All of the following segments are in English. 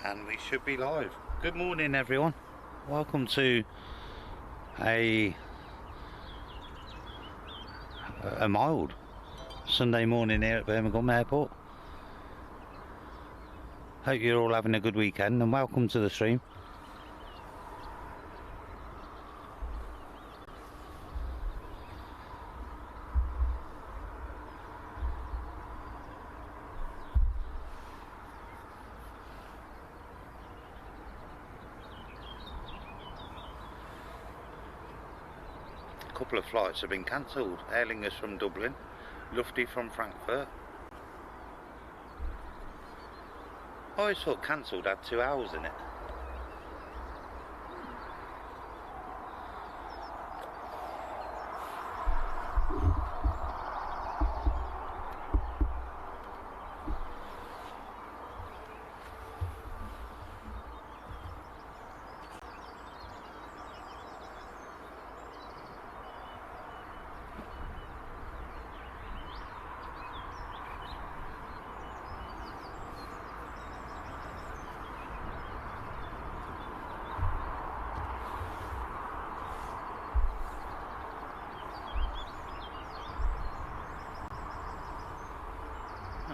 And we should be live. Good morning everyone, welcome to a mild Sunday morning here at Birmingham Airport. Hope you're all having a good weekend and welcome to the stream. A couple of flights have been cancelled. Aer Lingus from Dublin, Lufty from Frankfurt. I always thought cancelled had 2 hours in it.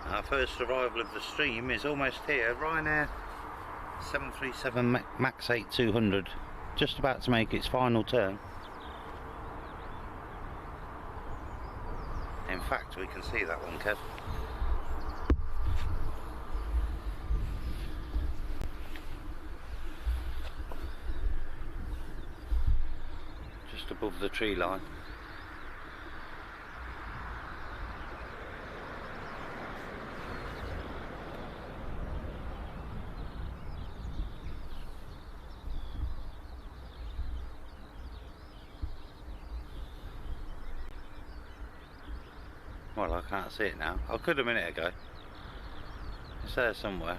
Our first arrival of the stream is almost here. Ryanair 737 MAX 8200, just about to make its final turn. In fact, we can see that one, Kev. Just above the tree line. Well, I can't see it now. I could a minute ago. It's there somewhere.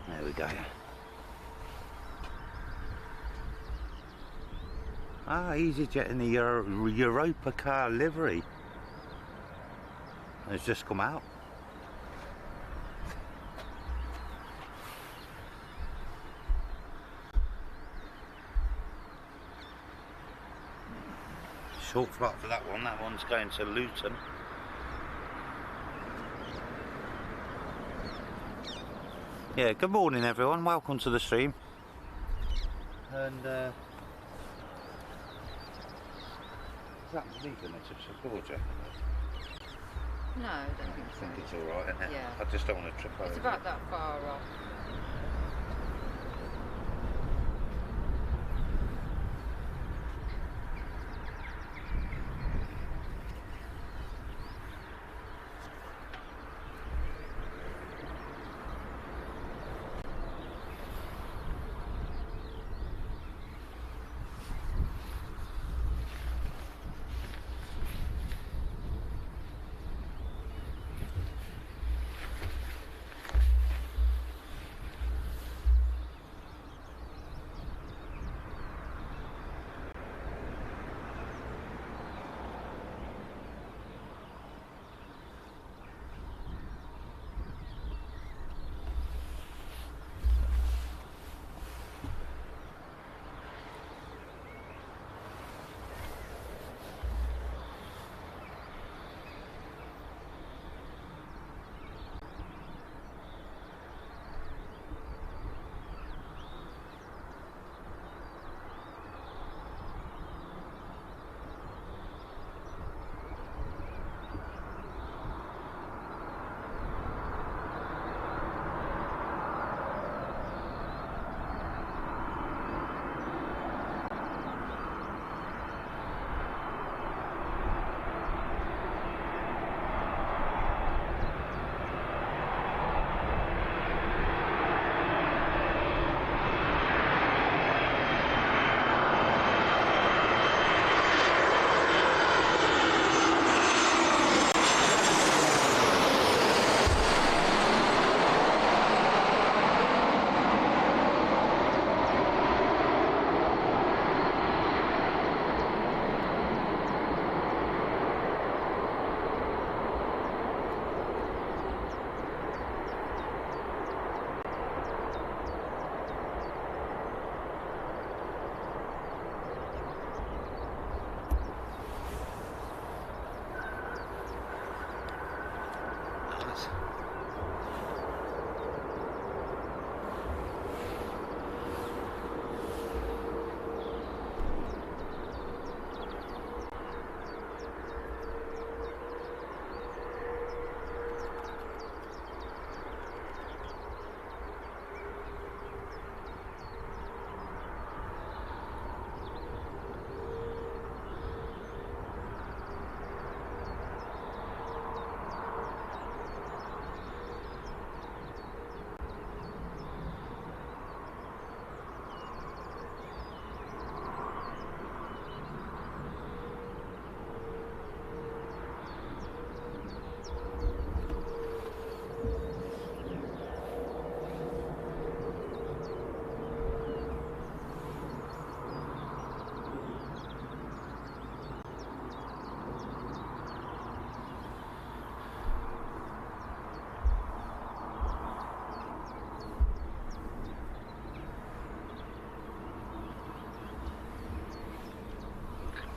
There we go. EasyJet in the Europa car livery has just come out. Short flight for that one. That one's going to Luton. Yeah, good morning everyone, welcome to the stream. And is that leaving it to support you? No, I don't think so. I think it's alright, isn't it? Yeah. I just don't want to trip over. It's about that far off.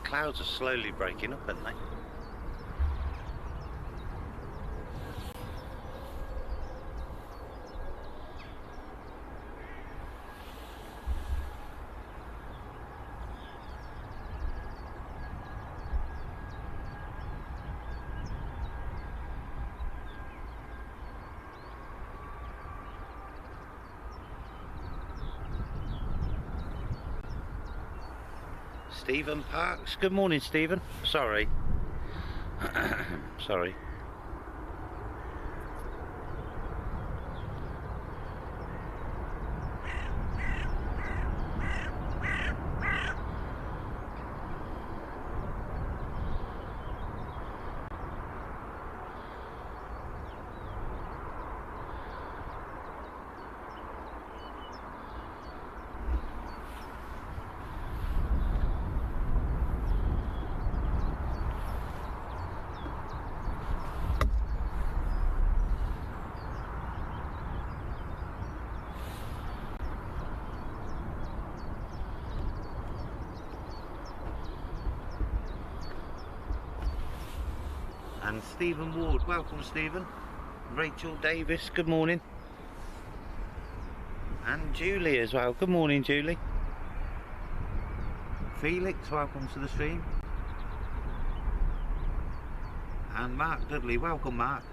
clouds are slowly breaking up, aren't they? Stephen Parks, good morning Stephen. Sorry. Sorry. And Stephen Ward, welcome Stephen. Rachel Davis, good morning. And Julie as well, good morning Julie. Felix, welcome to the stream. And Mark Dudley, welcome Mark.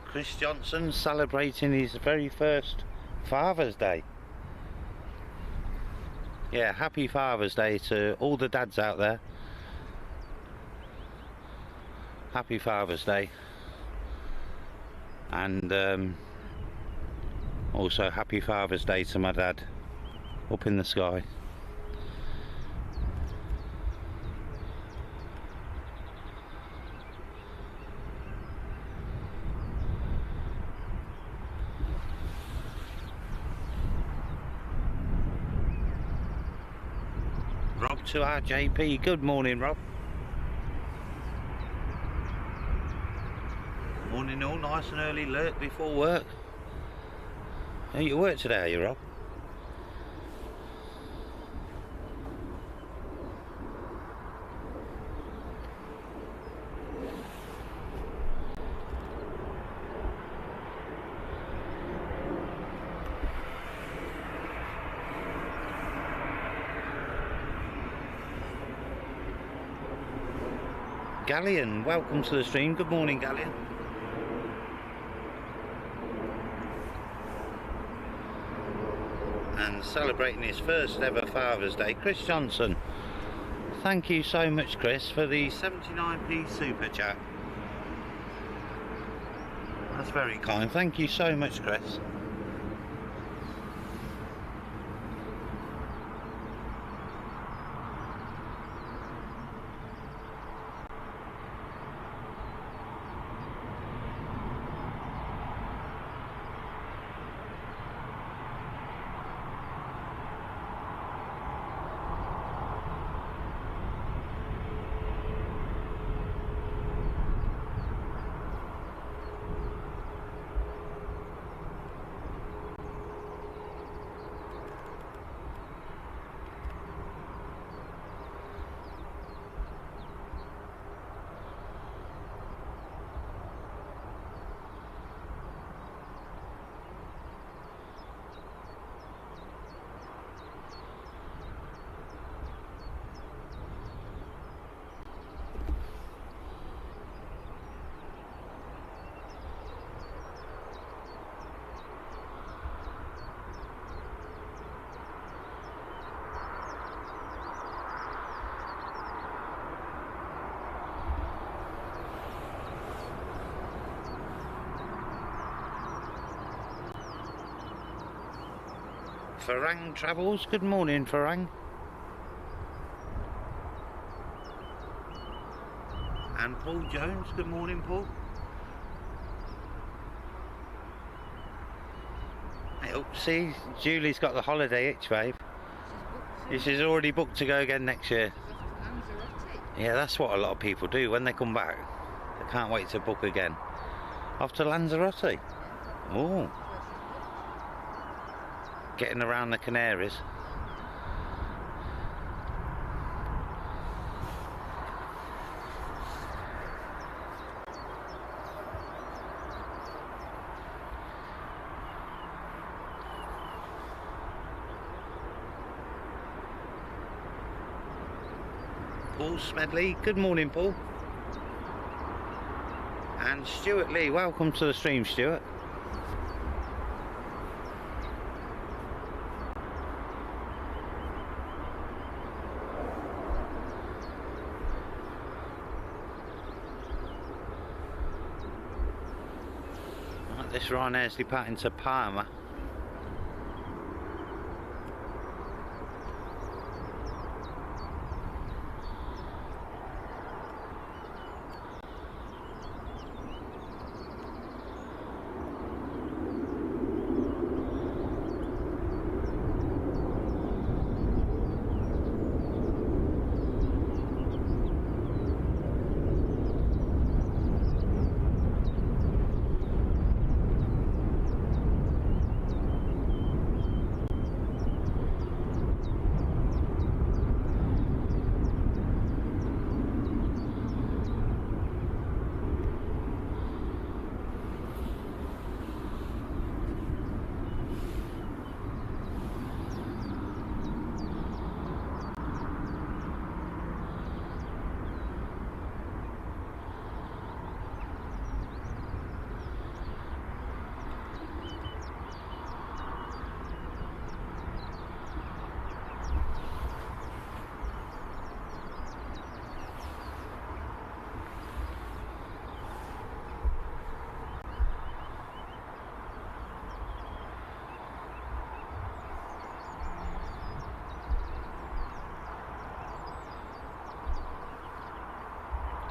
Chris Johnson celebrating his very first Father's Day. Yeah, happy Father's Day to all the dads out there. Happy Father's Day. And also happy Father's Day to my dad up in the sky. Rob to our JP, good morning Rob. Morning all, nice and early, alert before work. Are you at work today, are you Rob? Galleon, welcome to the stream, good morning Galleon. And celebrating his first ever Father's Day, Chris Johnson. Thank you so much Chris for the 79p super chat. That's very kind, thank you so much Chris. Farang Travels, good morning Farang. And Paul Jones, good morning Paul. Hey, oh, see, Julie's got the holiday itch, babe. She's already booked to go again next year. Yeah, that's what a lot of people do when they come back. They can't wait to book again. Off to Lanzarote. Oh. Getting around the Canaries. Paul Smedley. Good morning, Paul. And Stuart Lee, welcome to the stream, Stuart. Right, this Ryanair's departing to Parma.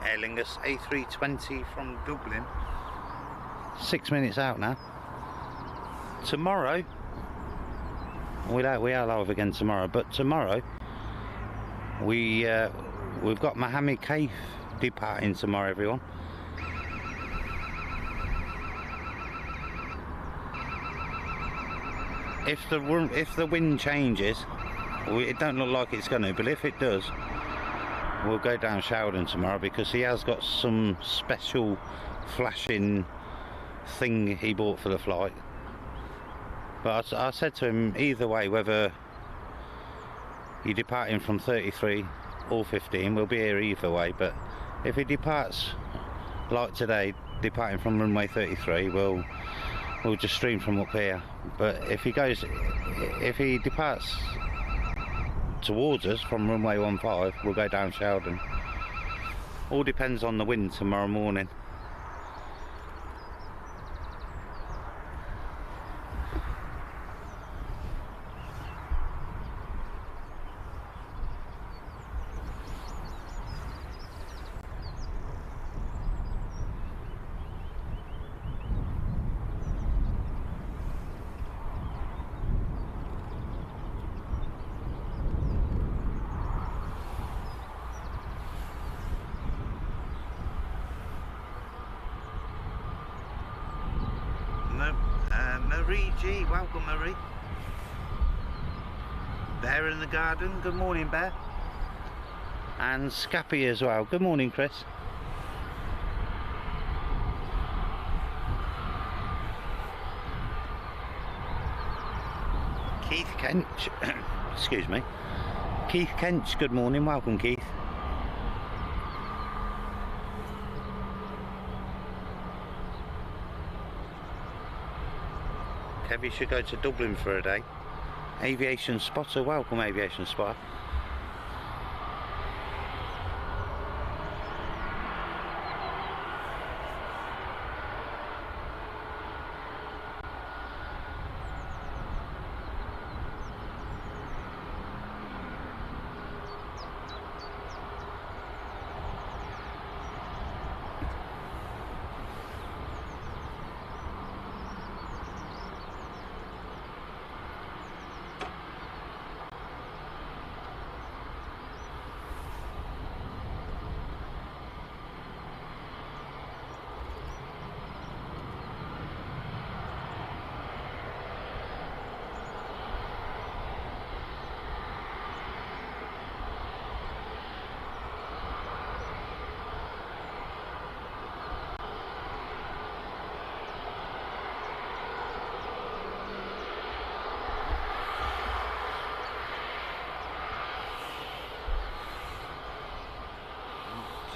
Aer Lingus A320 from Dublin. 6 minutes out now. Tomorrow, we are live again tomorrow, but tomorrow we've got Mohammed Kaif departing tomorrow, everyone. If the wind changes, it don't look like it's going to, but if it does, we'll go down Showden tomorrow, because he has got some special flashing thing he bought for the flight. But I said to him, either way, whether you're departing from 33 or 15, we'll be here either way. But if he departs like today, departing from runway 33, we'll just stream from up here. But if he departs towards us from runway 15, we'll go down Showden. All depends on the wind tomorrow morning. Marie G, welcome Marie. Bear in the garden, good morning Bear. And Scappy as well, good morning Chris. Keith Kench, excuse me. Keith Kench, good morning, welcome Keith. Kevy should go to Dublin for a day. Aviation Spotter, welcome Aviation Spotter.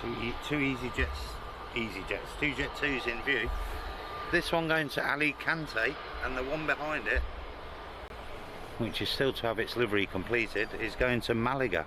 Two two Jet 2s in view. This one going to Alicante, and the one behind it, which is still to have its livery completed, is going to Malaga.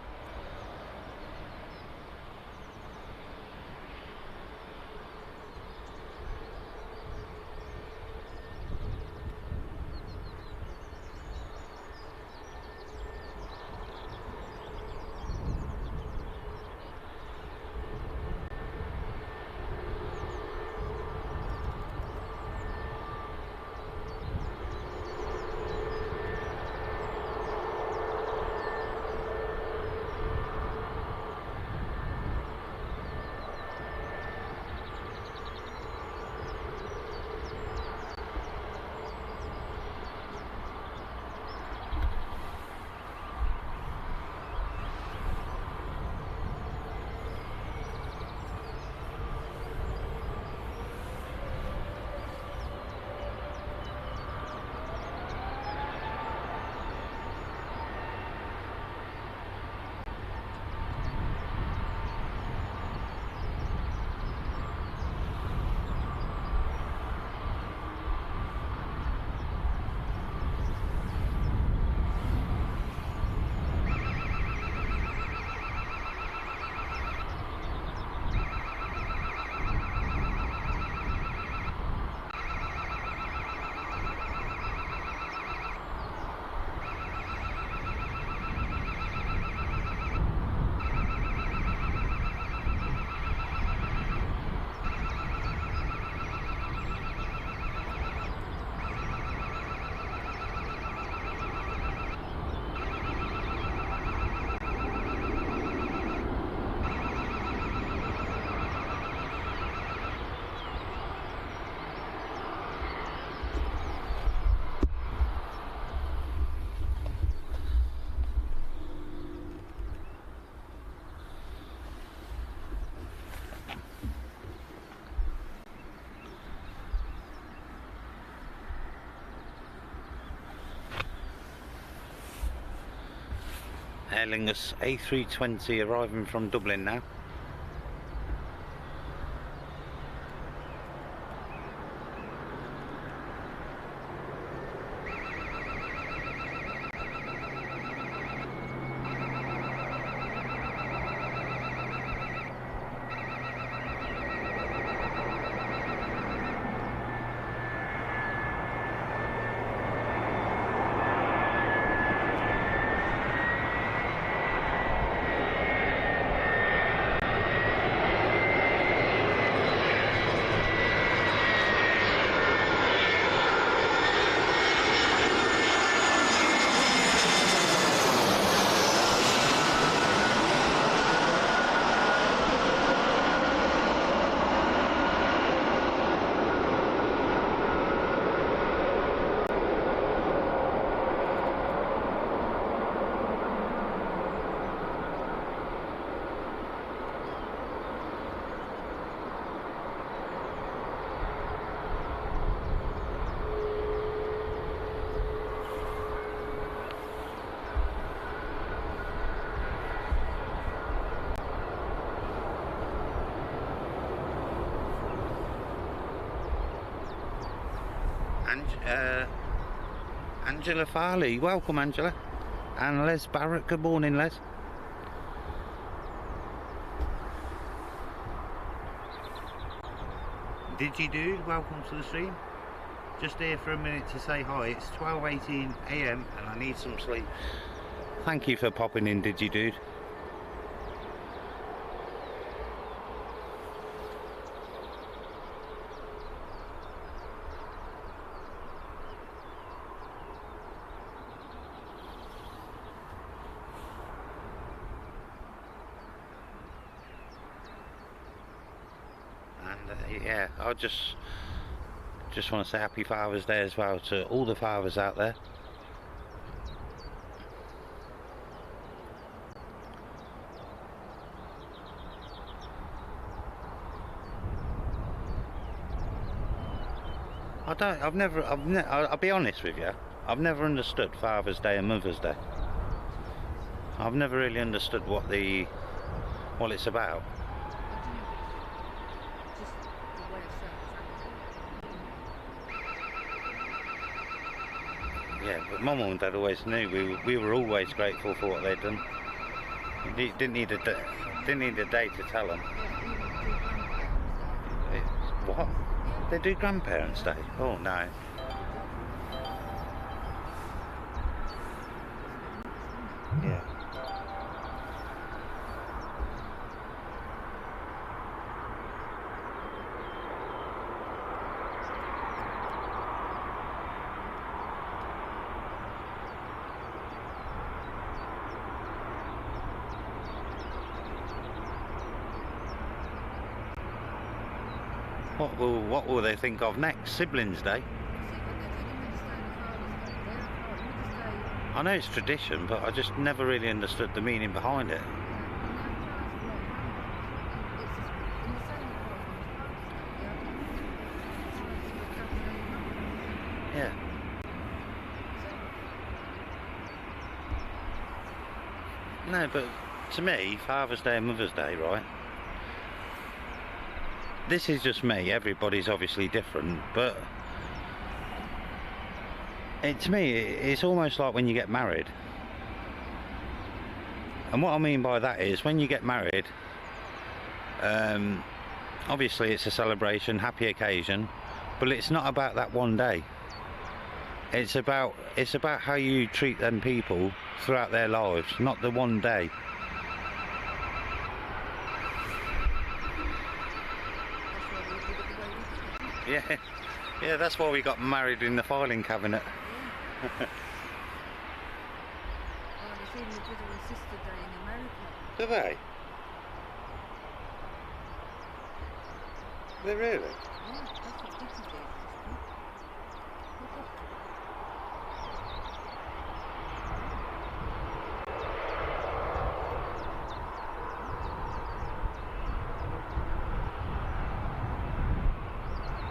Aer Lingus A320 arriving from Dublin now. Angela Farley, welcome Angela, and Les Barrett, good morning Les. Digidude, welcome to the stream. Just here for a minute to say hi. It's 12:18 AM and I need some sleep. Thank you for popping in, Digidude. Yeah, I just want to say happy Father's Day as well to all the fathers out there. I'll be honest with you, I've never understood Father's Day and Mother's Day. I've never really understood what it's about. Yeah, but my mum and dad always knew. We were always grateful for what they'd done. You didn't need a day to tell them. What? They do Grandparents' Day? Oh no. Yeah. What will they think of next? Siblings' Day? I know it's tradition, but I just never really understood the meaning behind it. Yeah. No, but to me, Father's Day and Mother's Day, right? This is just me, everybody's obviously different, but to me it's almost like when you get married. And what I mean by that is, when you get married, obviously it's a celebration, happy occasion, but it's not about that one day. It's about how you treat them people throughout their lives, not the one day. Yeah, that's why we got married in the filing cabinet. Oh, they've seen the brother and sister day in America. Do they? They really? Yeah, that's what Dixie did.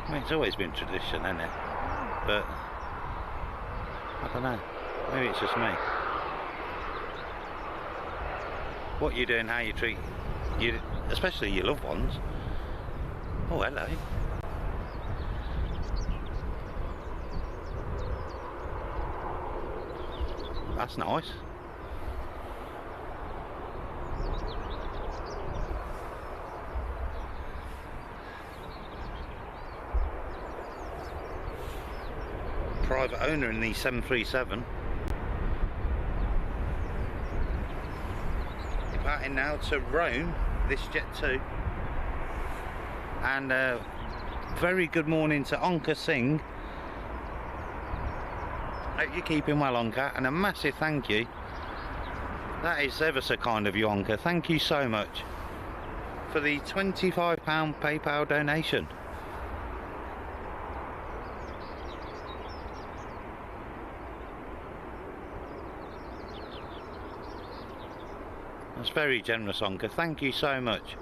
I mean, it's always been tradition, hasn't it? But I don't know. Maybe it's just me. What you do and how you treat especially your loved ones. Oh, hello. That's nice. Private owner in the 737. Departing now to Rome, this jet 2. And very good morning to Anka Singh. Hope you're keeping well, Anka, and a massive thank you. That is ever so kind of you, Anka. Thank you so much for the £25 PayPal donation. That's very generous, Anka. Thank you so much.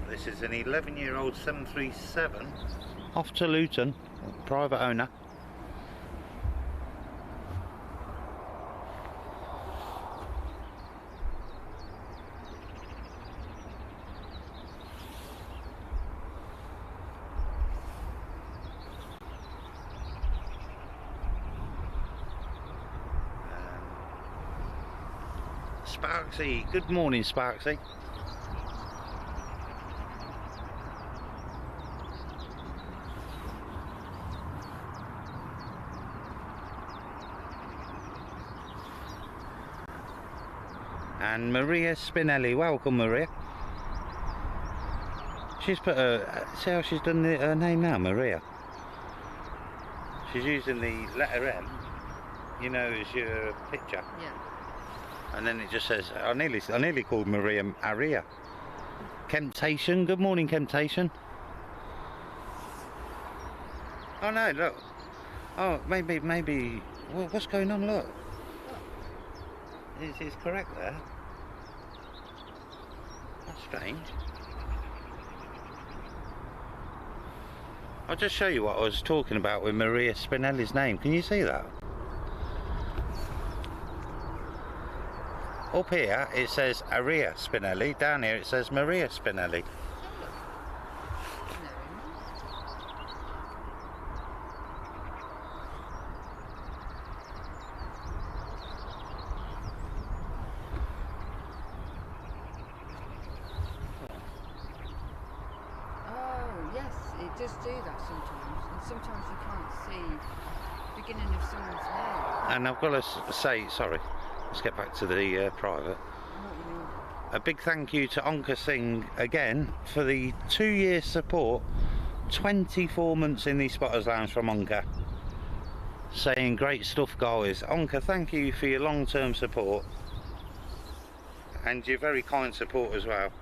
This is an 11-year-old 737 off to Luton, private owner. Sparksy, good morning, Sparksy. And Maria Spinelli, welcome Maria. She's put her... See how she's done her name now, Maria? She's using the letter M, you know, as your picture. Yeah. And then it just says, I nearly called Maria Aria. Temptation, good morning, Temptation. Oh no, look. Oh, maybe, well, what's going on, look. It's correct there. That's strange. I'll just show you what I was talking about with Maria Spinelli's name. Can you see that? Up here it says Aria Spinelli. Down here it says Maria Spinelli. Does do that sometimes, and sometimes you can't see the beginning of someone's name. And I've got to say, sorry, let's get back to the private. A big thank you to Onka Singh again for the 2-year support, 24 months in the Spotters Lounge from Onka. Saying great stuff, guys. Onka, thank you for your long-term support and your very kind support as well.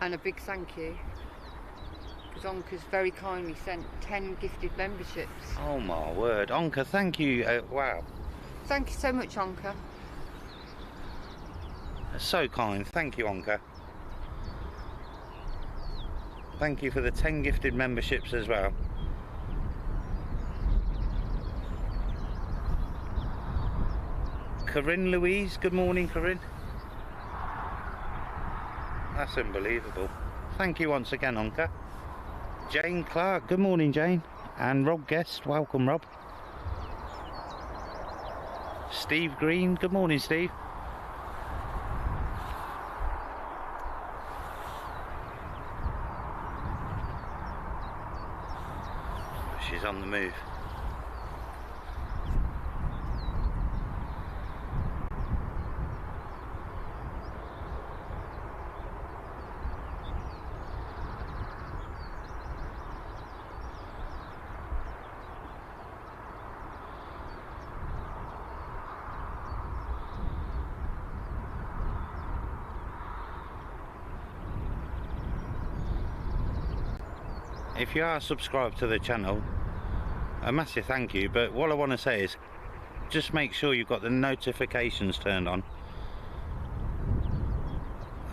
And a big thank you. Onka's very kindly sent 10 gifted memberships. Oh my word, Onka, thank you. Wow. Thank you so much, Onka. That's so kind. Thank you, Onka. Thank you for the 10 gifted memberships as well. Corinne Louise, good morning, Corinne. That's unbelievable. Thank you once again, Onka. Jane Clark, good morning, Jane. And Rob Guest, welcome, Rob. Steve Green, good morning, Steve. She's on the move. If you are subscribed to the channel, a massive thank you, but what I want to say is just make sure you've got the notifications turned on.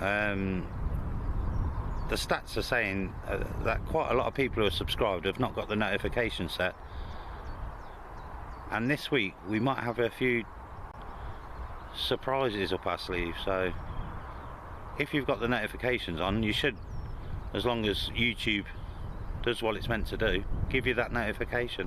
The stats are saying that quite a lot of people who are subscribed have not got the notification set, and this week we might have a few surprises up our sleeve, so if you've got the notifications on, you should, as long as YouTube does what it's meant to do, give you that notification.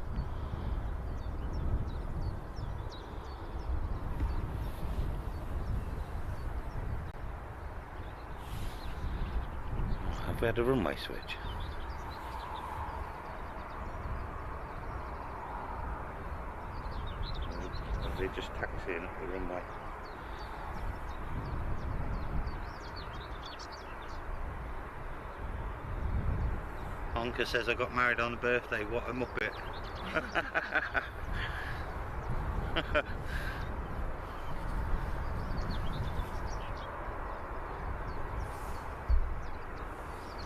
Have we had a runway switch? Or are they just taxiing up the runway? Onka says I got married on a birthday, what a muppet.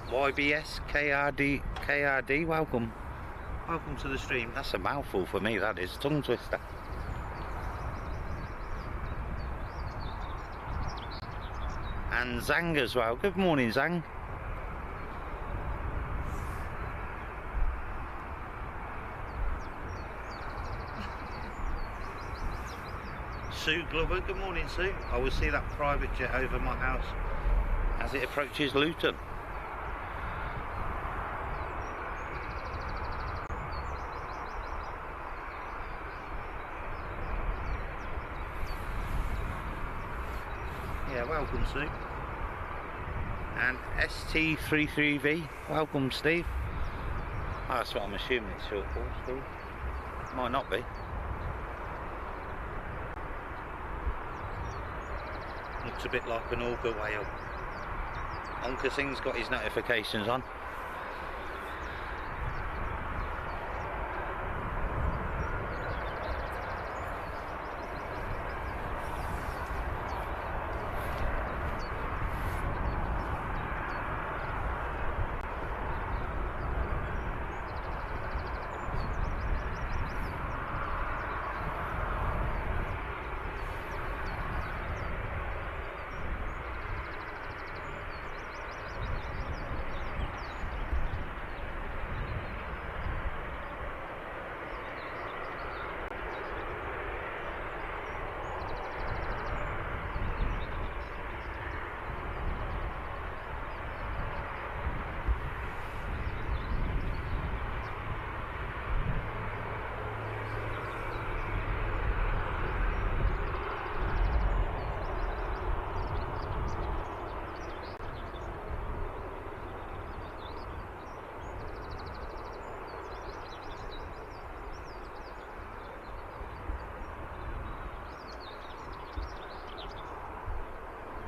YBS KRD, welcome. Welcome to the stream. That's a mouthful for me, that is. Tongue twister. And Zang as well. Good morning, Zang. Sue Glover, good morning, Sue. I will see that private jet over my house as it approaches Luton. Yeah, welcome, Sue. And ST33V, welcome, Steve. Oh, that's what I'm assuming it's short for, Steve. Might not be. Looks a bit like an auger whale. Onka Singh's got his notifications on.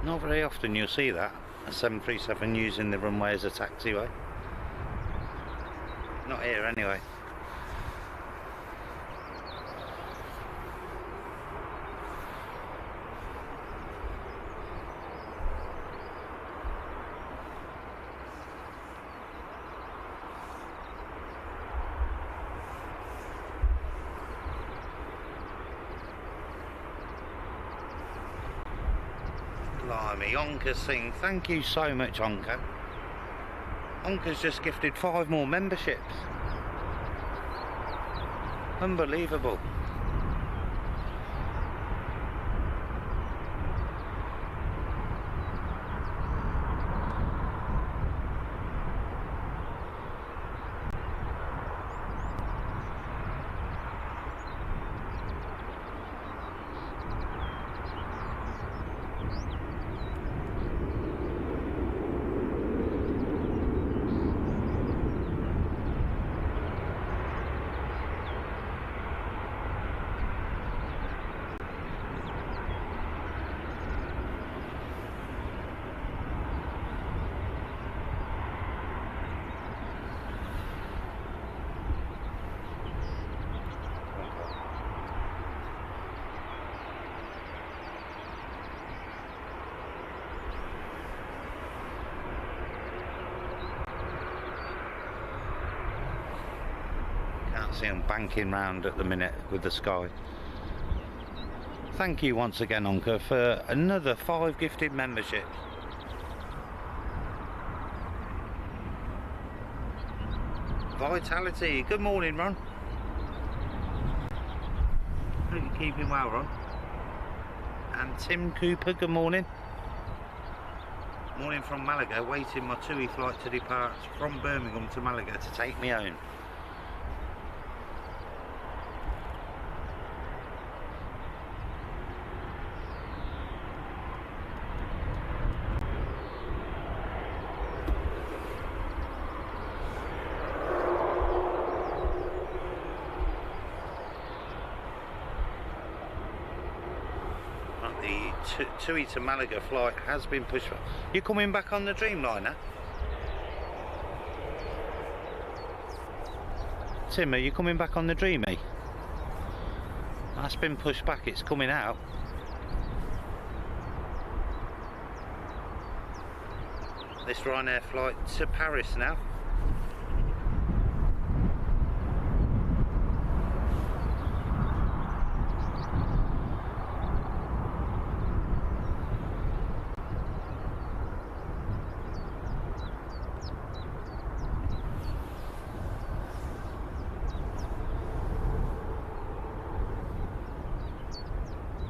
Not very often you'll see that, a 737 using the runway as a taxiway. Not here anyway. Blimey, Onka's thing. Thank you so much, Onka. Onka's just gifted 5 more memberships. Unbelievable. See them banking round at the minute with the sky. Thank you once again, Onka, for another 5 gifted memberships. Vitality, good morning, Ron. Hope you're keeping well, Ron. And Tim Cooper, good morning. Morning from Malaga, waiting my TUI flight to depart from Birmingham to Malaga to take me home. The TUI to Malaga flight has been pushed. You coming back on the Dreamliner? Tim, are you coming back on the Dreamy? That's been pushed back, it's coming out. This Ryanair flight to Paris now.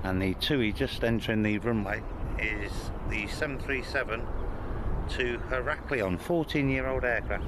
And the TUI just entering the runway is the 737 to Heraklion, 14-year-old aircraft.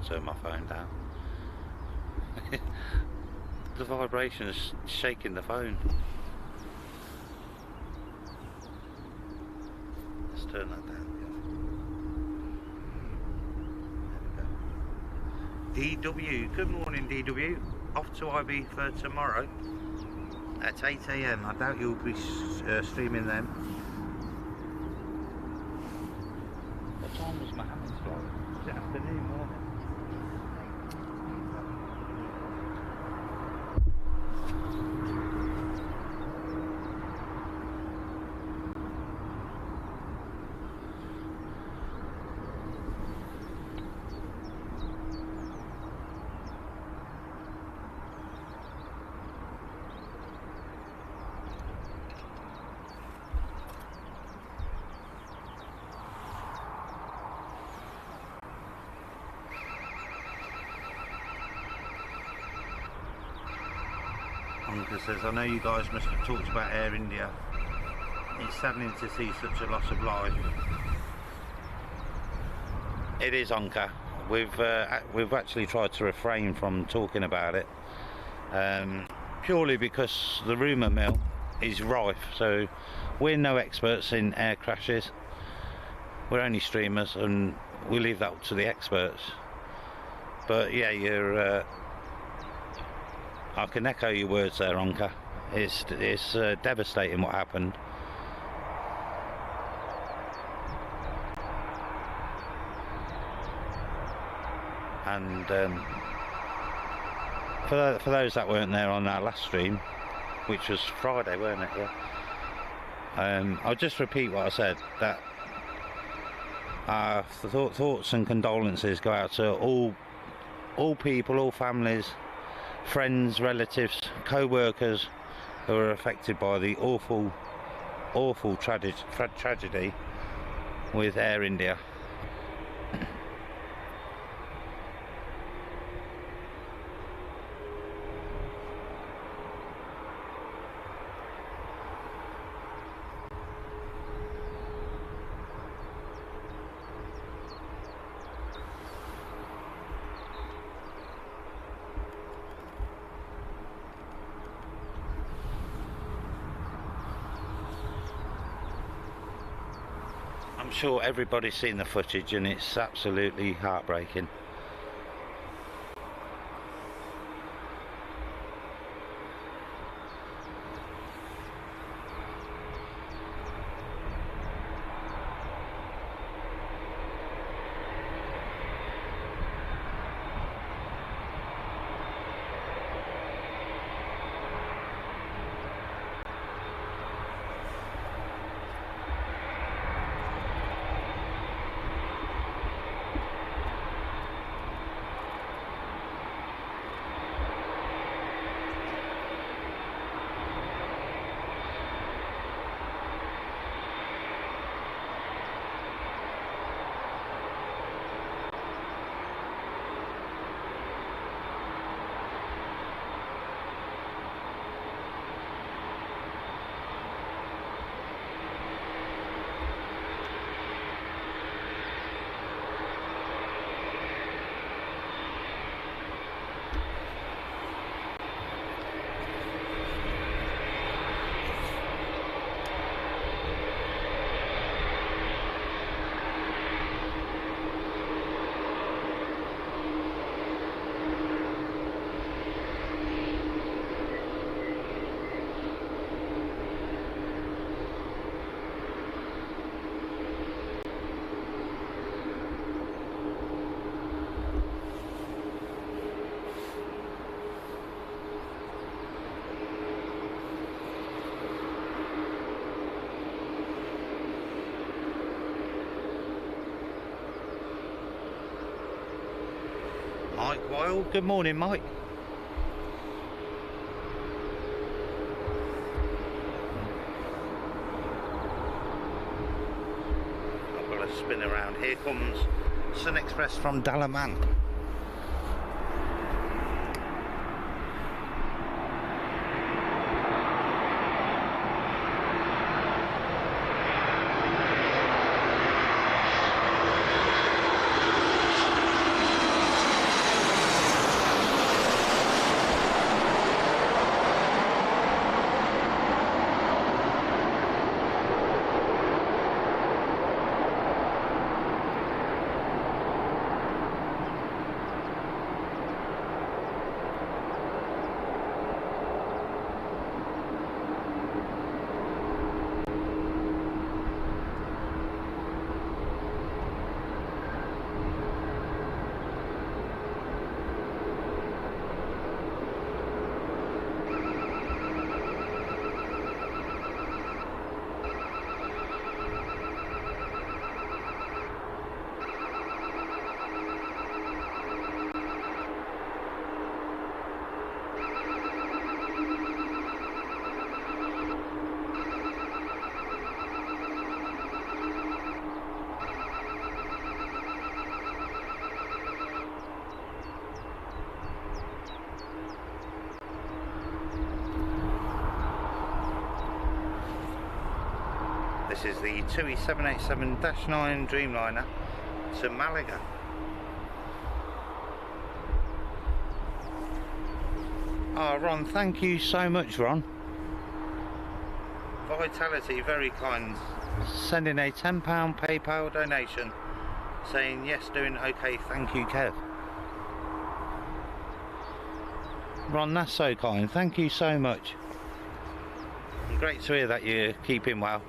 turn my phone down. The vibration is shaking the phone. Let's turn that down. There we go. DW, good morning DW. Off to IB for tomorrow at 8 AM. I doubt you'll be streaming them. What time was Mohammed's flight? Was it afternoon, morning? Anka says, I know you guys must have talked about Air India. It's saddening to see such a loss of life. It is, Anka. We've actually tried to refrain from talking about it, purely because the rumour mill is rife. So we're no experts in air crashes. We're only streamers, and we leave that to the experts. But yeah, I can echo your words there, Anka. It's devastating what happened. And for those that weren't there on our last stream, which was Friday, weren't it? Yeah. I'll just repeat what I said. That our thoughts and condolences go out to all people, all families, friends, relatives, co-workers who are affected by the awful tragedy with Air India. I'm sure everybody's seen the footage and it's absolutely heartbreaking. Mike Wild, good morning Mike. I've got to spin around. Here comes Sun Express from Dalaman. This is the TUI 787-9 Dreamliner to Malaga. Oh, Ron, thank you so much, Ron. Vitality, very kind. Sending a £10 PayPal donation, saying yes, doing okay, thank you, Kev. Ron, that's so kind, thank you so much. Great to hear that you're keeping well.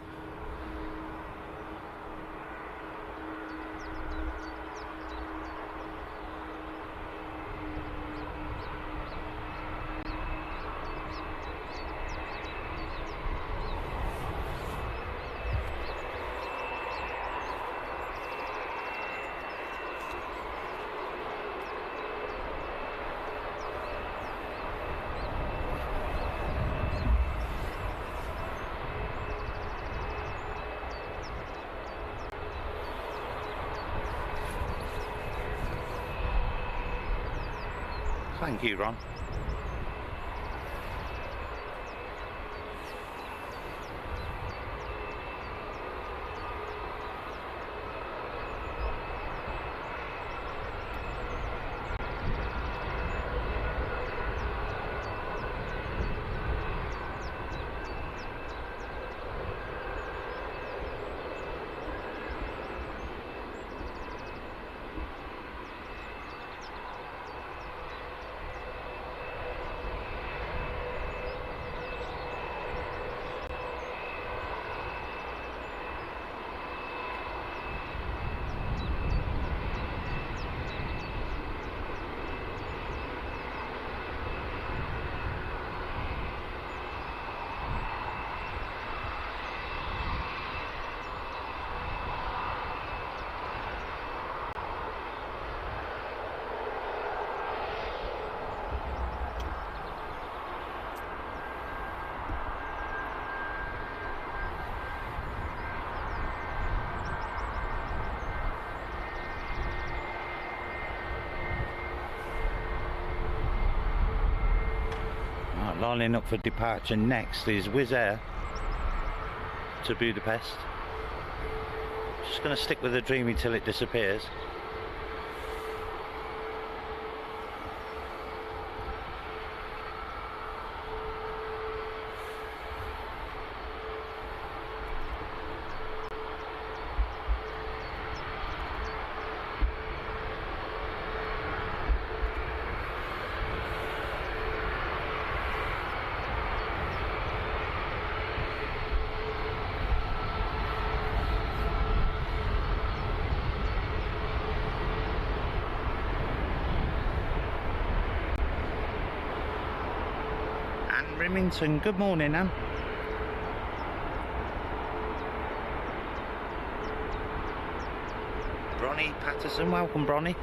Thank you, Ron. Lining up for departure next is Wizz Air to Budapest. Just going to stick with the Dreamy till it disappears. Remington, good morning, Anne. Bronnie Patterson, welcome, Bronnie.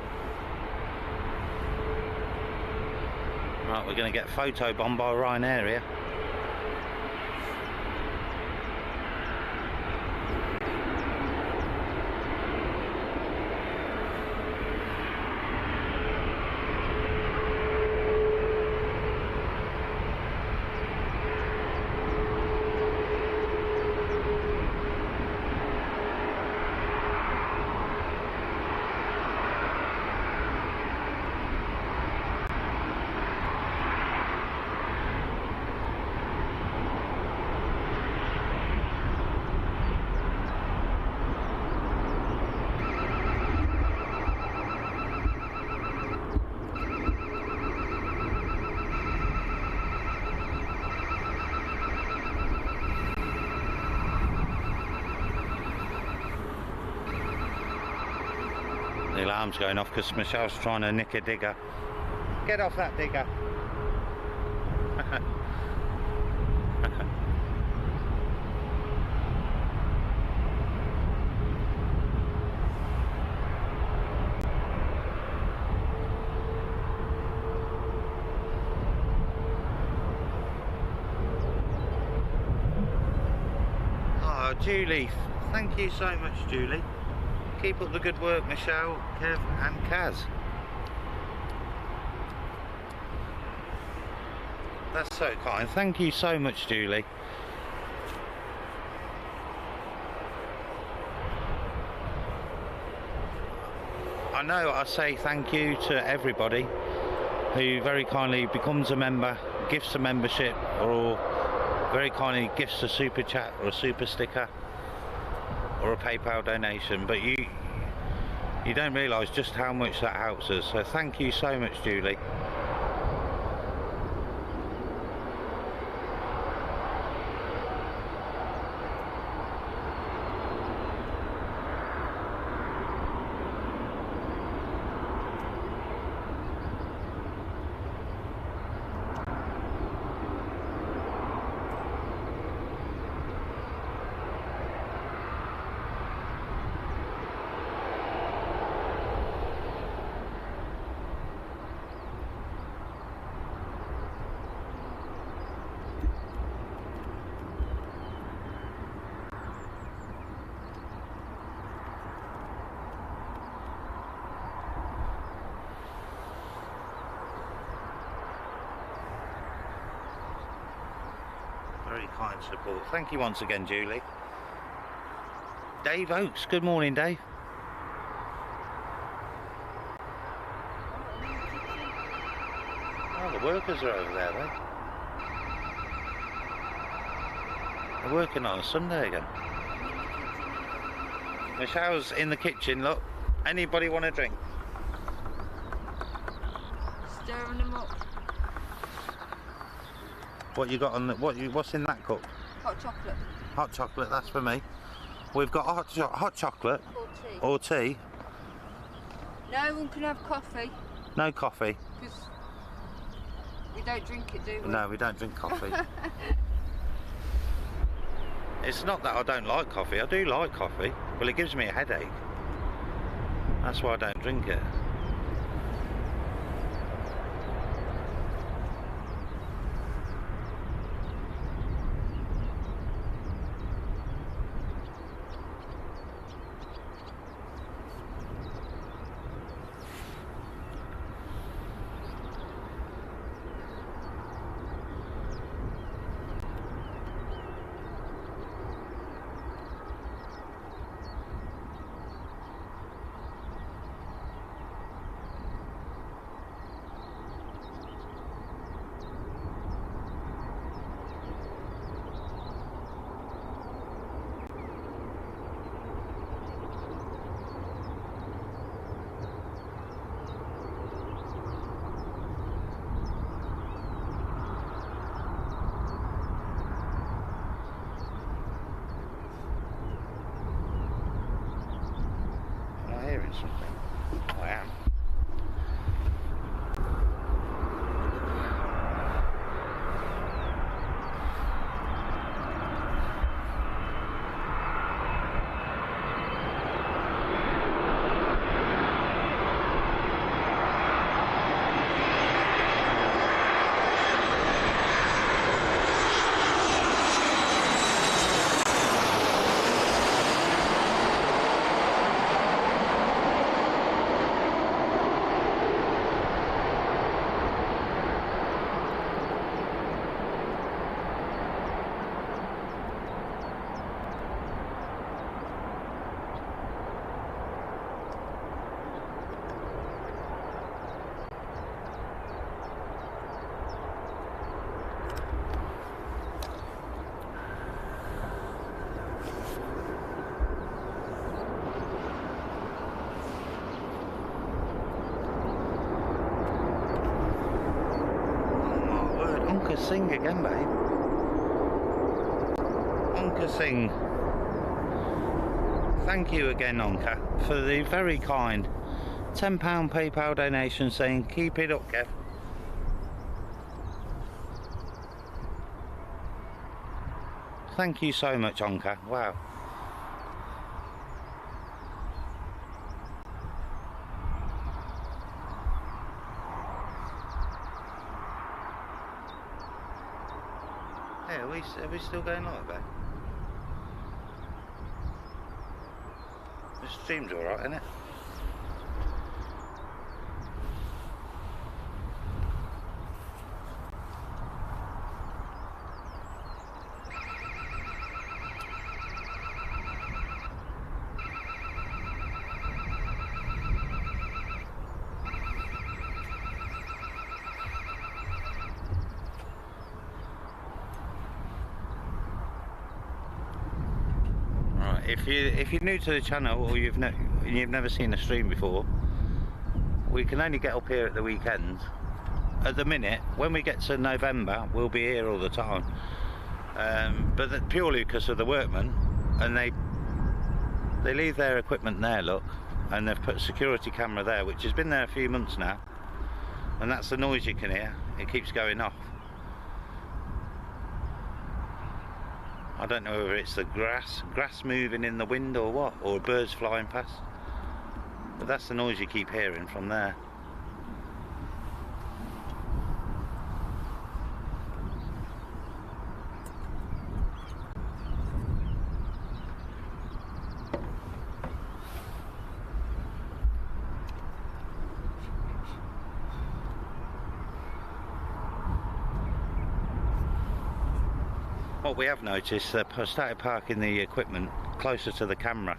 Right, we're going to get photobombed by Ryanair here. The alarm's going off because Michelle's trying to nick a digger. Get off that digger. Oh, Julie, thank you so much, Julie. Keep up the good work, Michelle, Kev and Kaz. That's so kind. Thank you so much, Julie. know I say thank you to everybody who very kindly becomes a member, gifts a membership, or very kindly gifts a super chat or a super sticker or a PayPal donation, but you don't realise just how much that helps us, so thank you so much, Julie. Very kind support. Thank you once again, Julie. Dave Oakes, good morning, Dave. Oh, the workers are over there, mate. They're working on a Sunday again. Michelle's in the kitchen, look. Anybody want a drink? Stirring them up. What you got on the, what's in that cup? Hot chocolate. Hot chocolate, that's for me. We've got hot chocolate. Or tea. Or tea. No one can have coffee. No coffee. Because we don't drink it, do we? No, we don't drink coffee. It's not that I don't like coffee, I do like coffee. Well, it gives me a headache. That's why I don't drink it. Hearing something. I am. Sing again, babe. Onka Sing. Thank you again, Onka, for the very kind £10 PayPal donation saying keep it up, Kev. Thank you so much, Onka. Wow. Yeah, are we still going like that? The stream's alright, isn't it? if you're new to the channel or you've never seen a stream before, we can only get up here at the weekends. At the minute, when we get to November, we'll be here all the time. But that's purely because of the workmen, and they leave their equipment there, look, and they've put a security camera there, which has been there a few months now, and that's the noise you can hear. It keeps going off. I don't know whether it's the grass moving in the wind or what, or birds flying past, but that's the noise you keep hearing from there. What we have noticed, they've started parking the equipment closer to the camera,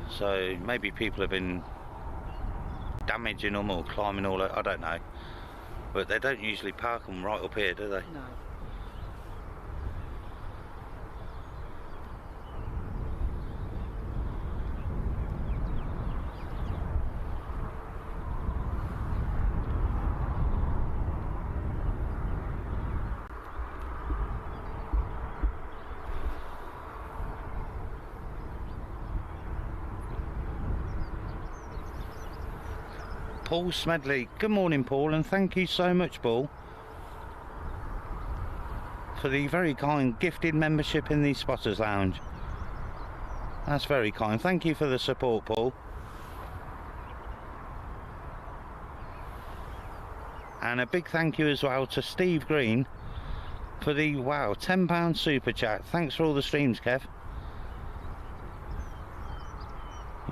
so maybe people have been damaging them or climbing all that, I don't know, but they don't usually park them right up here, do they? No. Paul Smedley, good morning Paul, and thank you so much Paul for the very kind gifted membership in the Spotters Lounge. That's very kind, thank you for the support Paul. And a big thank you as well to Steve Green for the, wow, £10 super chat. Thanks for all the streams, Kev.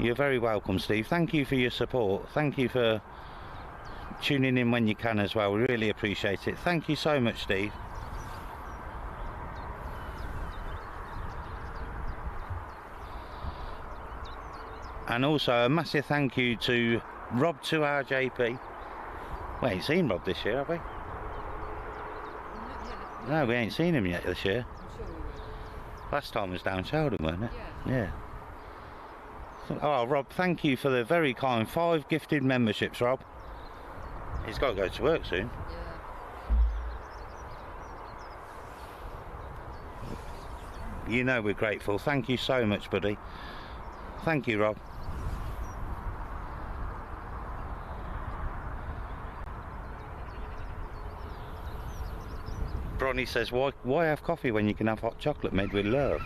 You're very welcome, Steve. Thank you for your support. Thank you for tuning in when you can as well. We really appreciate it. Thank you so much, Steve. And also a massive thank you to Rob 2RJP. We ain't seen Rob this year, have we? No, we ain't seen him yet this year. I'm sure we will. Last time was down Sheldon, wasn't it? Yeah. Yeah. Oh, Rob, thank you for the very kind 5 gifted memberships, Rob. He's got to go to work soon. Yeah. You know we're grateful. Thank you so much, buddy. Thank you, Rob. Bronny says, why have coffee when you can have hot chocolate made with love?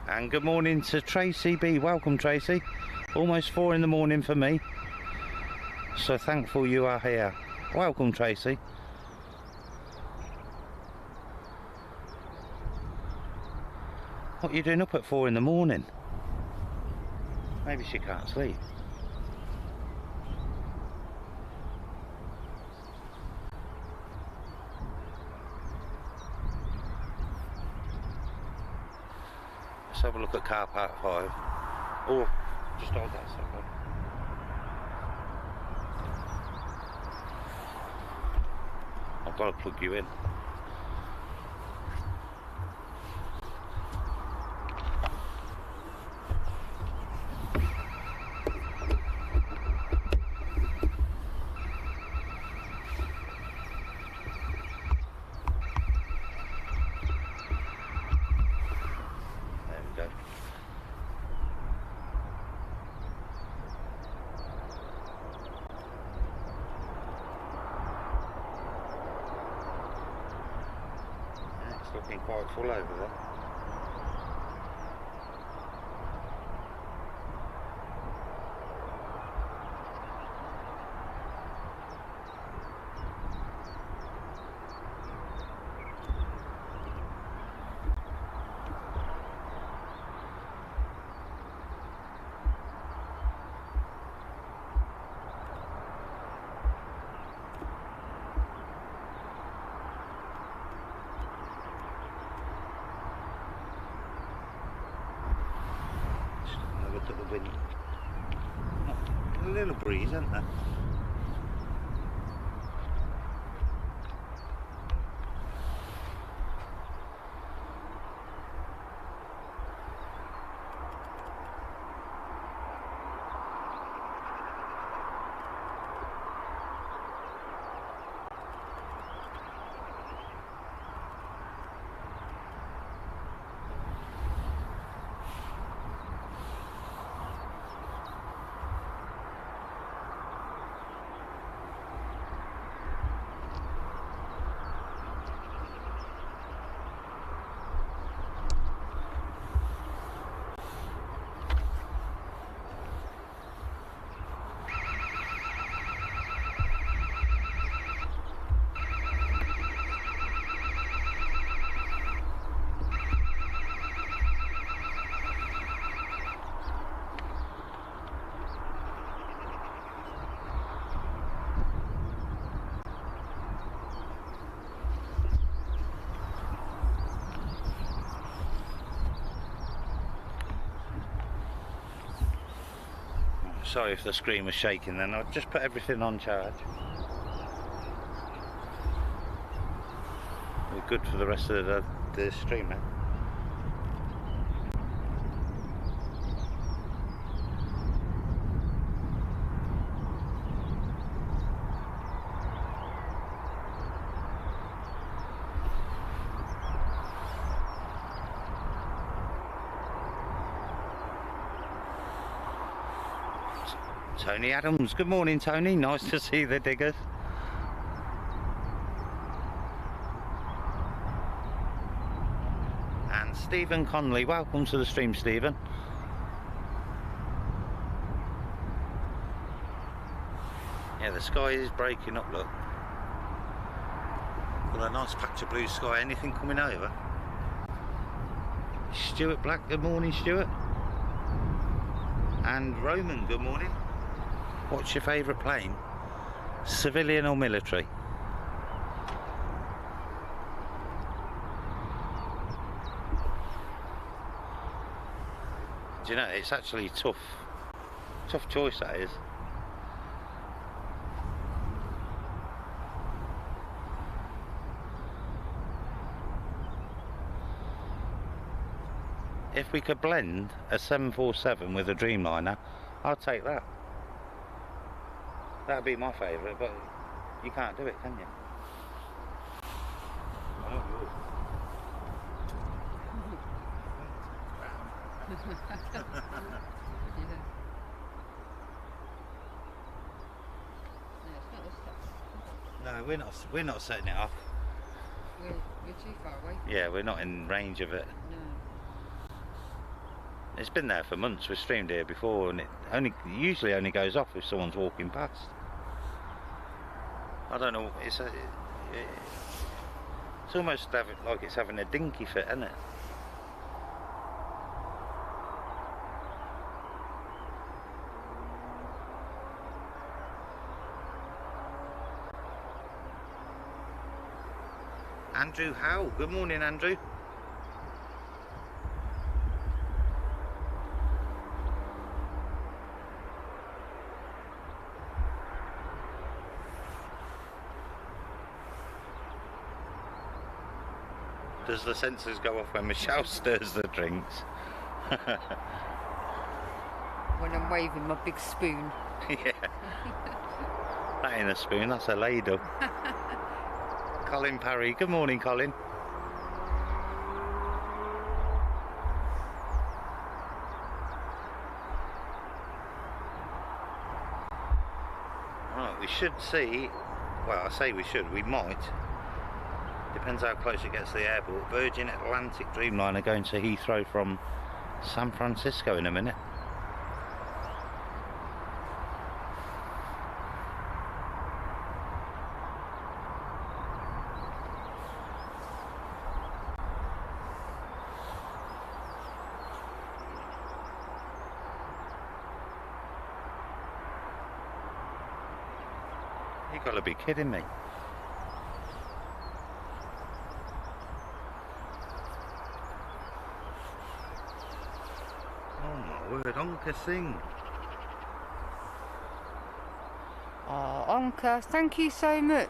And good morning to Tracy B. Welcome, Tracy. Almost 4 in the morning for me. So thankful you are here. Welcome, Tracy. What are you doing up at 4 in the morning? Maybe she can't sleep. Let's have a look at car park 5. Oh, just hold that second. I've got to plug you in. Looking quite full over there. Look at the wind. Not a little breeze, isn't there? Sorry if the screen was shaking then, I'll just put everything on charge. We're good for the rest of the stream now. Tony Adams, good morning Tony, nice to see the diggers. And Stephen Conley, welcome to the stream Stephen. Yeah, the sky is breaking up, look. Got a nice patch of blue sky, anything coming over? Stuart Black, good morning Stuart. And Roman, good morning. What's your favourite plane? Civilian or military? Do you know, it's actually tough choice that is. If we could blend a 747 with a Dreamliner, I'd take that. That'd be my favourite, but you can't do it, can you? No, we're not setting it off. We're too far away. Yeah, we're not in range of it. No. It's been there for months. We've streamed here before, and it usually only goes off if someone's walking past. I don't know. It's almost like it's having a dinky fit, isn't it? Andrew Howe, good morning Andrew. Does the sensors go off when Michelle stirs the drinks? When I'm waving my big spoon. Yeah. That ain't a spoon, that's a ladle. Colin Parry, good morning Colin. Right, we should see, well I say we should, we might. Depends how close it gets to the airport. Virgin Atlantic Dreamliner going to Heathrow from San Francisco in a minute. You gotta be kidding me. Oh my word, Onka Singh. Onka, thank you so much.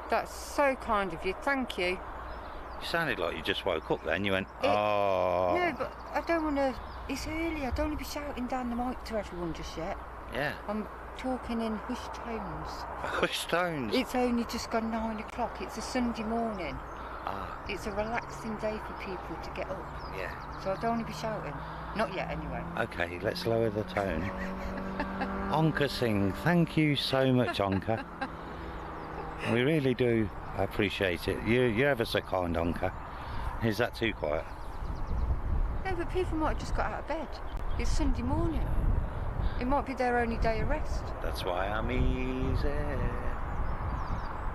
That's so kind of you, thank you. You sounded like you just woke up then. You went, oh. No, but I don't want to... It's early, I don't want to be shouting down the mic to everyone just yet. Yeah. I'm talking in hushed tones. Hushed tones? It's only just gone 9 o'clock. It's a Sunday morning. Ah. It's a relaxing day for people to get up. Yeah. So I don't want to be shouting. Not yet, anyway. Okay, let's lower the tone. Onka Singh, thank you so much, Onka. We really do appreciate it. You're ever so kind, Onka. Is that too quiet? No, but people might have just got out of bed. It's Sunday morning. It might be their only day of rest. That's why I'm easy.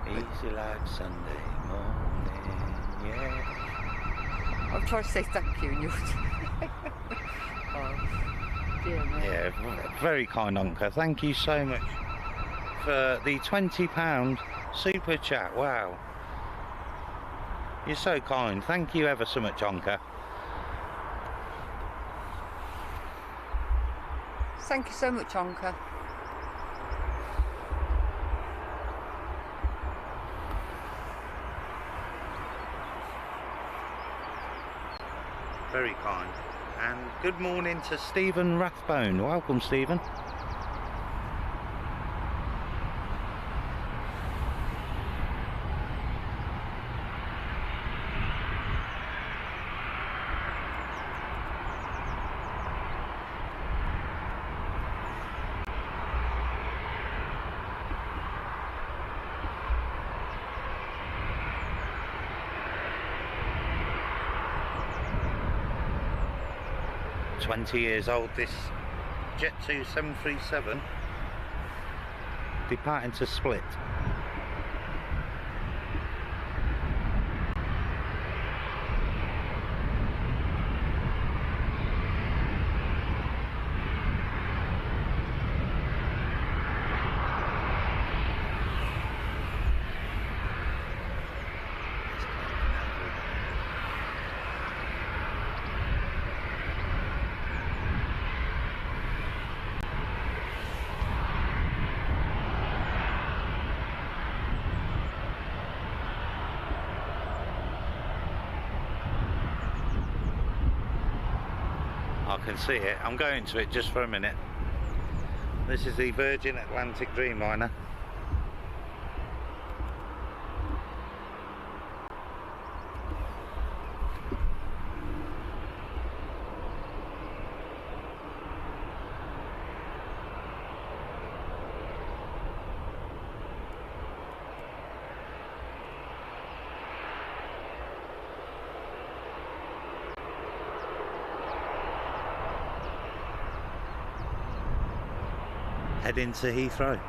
Easy like Sunday morning, yeah. I'll try to say thank you and you'll... Oh, dear me. Yeah, very kind, Onka. Thank you so much for the £20 super chat. Wow. You're so kind. Thank you ever so much, Onka. Thank you so much, Onka. Very kind. And good morning to Stephen Rathbone. Welcome, Stephen. ...20 years old, this Jet 2 737 departing to Split. I can see it. I'm going to it just for a minute. This is the Virgin Atlantic Dreamliner. Head into Heathrow.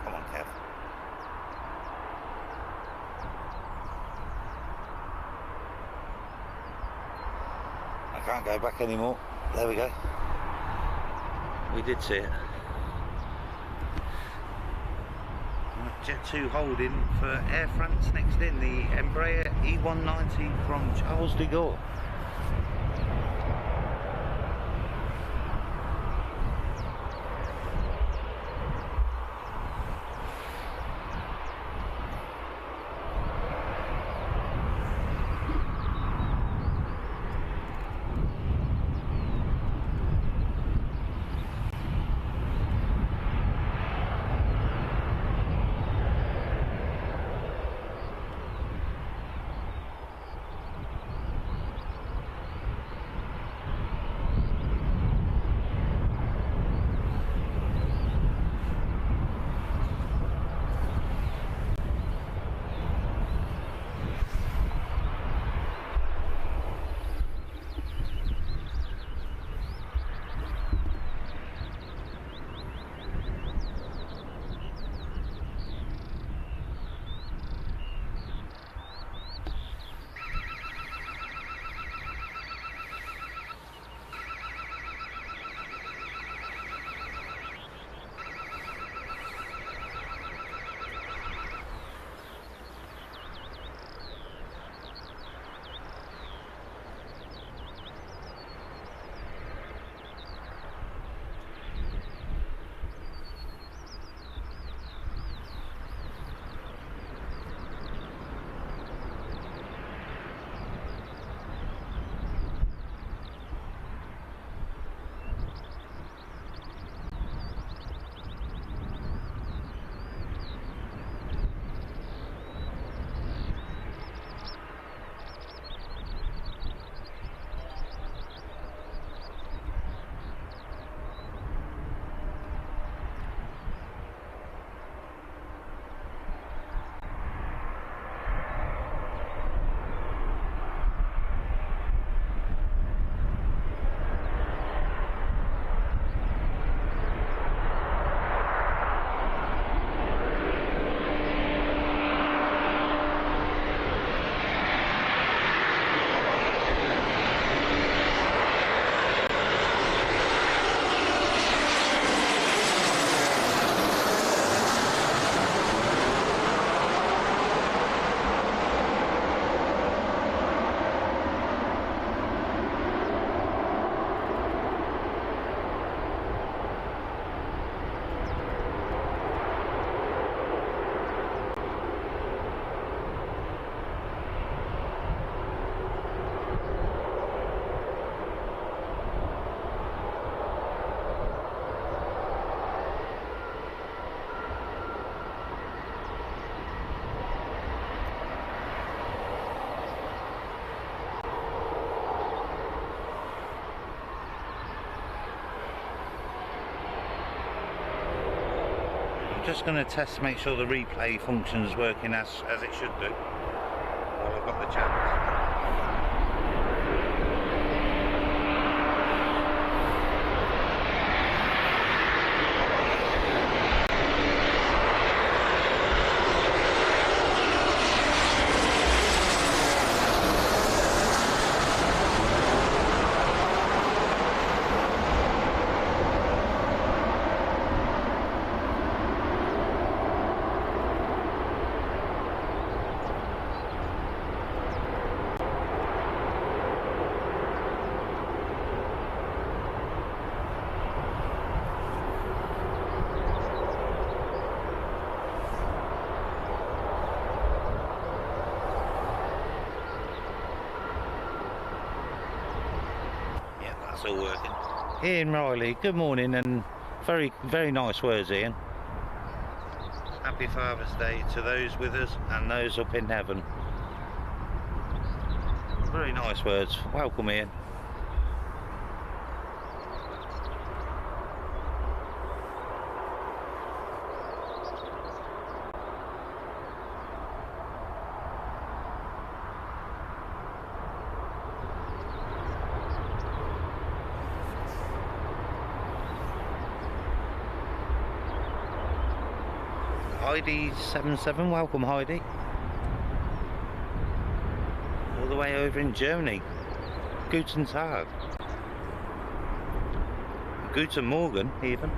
Come on, Kev. I can't go back anymore. There we go. We did see it. Jet 2 holding for Air France next in, the Embraer E190 from Charles de Gaulle. just going to test to make sure the replay function's working as it should do. Well, I've got the chance. All working. Ian Riley, good morning, and very nice words, Ian. Happy Father's Day to those with us and those up in heaven. Very nice words. Welcome, Ian. Heidi77, welcome Heidi. All the way over in Germany. Guten Tag. Guten Morgen even.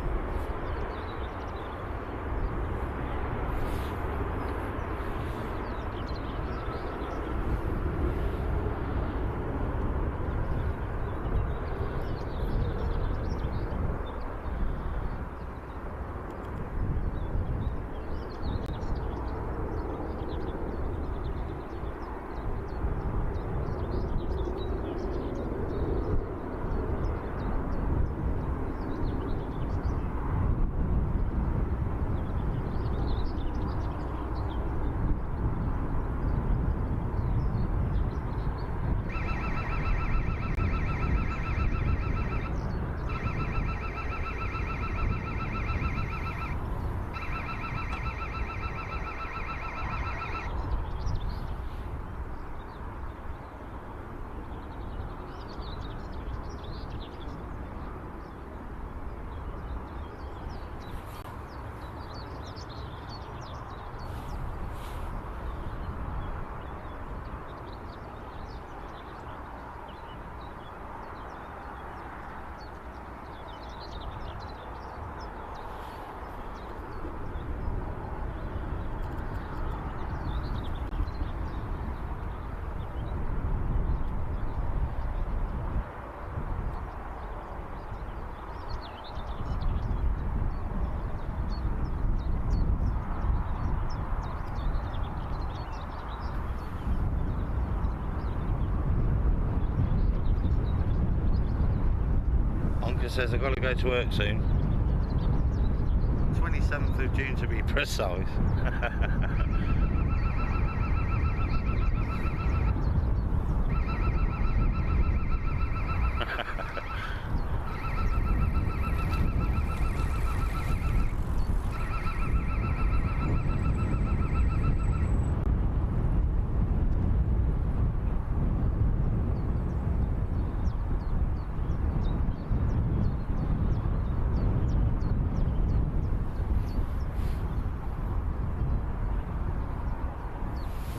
Says I've got to go to work soon. 27th of June to be precise.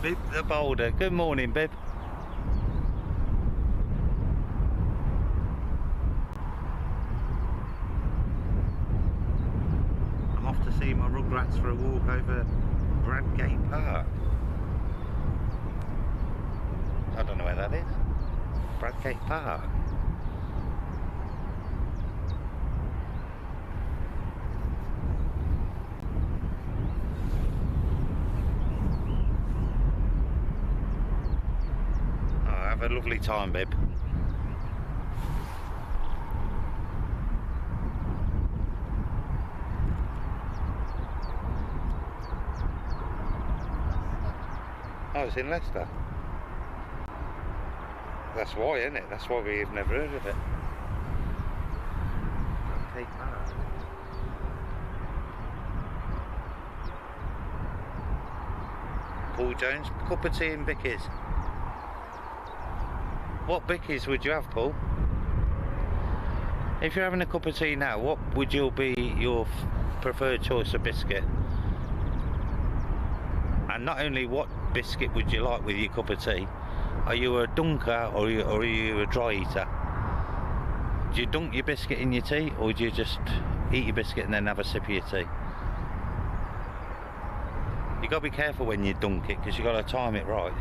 Bib the Boulder. Good morning, Bib. I'm off to see my rugrats for a walk over Bradgate Park. I don't know where that is. Bradgate Park. Have a lovely time, Bib. Oh, it's in Leicester. That's why, isn't it? That's why we've never heard of it. Take that. Paul Jones. Cup of tea and bickies. What bickies would you have, Paul? If you're having a cup of tea now, what would be your preferred choice of biscuit? And not only what biscuit would you like with your cup of tea, are you a dunker or are you a dry eater? Do you dunk your biscuit in your tea, or do you just eat your biscuit and then have a sip of your tea? You got to be careful when you dunk it, because you got to time it right.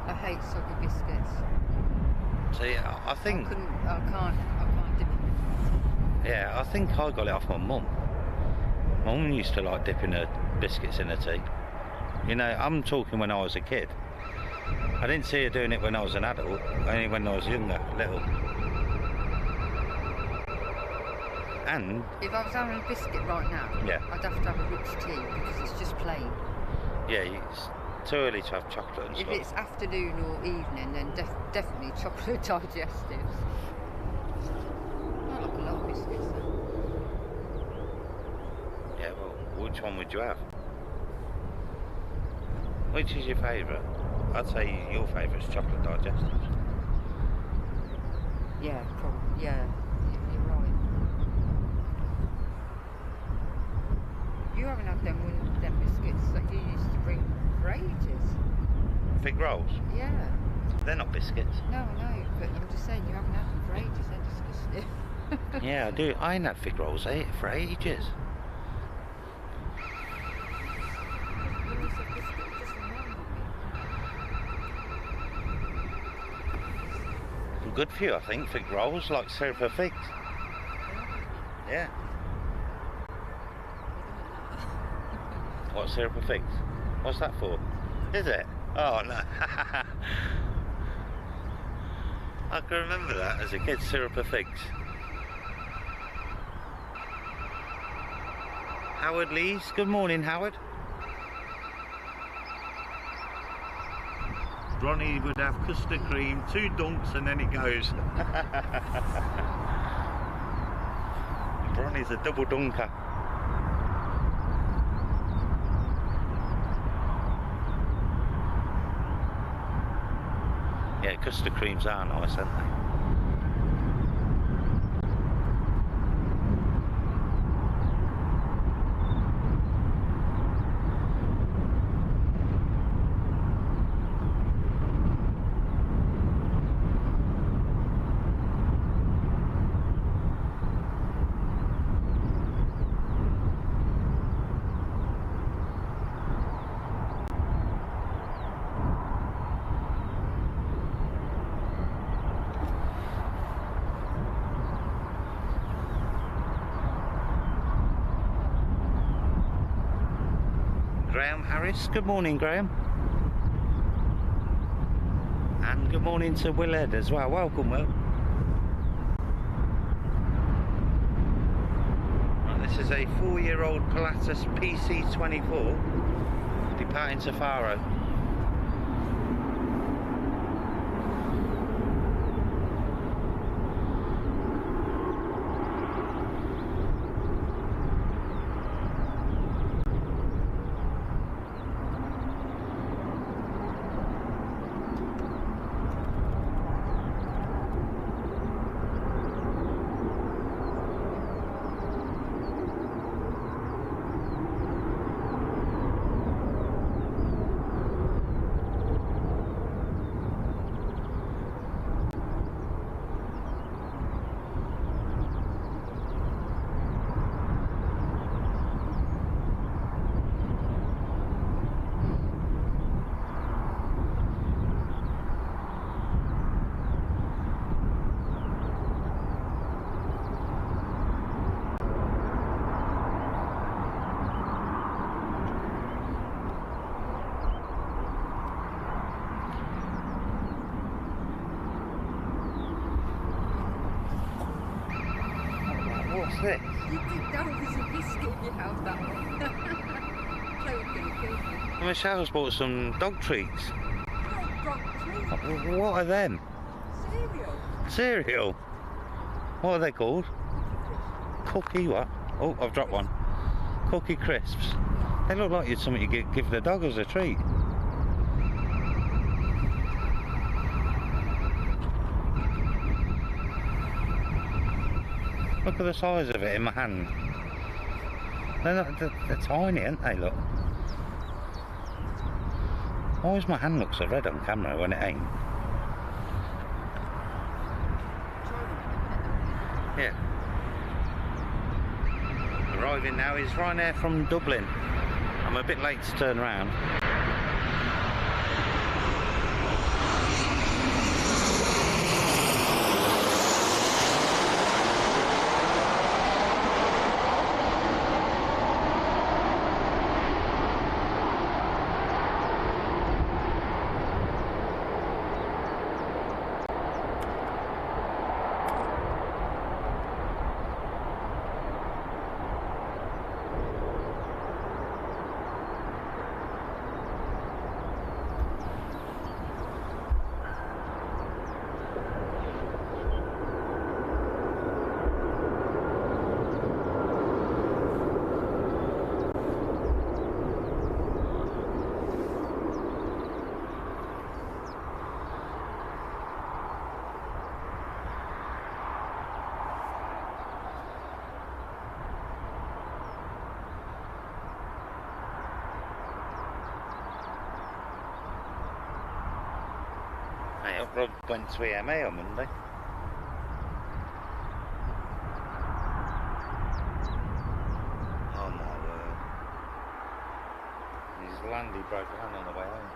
I hate soggy biscuits. See, I think... I can't dip it. Yeah, I think I got it off my mum. My mum used to like dipping her biscuits in her tea. You know, I'm talking when I was a kid. I didn't see her doing it when I was an adult, only when I was younger, little. And... if I was having a biscuit right now, yeah, I'd have to have a rich tea, because it's just plain. Yeah, it's too early to have chocolate and stuff. If it's afternoon or evening, then definitely chocolate digestives. I like a lot of biscuits though. Yeah, well, which one would you have? Which is your favourite? I'd say your favourite's chocolate digestives. Yeah, probably. Yeah, you're right. You haven't had them biscuits that you used to bring for ages. Fig rolls? Yeah. They're not biscuits. No, I know, but I'm just saying you haven't had them for ages. They're disgusting. Yeah, I do. I ain't had fig rolls for ages. Good for you, I think, fig rolls, like syrup of figs. Yeah. What, syrup of figs? What's that for? Is it? Oh no. I can remember that as a kid, syrup of figs. Howard Lees, good morning, Howard. Ronnie would have custard cream, 2 dunks, and then it goes. Ronnie's a double dunker. Yeah, custard creams are nice, aren't they? Graham Harris, good morning Graham. And good morning to Willard as well, welcome Will. Right, this is a 4-year-old Pilatus PC24 departing to Faro. What's this? You did that was a biscuit, you have that one. Chloe's gonna kill me. Michelle's bought some dog treats. Dog treats? What are them? Cereal. Cereal? What are they called? Cookie what? Oh, I've dropped one. Cookie crisps. They look like you'd something you give the dog as a treat. Look at the size of it in my hand. They're tiny, aren't they? Look. Always my hand looks so red on camera when it ain't. Yeah. Arriving now is Ryanair from Dublin. I'm a bit late to turn around. I went to EMA on Monday. Oh my word. His Landy broke down on the way home.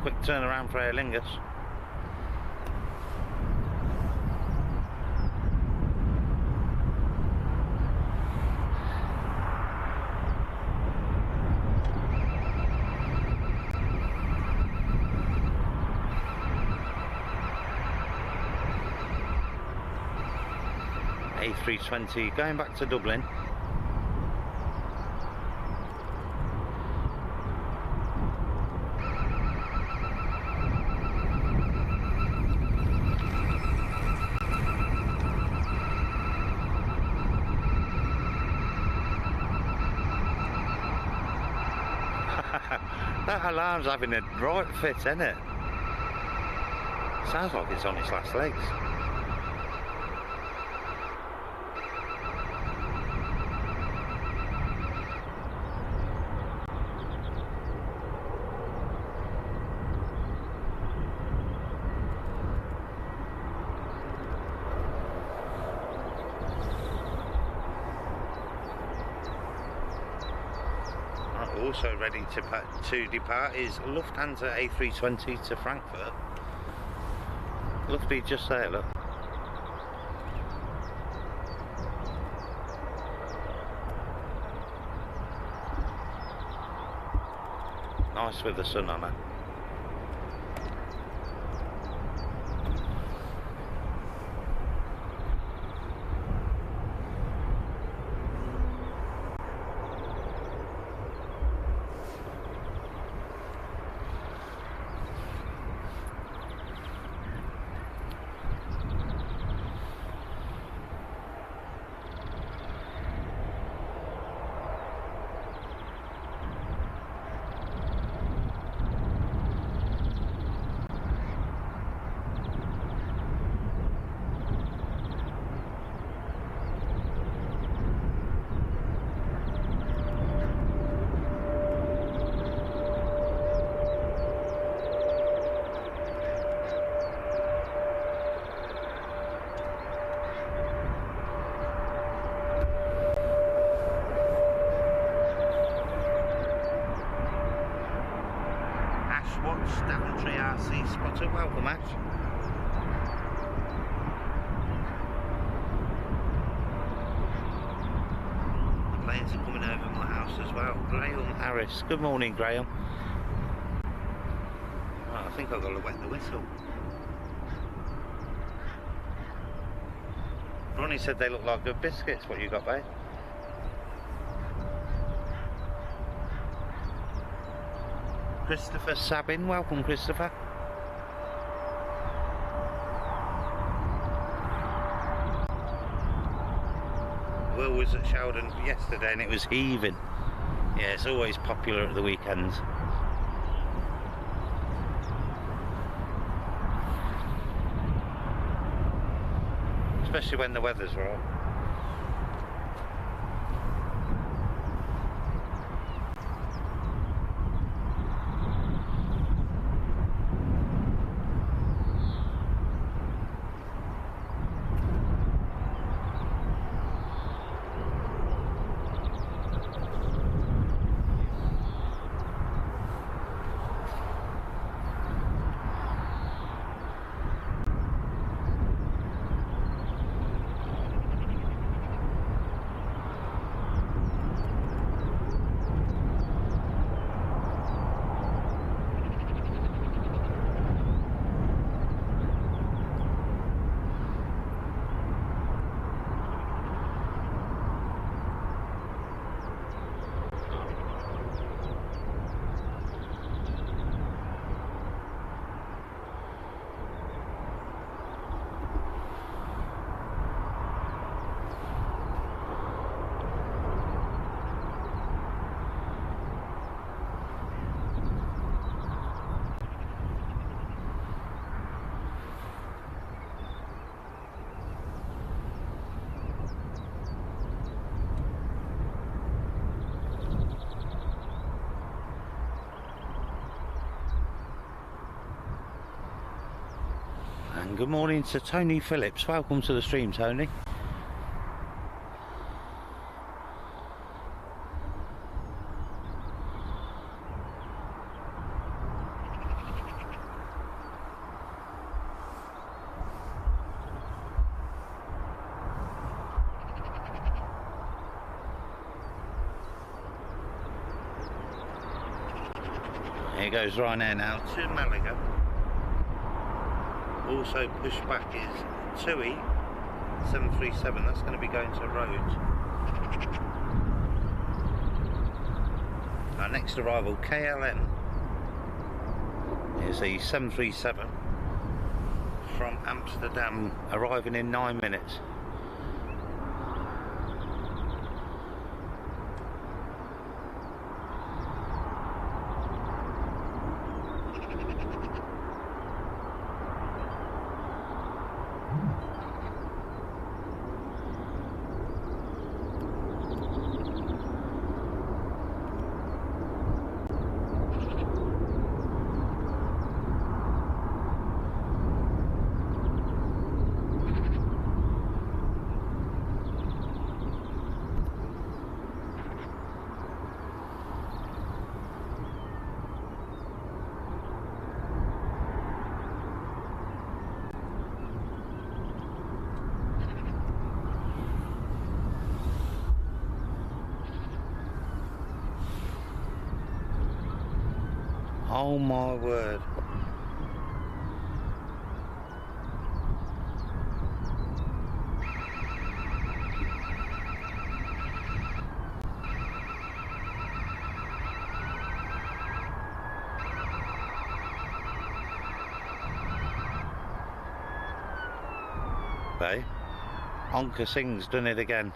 Quick turn around for Aer Lingus. A320 going back to Dublin. That alarm's having a right fit, isn't it? Sounds like it's on its last legs. Also ready to depart is Lufthansa A320 to Frankfurt. Lufty just there, look. Nice with the sun on it. Daventry RC spotter, welcome Ash. The planes are coming over my house as well. Graham Harris, good morning Graham. Oh, I think I've got to wet the whistle. Ronnie said they look like good biscuits. What you got, babe? Christopher Sabin, welcome Christopher. Will was at Sheldon yesterday and it was heaving. Yeah, it's always popular at the weekends. Especially when the weather's right. And good morning to Tony Phillips. Welcome to the stream, Tony. Here goes Ryanair now to Malaga. Also pushed back is TUI 737, that's going to be going to Rhodes. Our next arrival, KLM, is a 737 from Amsterdam, arriving in 9 minutes. Oh my word. Hey, Onka Singh's done it again.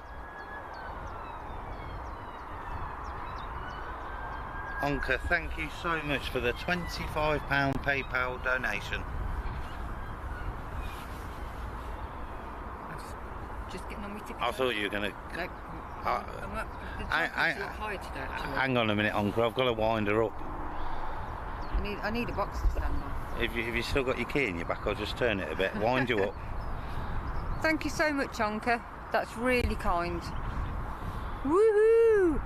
Onka, thank you so much for the £25 PayPal donation. Just getting on with it. I thought you were going to... Like, I'm up, the traffic's a lot higher today, actually. Hang on a minute, Onka, I've got to wind her up. I need a box to stand on. If you still got your key in your back, I'll just turn it a bit, wind you up. Thank you so much, Onka. That's really kind. Woohoo!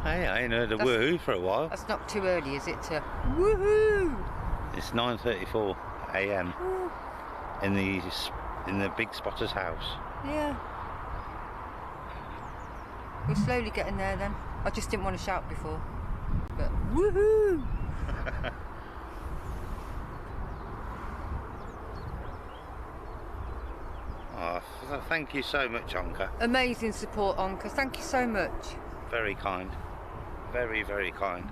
Hey, I ain't heard a woohoo for a while. That's not too early, is it, to woohoo? It's 9:34 AM in the big spotter's house. Yeah. We're slowly getting there then. I just didn't want to shout before. But woohoo! Oh, thank you so much, Onka. Amazing support, Onka. Thank you so much. Very kind. Very, very kind.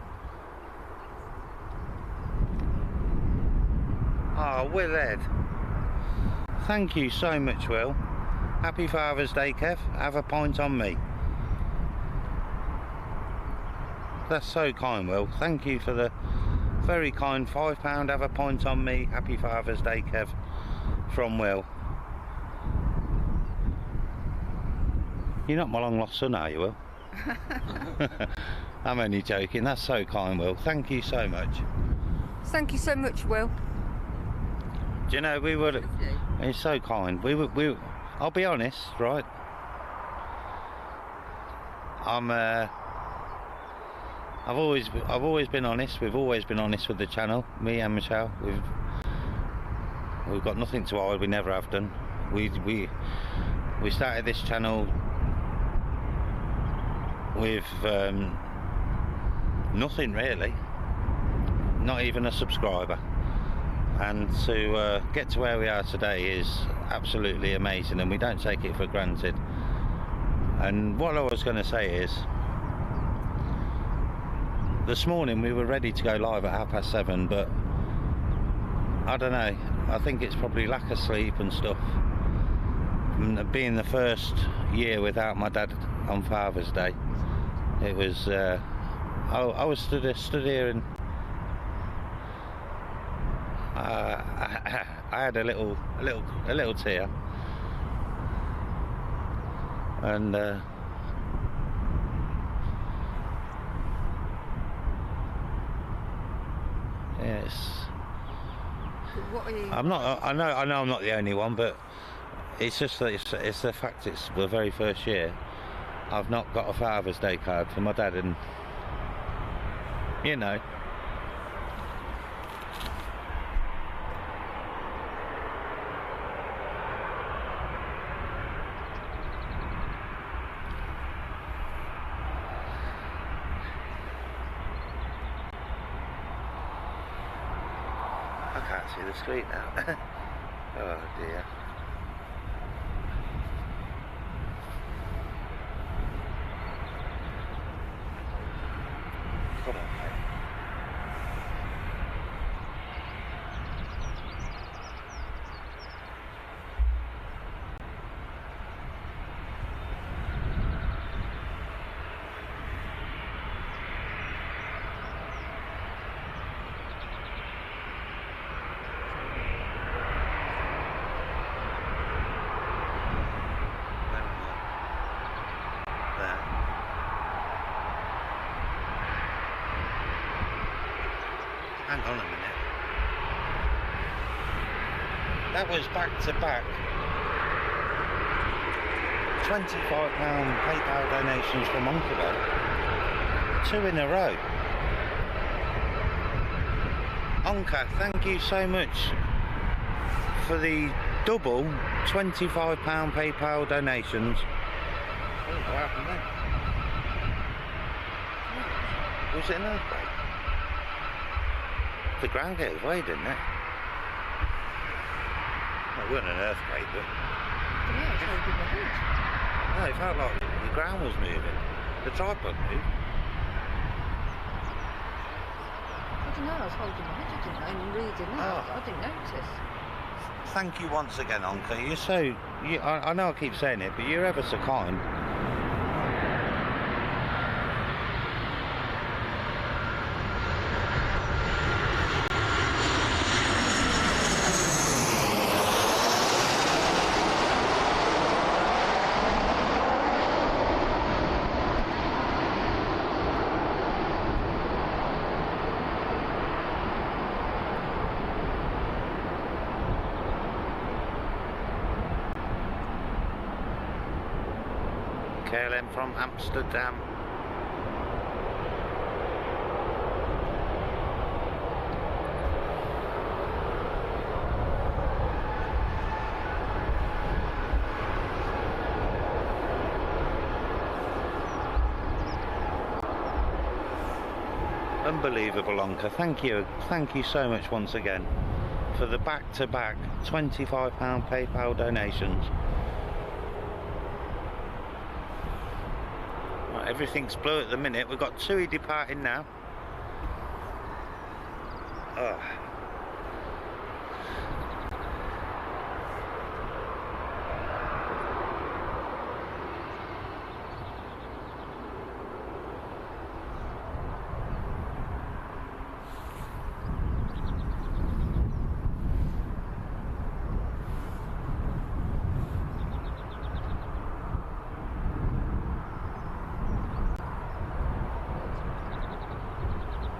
Oh, Will Ed. Thank you so much, Will. Happy Father's Day, Kev. Have a pint on me. That's so kind, Will. Thank you for the very kind £5 have a pint on me. Happy Father's Day, Kev. From Will. You're not my long lost son, are you, Will? I'm only joking. That's so kind, Will. Thank you so much. Thank you so much, Will. Do you know, we would... It's so kind. We I'll be honest, right? I've always been honest. We've always been honest with the channel. Me and Michelle. We've got nothing to hide. We never have done. We started this channel with nothing really, not even a subscriber, and to get to where we are today is absolutely amazing, and we don't take it for granted. And what I was going to say is, this morning we were ready to go live at 7:30, but I don't know, I think it's probably lack of sleep and stuff, and being the first year without my dad on Father's Day. It was I was stood here and I had a little tear, and yes. What are you... I know I'm not the only one, but it's just that it's the fact it's the very first year I've not got a Father's Day card for my dad, and you know. I can't see the street now. Oh dear. Come on, mate. Hang on a minute. That was back to back £25 PayPal donations from Onka. 2 in a row. Onka, thank you so much for the double £25 PayPal donations. Oh, what happened then? Was it an earthquake? the ground gave way, didn't it? Well, it wasn't an earthquake, but... Yeah, it's holding my head. No, it felt like the ground was moving. The tripod moved. I don't know, I was holding my head, I didn't know, and reading that, I didn't notice. Thank you once again, Anka. You're so... I know I keep saying it, but you're ever so kind. KLM from Amsterdam. Unbelievable, Anka. Thank you so much once again for the back-to-back £25 PayPal donations. Everything's blue at the minute. We've got Tui departing now. Oh.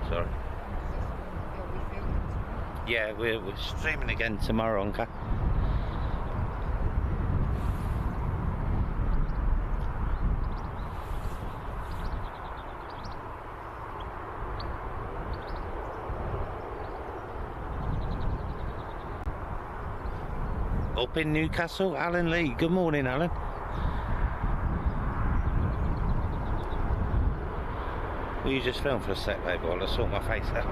Sorry. Yeah, we're streaming again tomorrow, Anka. Up in Newcastle, Alan Lee. Good morning, Alan. Will you just film for a sec, baby, while I sort my face out?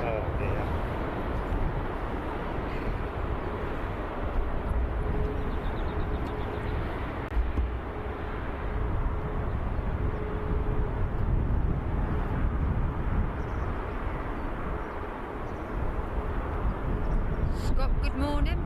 Oh dear. Scott, good morning.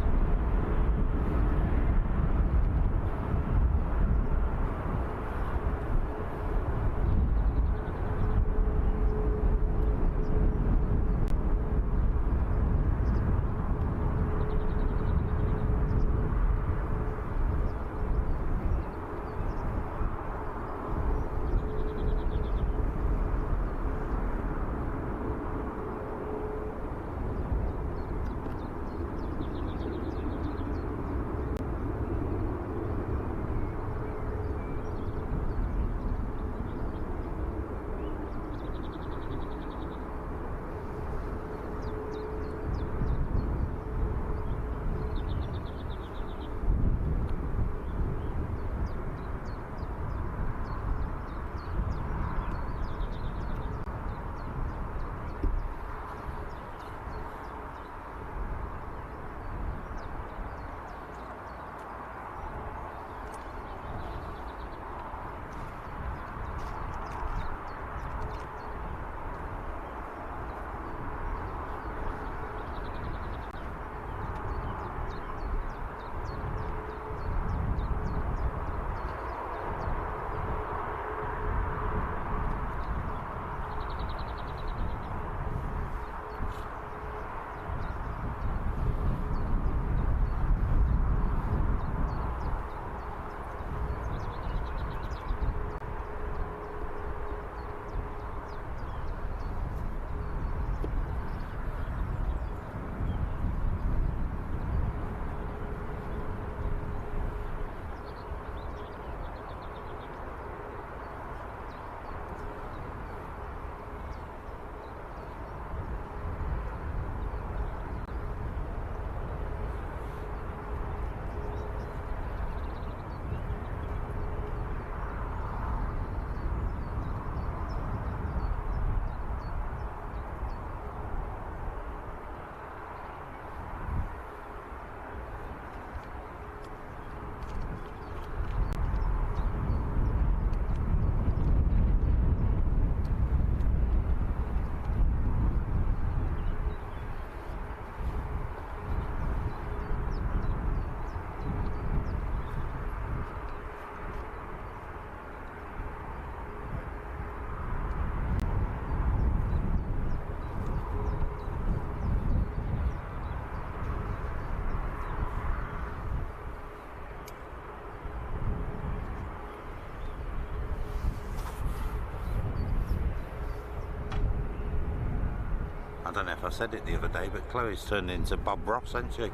don't know if I said it the other day, but Chloe's turned into Bob Ross, hasn't she?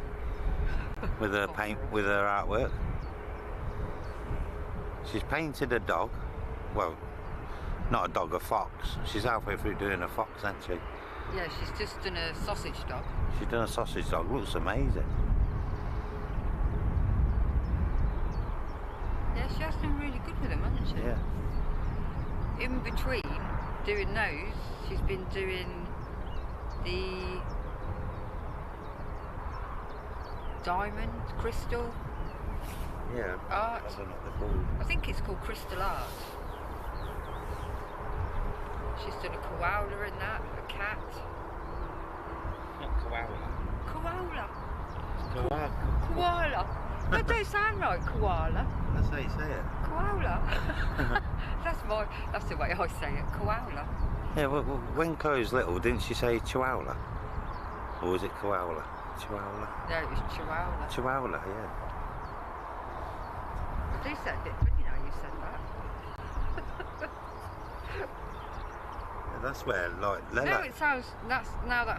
With her with her artwork. She's painted a dog. Well, not a dog, a fox. She's halfway through doing a fox, hasn't she? Yeah, she's just done a sausage dog. She's done a sausage dog. Looks amazing. Yeah, she has done really good with them, hasn't she? Yeah. In between doing those, she's been doing the diamond, crystal Yeah. art. I don't know what they're called. I think it's called crystal art. She's done a koala in that, a cat. Not koala. Koala. Koala. Koala. That don't sound right, koala. That's how you say it. Koala. That's the way I say it, koala. Yeah, well, when Chloe's little, didn't she say chihuahua? Or was it koala? Chihuahua? No, it was chihuahua. Chihuahua, yeah. I do say a bit funny now you said that. Yeah, that's where, like, Lelo. No, it sounds, that's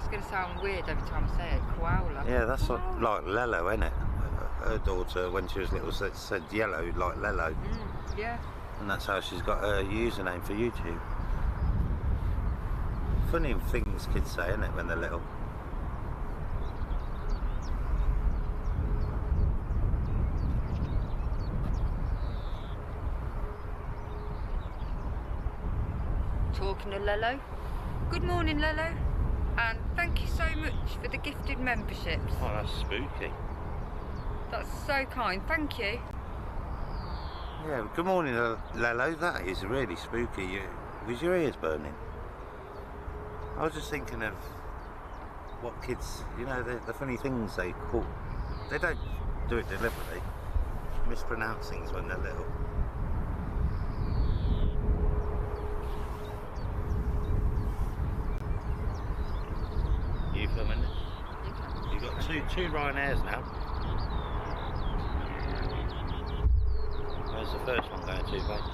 going to sound weird every time I say it, koala. Yeah, that's koala. like Lelo, isn't it? Her daughter, when she was little, said yellow, like Lelo. Yeah. And that's how she's got her username for YouTube. Funny things kids say, isn't it, when they're little? Talking to Lelo. Good morning, Lelo. And thank you so much for the gifted memberships. Oh, that's spooky. That's so kind. Thank you. Yeah, good morning, Lelo. That is really spooky. Was your ears burning? I was just thinking of what kids, you know, the funny things they call. They don't do it deliberately. Mispronounce things when they're little. You filming it? You've got two Ryanairs now. Where's the first one going to, babe?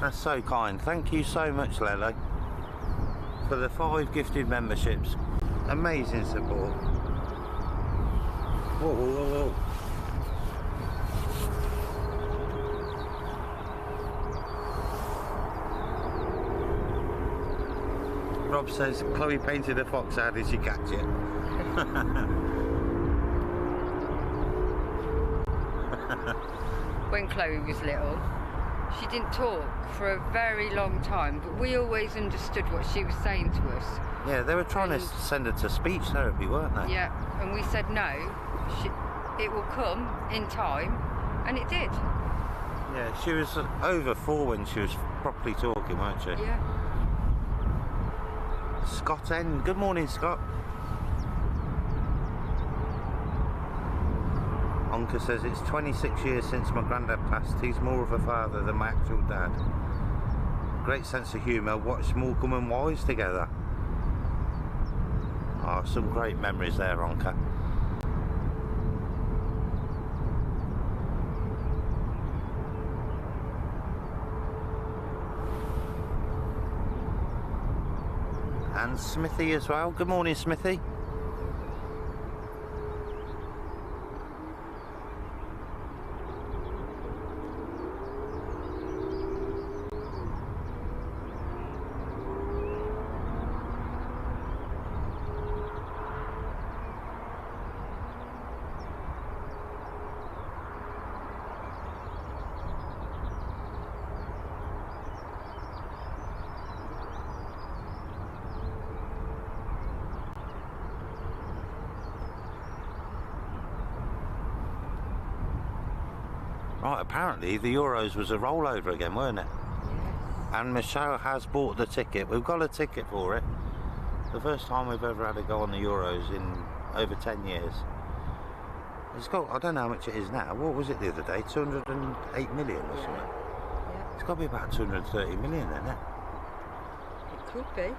That's so kind. Thank you so much, Lelo, for the 5 gifted memberships. Amazing support. Whoa, whoa, whoa, whoa. Rob says Chloe painted a fox. How did she catch it? When Chloe was little, she didn't talk for a very long time, but we always understood what she was saying to us. Yeah, they were trying to send her to speech therapy, weren't they? Yeah, and we said no, it will come in time, and it did. Yeah, she was over 4 when she was properly talking, weren't she? Yeah. Scott N. Good morning, Scott. Onka says it's 26 years since my granddad passed. He's more of a father than my actual dad. Great sense of humour. Watched Morecambe and Wise together. Oh, some great memories there, Onka. And Smithy as well. Good morning, Smithy. Right, apparently the Euros was a rollover again, weren't it? Yes. And Michelle has bought the ticket. We've got a ticket for it. The first time we've ever had to go on the Euros in over 10 years. It's got, I don't know how much it is now. What was it the other day? 208 million or something? Yeah. It's got to be about 230 million, isn't it? It could be.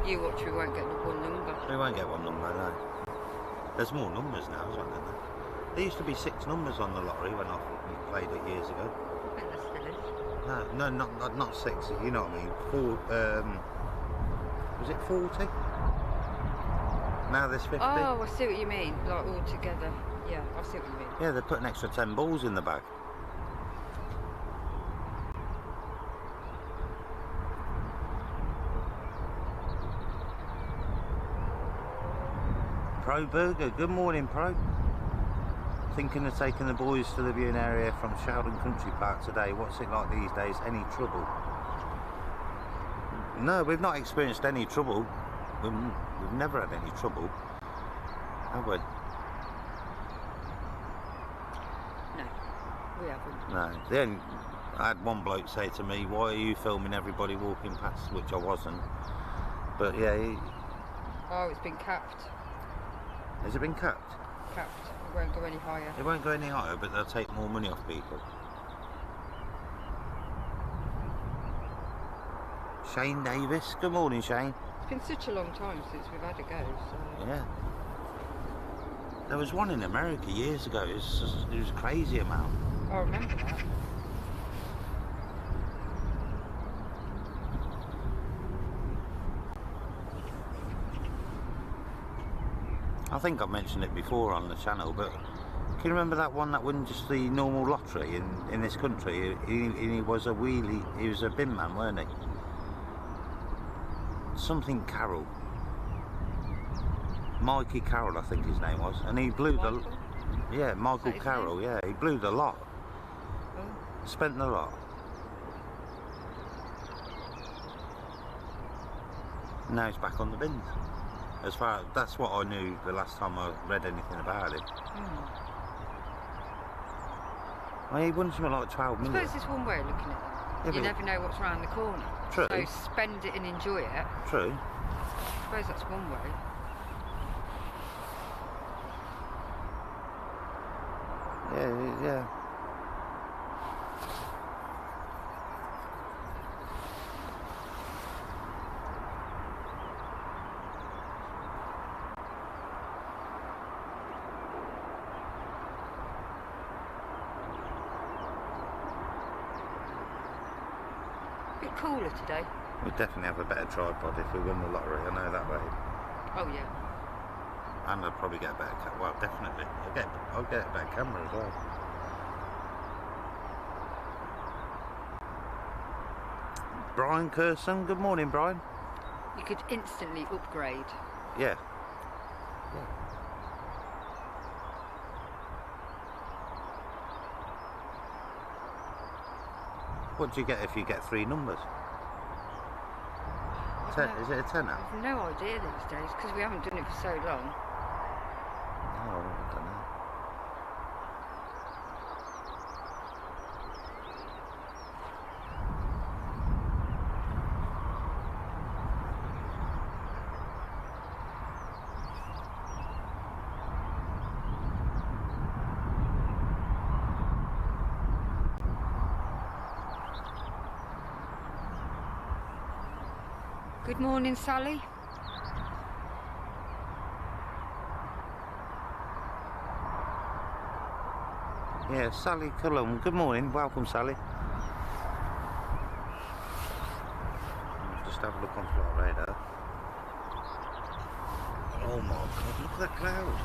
You watch, we won't get one number. We won't get one number, no. There's more numbers now, isn't there? There used to be 6 numbers on the lottery when I played it years ago. I think there still is. No, not 6, you know what I mean. 4, was it 40? Now there's 50. Oh, I see what you mean, like all together. Yeah, I see what you mean. Yeah, they put an extra 10 balls in the bag. Pro Burger, good morning, Pro. Thinking of taking the boys to the viewing area from Sheldon Country Park today. What's it like these days? Any trouble? No, we've not experienced any trouble. We've never had any trouble, have we? No, we haven't. No. Then I had one bloke say to me, "Why are you filming everybody walking past?" Which I wasn't. But yeah. Oh, it's been capped. Has it been capped? Capped. It won't go any higher. It won't go any higher, but they'll take more money off people. Shane Davis. Good morning, Shane. It's been such a long time since we've had a go, so... Yeah. There was one in America years ago. It was a crazy amount. I remember that. I think I've mentioned it before on the channel, but can you remember that one that won just the normal lottery in this country? He was a wheelie, he was a bin man, weren't he? Something Carroll. Mikey Carroll, I think his name was. And he blew Michael? Yeah, Michael Carroll, yeah. He blew the lot. Oh. Spent the lot. Now he's back on the bins. As far that's what I knew the last time I read anything about it. Well, he won something like 12 million. I suppose there's one way of looking at it. Yeah, you never know what's around the corner. True. So spend it and enjoy it. True. I suppose that's one way. Yeah. Bit cooler today. We'd definitely have a better tripod if we win the lottery, I know that way. Oh yeah. And I'd probably get a better camera. Well, definitely. I'll get a better camera as well. Brian Curson, good morning, Brian. You could instantly upgrade. Yeah. What do you get if you get 3 numbers? Is it a tenner? I've no idea these days because we haven't done it for so long. Oh, I don't know. Good morning, Sally. Yeah, Sally Cullum. Good morning. Welcome, Sally. Just have a look on flight radar. Oh my God! Look at that cloud.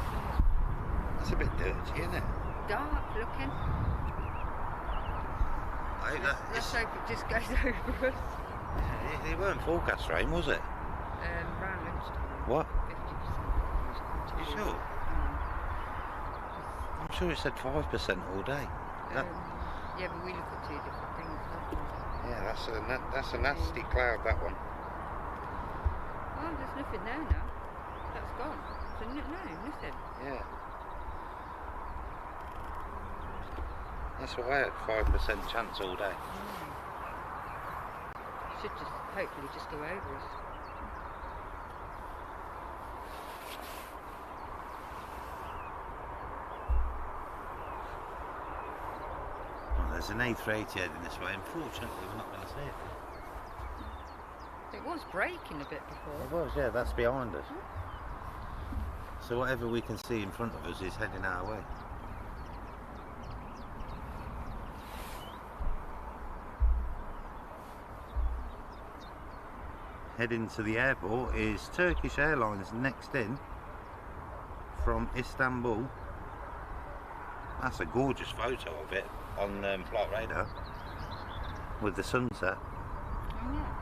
That's a bit dirty, isn't it? Dark looking. Let's hope it just goes over us. Yeah, it weren't forecast rain, was it? Around lunchtime. What? 50%. You sure? I'm sure it said 5% all day. Yeah, but we look at 2 different things, don't we? Yeah, that's a nasty cloud, that one. Oh, there's nothing there now. That's gone. So no, nothing. Yeah. That's why I had 5% chance all day. Should just hopefully just go over us. Well, there's an A380 heading this way. Unfortunately, we're not going to see it. I think It was braking a bit before. It was, yeah, that's behind us. So whatever we can see in front of us is heading our way. Heading to the airport is Turkish Airlines next in from Istanbul. That's a gorgeous photo of it on flight radar with the sunset. Oh, yeah.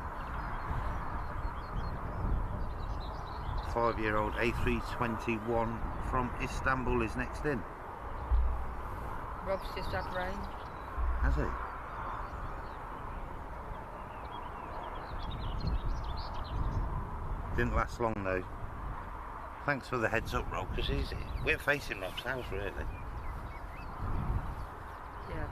5-year-old A321 from Istanbul is next in. Rob's just had rain. Has he? Didn't last long though. Thanks for the heads up, Rob, because we're facing Rob's house really. Yeah.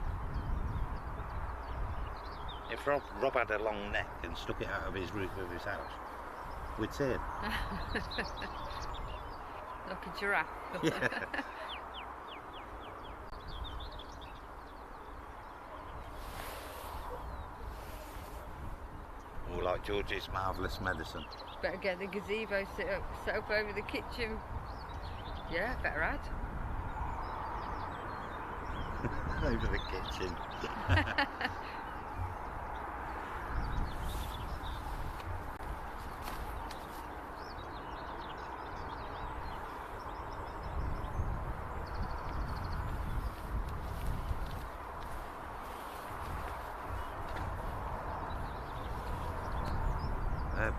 If Rob had a long neck and stuck it out of his roof of his house, we'd see him. Like a giraffe. Yeah. Or like George's Marvellous Medicine. Better get the gazebo set up over the kitchen. Yeah, better add. Over the kitchen.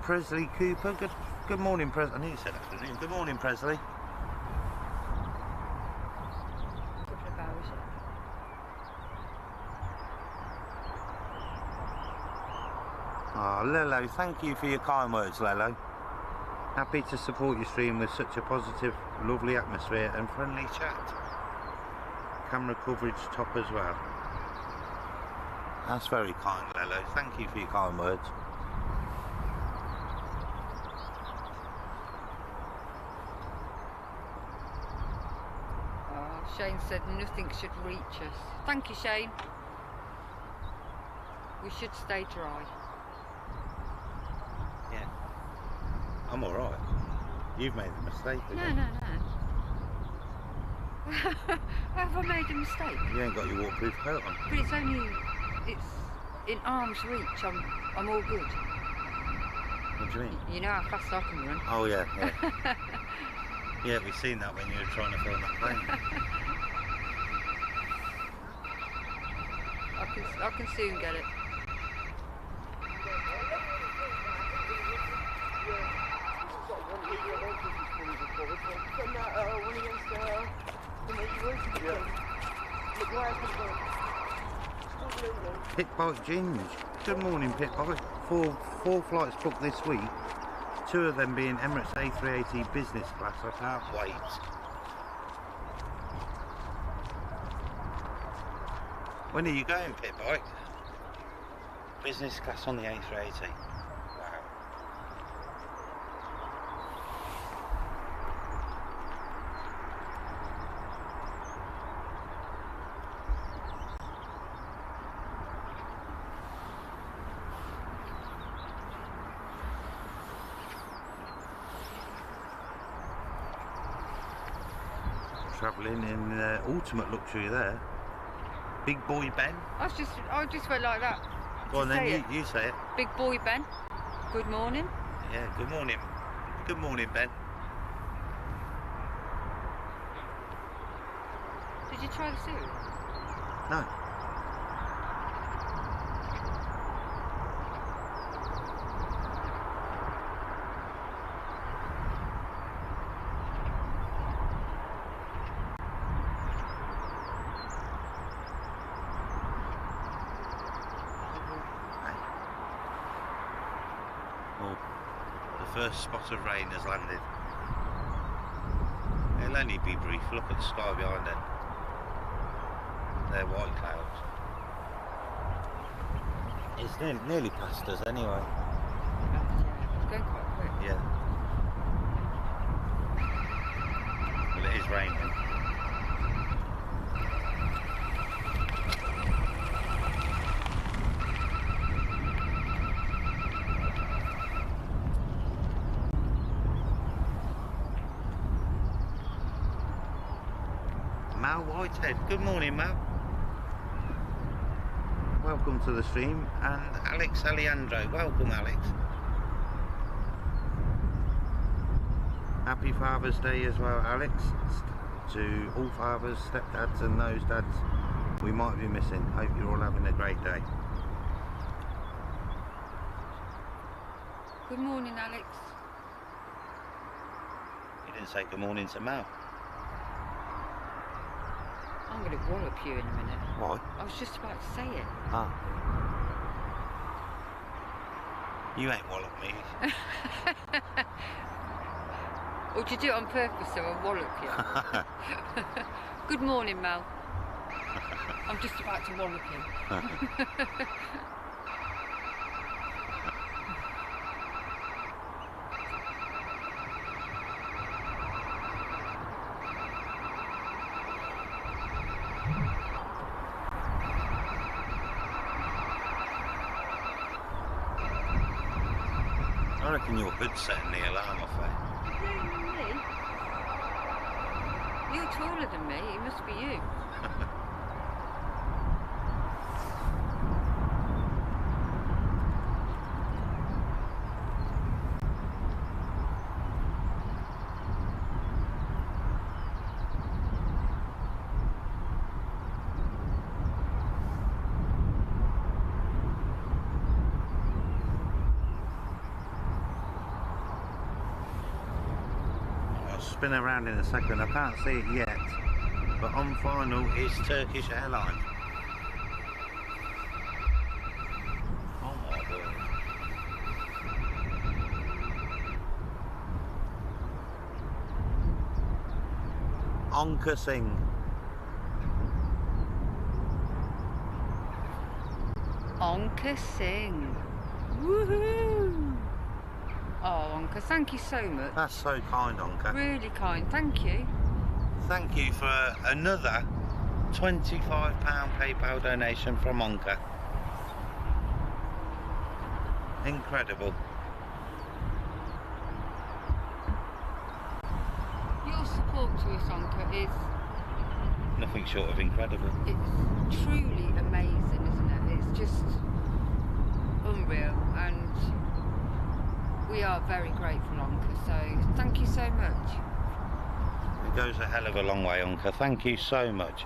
Presley Cooper, good morning, Presley. I knew you said afternoon. Good morning, Presley. Couple of hours, yeah. Oh, Lelo, thank you for your kind words, Lelo. Happy to support your stream with such a positive, lovely atmosphere and friendly chat. Camera coverage top as well. That's very kind, Lelo. Thank you for your kind words. Shane said nothing should reach us. Thank you, Shane. We should stay dry. Yeah. I'm alright. You've made the mistake again. No. Have I made a mistake? You ain't got your waterproof coat on. But it's in arm's reach. I'm all good. What do you mean? You know how fast I can run. Oh yeah. Yeah, we've seen that when you were trying to film that plane. I can soon get it. Pitbike Ginge. Good morning, Pitbike. Four flights booked this week. 2 of them being Emirates A380 business class. I can't wait. When are you going, Pitbike? Business class on the A380. Wow. Travelling in ultimate luxury there. Big boy Ben. I just went like that. Go on then, you say it. Big boy Ben. Good morning. Yeah, good morning. Good morning, Ben. Did you try the cereal? No. First spot of rain has landed. It'll only be brief. Look at the sky behind it. They're white clouds. It's nearly past us anyway. Yeah, it's going quite quick. Yeah. Well, it is raining. Mal Whitehead. Good morning, Mal. Welcome to the stream. And Alex Alejandro. Welcome, Alex. Happy Father's Day as well, Alex, to all fathers, stepdads and those dads we might be missing. Hope you're all having a great day. Good morning, Alex. You didn't say good morning to Mal. I'm going to wallop you in a minute. Why? I was just about to say it. Ah. You ain't wallop me. Or did you do it on purpose so I wallop you? Good morning, Mel. I'm just about to wallop you. I reckon your hood's setting the alarm off there. Me? You're taller than me, it must be you. Spin around in a second, I can't see it yet, but on final is Turkish Airlines. Oh my word. Anka Singh. Anka Singh. Woohoo! Oh, Anka, thank you so much. That's so kind, Anka. Really kind, thank you. Thank you for another £25 PayPal donation from Anka. Incredible. Your support to us, Anka, is... Nothing short of incredible. It's truly amazing, isn't it? It's just unreal, and we are very grateful, Anka, so thank you so much. It goes a hell of a long way, Anka. Thank you so much.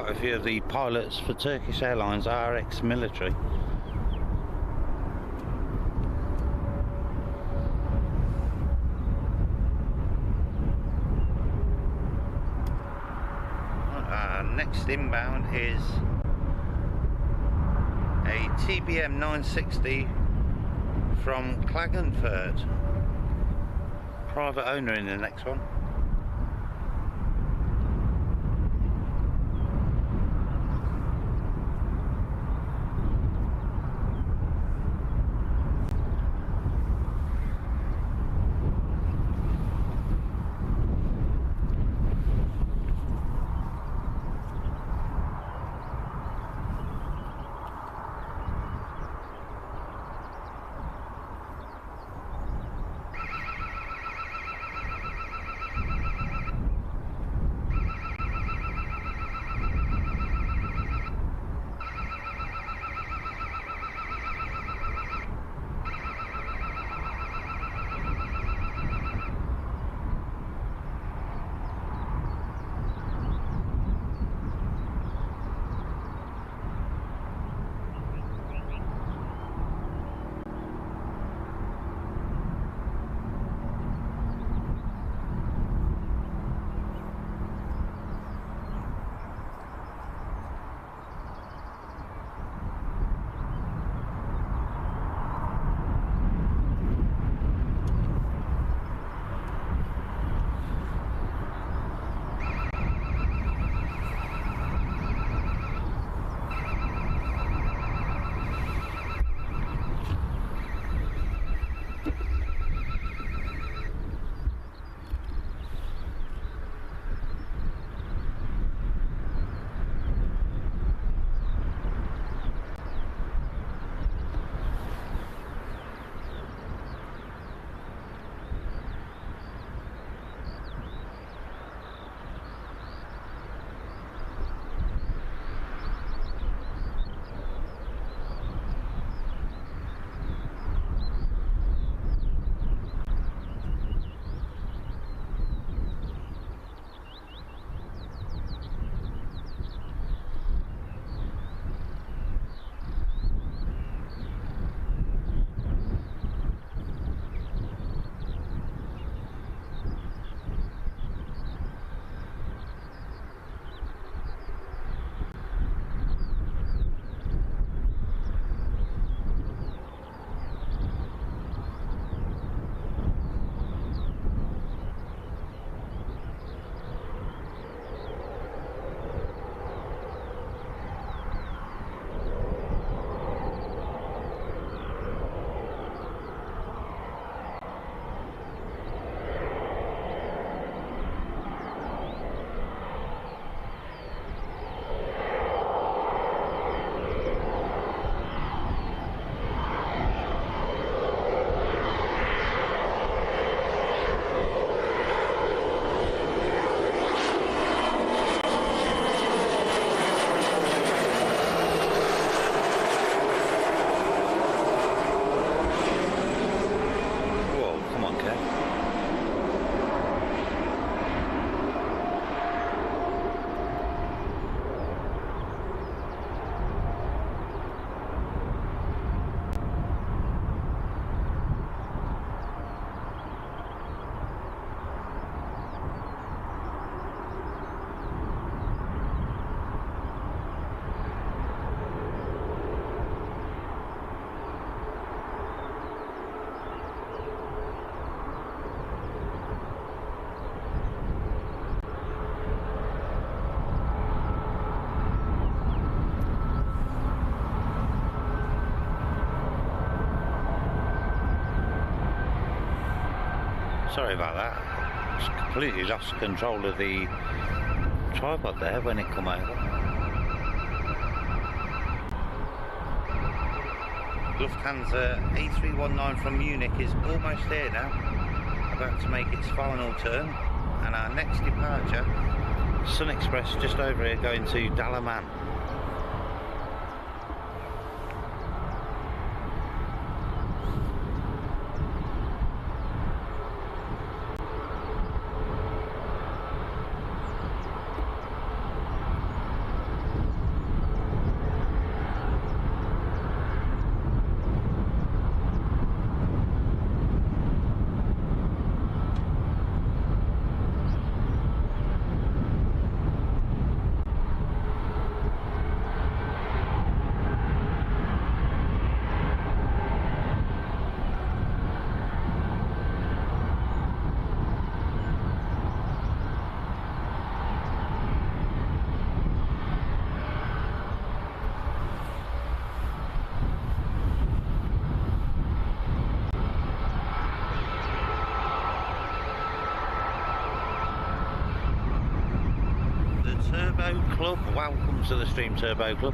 quite a few of the pilots for Turkish Airlines are ex-military. Next inbound is a TBM 960 from Klagenfurt. Private owner in the next one. Sorry about that. Just completely lost control of the tripod there when it come over. Lufthansa A319 from Munich is almost here now, about to make its final turn, and our next departure, Sun Express, just over here going to Dalaman. Turbo Club, welcome to the stream, Turbo Club.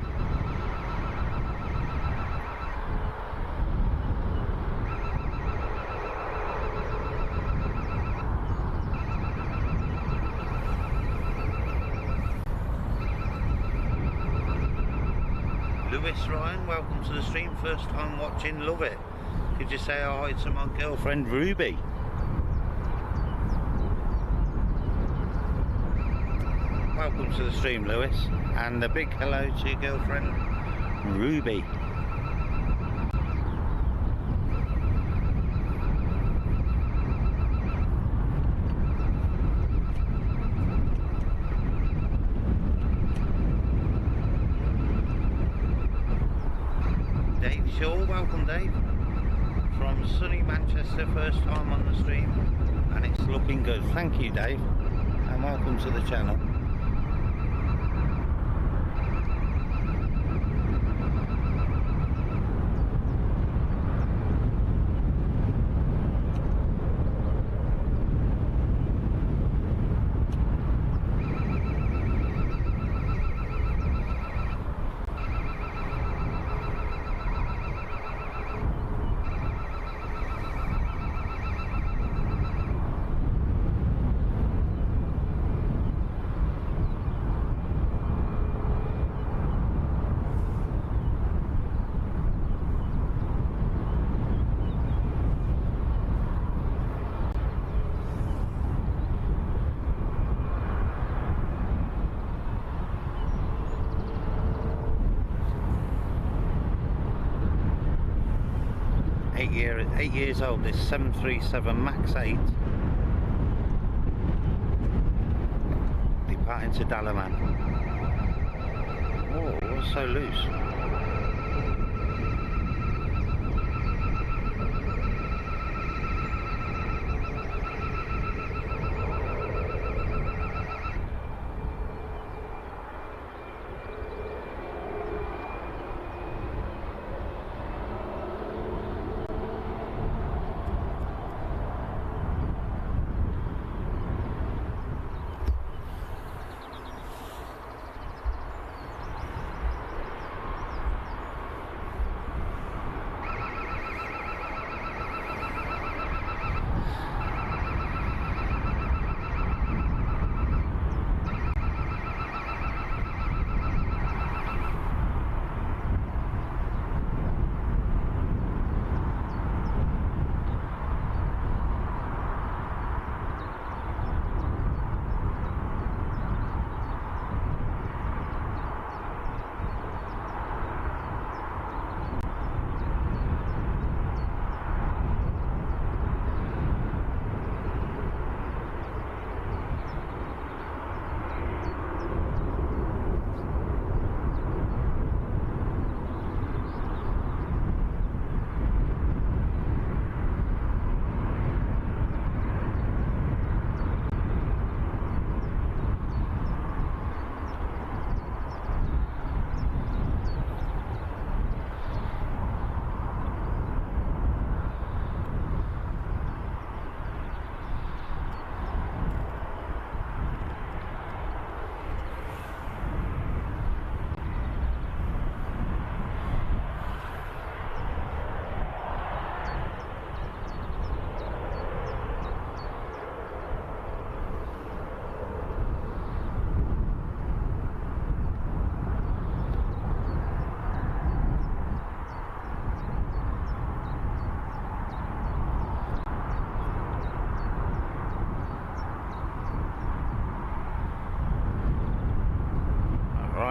Lewis Ryan, welcome to the stream, first time watching, love it. Could you say hi to my girlfriend Ruby? Welcome to the stream, Lewis, and a big hello to your girlfriend Ruby. Dave Shaw, welcome Dave, from sunny Manchester, first time on the stream, and it's looking good. Thank you Dave, and welcome to the channel. Eight years old, this 737 MAX 8 departing to Dalaman. Oh, what's so loose?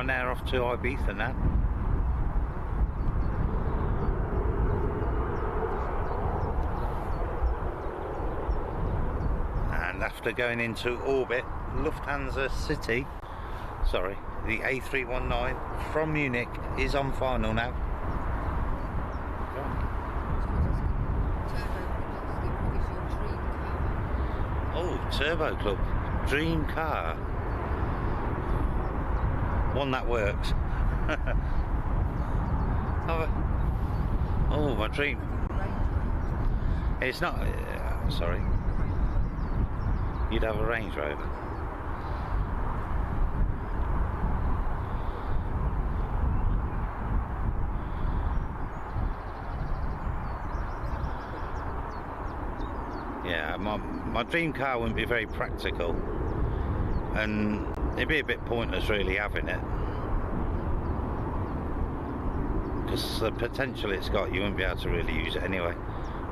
Now off to Ibiza now. And after going into orbit, Lufthansa City, sorry, the A319 from Munich is on final now. Oh, Turbo Club, dream car. One that works. Oh, my dream. It's not. Sorry. You'd have a Range Rover. my dream car wouldn't be very practical, and it'd be a bit pointless really having it, because the potential it's got, you wouldn't be able to really use it anyway,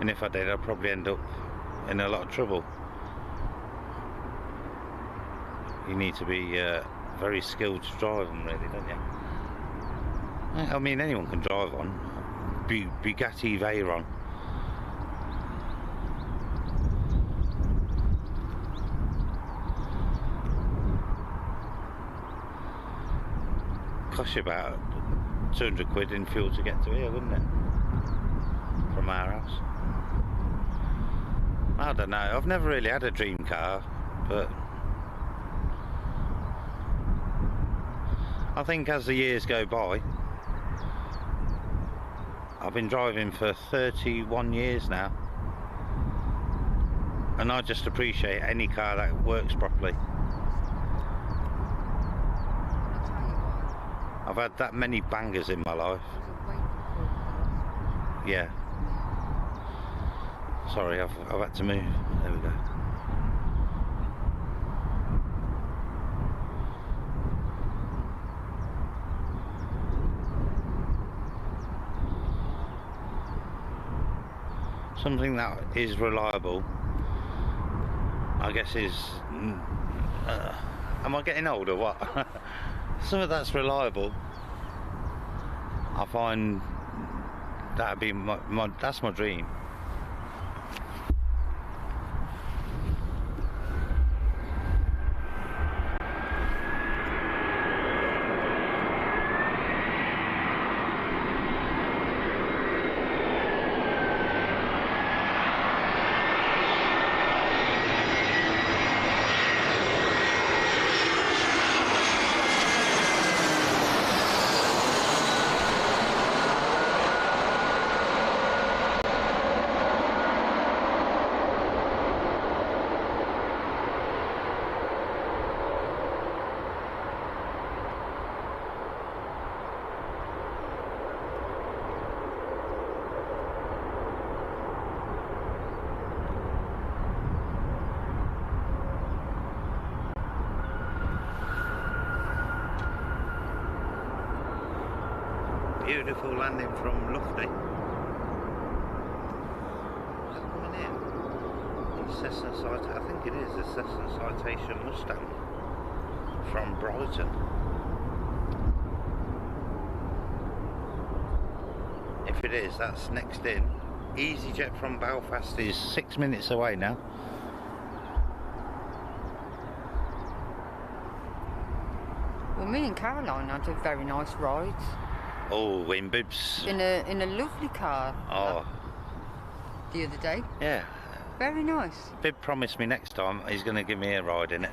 and if I did, I'd probably end up in a lot of trouble. You need to be very skilled to drive them, really, don't you? I mean, anyone can drive one. Bugatti Veyron. Cost you about 200 quid in fuel to get to here, wouldn't it? From our house. I don't know, I've never really had a dream car, but I think as the years go by, I've been driving for 31 years now, and I just appreciate any car that works properly. I've had that many bangers in my life. Yeah. Sorry, I've had to move. There we go. Something that is reliable, I guess, is... am I getting old or what? Something that's reliable, I find that'd be that's my dream. Beautiful landing from Lufty. Is it coming in? Cessna I think it is a Cessna Citation Mustang from Brighton. If it is, that's next in. EasyJet from Belfast is 6 minutes away now. Well, me and Caroline had a very nice ride. Oh, in bibs. In a lovely car. Oh. The other day. Yeah. Very nice. Bib promised me next time he's going to give me a ride in it.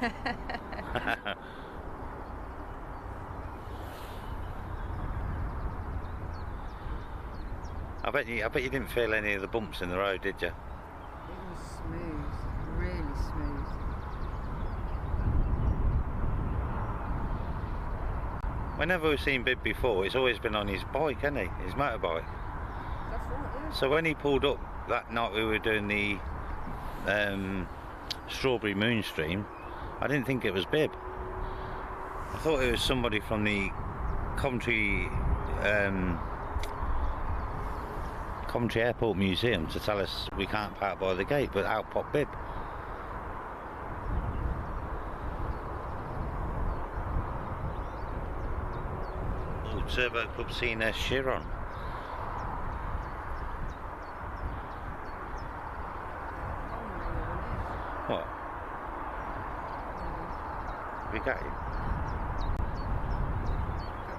I bet you didn't feel any of the bumps in the road, did you? It was smooth, really smooth. Whenever we've seen Bib before, it's always been on his bike, hasn't he? His motorbike. That's right, yeah. So when he pulled up that night we were doing the Strawberry Moonstream, I didn't think it was Bib. I thought it was somebody from the Coventry Airport Museum to tell us we can't park by the gate, but out popped Bib. Oh, Turbo Club Cena Chiron. What? We got you.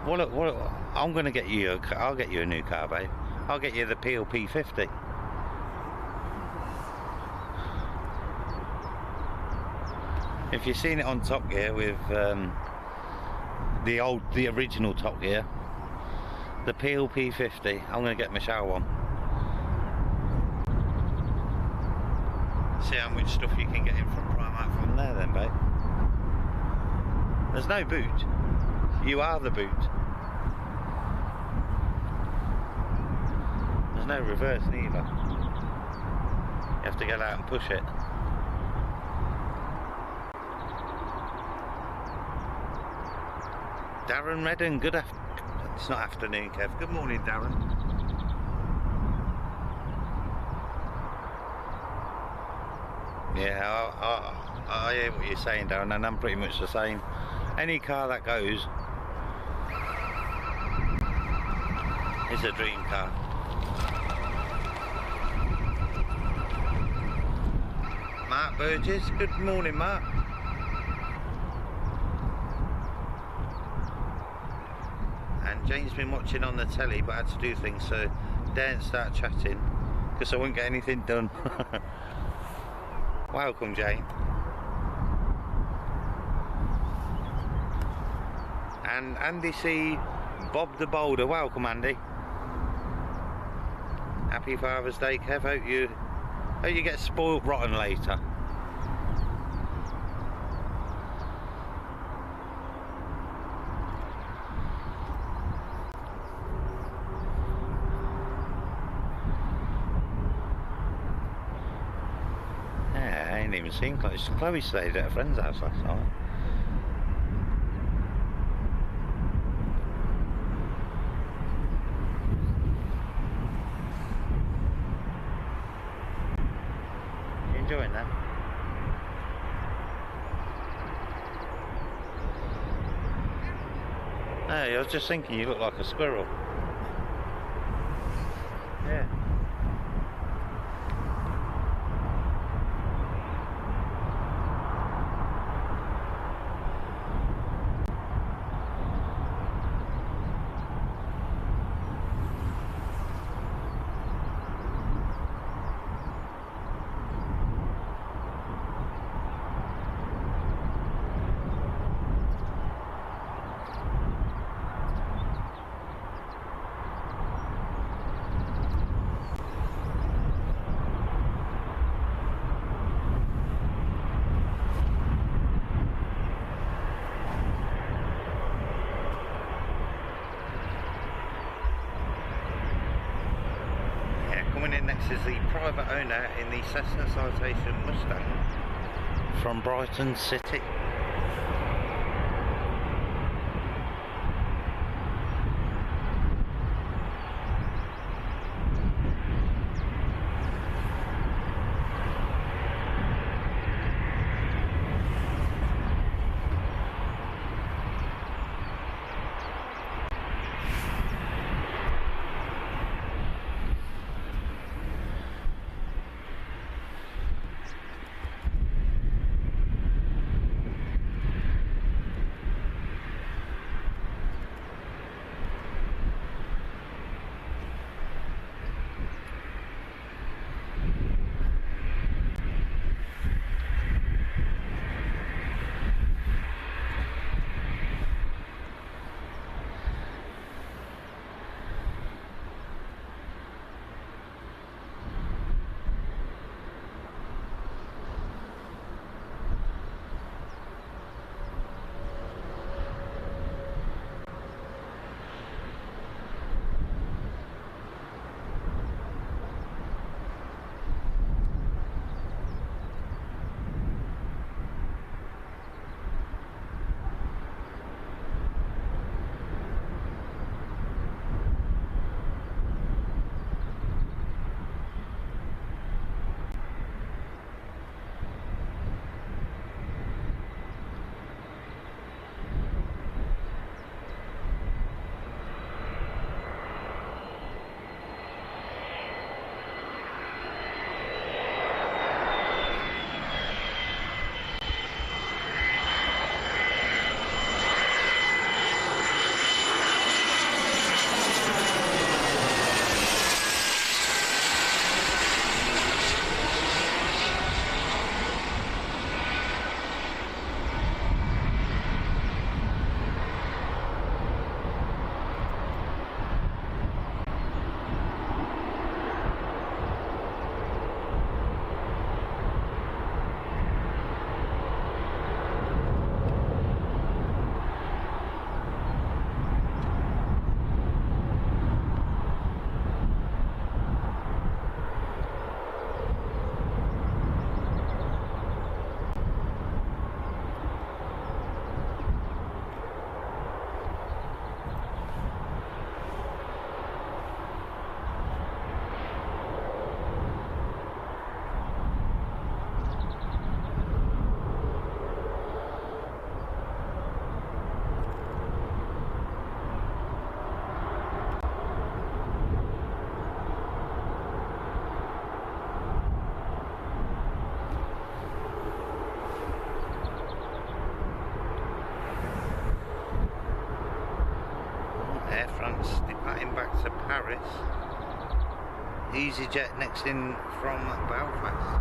Well, look, I'm going to get you. I'll get you a new car, babe. I'll get you the PLP 50. If you've seen it on Top Gear with the original Top Gear, the PLP 50, I'm going to get Michelle one. See how much stuff you can get in from Primark from there then, babe. There's no boot. You are the boot. There's no reverse neither. You have to get out and push it. Darren Redden, it's not afternoon, Kev. Good morning, Darren. Yeah, I hear what you're saying, Darren, and I'm pretty much the same. Any car that goes is a dream car. Mark Burgess, good morning, Mark. And Jane's been watching on the telly, but had to do things, so daren't start chatting because I won't get anything done. Welcome, Jane. And Andy C. Bob the Boulder, welcome, Andy. Happy Father's Day, Kev. Hope you get spoiled rotten later. Yeah, I ain't even seen Chloe. Chloe stayed at a friend's house last night. Enjoying that? Hey, I was just thinking you look like a squirrel. Yeah. Next is the private owner in the Cessna Citation Mustang from Brighton City. going back to Paris. EasyJet next in from Belfast.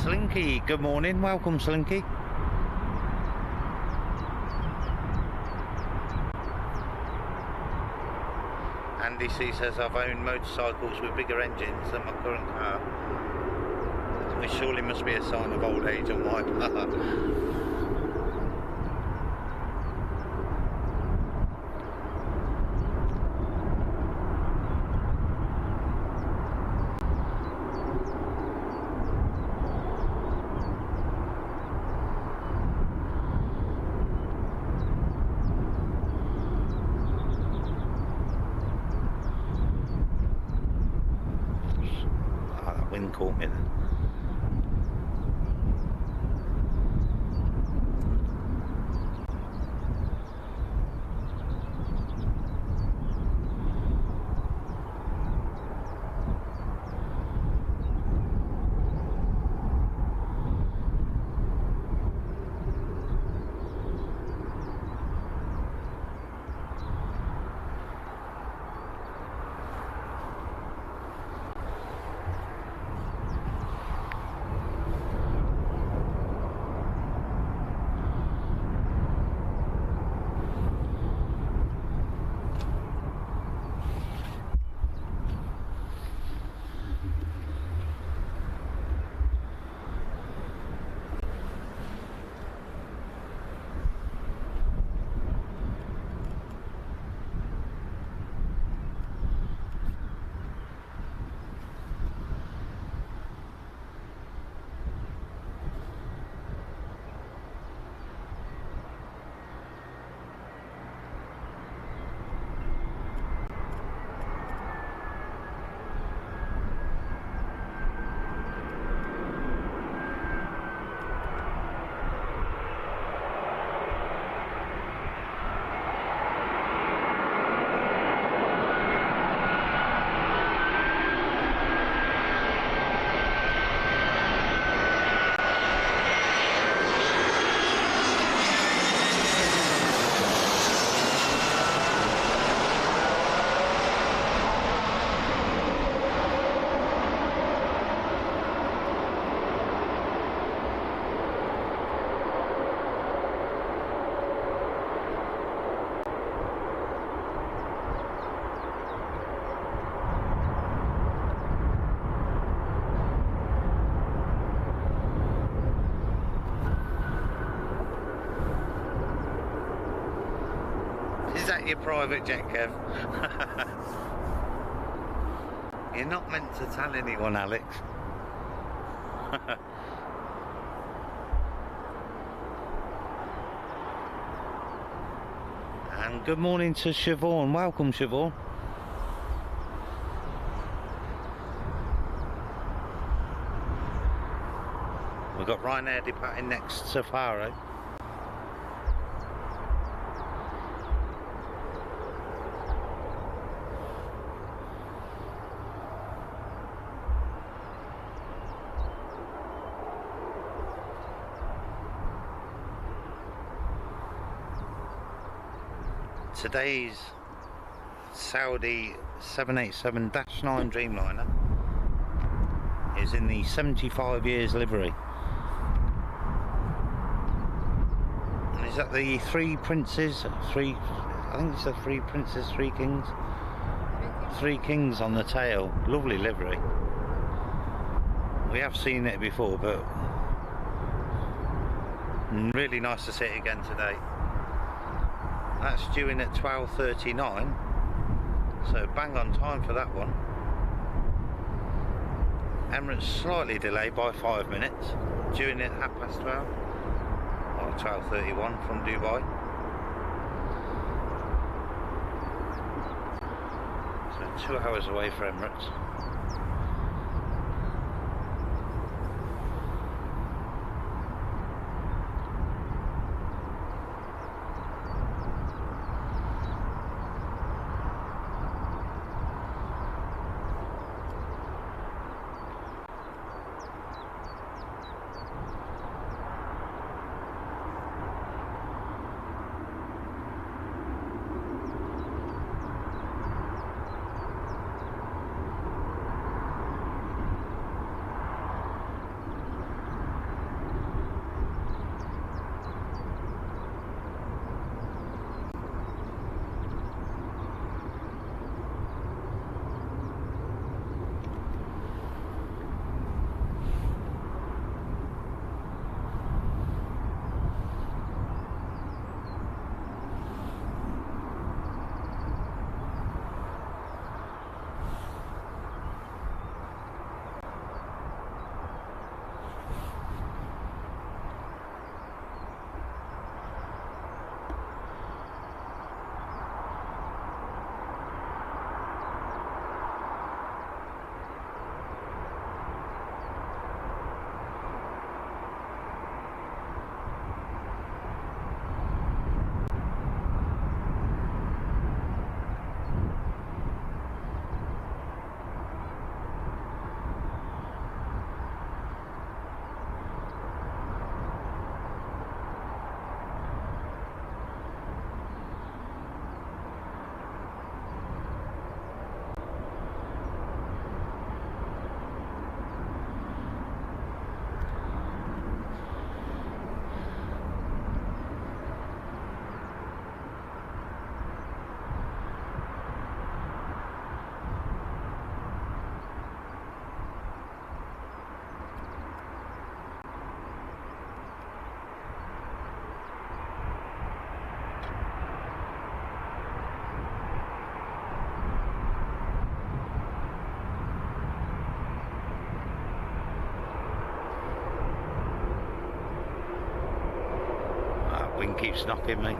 Slinky, good morning, welcome Slinky. Andy C says I've owned motorcycles with bigger engines than my current car, which surely must be a sign of old age on my part. Wind caught me then. Is that your private jet, Kev? You're not meant to tell anyone, Alex. And good morning to Siobhan. Welcome, Siobhan. We've got Ryanair departing next to Faro. Today's Saudi 787-9 Dreamliner is in the 75 years livery. And is that the three princes, I think it's the three princes, three kings? Three kings on the tail. Lovely livery. We have seen it before, but really nice to see it again today. That's due in at 12:39, so bang on time for that one. Emirates slightly delayed by 5 minutes, due in at 12:30, or 12:31 from Dubai. So 2 hours away for Emirates. wind keeps knocking me. We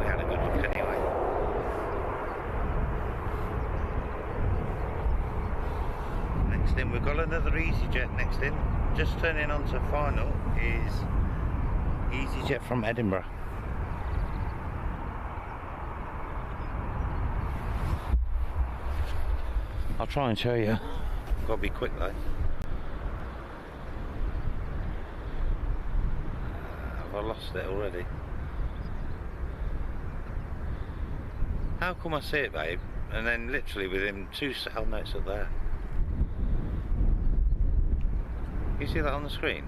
had a good look anyway. Next in, we've got another EasyJet next in. Just turning on to final is EasyJet from Edinburgh. I'll try and show you. Got to be quick though. Have I lost it already? How come I see it, babe? And then literally within 2 seconds, oh no, it's up there. You see that on the screen?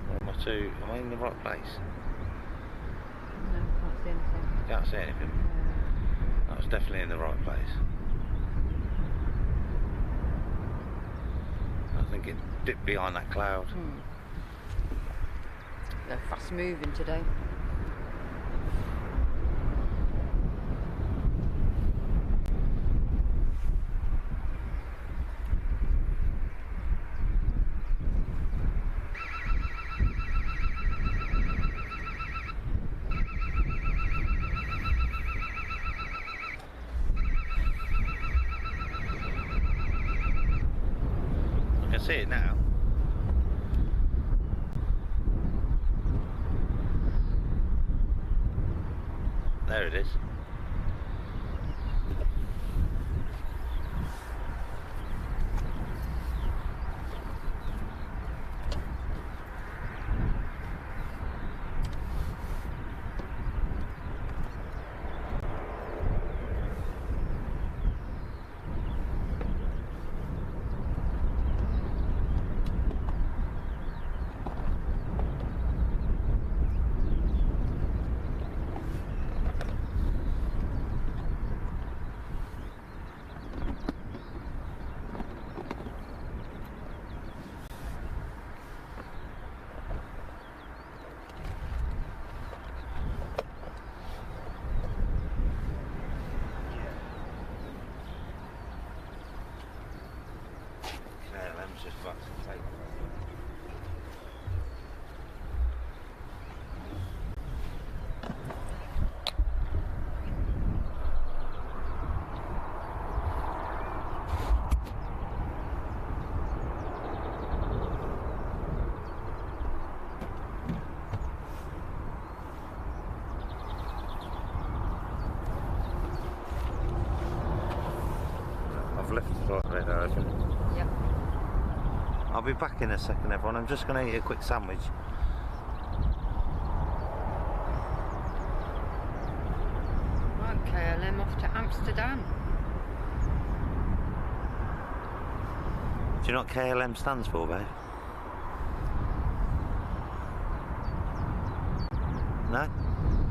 Or am I in the right place? No, can't see anything. Can't see anything. I was definitely in the right place. I think it dipped behind that cloud. They're fast moving today. I can see it now. There it is. Just about to take. I've left the right radar open. Yep. I'll be back in a second, everyone. I'm just going to eat a quick sandwich. Right, KLM off to Amsterdam. Do you know what KLM stands for, babe? No? Do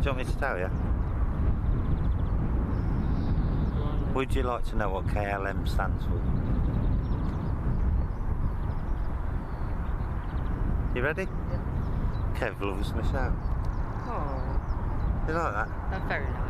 you want me to tell you? Would you like to know what KLM stands for? You ready? Yeah. Kev loves my show. Oh, You like that? that's very nice.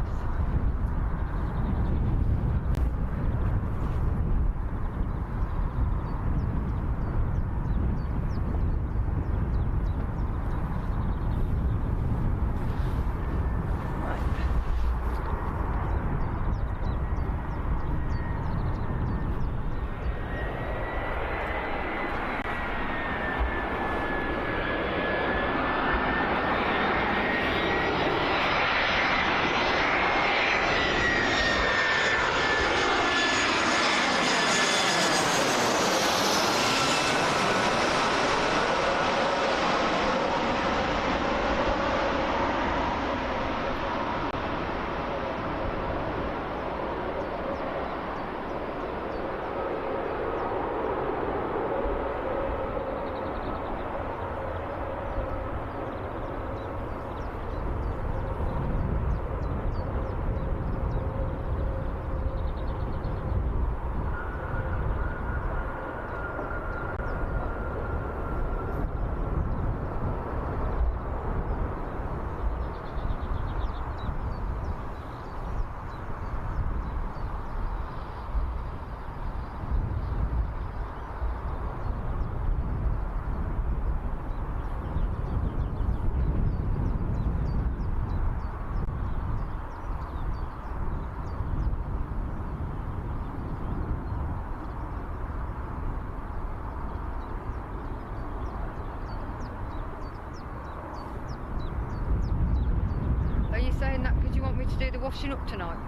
to do the washing up tonight?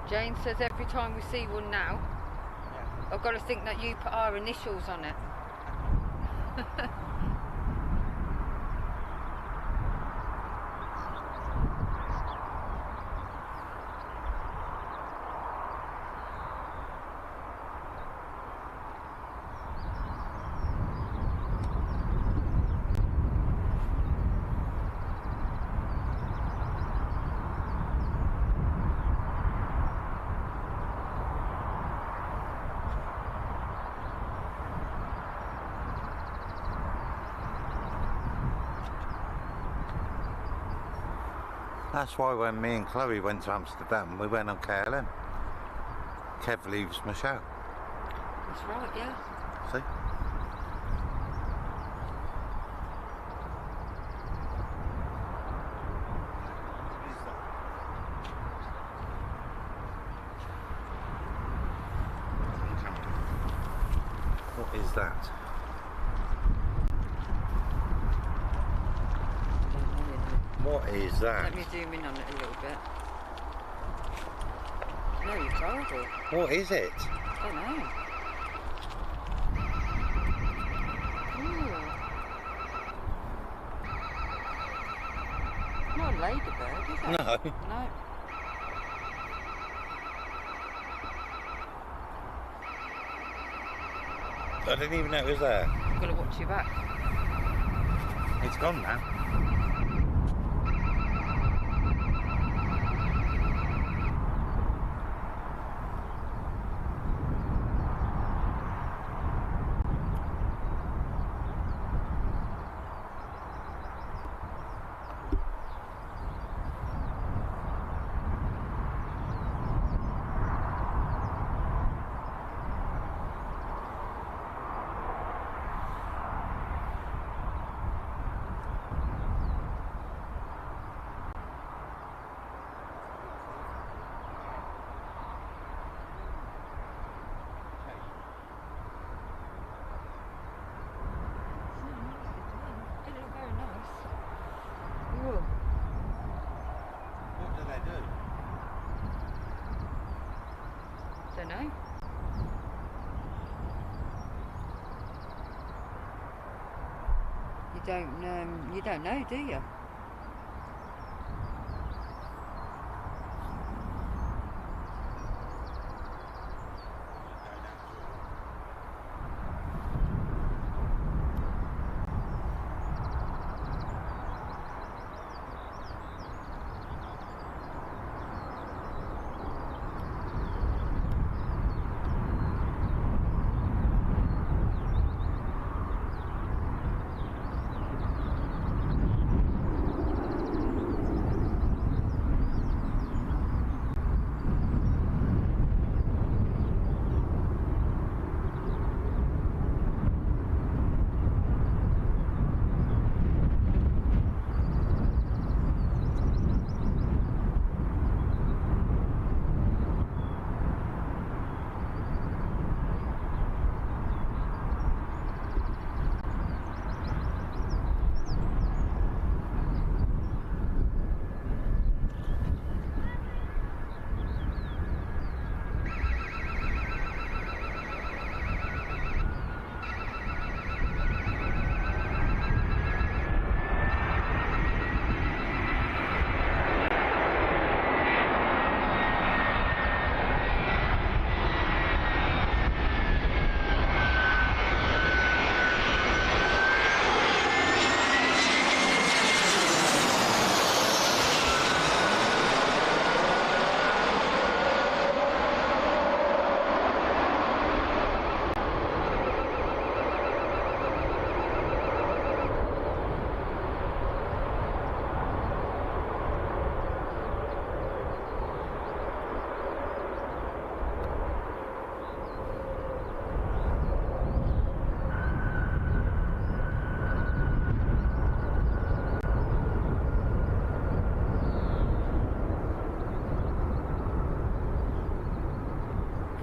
Jane says every time we see one now, yeah, I've got to think that you put our initials on it. That's why when me and Chloe went to Amsterdam, we went on KLM. Kev leaves Michelle. That's right, yeah. See? What is that? What is that? Let me zoom in on it a little bit. No, you've told her. What is it? I don't know. Ooh. Not a ladybird, is it? No. No. I didn't even know it was there. I've got to watch your back. It's gone now. Don't know. You don't know, do you?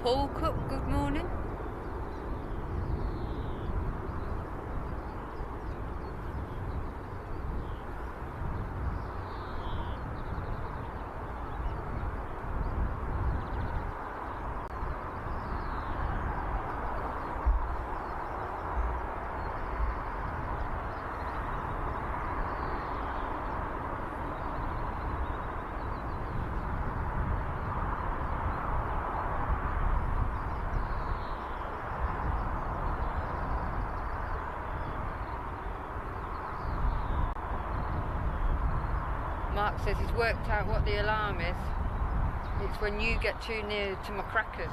Paul Cook, good morning. Mark says he's worked out what the alarm is. It's when you get too near to my crackers.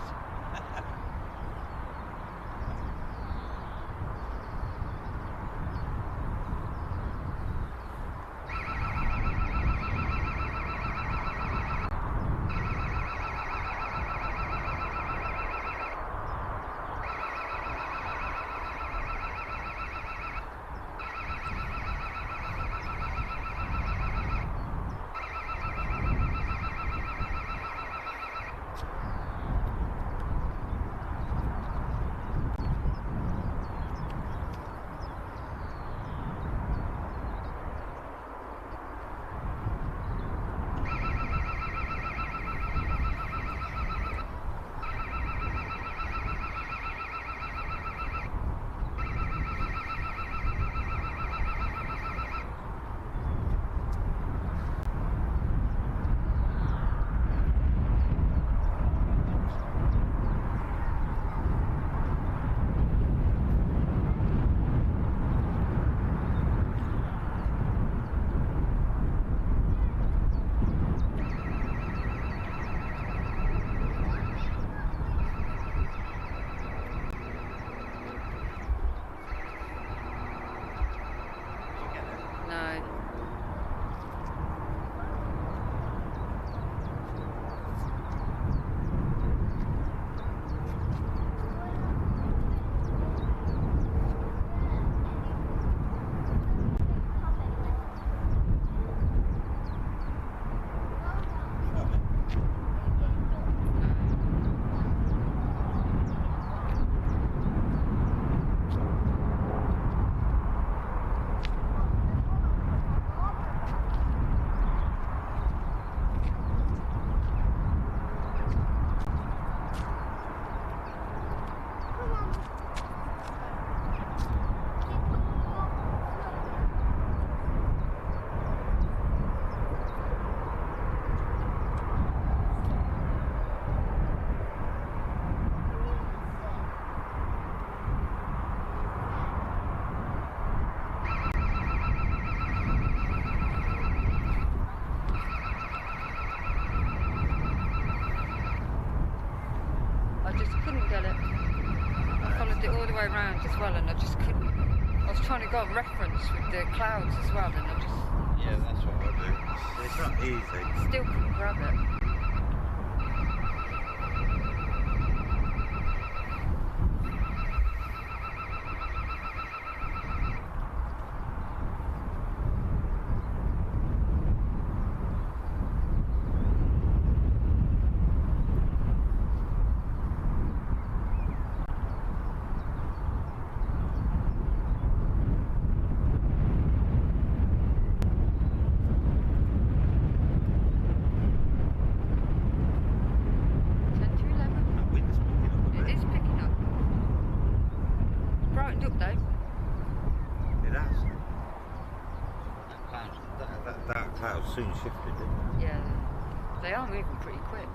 Around as well, and I just couldn't. I was trying to go on reference with the clouds as well, and I just. Yeah, that's what I do. It's not easy. Still couldn't grab it. Soon shifted, didn't it? Yeah, they are moving pretty quick.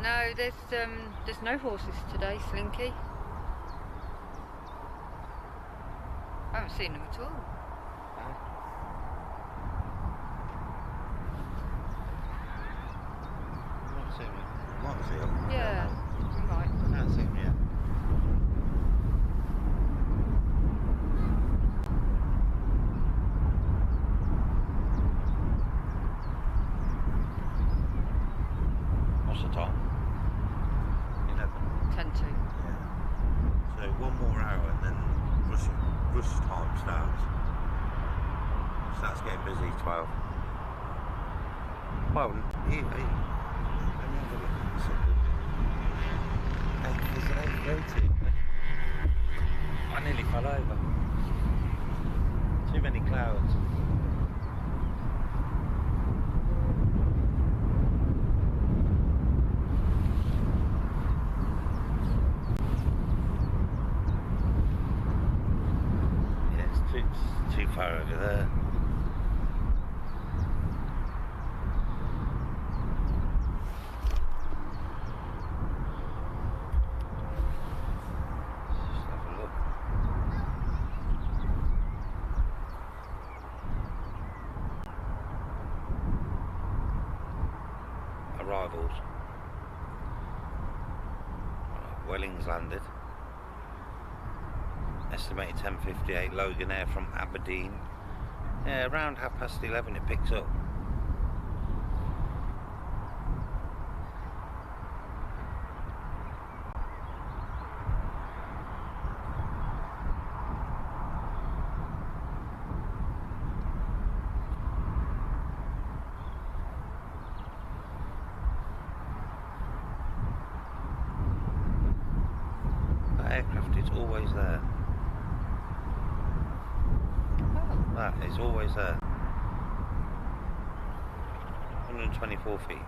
No, there's no horses today, Slinky. I haven't seen them at all. Yeah, we might. Can't see him yet. That's getting busy, 12. Well, let me have a look at this. There's 8:30. I nearly fell over. Too many clouds. Too far over there. Just have a look. Arrivals. Welling's landed. Estimated 10:58, Logan Air from Aberdeen. Yeah, around 11:30 it picks up. That aircraft is always there. That is always there. 124 feet.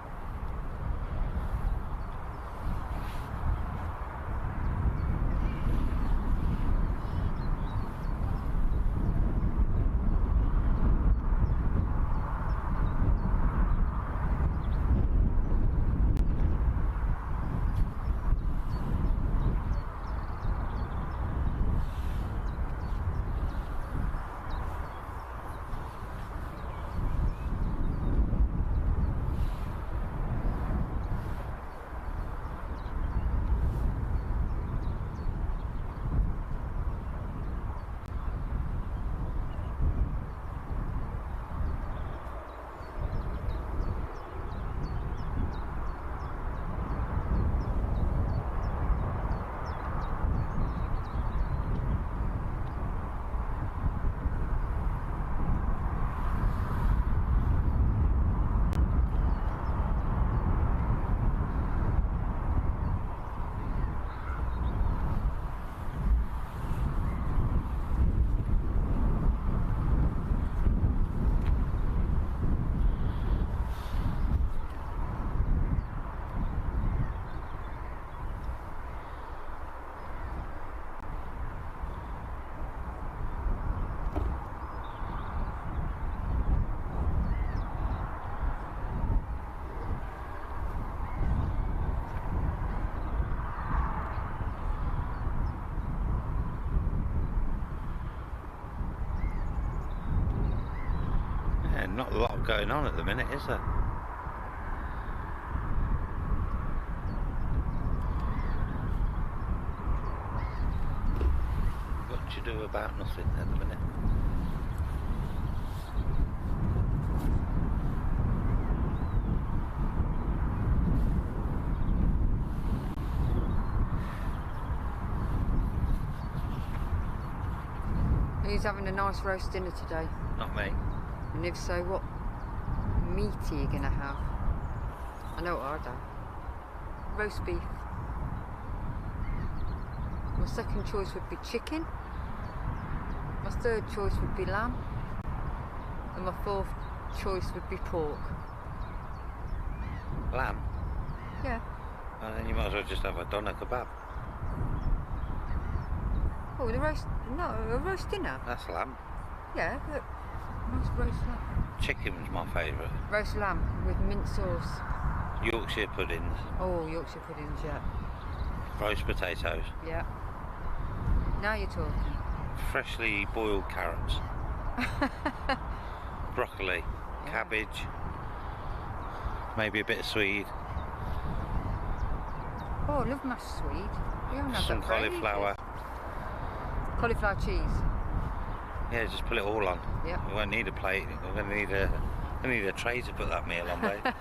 Not a lot going on at the minute, is there? What do you do about nothing at the minute? Who's having a nice roast dinner today? Not me. And if so, what meat are you gonna have? I know what I'd have. Roast beef. My second choice would be chicken. My third choice would be lamb. And my fourth choice would be pork. Lamb? Yeah. And then you might as well just have a doner kebab. Oh, a roast dinner? That's lamb. Yeah, but nice roast lamb. Chicken's my favourite. Roast lamb with mint sauce. Yorkshire puddings. Oh, Yorkshire puddings, yeah. Roast potatoes. Yeah. Now you're talking. Freshly boiled carrots. Broccoli. Yeah. Cabbage. Maybe a bit of swede. Oh, I love mashed swede. Some cauliflower. Cauliflower cheese. Yeah, just put it all on. Yeah. We won't need a plate. We're going to need a tray to put that meal on, babe.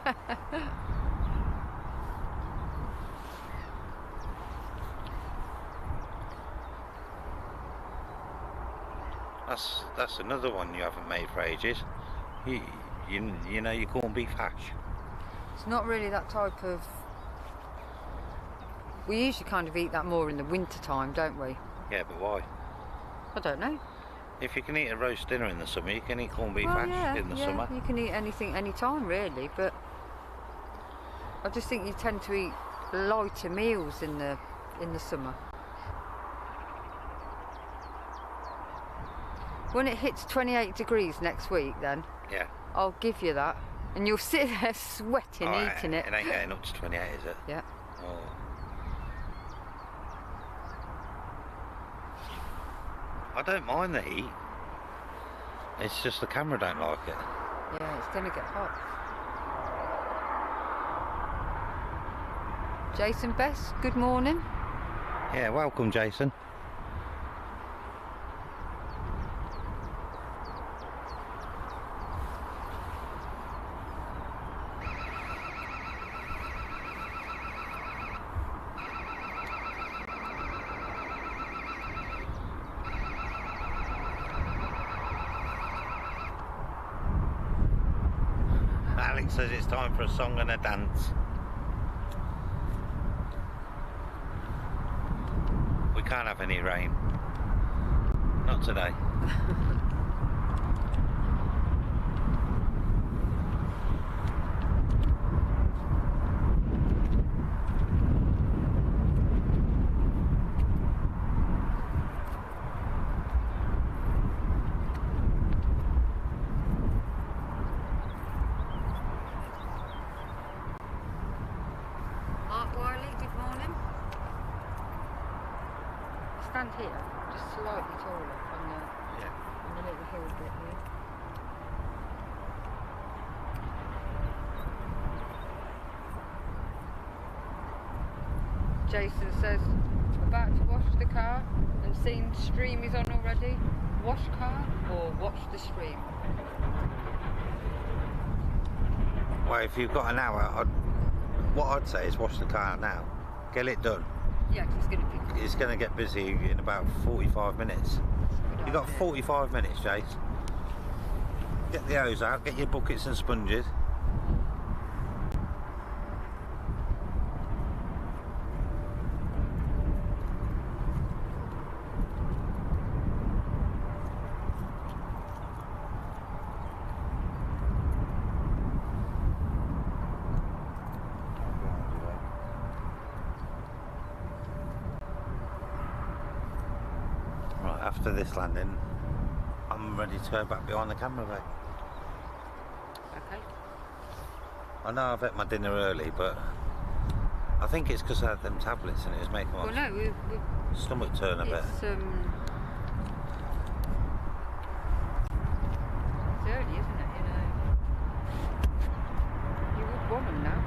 that's another one you haven't made for ages. You know your corned beef hash. It's not really that type of... We usually kind of eat that more in the winter time, don't we? Yeah, but why? I don't know. If you can eat a roast dinner in the summer, you can eat corned beef hash in the summer. You can eat anything any time really, but I just think you tend to eat lighter meals in the summer. When it hits 28 degrees next week, then Yeah. I'll give you that, and you'll sit there sweating eating it. It ain't getting up to 28, is it? Yeah. Oh. I don't mind the heat. It's just the camera don't like it. Yeah, it's gonna get hot. Jason Best, good morning. Yeah, welcome, Jason. Alex says it's time for a song and a dance. We can't have any rain. Not today. Stand here, just slightly taller on the little hill bit here. Jason says, about to wash the car and seen stream is on already. Wash car or watch the stream? Well, if you've got an hour, what I'd say is wash the car now. Get it done. Yeah, because it's going to get busy in about 45 minutes. You've got 45 minutes, Jace. Get the hose out, get your buckets and sponges. After this landing, I'm ready to go back behind the camera bay. Okay. I know I've ate my dinner early, but I think it's because I had them tablets and it was making my stomach turn a bit. It's early, isn't it? You know, you're a woman now.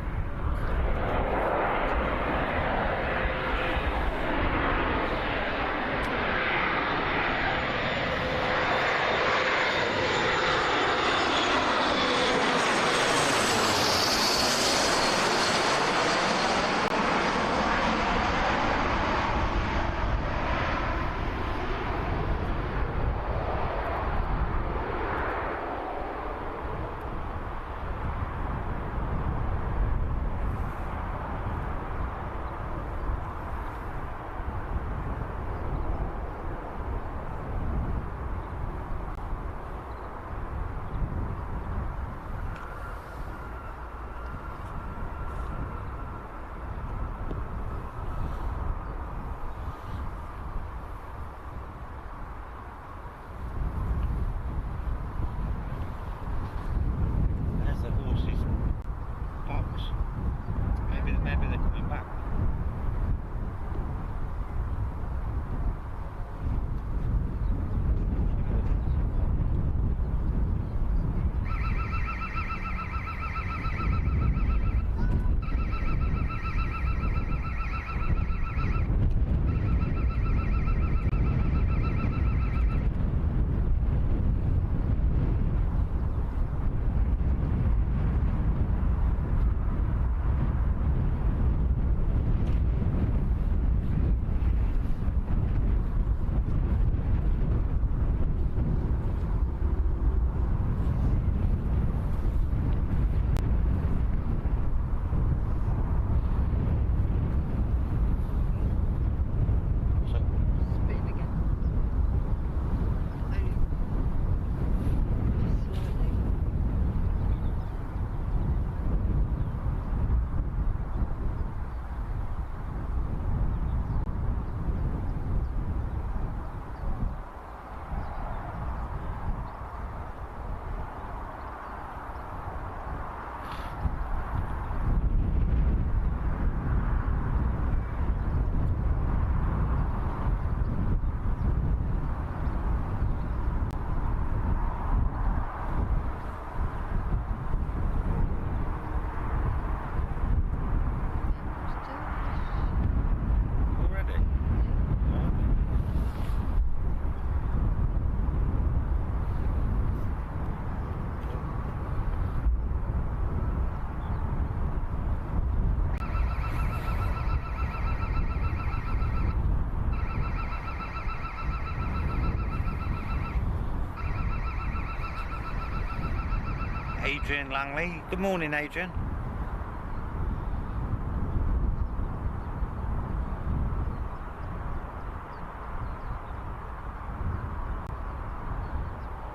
Adrian Langley. Good morning, Adrian.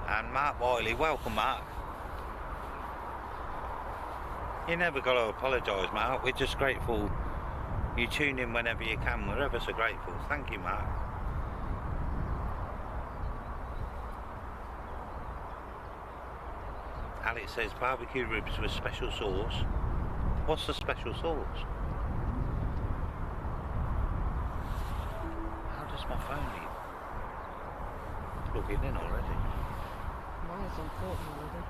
And Mark Wiley. Welcome, Mark. You never got to apologise, Mark. We're just grateful you tune in whenever you can. We're ever so grateful. Thank you, Mark. Alex says barbecue ribs with special sauce. What's the special sauce? How does my phone need plugging in already? Mine's on 40 already.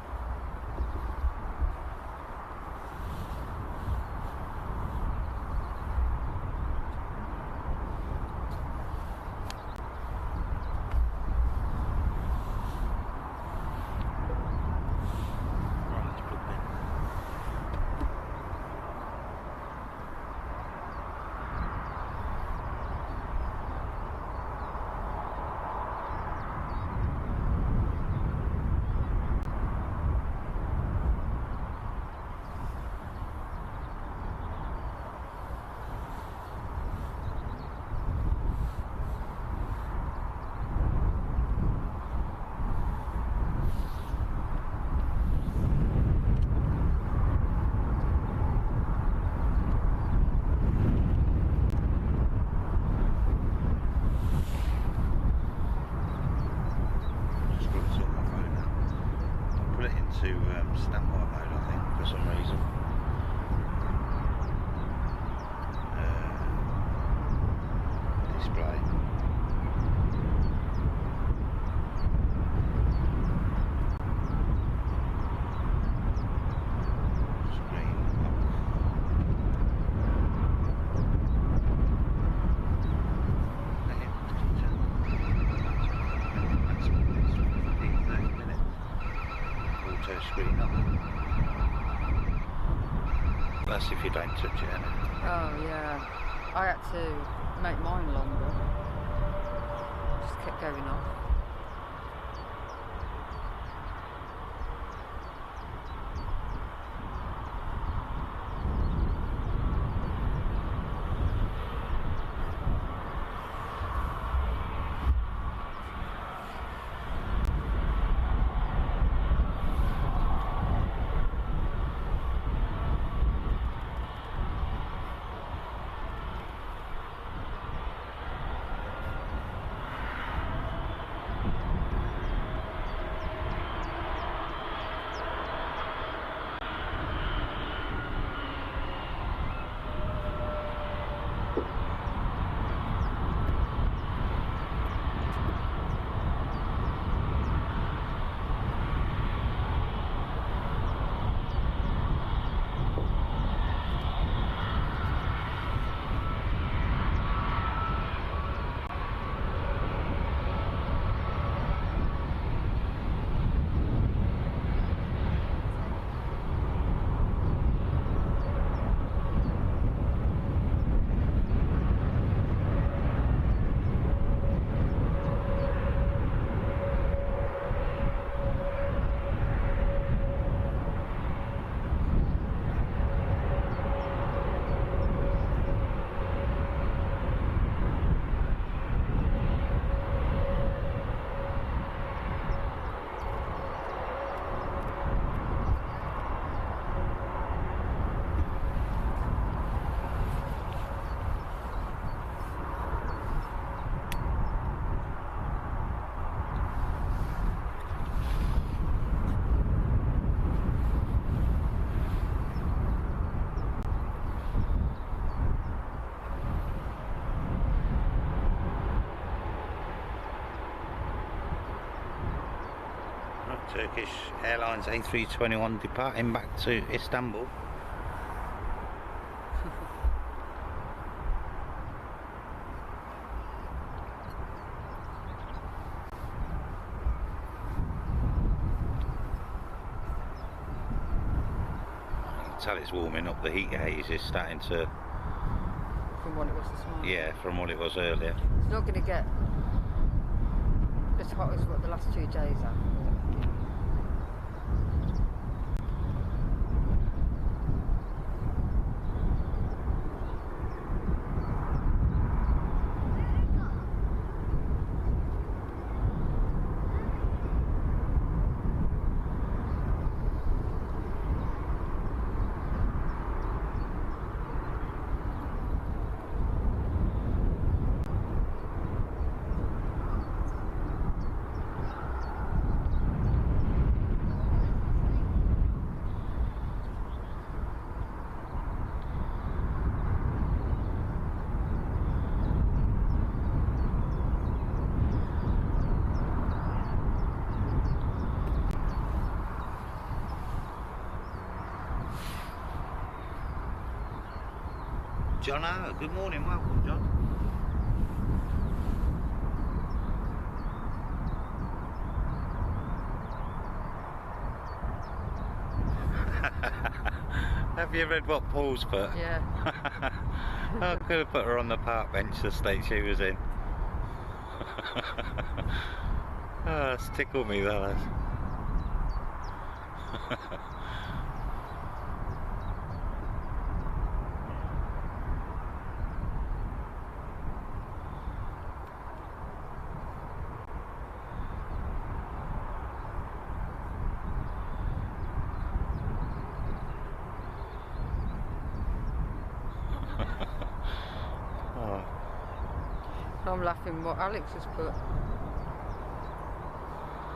Standby mode, I think, for some reason. Display. Screen lock. That's 15-30 minutes. Auto screen up. That's if you don't touch it, isn't it? Oh yeah, I had to make mine longer. Just kept going off. Turkish Airlines A321 departing back to Istanbul. You can tell it's warming up, the heat haze is starting to... From what it was this morning? Yeah, from what it was earlier. It's not going to get as hot as what the last 2 days are. John, good morning, welcome John. Have you read what Paul's put? Yeah. I could have put her on the park bench the state she was in. Oh, it's tickled me, that has. I'm laughing what Alex has put.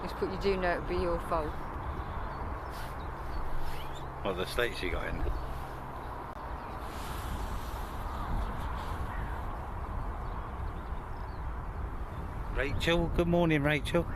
He's put, you do know it'd be your fault. Well, the state she got in. Rachel, good morning Rachel.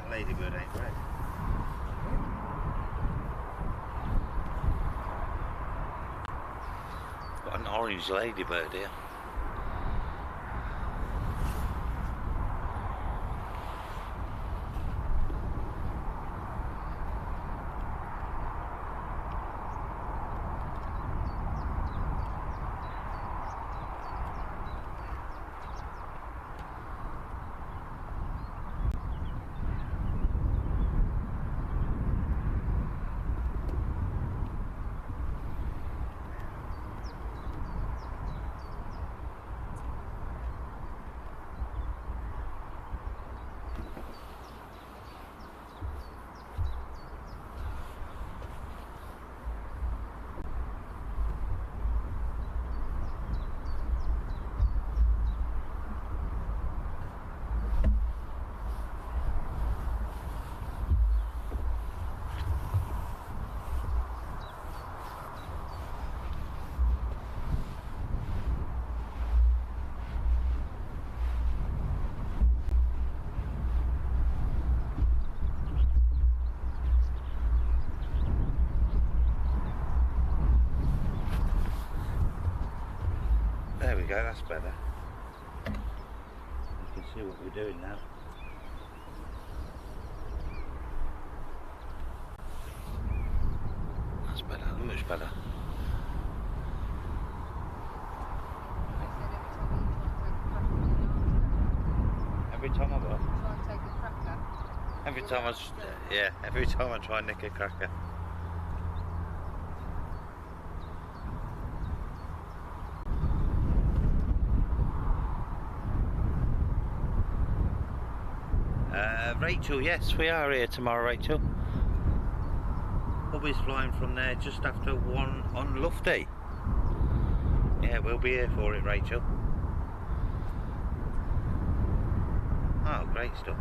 Ladybird ain't red. Got an orange ladybird here. There we go, that's better. You can see what we're doing now. That's better, much better. Every time I what? Try and take a cracker. Every time every time I try and nick a cracker. Rachel, yes, we are here tomorrow, Rachel. Hubby's flying from there just after 1 on Lufty. Yeah, we'll be here for it, Rachel. Oh, great stuff.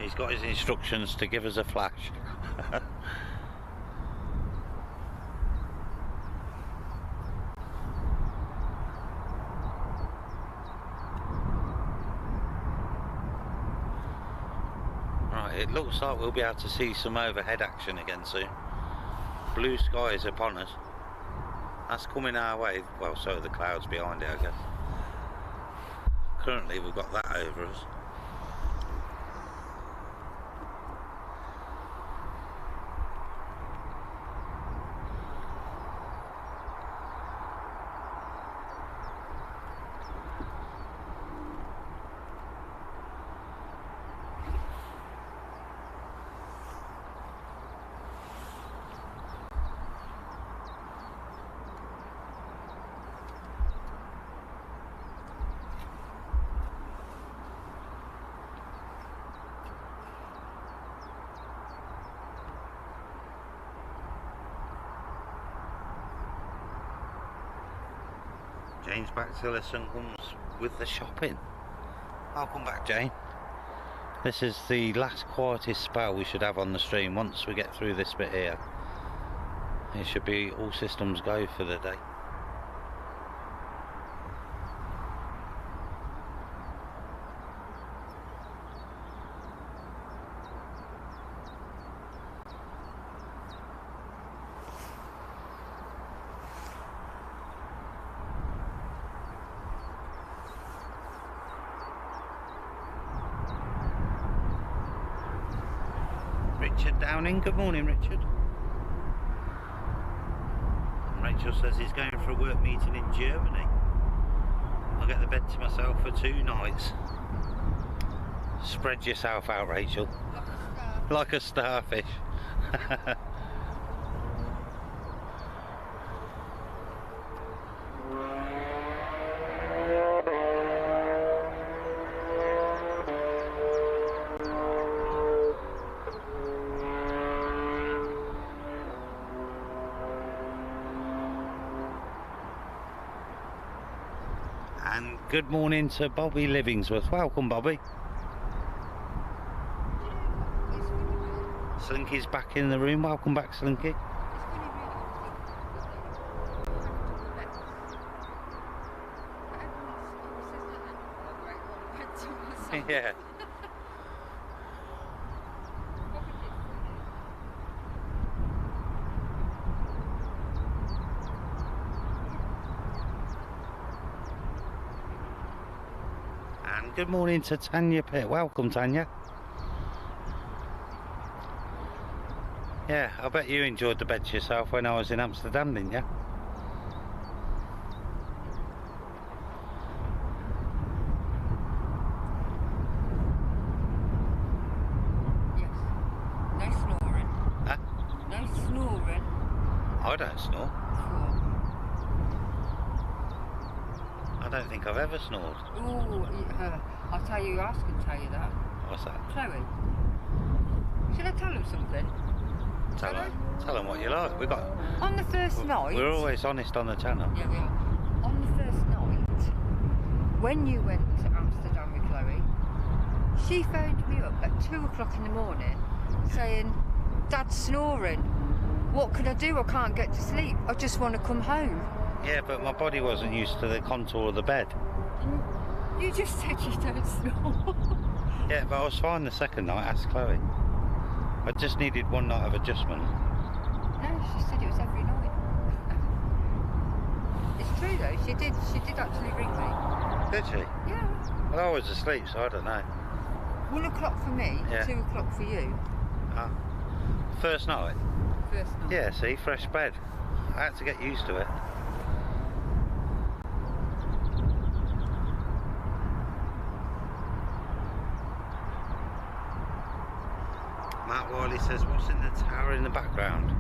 He's got his instructions to give us a flash. It looks like we'll be able to see some overhead action again soon. Blue skies upon us. That's coming our way. Well, so are the clouds behind it, I guess. Currently we've got that over us. Jane's back till the sun comes with the shopping. Welcome back, Jane. This is the last quietest spell we should have on the stream. Once we get through this bit here, it should be all systems go for the day. Richard Downing, good morning Richard. And Rachel says he's going for a work meeting in Germany. I'll get the bed to myself for 2 nights. Spread yourself out, Rachel. Like a starfish. And good morning to Bobby Livingsworth. Welcome, Bobby. Slinky's back in the room. Welcome back, Slinky. Yeah. And good morning to Tanya Pitt. Welcome, Tanya. Yeah, I bet you enjoyed the bed yourself when I was in Amsterdam, didn't you? Yes. No snoring. Huh? No snoring. I don't snore. Sure. I don't think I've ever snored. Ooh, I'll tell you who else can tell you that. What's that? Chloe. Should I tell him something? Tell them what you like. We got. On the first night. We're always honest on the channel. Yeah, we are. On the first night, when you went to Amsterdam with Chloe, she phoned me up at 2 o'clock in the morning saying, Dad's snoring. What can I do? I can't get to sleep. I just want to come home. Yeah, but my body wasn't used to the contour of the bed. You just said you don't snore. Yeah, but I was fine the second night. Ask Chloe. I just needed one night of adjustment. No, she said it was every night. It's true though. She did actually ring me. Did she? Yeah. Well, I was asleep, so I don't know. 1 o'clock for me. Yeah. 2 o'clock for you. First night? First night. Yeah, see, fresh bed. I had to get used to it. Matt Wiley says, what's in the tower in the background?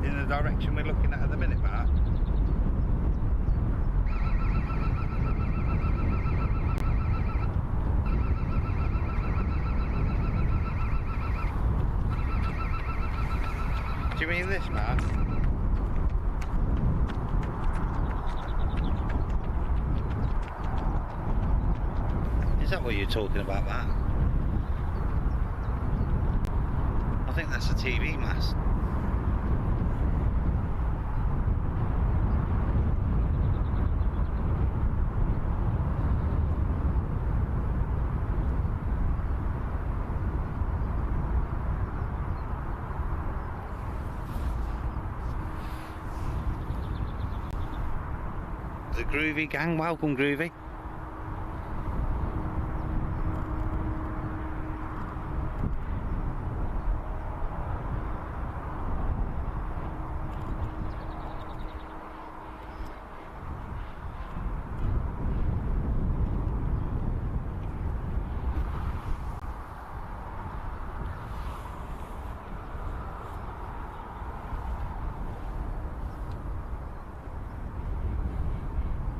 In the direction we're looking at the minute, Matt. Do you mean this, Matt? Is that what you're talking about, Matt? I think that's a TV mast. The Groovy gang, welcome Groovy.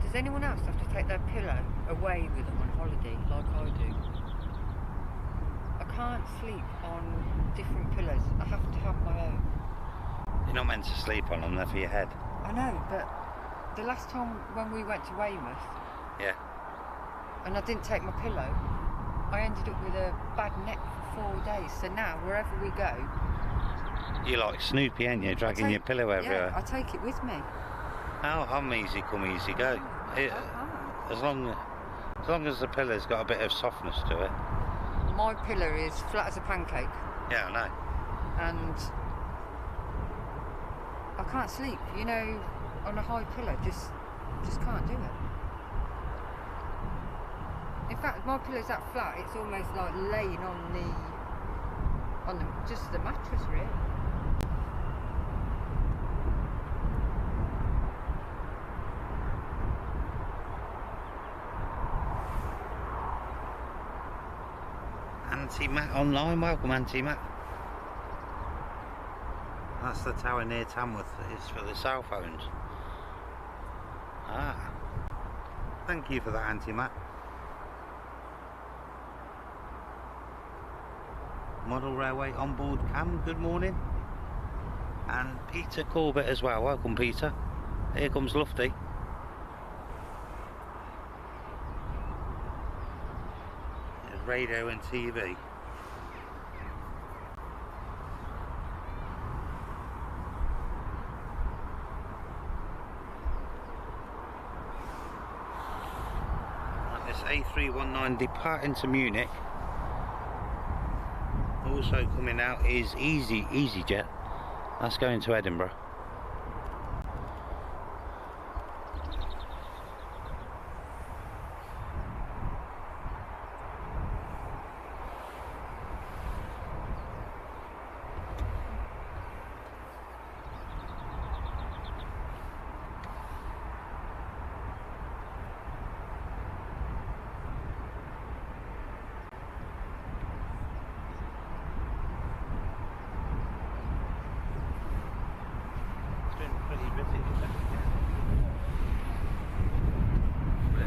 Does anyone else have to take their pillow away with them on holiday like I do? I can't sleep on different pillows. I have to have my own. You're not meant to sleep on them, they're for your head. I know, but the last time when we went to Weymouth, Yeah. and I didn't take my pillow, I ended up with a bad neck for 4 days. So now, wherever we go... You're like Snoopy, ain't you? Dragging your pillow everywhere. Yeah, I take it with me. Oh, I'm easy come, easy go. As long as the pillow's got a bit of softness to it. My pillow is flat as a pancake. Yeah, I know. And I can't sleep, you know, on a high pillow. Just can't do it. In fact, my pillow's that flat, it's almost like laying on just the mattress, really. Auntie Matt online, welcome Auntie Matt. That's the tower near Tamworth, it's for the cell phones. Ah, thank you for that Auntie Matt. Model Railway on board Cam, good morning. And Peter Corbett as well, welcome Peter. Here comes Lufty. Radio and TV. This A319 departing to Munich. Also coming out is EasyJet. That's going to Edinburgh.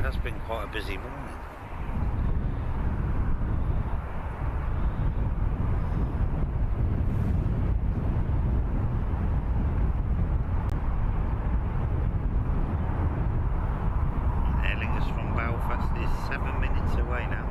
It's been quite a busy morning. Aer Lingus from Belfast is 7 minutes away now.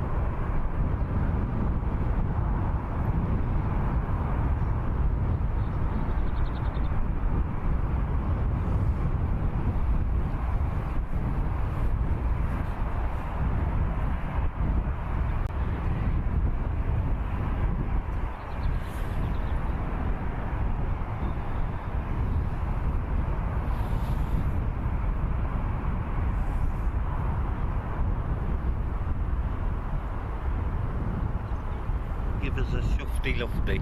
Give us a shufty lufty.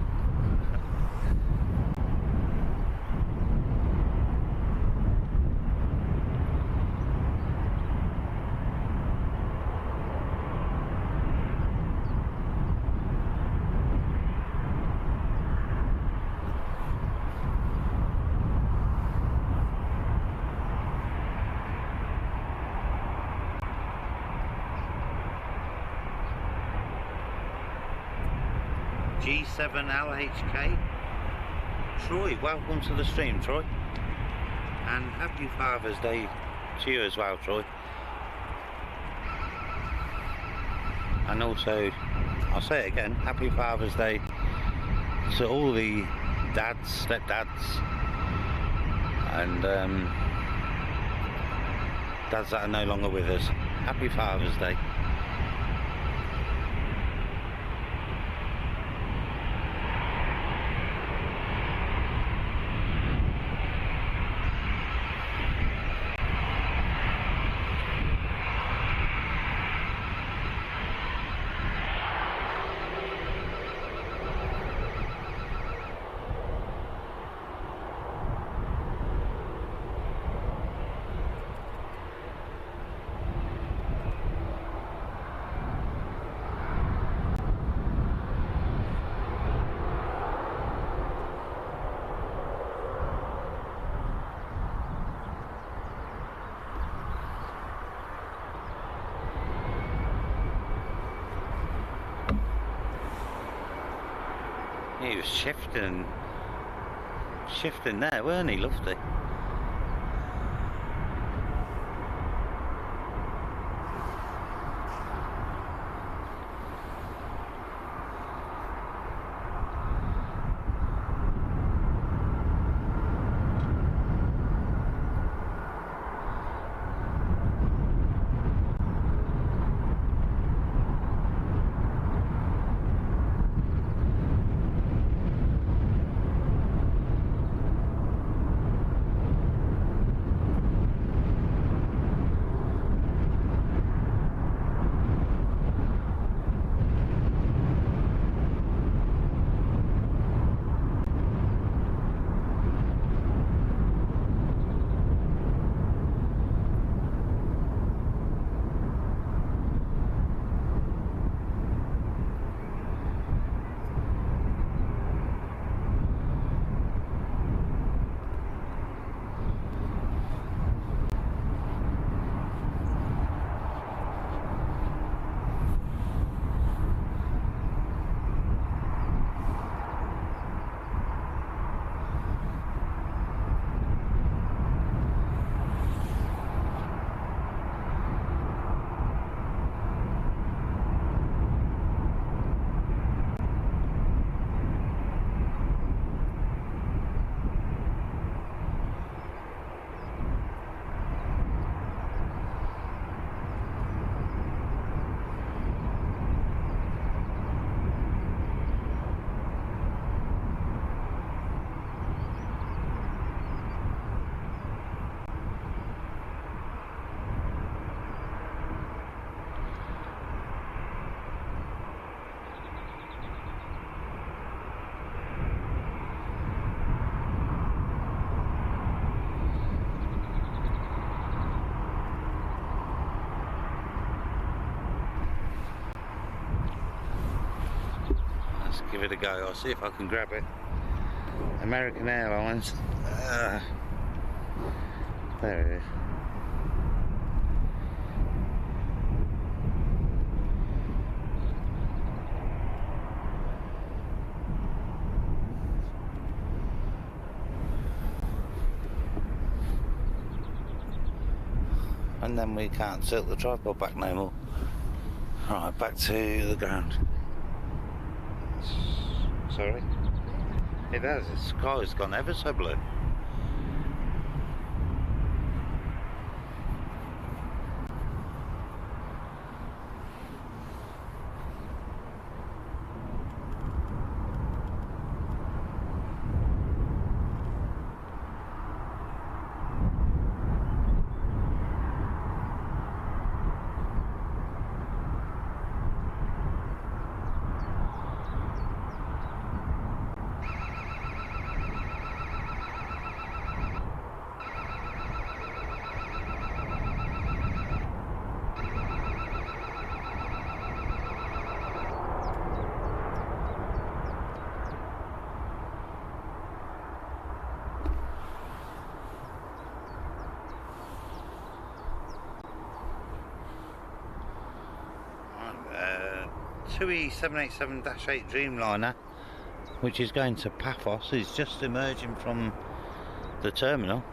G7LHK. Troy, welcome to the stream, Troy. And happy Father's Day to you as well, Troy. And also, I'll say it again, happy Father's Day to all the dads, stepdads, and dads that are no longer with us. Happy Father's Day. he was shifting there, weren't he, Lofty? Give it a go. I'll see if I can grab it. American Airlines. There it is. And then we can't tilt the tripod back no more. Right, back to the ground. Sorry? It has, the sky's gone ever so blue. TUI 787-8 Dreamliner, which is going to Paphos, is just emerging from the terminal.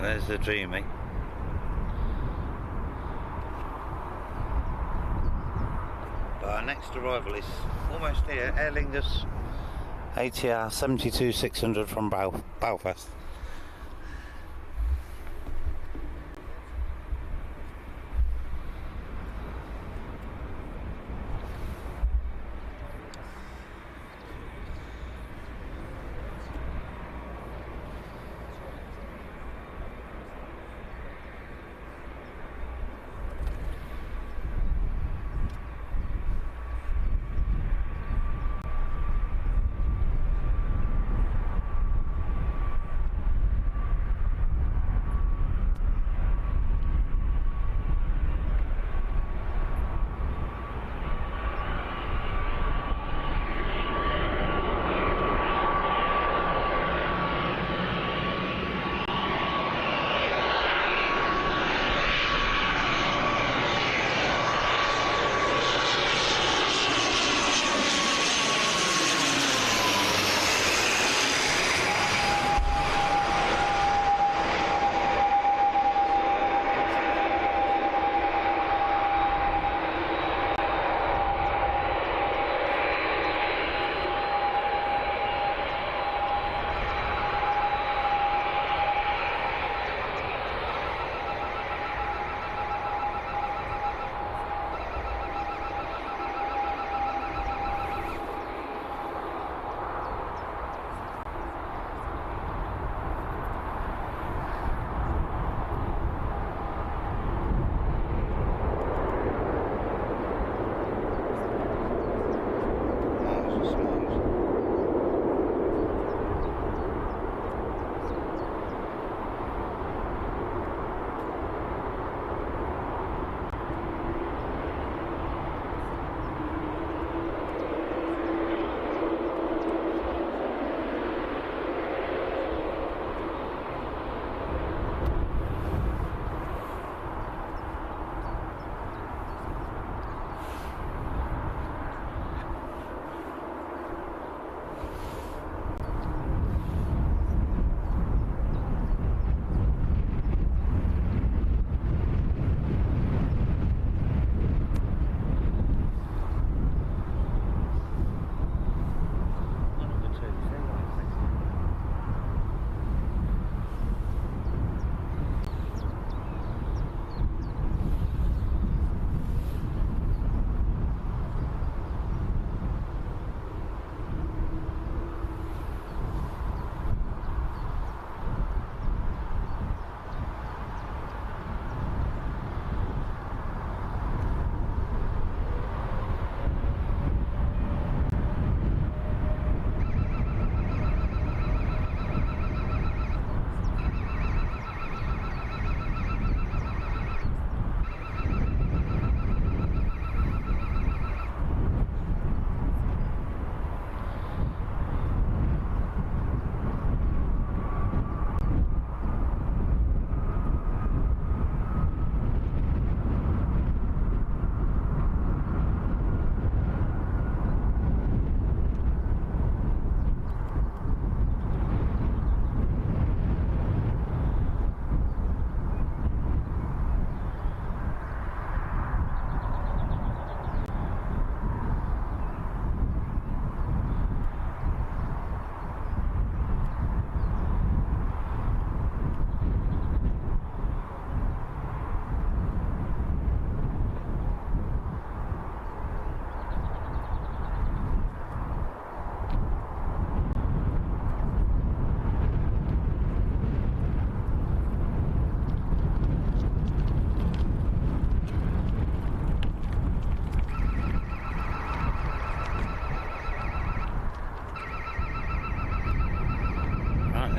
There's the Dreamy. But our next arrival is almost here, Aer Lingus ATR 72-600 from Belfast.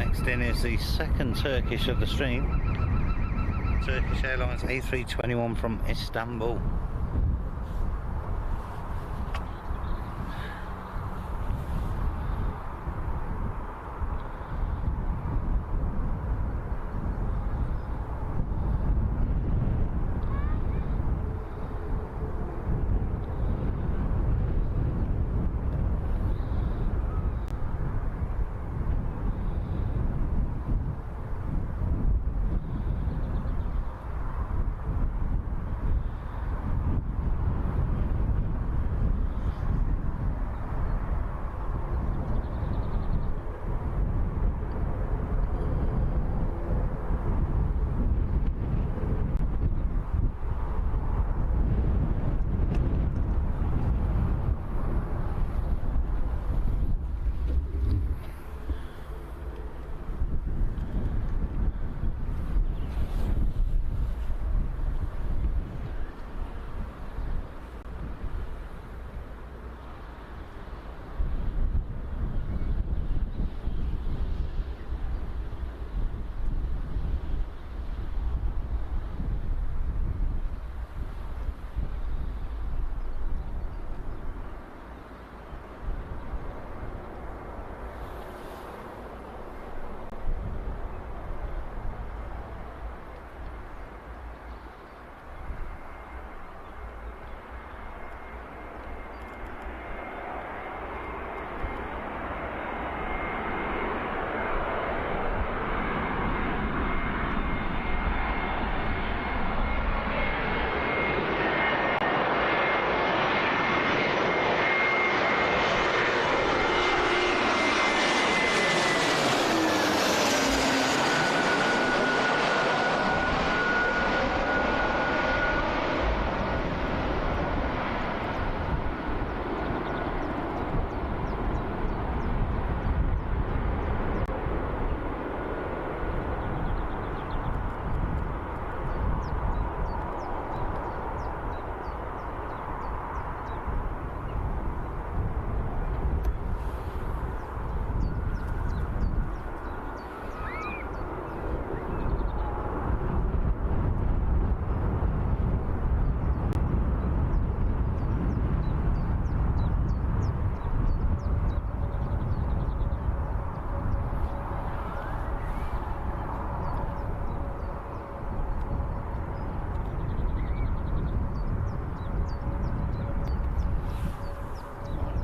Next in is the second Turkish of the stream. Turkish Airlines A321 from Istanbul.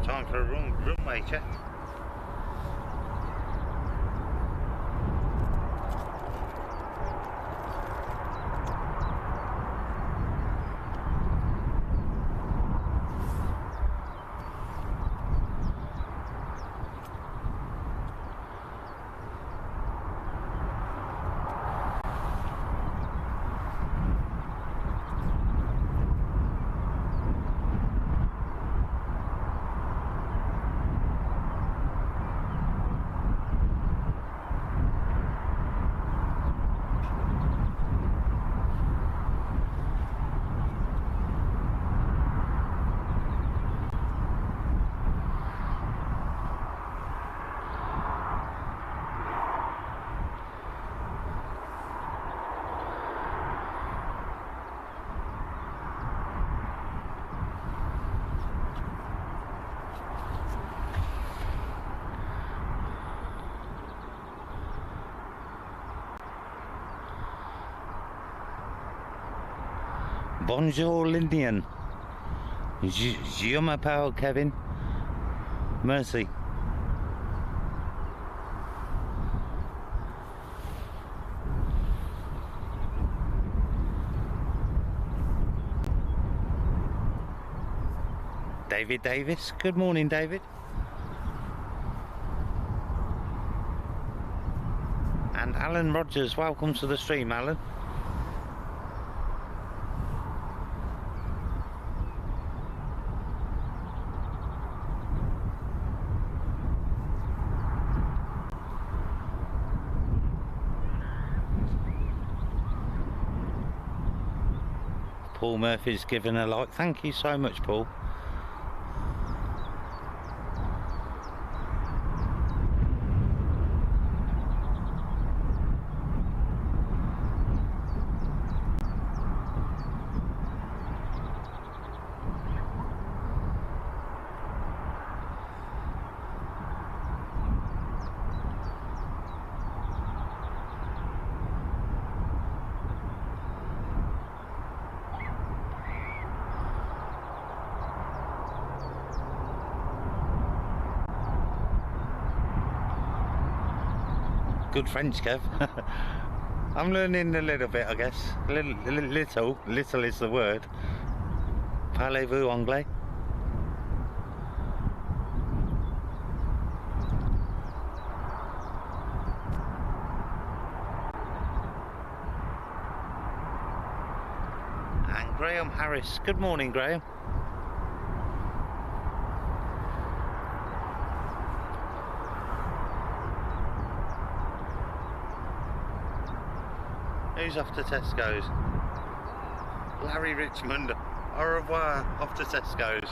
Time for a runway check. Bonjour, Lindian. Je m'appelle Kevin. Merci. David Davis. Good morning, David. And Alan Rogers. Welcome to the stream, Alan. Paul Murphy's given a like. Thank you so much, Paul. good French, Kev. I'm learning a little bit, I guess. Little is the word. Parlez-vous anglais? And Graham Harris. Good morning, Graham. Who's off to Tesco's? Larry Richmond. Au revoir, off to Tesco's.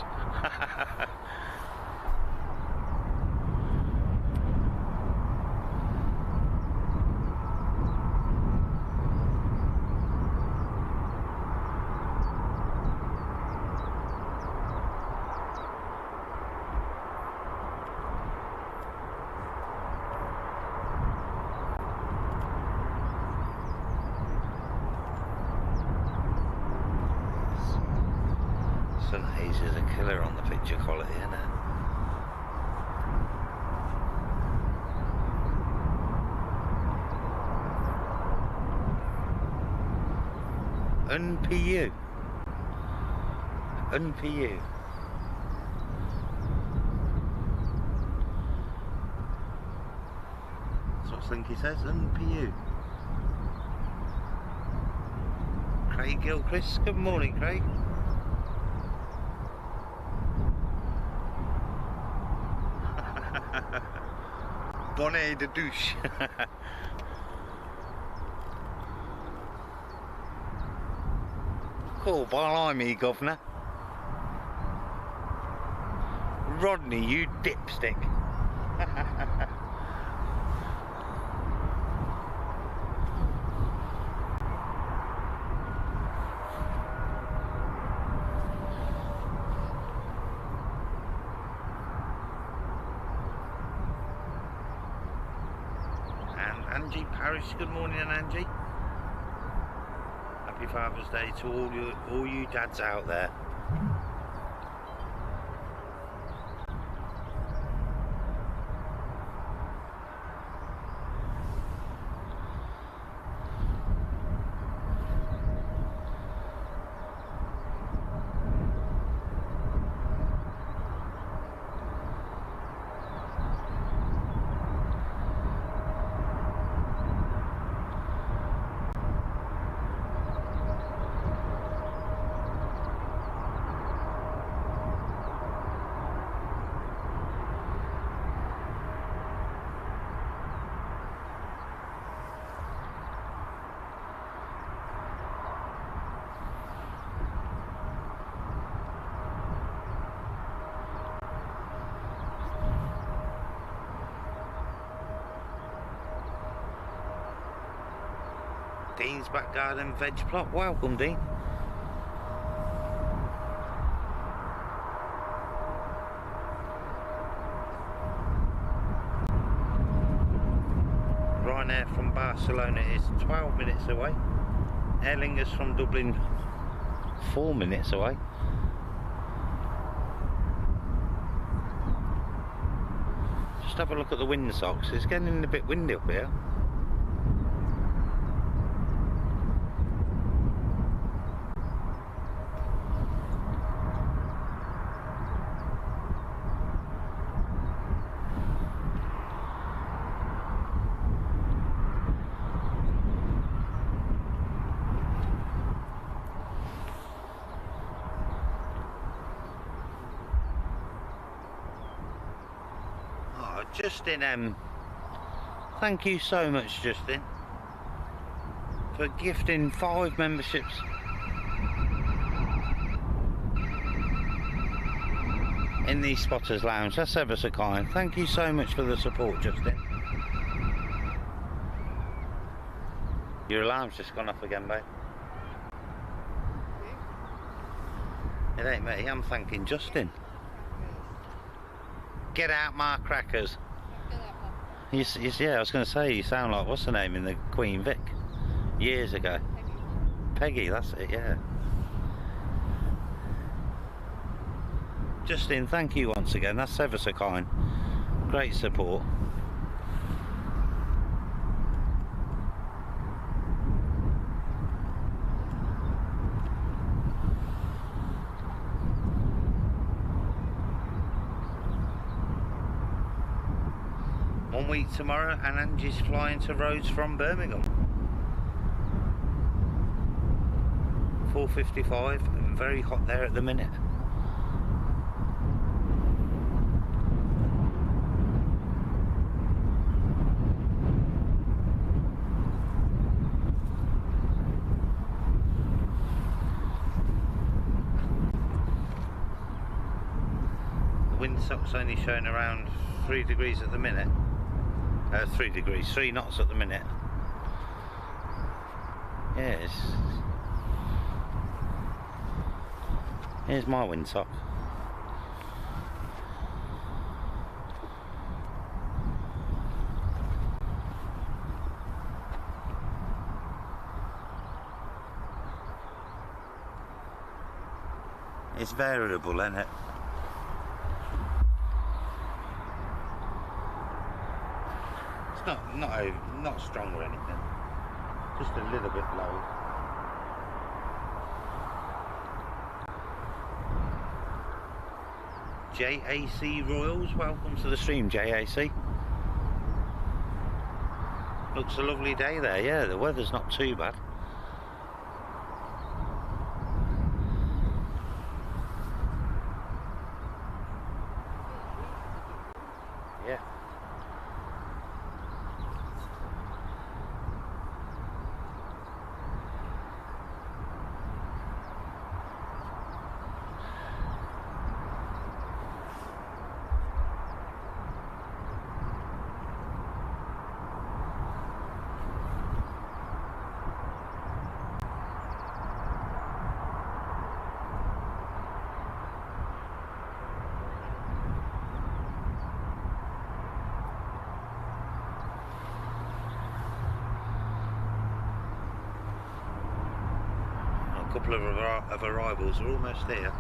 Sun haze is a killer on the picture quality, isn't it? NPU. NPU. That's what Slinky says, NPU. Craig Gilchrist, good morning, Craig. Bonnet de douche. Cool, by me, governor. Rodney, you dipstick. Angie Parish, good morning, Angie. Happy Father's Day to all you dads out there. Dean's back garden veg plot. Welcome, Dean. Ryanair from Barcelona is 12 minutes away. Aer Lingus from Dublin 4 minutes away. Just have a look at the wind socks. It's getting a bit windy up here. Justin, thank you so much, Justin, for gifting 5 memberships. In the Spotters Lounge. That's ever so kind. Thank you so much for the support, Justin. Your alarm's just gone off again, mate. It ain't me, I'm thanking Justin. Get out my crackers. Yeah, I was going to say, you sound like, what's the name in the Queen Vic? Years ago. Peggy, that's it, yeah. Justin, thank you once again. That's ever so kind. Great support. week tomorrow, and Angie's flying to Rhodes from Birmingham. 4:55, and very hot there at the minute. Windsock's only showing around 3 degrees at the minute. 3 knots at the minute. Yes. Here's my windsock. It's variable, isn't it? Not strong or anything, just a little bit low. JAC Royals, welcome to the stream, JAC. Looks a lovely day there, yeah, the weather's not too bad. Yeah. A couple of arrivals are almost here.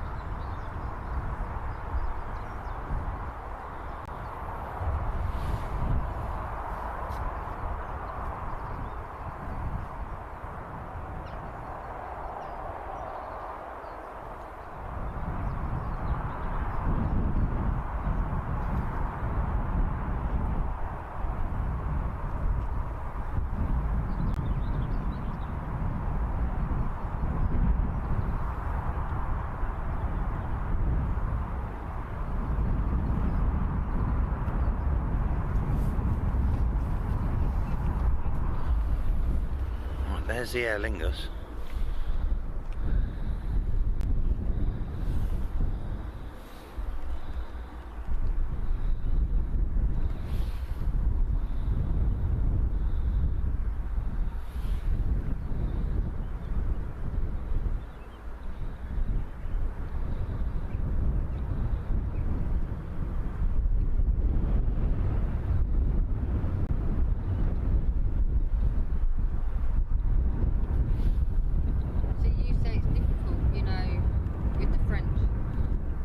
There's the Aer Lingus.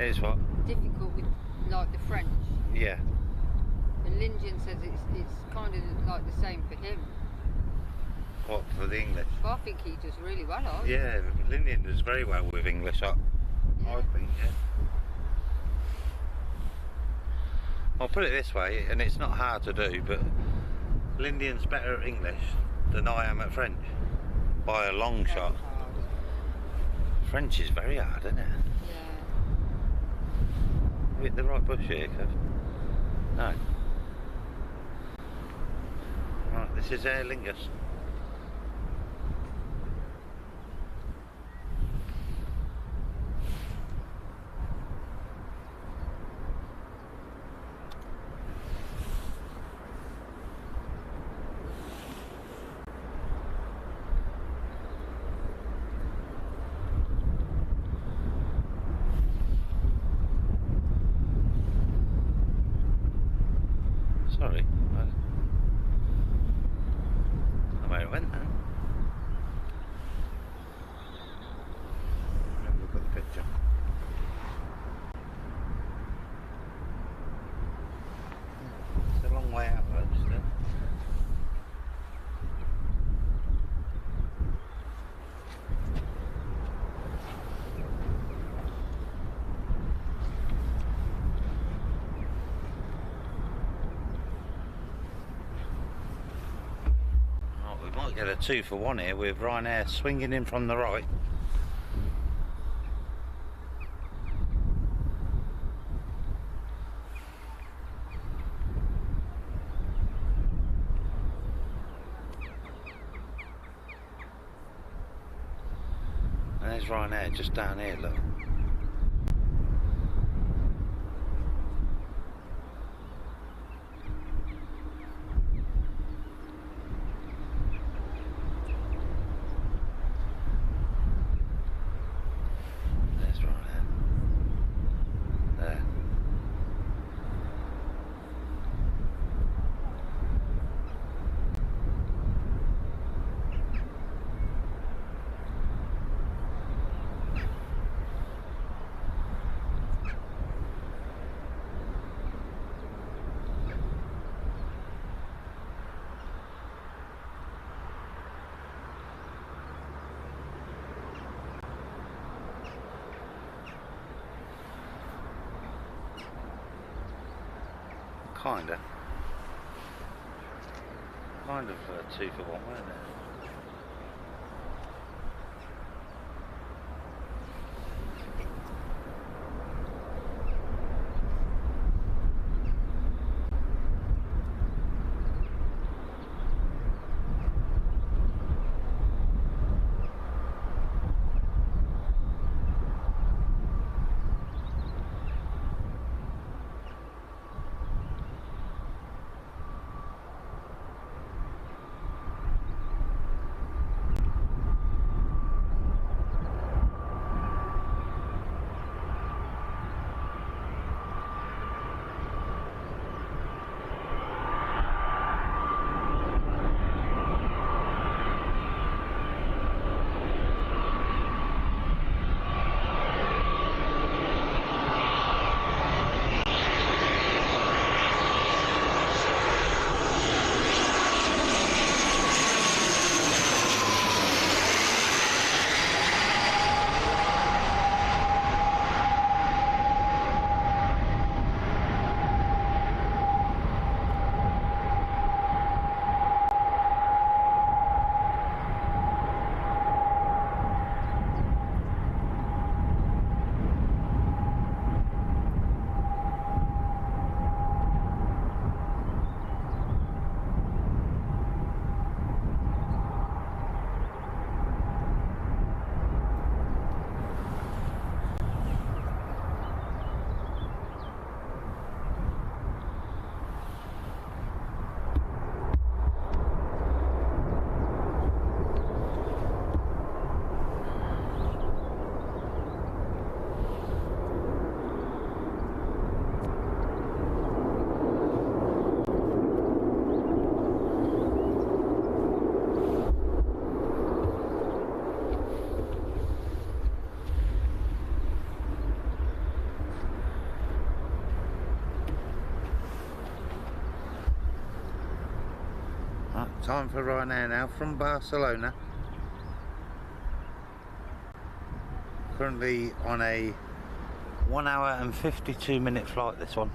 It's what? Difficult with like the French. Yeah. And Lindian says it's kind of like the same for him. What, for the English? But I think he does really well, Yeah, Lindian does very well with English, I think, yeah. I'll put it this way, and it's not hard to do, but Lindian's better at English than I am at French. By a long shot. Hard. French is very hard, isn't it? Hit the right bush here, Kev. No. Right, this is Aer Lingus. Sorry, where it went then. Have a look at the picture. It's a long way out though still. Get a 2 for 1 here with Ryanair swinging in from the right. And there's Ryanair just down here, look. Kind of 2 for 1, weren't it? Time for Ryanair now from Barcelona. Currently on a 1 hour and 52-minute flight, this one.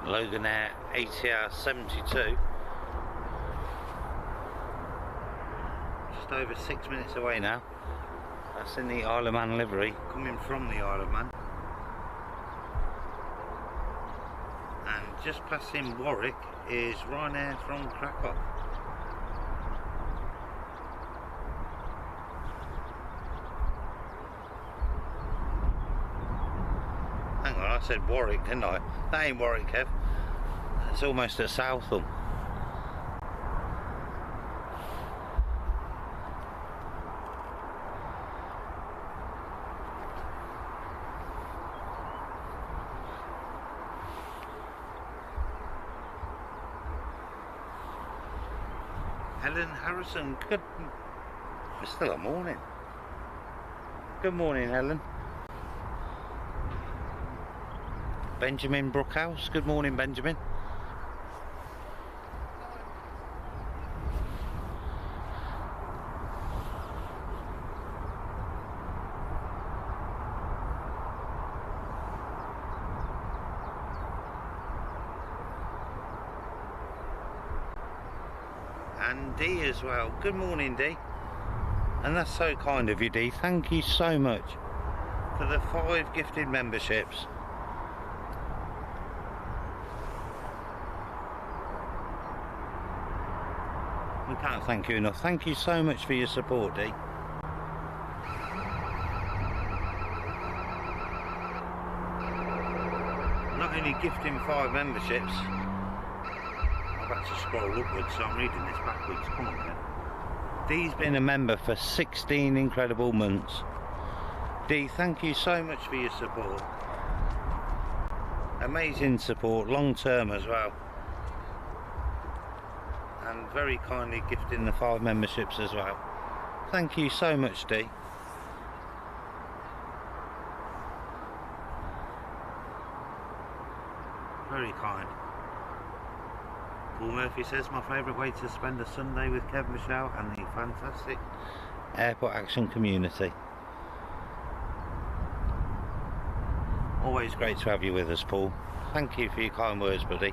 Loganair ATR 72. Just over 6 minutes away now. That's in the Isle of Man livery, coming from the Isle of Man. And just passing Warwick is Ryanair from Krakow. Hang on, I said Warwick, didn't I? That ain't Warwick, Kev. It's almost at Southam. Helen Harrison, good. It's still a morning. Good morning, Helen. Benjamin Brookhouse, good morning, Benjamin. And Dee as well. Good morning, Dee. And that's so kind of you, Dee. Thank you so much for the 5 gifted memberships. We can't thank you enough. Thank you so much for your support, Dee. Not only gifting 5 memberships, I've had to scroll upwards, so I'm reading this backwards. Come on, Ken. Dee's been a member for 16 incredible months. Dee, thank you so much for your support. Amazing support, long term as well. And very kindly gifting the 5 memberships as well. Thank you so much, Dee. Very kind. Paul Murphy says, my favourite way to spend a Sunday with Kev, Michelle and the fantastic Airport Action community. Always great to have you with us, Paul. Thank you for your kind words, buddy.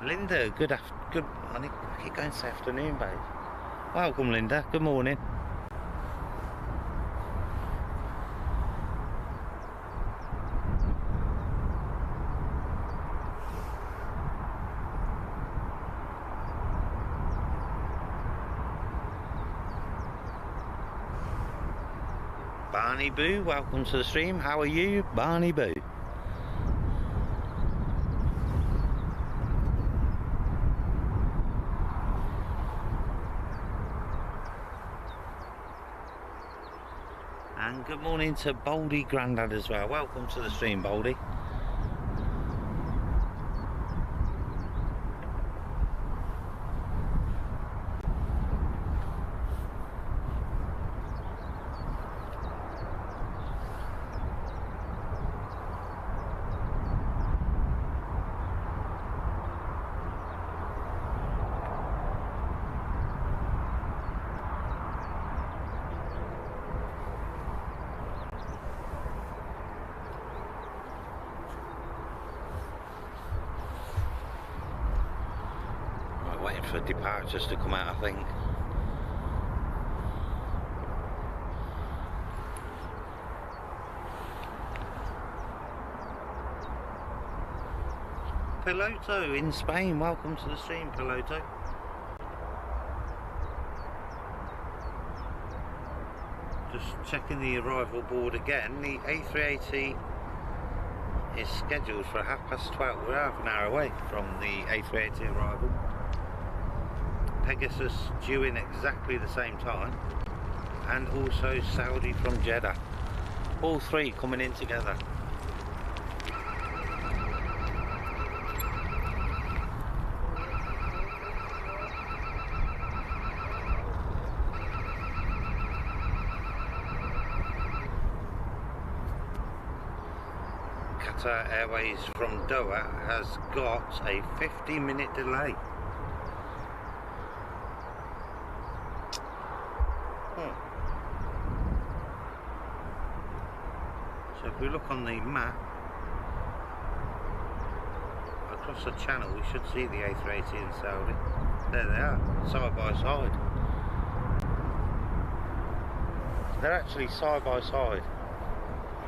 Linda, I keep going this afternoon, babe. Welcome, Linda. Good morning. Barney Boo, welcome to the stream. How are you, Barney Boo? And good morning to Baldy Grandad as well. Welcome to the stream, Baldy. Waiting for departures to come out, I think. Piloto in Spain, welcome to the stream, Piloto. Just checking the arrival board again. The A380 is scheduled for 12:30. We're half an hour away from the A380 arrival. Pegasus due in exactly the same time, and also Saudi from Jeddah. All 3 coming in together. Qatar Airways from Doha has got a 50-minute delay. If we look on the map, across the channel we should see the A380 and Saudi. There they are, side by side. They're actually side by side.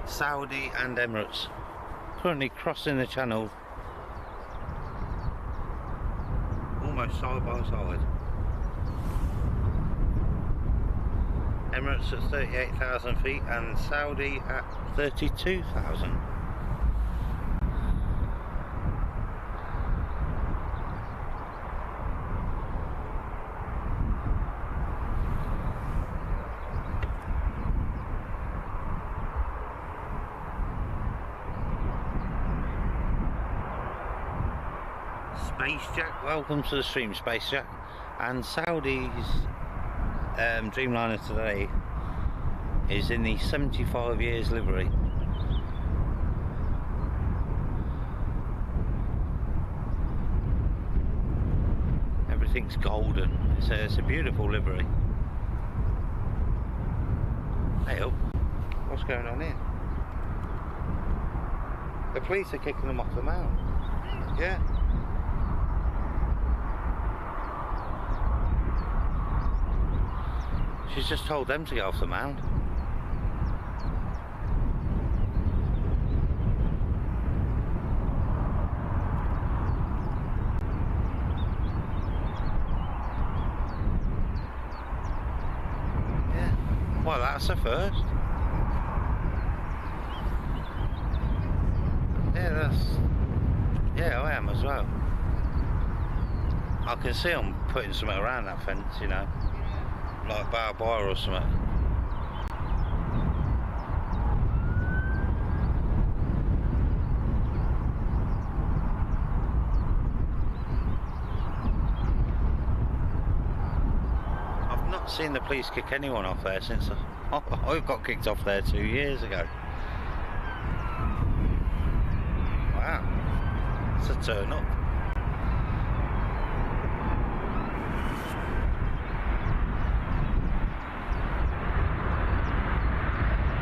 Saudi and Emirates. Currently crossing the channel. Almost side by side. Emirates at 38,000 feet and Saudi at 32,000. Space Jack, welcome to the stream, Space Jack. And Saudi's Dreamliner today is in the 75 years livery. Everything's golden. It's a beautiful livery. Hey up, what's going on here? The police are kicking them off the mount. Yeah. She's just told them to get off the mound. Yeah, well that's a first. Yeah, I am as well. I can see them putting something around that fence, you know. Like barbed wire or something. I've not seen the police kick anyone off there since I got kicked off there 2 years ago. Wow, it's a turn up.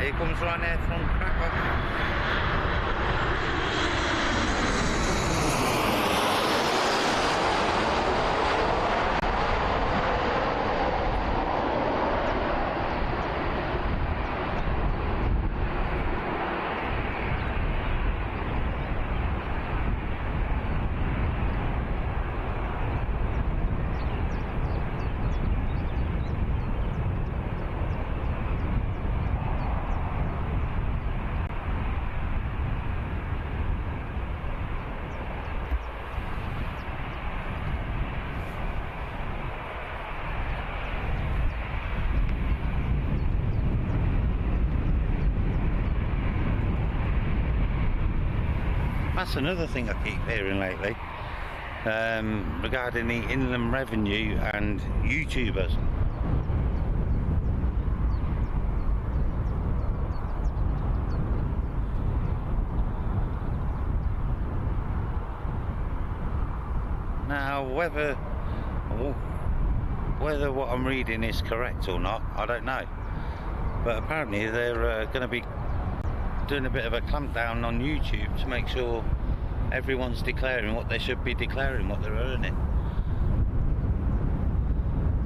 Here comes Ryanair from Krakow. That's another thing I keep hearing lately, regarding the inland revenue and YouTubers. Now, whether what I'm reading is correct or not, I don't know. But apparently they're going to be doing a bit of a clampdown on YouTube to make sure everyone's declaring what they should be declaring, what they're earning,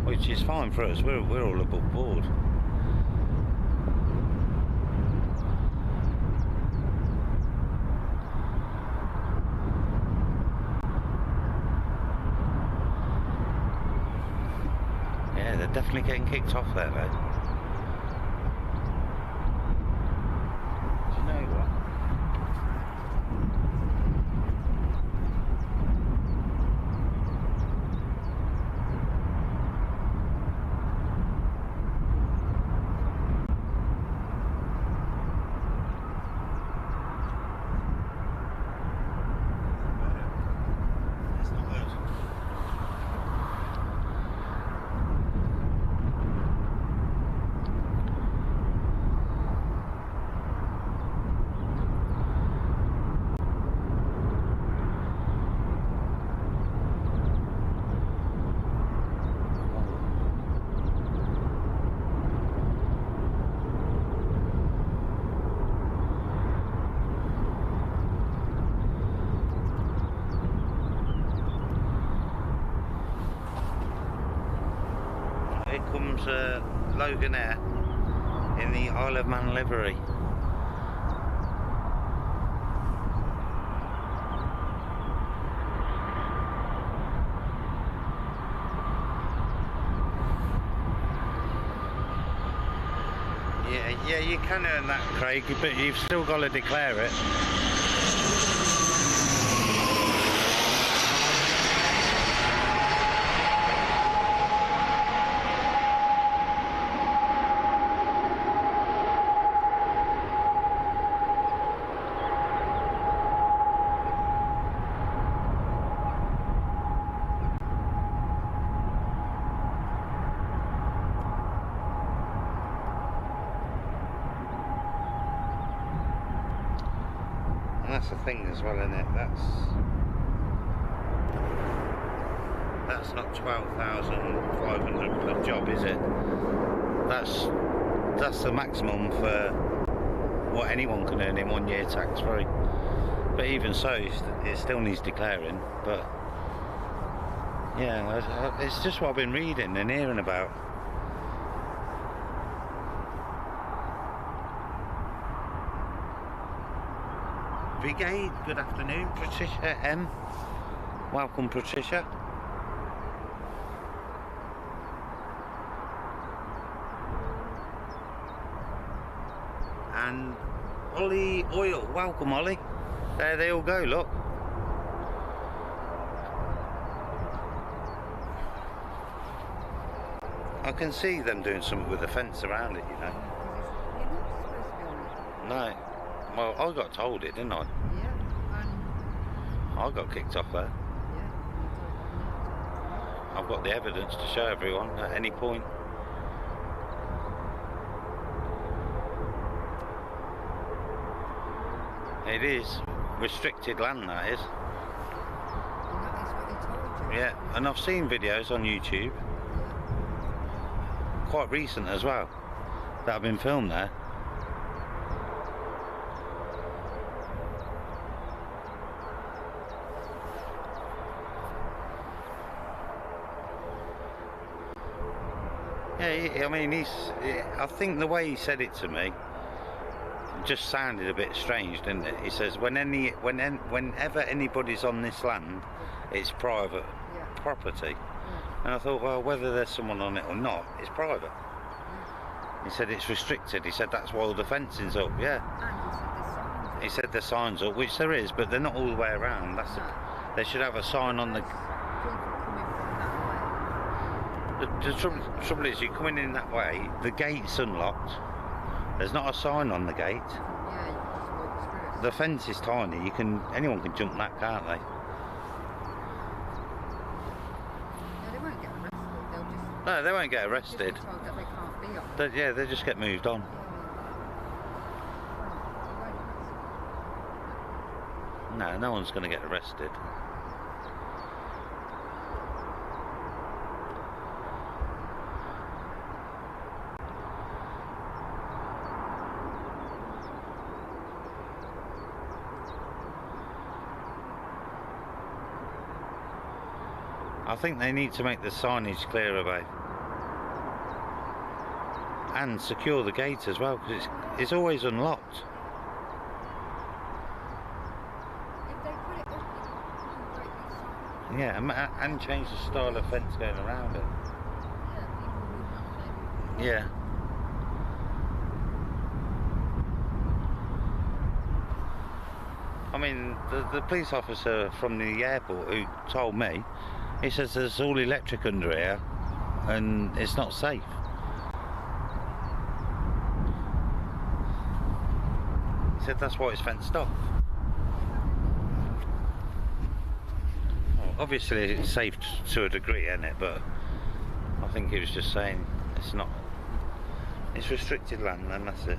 which is fine for us. We're all above board. Yeah, they're definitely getting kicked off there though. here comes Logan Air in the Isle of Man livery. Yeah, you can earn that, Craig, but you've still got to declare it. That's the thing as well, isn't it? That's not 12,500 per job, is it? That's the maximum for what anyone can earn in 1 year tax free. But even so, it still needs declaring. But yeah, it's just what I've been reading and hearing about. Brigade, good afternoon, Patricia M. Welcome, Patricia. And Ollie Oil, welcome, Ollie. There they all go, look. I can see them doing something with the fence around it, you know. No. Well, I got told it, didn't I? Yeah. I got kicked off there. Yeah. I've got the evidence to show everyone at any point. It is restricted land, that is. And that is what he told you. Yeah, and I've seen videos on YouTube, quite recent as well, that have been filmed there. Yeah, I mean, I think the way he said it to me just sounded a bit strange, didn't it? He says, whenever anybody's on this land, it's private property. And I thought, well, whether there's someone on it or not, it's private. He said it's restricted. He said that's why all the fencing's up, yeah. And he said there's signs up, which there is, but they're not all the way around. They should have a sign on the... The trouble is, you're coming in that way, the gate's unlocked, there's not a sign on the gate. Yeah, you can just walk through it. The fence is tiny, anyone can jump that, can't they? No, they won't get arrested, they'll just... No, they won't get arrested. Just be told that they can't be on. Yeah, they just get moved on. No, no one's going to get arrested. I think they need to make the signage clearer, babe. And secure the gate as well, because it's always unlocked. If they put it up, you can break these signs. Yeah, and change the style of fence going around it. Yeah, people will have Yeah. I mean, the police officer from the airport who told me, he says there's all electric under here and it's not safe. He said that's why it's fenced off. Well, obviously it's safe to a degree, isn't it? But I think he was just saying it's not. It's restricted land and that's it.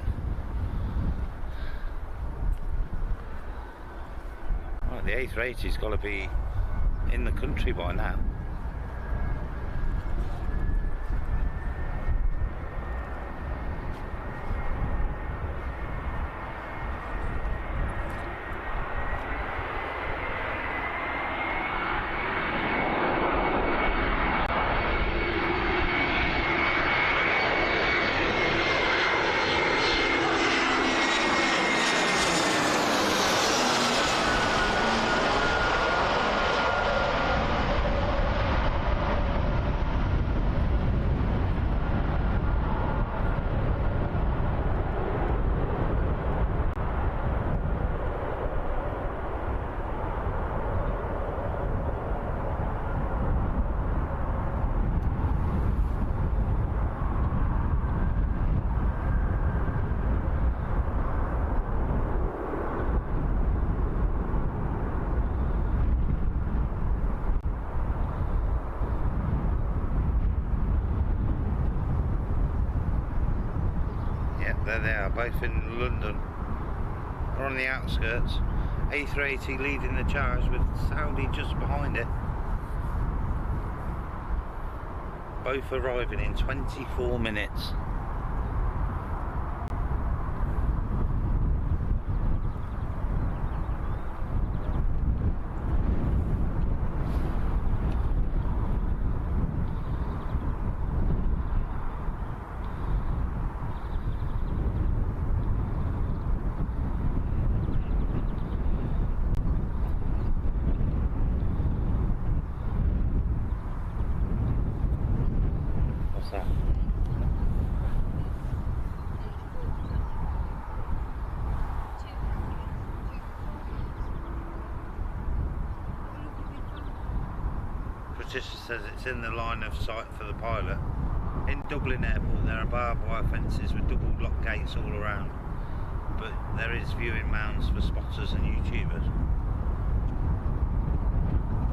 Right, the A380's got to be in the country by now. There they are, both in London. They're on the outskirts. A380 leading the charge with Saudi just behind it. Both arriving in 24 minutes. Patricia says it's in the line of sight for the pilot. In Dublin Airport there are barbed wire fences with double lock gates all around, but there is viewing mounds for spotters and YouTubers.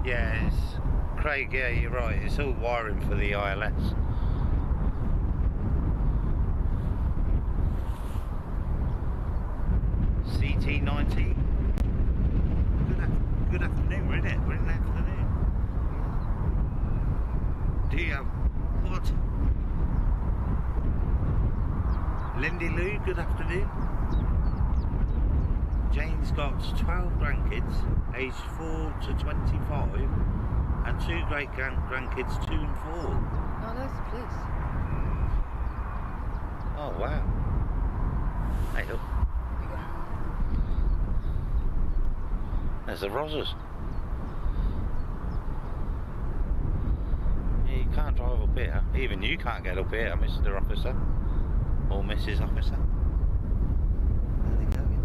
Yeah, it's Craig, yeah, you're right, it's all wiring for the ILS. CT90. Good afternoon, we're in it, we're in the afternoon. Do you have what? Lindy Lou, good afternoon. Jane's got 12 grandkids, aged 4 to 25, and 2 great grandkids, 2 and 4. Oh, that's the police. Oh, wow. Hey, look. There's the Rozzers. You can't drive up here. Even you can't get up here, Mr. Officer. Or Mrs. Officer. Where are they going?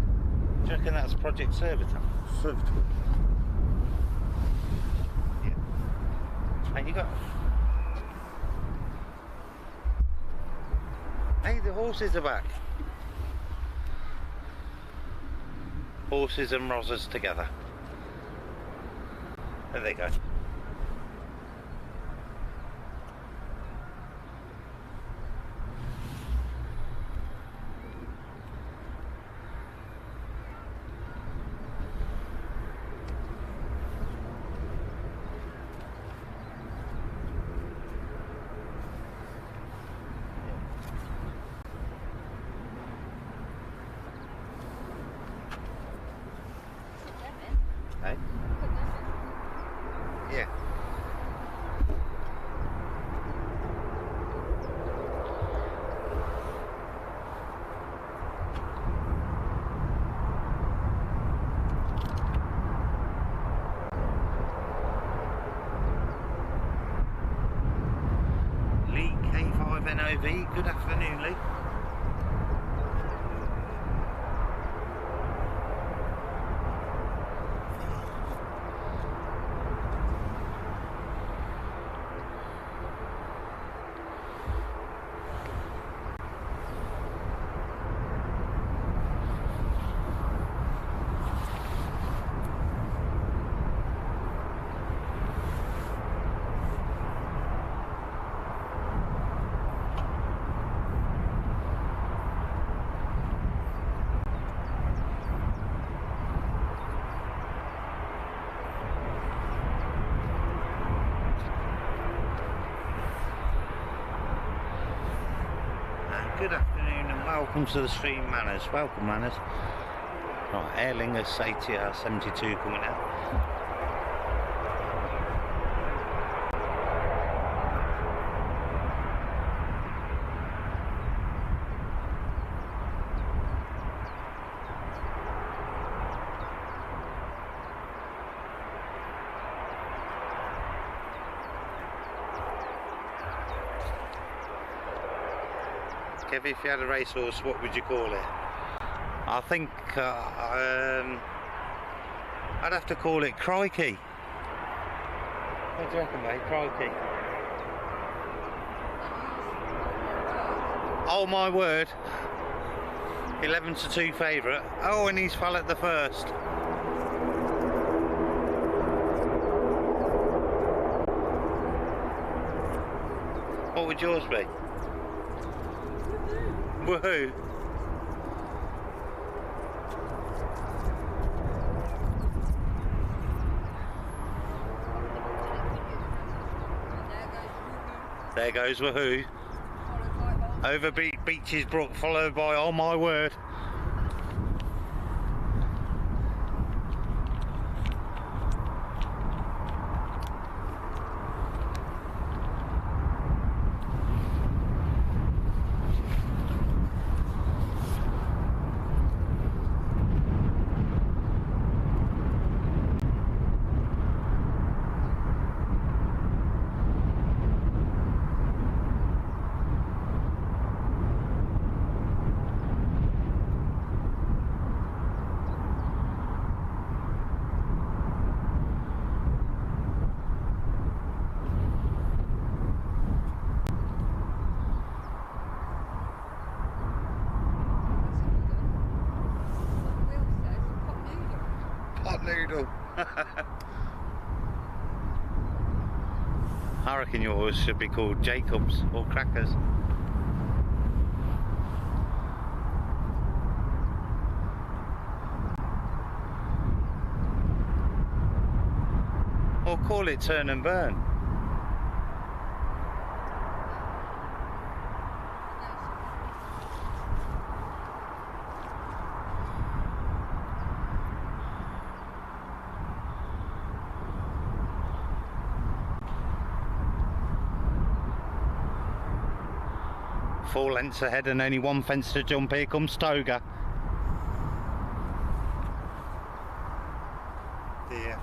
Do you reckon that's Project Servitor? Yeah. And you got... Hey, the horses are back. Horses and Rozzers together. There they go. Hey? Yeah. Lee K5NOV, good afternoon, Lee. Good afternoon and welcome to the stream, Manners. Welcome, Manners. Right, Airlinger ATR 72 coming out. Kev, if you had a racehorse, what would you call it? I think I'd have to call it Crikey. What do you reckon, mate? Crikey. Oh my word. 11-2 favourite. Oh, and he's fell at the first. What would yours be? Woohoo! There goes Woohoo. Over Beaches Brook, followed by Oh My Word. Noodle. I reckon yours should be called Jacobs or Crackers. Or call it Turn and Burn. Four lengths ahead and only one fence to jump. Here comes Stoger. Dear.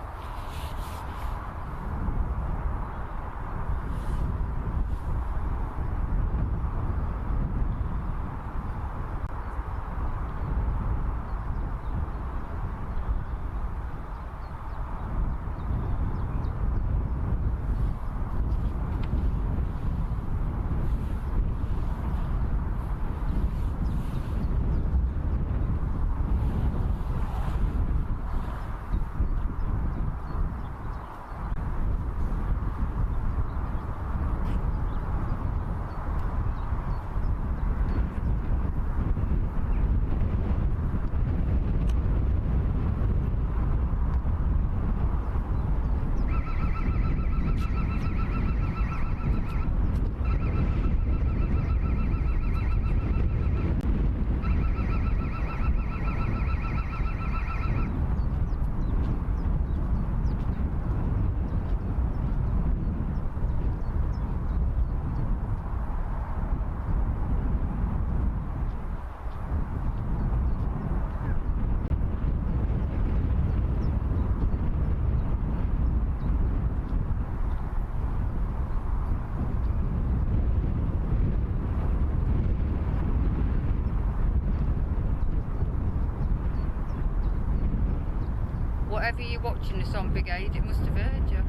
Whatever you're watching this on, Brigade, it must have heard you.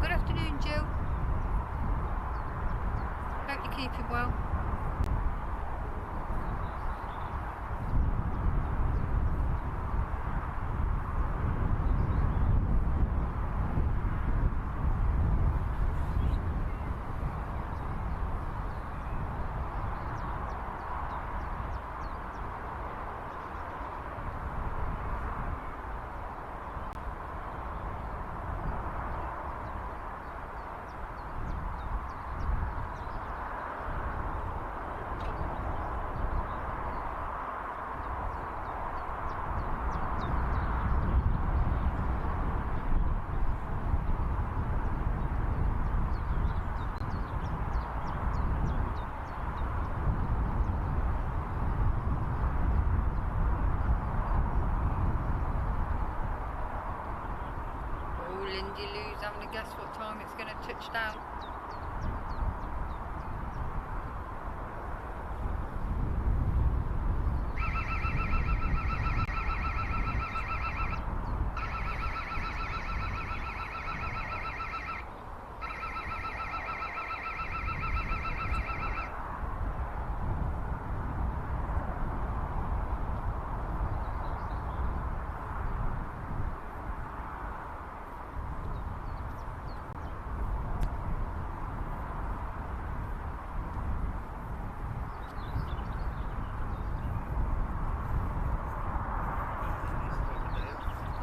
Good afternoon, Jill. Hope you're keeping well. Lindy Lou's having a guess what time it's going to touch down.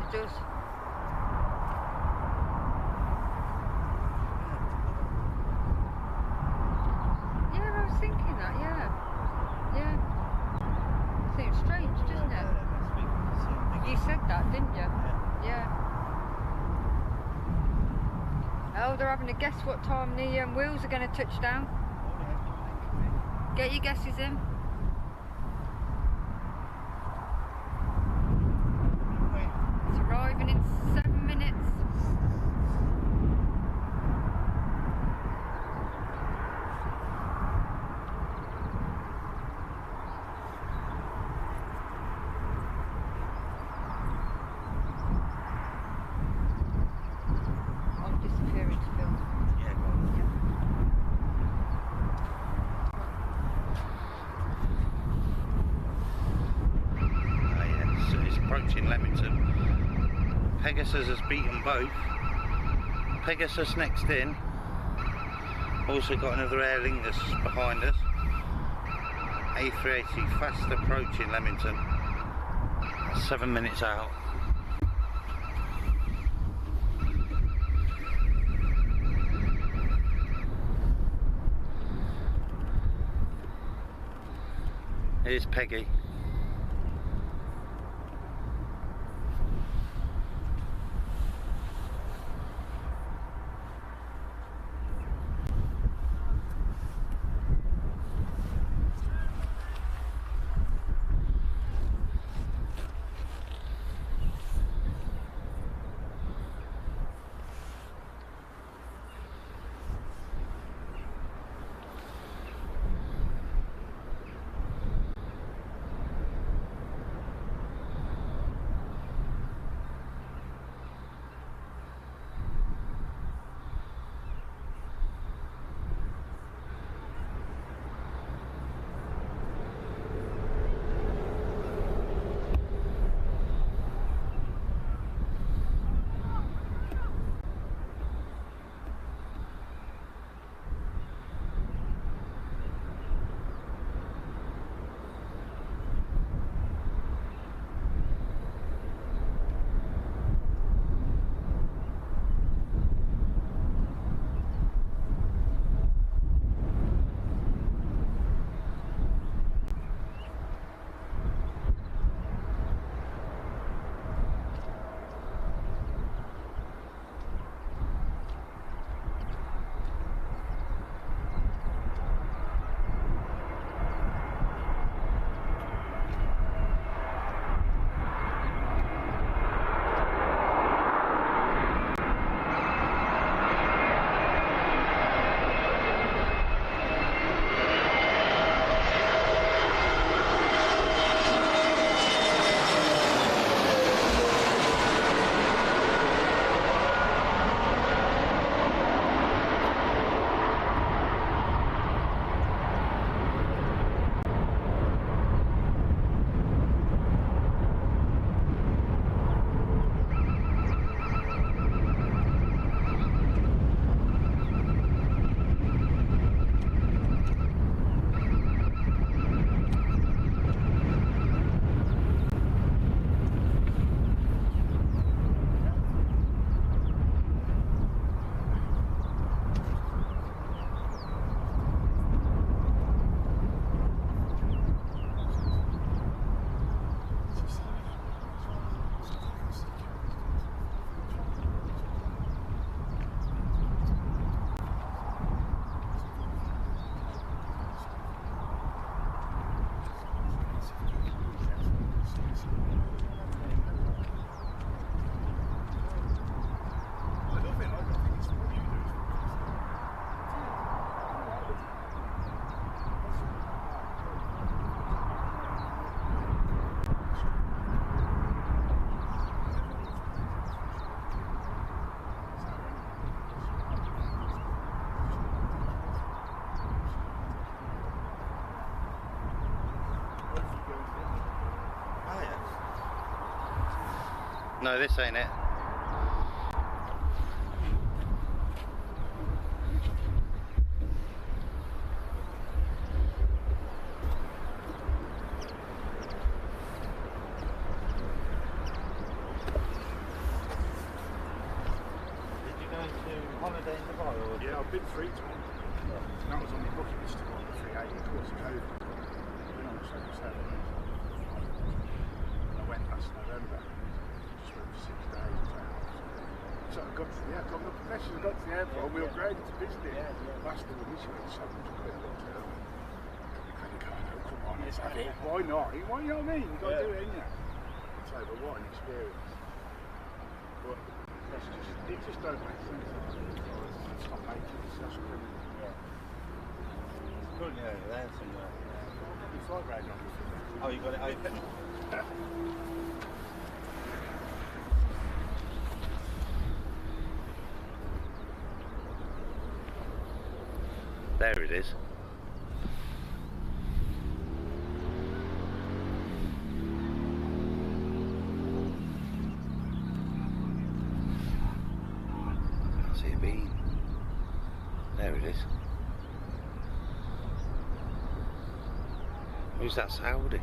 It does. Yeah, I was thinking that, yeah. Yeah. Seems strange, doesn't it? You said that, didn't you? Yeah. Oh, they're having a guess what time the wheels are going to touch down. Get your guesses in. It's arriving in 7 minutes. I'm disappearing to film. Yeah, go on. It's approaching Leamington. Pegasus has beaten both. Pegasus next in. Also got another Aer Lingus behind us. A380 fast approaching Leamington. 7 minutes out. Here's Peggy. No, this ain't it. Holiday in Dubai, or? Yeah, I've been 3 times. Yeah. That was on my bucket list to go on the 380 towards COVID. I've been on 7. I went last November. Just went for 6 days. So I got to the airport. The professionals got to the airport and we upgraded to business. Last year we should have 700 quid a hotel. Credit card, oh, come on, let's have it. Why not? You know what I mean? You've got to do it, ain't you? So, but what an experience. But it just don't make sense. Stop making it, that's criminal. Yeah. It's good, yeah, there somewhere. It's flight radar on it. Oh, you got it open? There it is. There it is. Who's that Saudi?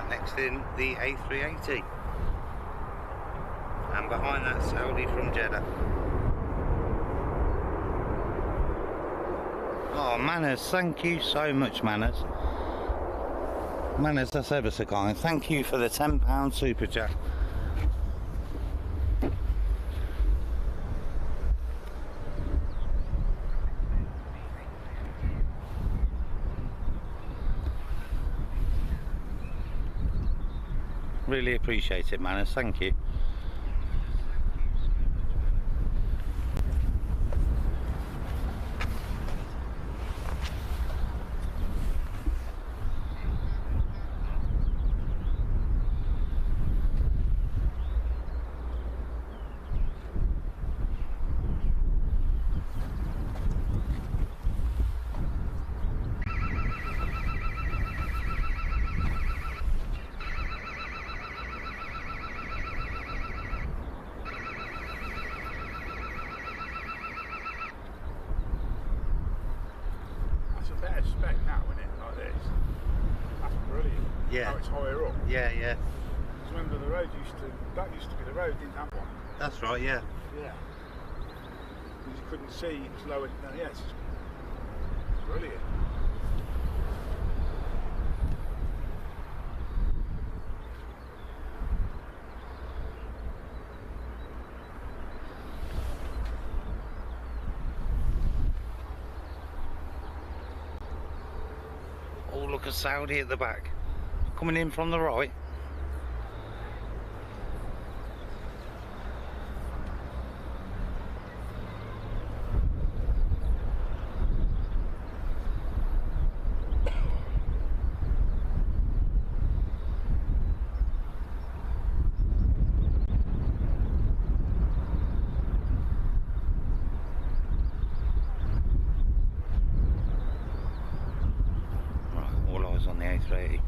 Next in the A380, and behind that Saudi from Jeddah. Oh, Manners, thank you so much, Manners. Manners, that's ever so kind. Thank you for the £10 super chat. Really appreciate it, Manners, thank you. Yeah. Now it's higher up. Yeah, yeah. Because remember the road that used to be the road, didn't have one. That's right, yeah. Yeah. Because you couldn't see, it was lower. No, yeah, it's brilliant. Oh, look at Saudi at the back. Coming in from the right. Right, all eyes on the A380.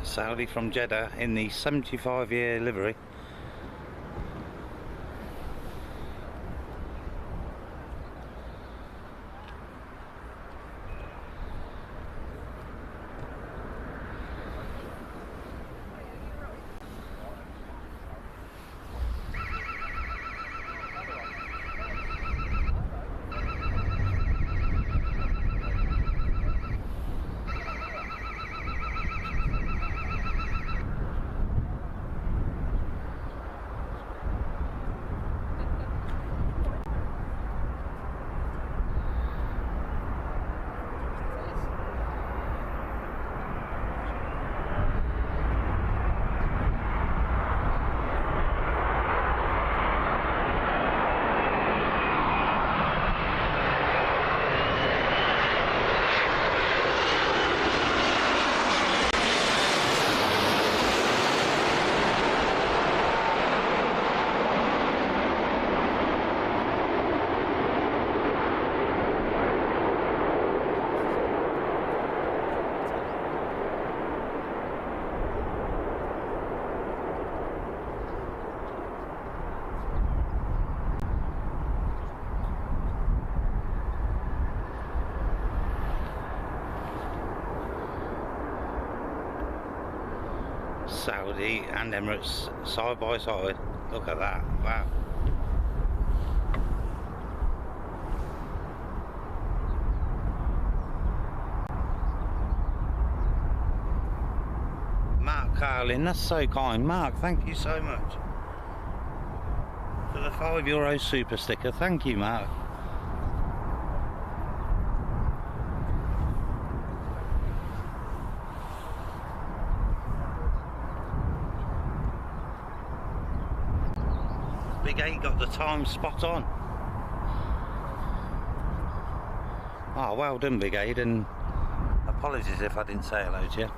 Saudi from Jeddah in the 75-year livery. Saudi and Emirates side by side. Look at that, wow. Mark Carlin, that's so kind. Mark, thank you so much for the €5 super sticker. Thank you, Mark. Big 8 got the time spot on. Oh, well done, Big 8, and apologies if I didn't say hello to you.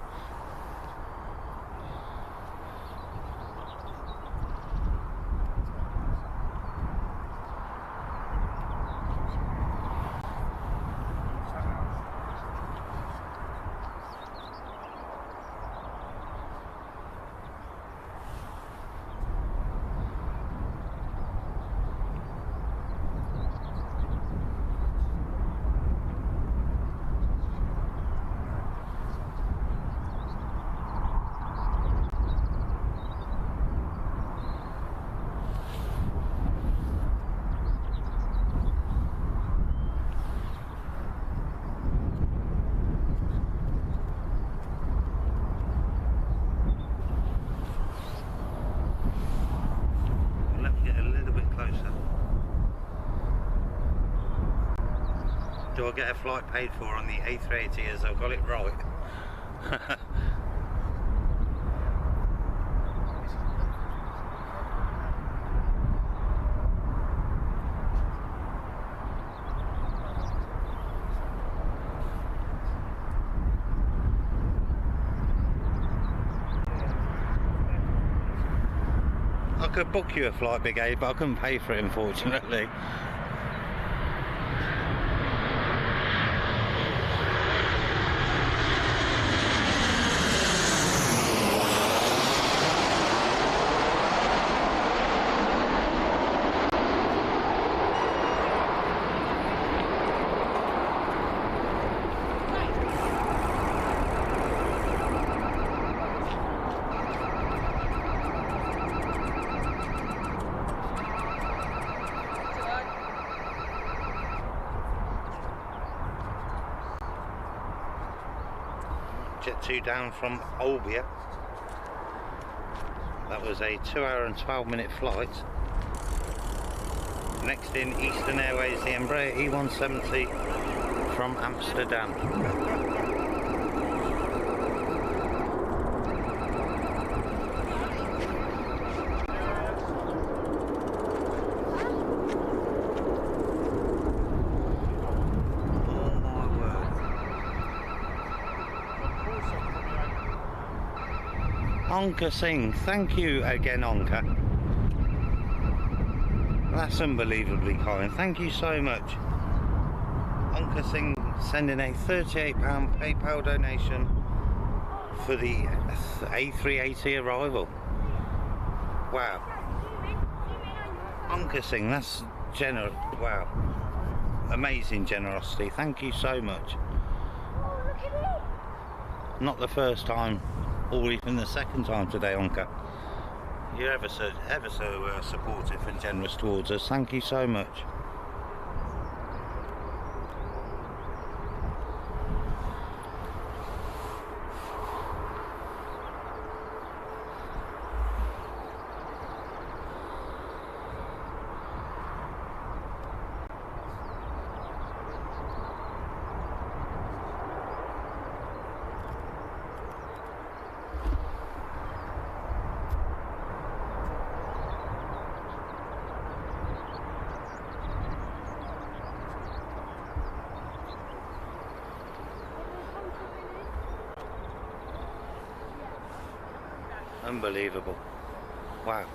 Do I get a flight paid for on the A380 as I've got it right? I could book you a flight, Big A, but I couldn't pay for it, unfortunately. Jet 2 down from Olbia. That was a 2 hour and 12-minute flight. Next in Eastern Airways, the Embraer E170 from Amsterdam. Onka Singh, thank you again, Onka. That's unbelievably kind. Thank you so much. Onka Singh sending a £38 PayPal donation for the A380 arrival. Wow. Uncasing, that's generous. Wow. Amazing generosity. Thank you so much. Not the first time, or even the second time today, Onka. You're ever so supportive and generous towards us. Thank you so much. Unbelievable. Wow.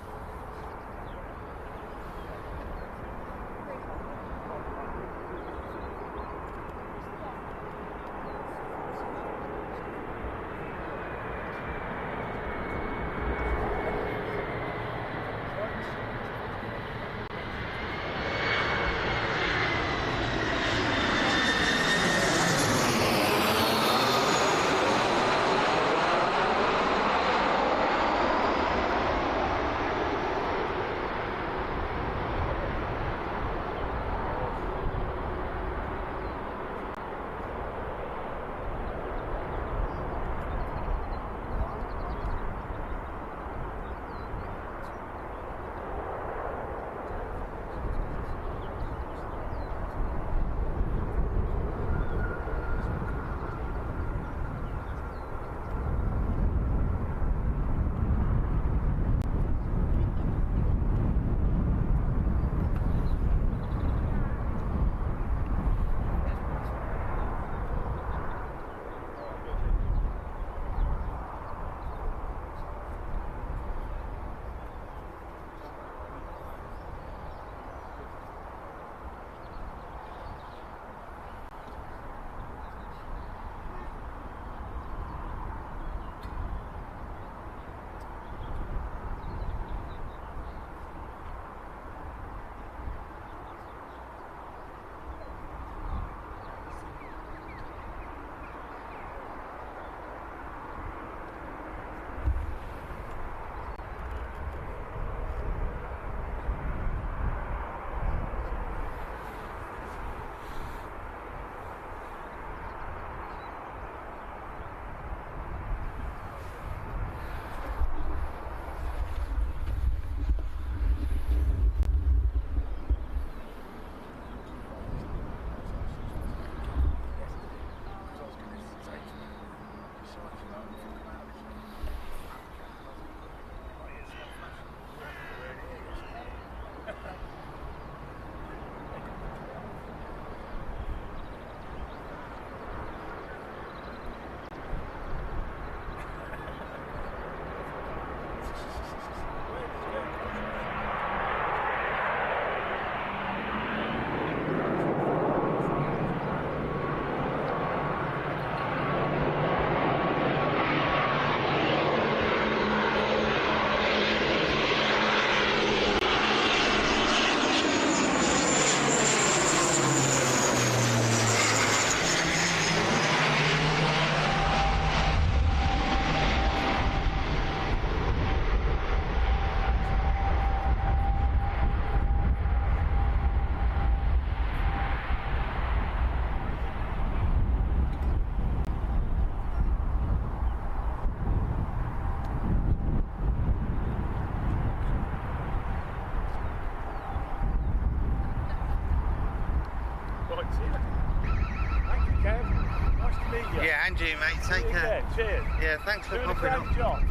Yeah, and you, mate. Take care. Cheers. Yeah, thanks for Doing a popping great up. job.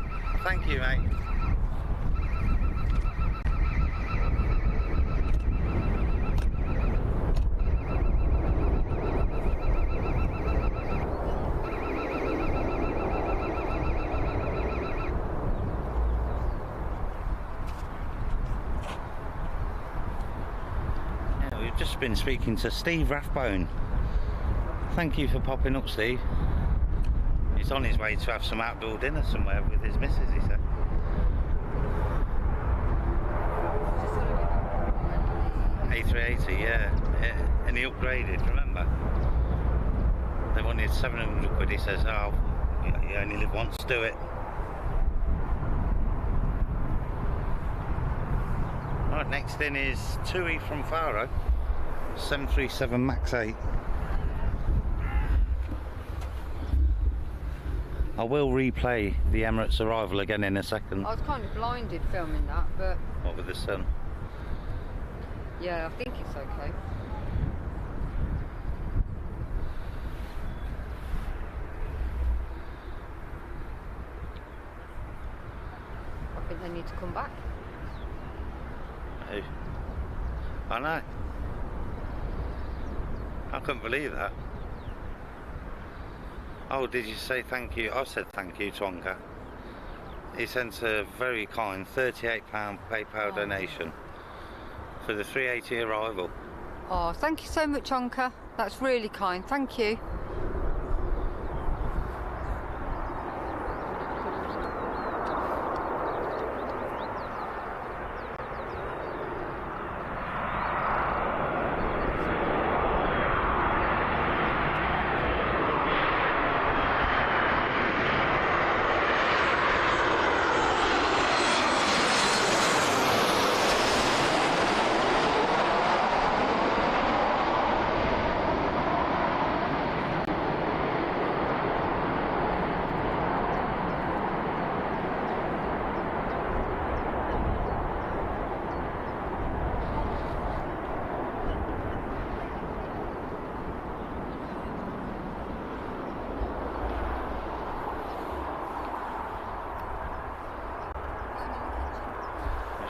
Thank you, mate. Yeah, we've just been speaking to Steve Rathbone. Thank you for popping up, Steve. He's on his way to have some outdoor dinner somewhere with his missus, he said. A380, yeah. And he upgraded, remember? They wanted 700 quid, he says, oh, you only live once, do it. Right, next in is Tui from Faro, 737 MAX 8. I will replay the Emirates arrival again in a second. I was kind of blinded filming that, but... What with the sun? Yeah, I think it's okay. I think they need to come back. Who? I know. I couldn't believe that. Oh, did you say thank you? I said thank you to Onka. He sent a very kind £38 PayPal donation for the 380 arrival. Oh, thank you so much, Onka. That's really kind. Thank you.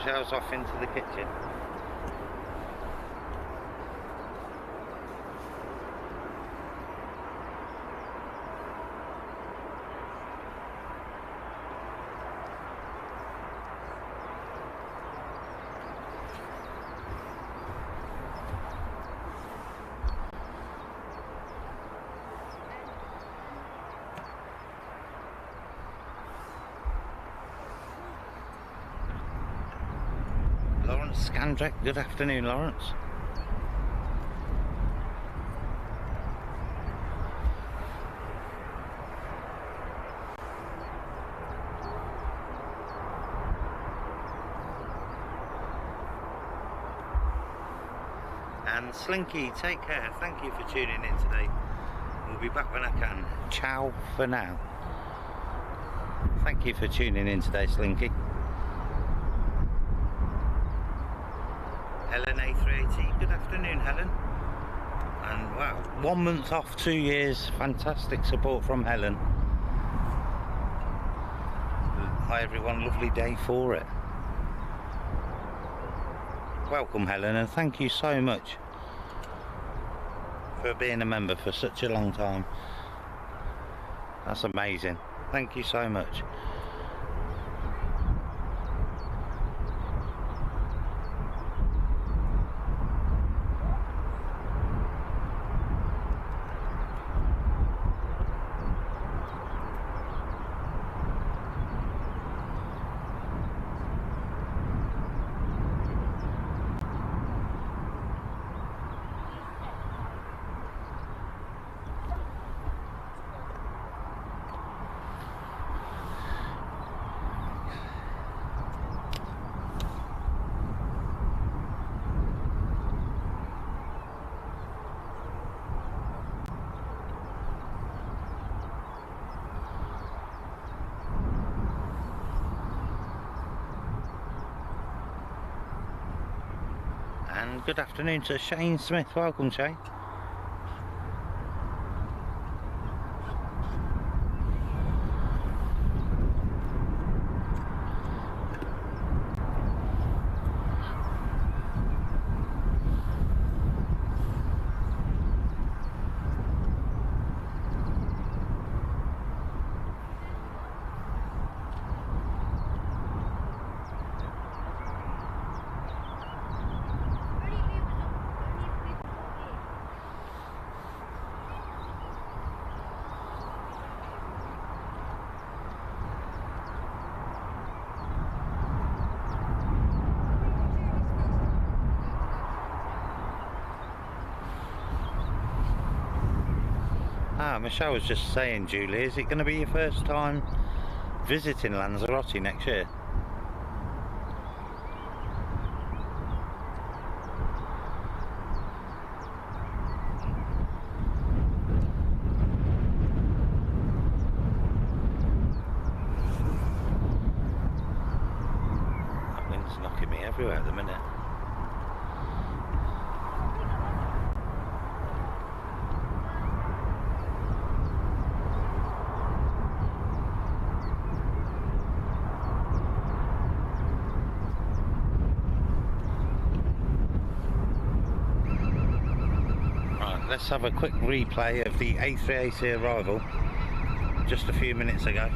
Michelle's off into the kitchen. Lawrence Scandrek, good afternoon, Lawrence. And Slinky, take care. Thank you for tuning in today. We'll be back when I can. Ciao for now. Thank you for tuning in today, Slinky. Helen A380, good afternoon, Helen. And wow, 1 month off, 2 years, fantastic support from Helen. Hi everyone, lovely day for it. Welcome, Helen, and thank you so much for being a member for such a long time. That's amazing. Thank you so much. And good afternoon to Shane Smith. Welcome, Shane. Ah, Michelle was just saying, Julie, is it going to be your first time visiting Lanzarote next year? That wind's knocking me everywhere at the minute. Let's have a quick replay of the A380 arrival just a few minutes ago.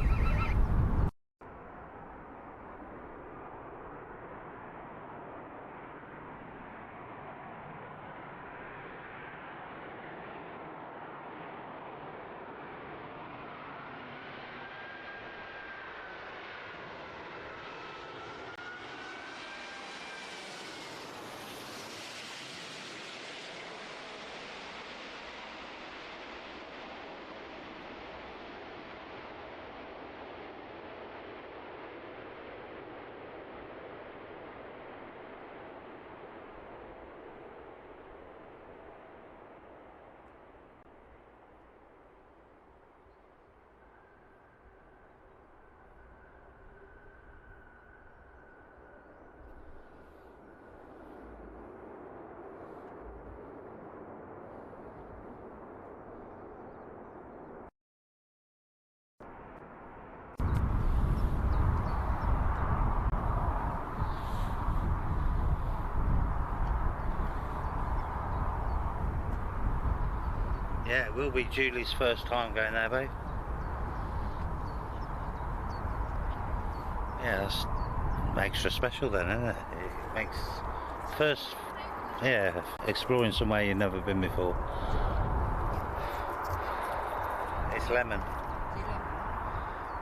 Yeah, it will be Julie's first time going there, babe. Yeah, that's extra special then, isn't it? It makes first, yeah, exploring somewhere you've never been before. It's lemon. Do you like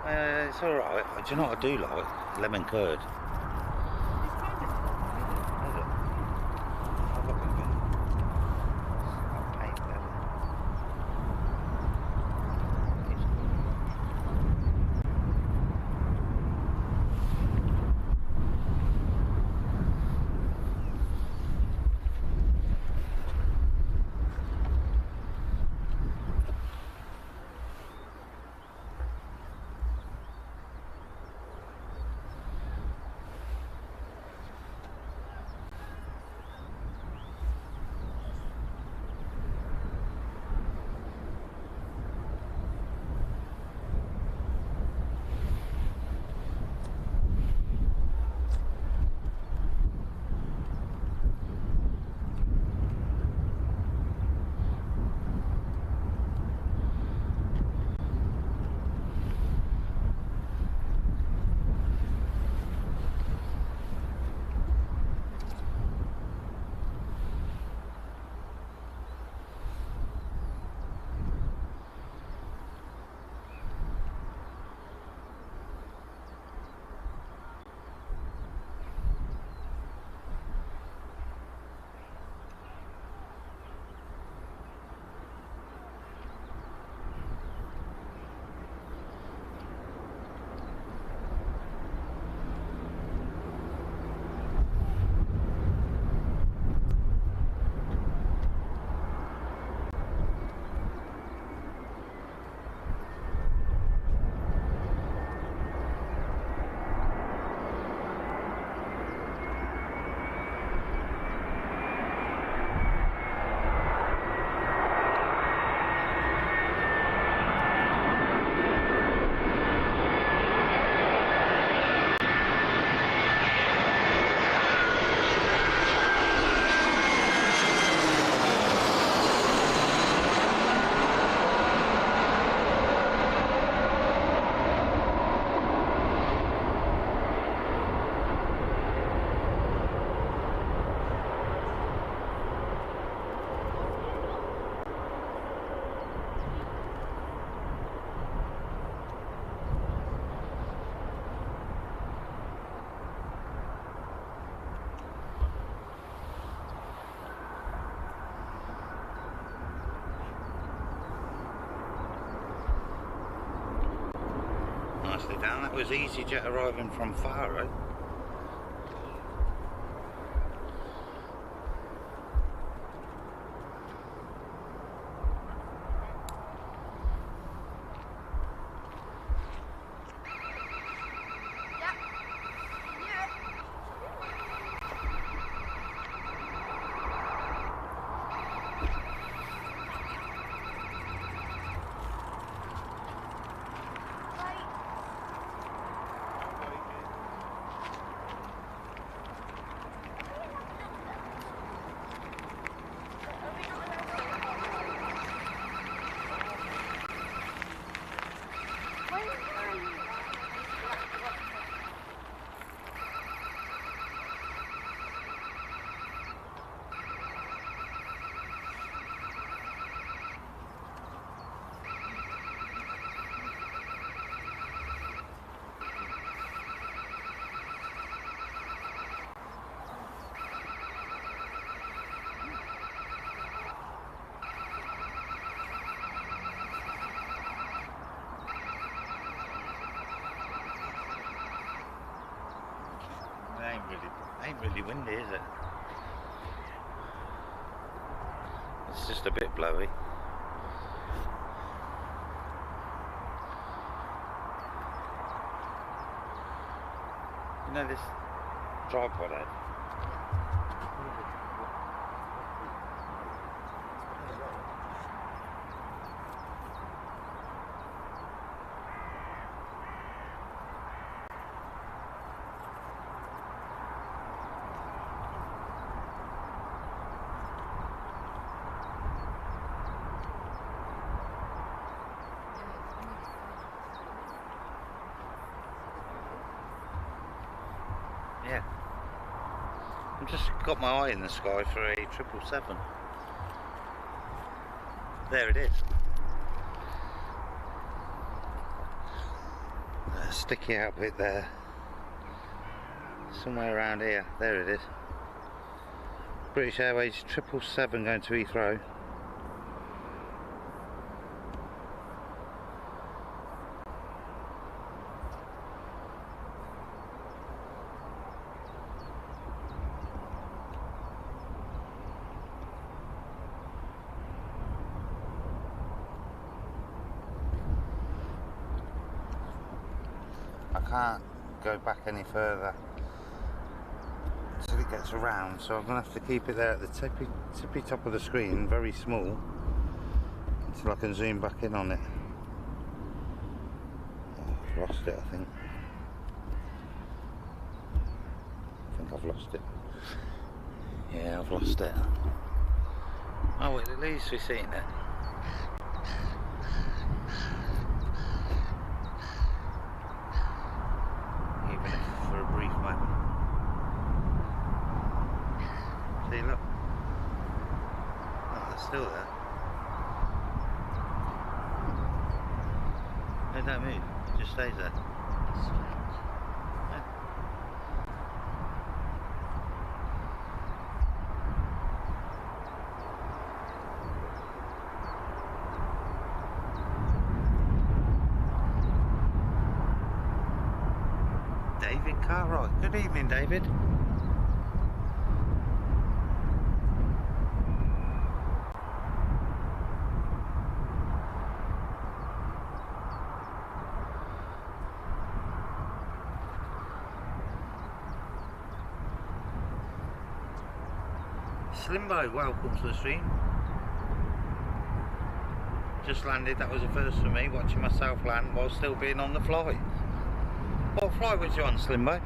that? It's alright. Do you know what I do like? Lemon curd. It's kind of fun, isn't it? I've got one. I'll paint that. nicely down. That was EasyJet arriving from Faro. Ain't really windy, is it? It's just a bit blowy. You know this tripod head? Yeah. I've just got my eye in the sky for a 777. There it is. A sticky out bit there. Somewhere around here. There it is. British Airways 777 going to Heathrow. I can't go back any further until it gets around, so I'm going to have to keep it there at the tippy top of the screen, very small, until I can zoom back in on it. Oh, I've lost it, I think I've lost it. Yeah, I've lost it. Oh, at least we've seen it. For a brief moment. See, look. Oh, they're still there. They don't move, it just stays there. Yeah. David Cartwright. Good evening, David. Slimbo, welcome to the stream. Just landed, that was the first for me, watching myself land while still being on the flight. What flight was you on, Slimbo?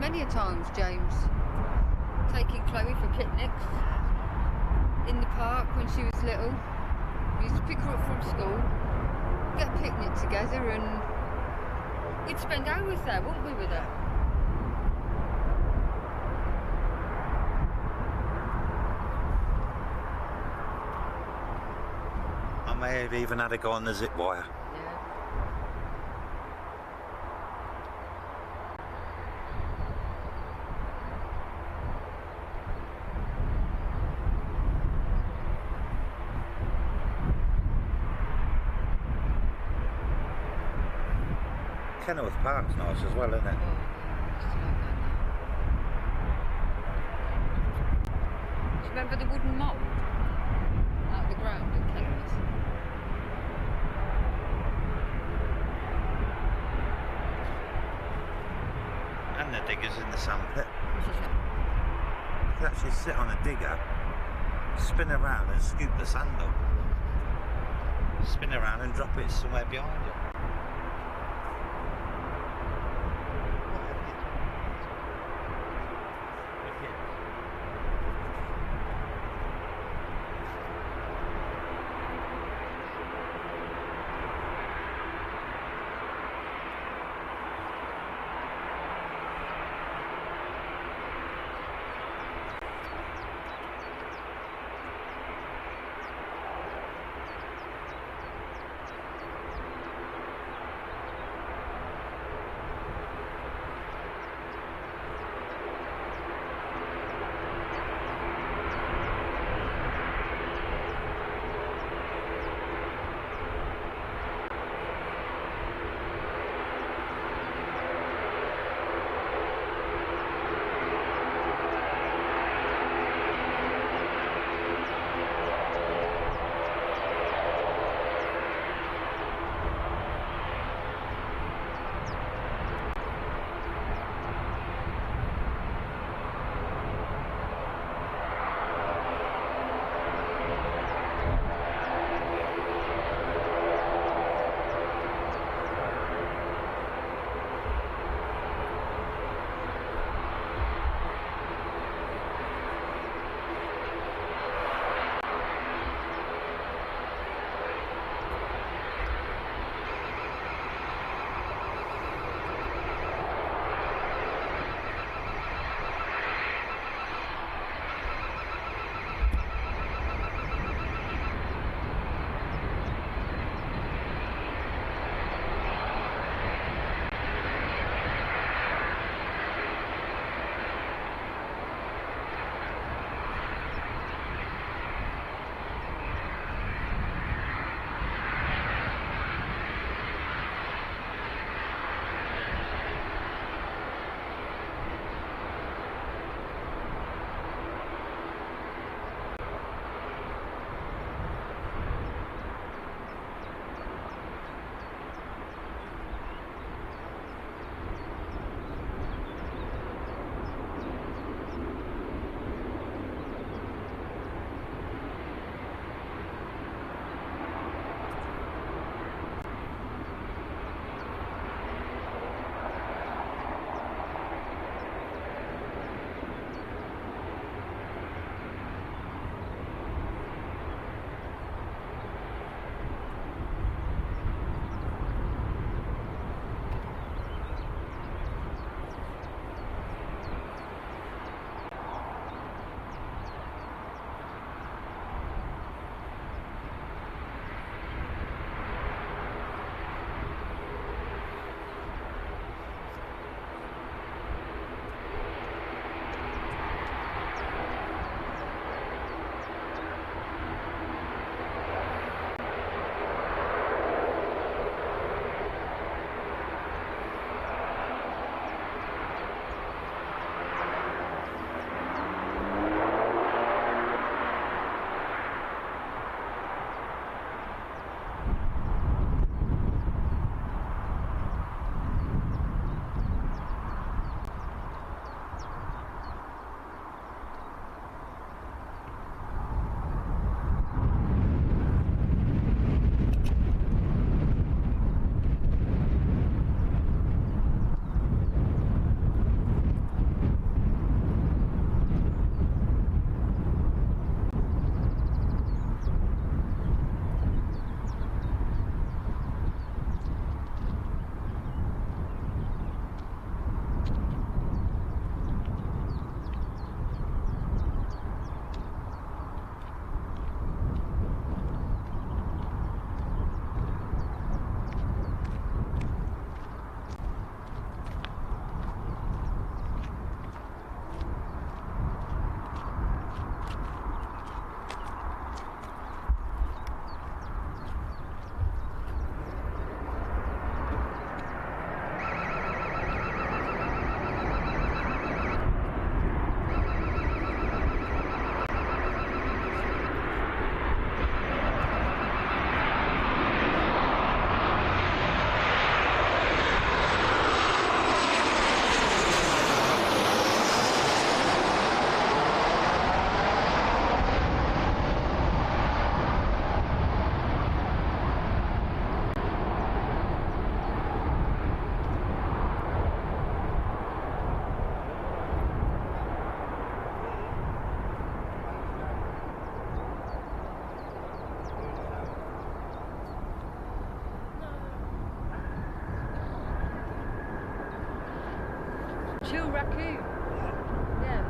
many a times, James, taking Chloe for picnics in the park when she was little. We used to pick her up from school, get a picnic together, and we'd spend hours there, wouldn't we, with her? I may have even had a go on the zip wire. Yeah. Kenilworth Park's nice as well, isn't it? Oh, yeah, I used to like that now. Do you remember the wooden mould out of the ground at Kenilworth? And the diggers in the sandpit. What's that? You could actually sit on a digger, spin around and scoop the sand up. Spin around and drop it somewhere behind you. Chill raccoon. Yeah.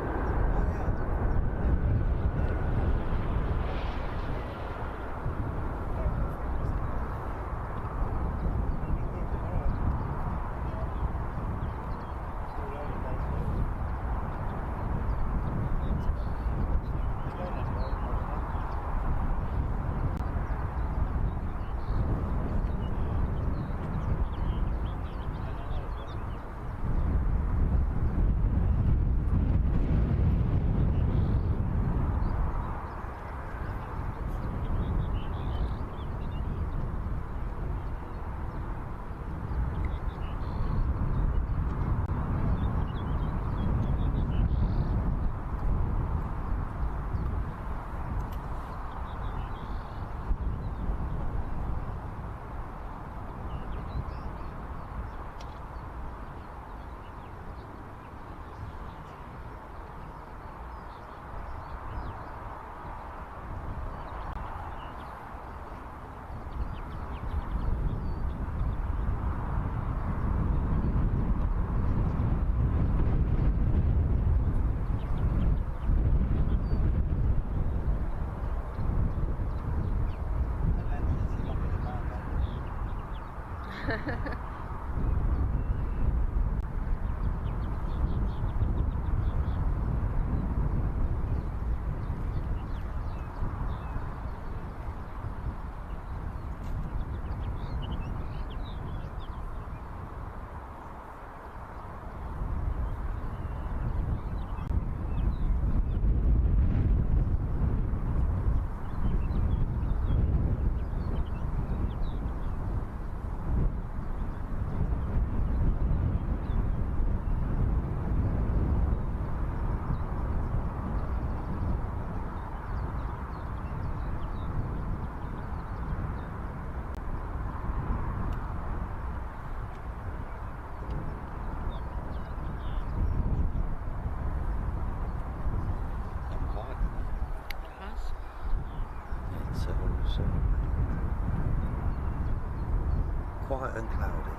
Quiet and cloudy.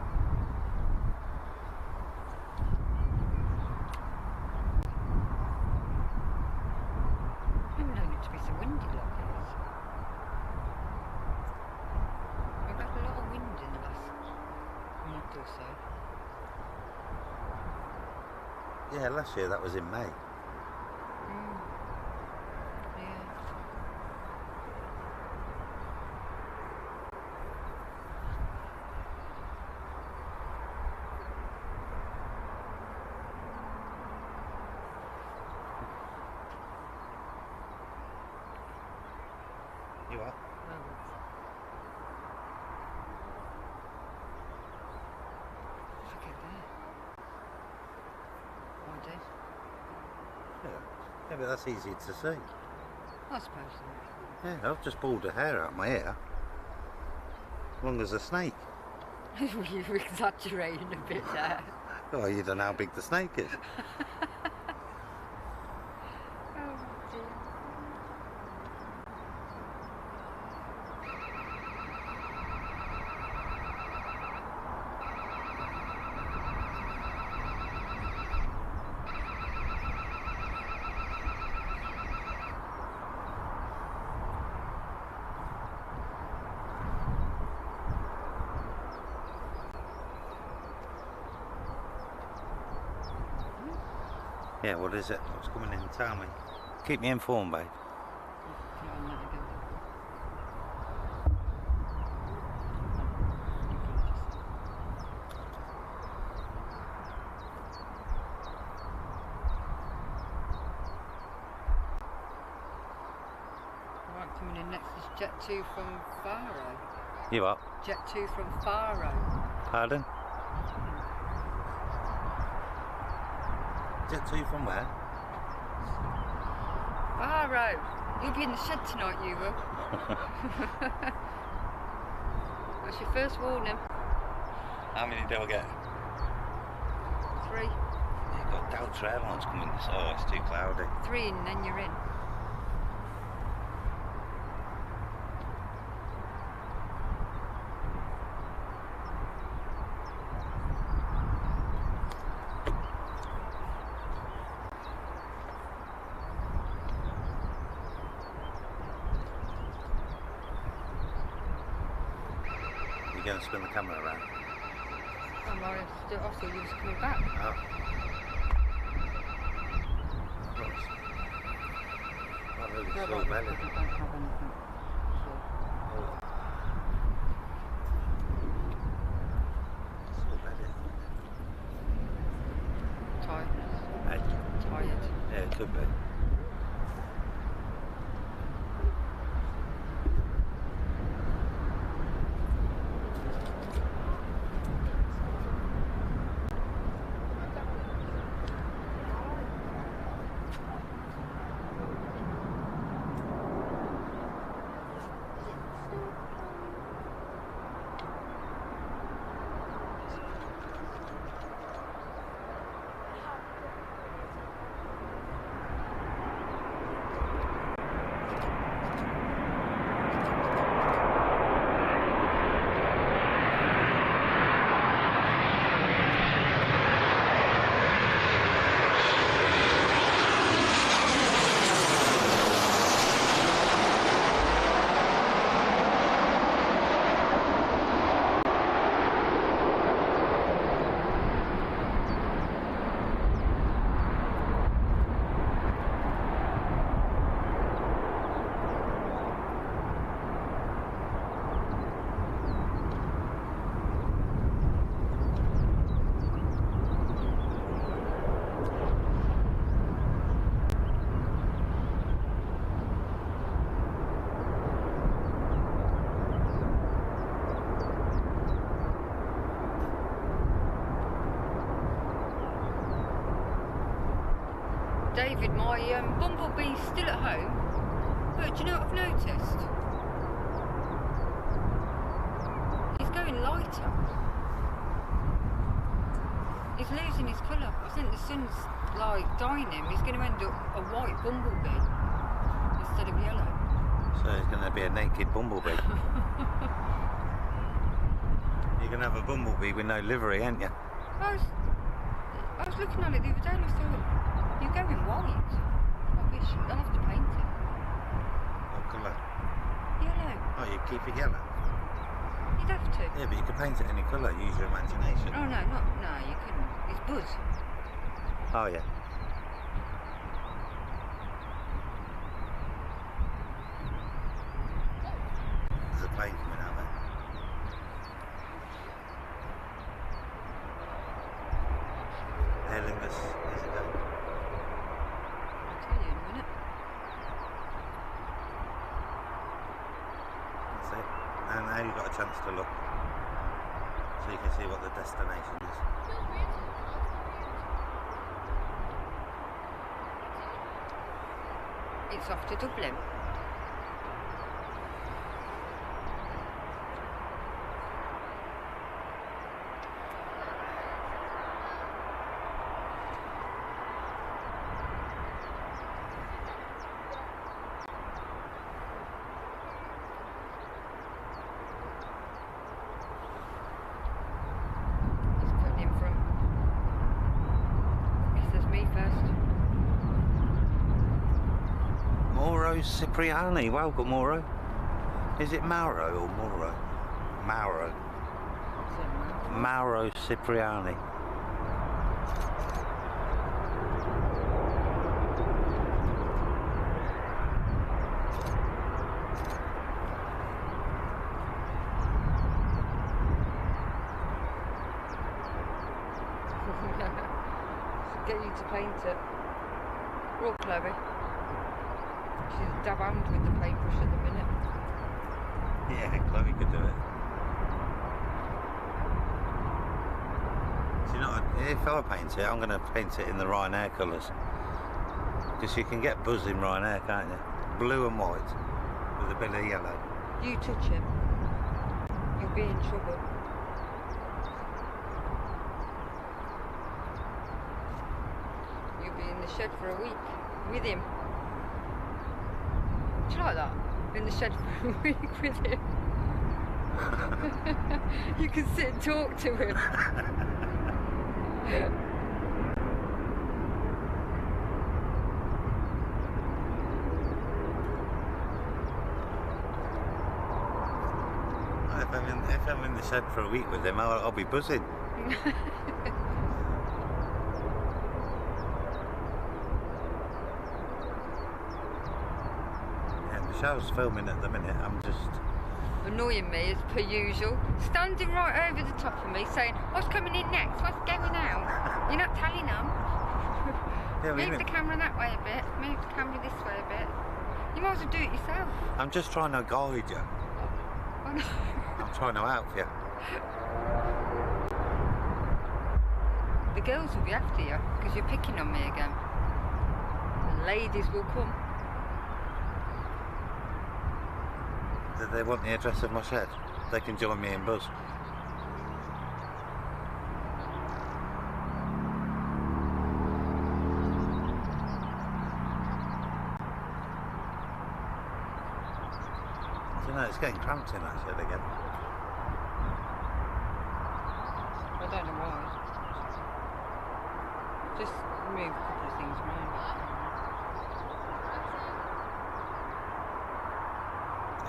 I'm known it to be so windy like it is. We've had a lot of wind in the last month or so. Yeah, last year that was in May. You are? Look at that. I did. Yeah, but that's easy to see. I suppose so. Yeah, I've just pulled a hair out my ear. Long as a snake. You're exaggerating a bit there. Oh, you don't know how big the snake is. Yeah, what is it? What's coming in? Tell me. Keep me informed, babe. Right, coming in next is Jet 2 from Faro. You up? Jet 2 from Faro. Pardon? Jet 2 from where? Faro! You'll be in the shed tonight, you will. That's your first warning. How many do I get? 3. You've got Delta Airlines coming this. Oh, it's too cloudy. 3 and then you're in. going to spin the camera around? Oh, Mario, I thought you was coming back. Oh. Not really Go slow back, belly. I don't have anything. Slow belly. Tired. Hey? Tired. Yeah, it could be. David, my bumblebee's still at home, but do you know what I've noticed? He's going lighter. He's losing his colour. I think the sun's like dyeing him. He's going to end up a white bumblebee instead of yellow. So it's going to be a naked bumblebee. You're going to have a bumblebee with no livery, ain't you? I was looking at it the other day and I thought, you're going white. I'll have to paint it. What colour? Yellow. Oh, you keep it yellow? You'd have to. Yeah, but you can paint it any colour, use your imagination. Oh no, no, you couldn't. It's Buzz. Oh yeah. There's a plane coming out there. Aer Lingus, is it going? I'll tell you in a minute. That's it. And now you've got a chance to look. So you can see what the destination is. It's off to Dublin. He's putting in from. Guess there's me first. Mauro Cipriani, welcome Mauro. Is it Mauro or Mauro? Mauro. Mauro Cipriani. Get you to paint it. Real clever. She's dab-hand with the paintbrush at the minute. Yeah, Chloe could do it. Do you know, if I paint it, I'm going to paint it in the Ryanair colours. Because you can get Buzz in Ryanair, can't you? Blue and white with a bit of yellow. You touch him, you'll be in trouble. You'll be in the shed for a week with him. Do you like that? In the shed for a week with him. You can sit and talk to him. If I'm in the shed for a week with him, I'll be buzzing. Yeah, Michelle's filming at the minute. I'm just annoying me as per usual, standing right over the top of me saying, what's coming in next, what's going out? You're not telling them. yeah, Move the camera that way a bit, move the camera this way a bit. You might as well do it yourself. I'm just trying to guide you. Oh no. I'm trying to help you. The girls will be after you because you're picking on me again. The ladies will come. Do they want the address of my shed? They can join me in Buzz. I don't know, it's getting cramped in that shed again. I don't know why. Just move a couple of things around.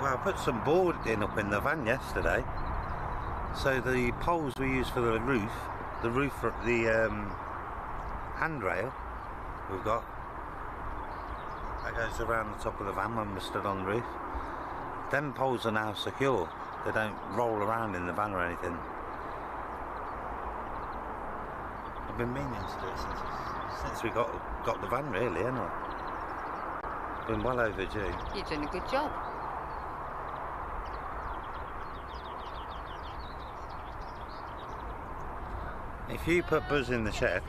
Well, I put some boarding up in the van yesterday. So the poles we use for the roof handrail we've got, that goes around the top of the van when we're stood on the roof. Them poles are now secure. They don't roll around in the van or anything. I've been meaning to do it since we got the van, really, haven't I? Been well overdue. You're doing a good job. If you put Buzz in the shed,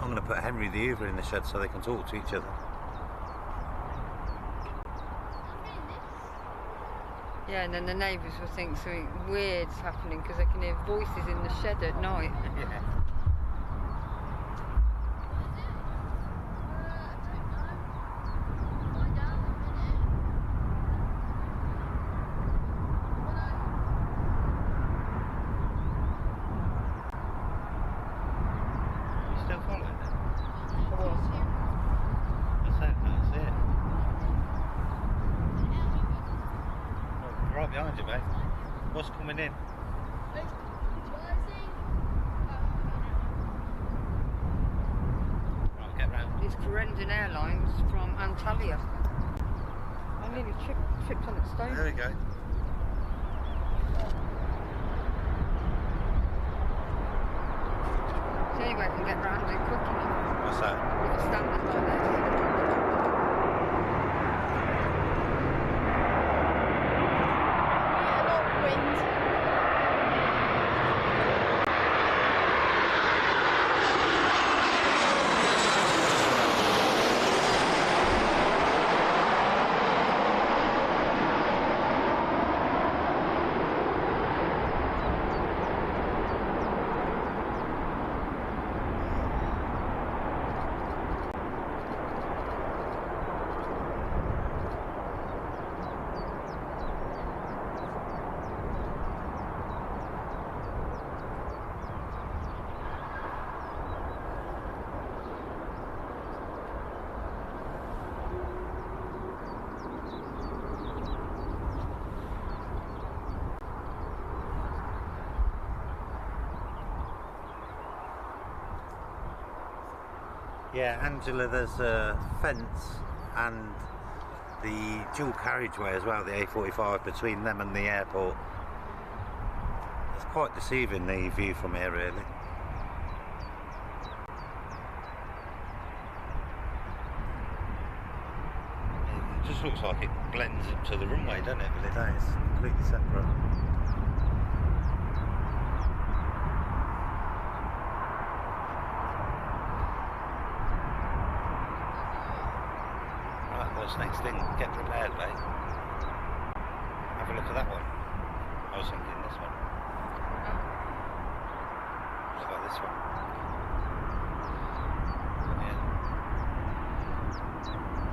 I'm going to put Henry the Hoover in the shed so they can talk to each other. Yeah, and then the neighbours will think something weird's happening because they can hear voices in the shed at night. Yeah. Behind you, mate. What's coming in? Right, get round. It's Corendon Airlines from Antalya. I nearly tripped on its stone. There we go. It's the only way I can get round it quick enough. What's that? With a standard like this. Yeah, Angela, there's a fence and the dual carriageway as well, the A45 between them and the airport. It's quite deceiving, the view from here, really. It just looks like it blends up to the runway, doesn't it? But it don't, it's completely separate. What's next thing? Get prepared, mate. Have a look at that one. I was thinking this one. What about this one? Yeah.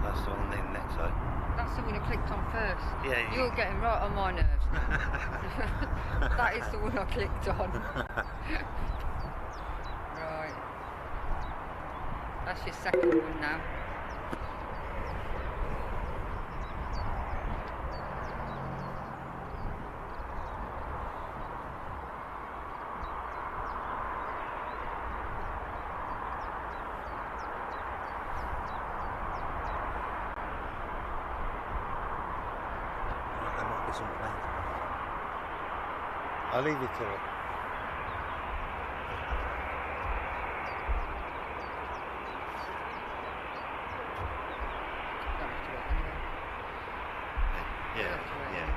That's the one on the next side. That's the one I clicked on first. Yeah. You're getting right on my nerves now. That is the one I clicked on. Right. That's your second one now. be something. I'll leave you to it. Yeah, yeah.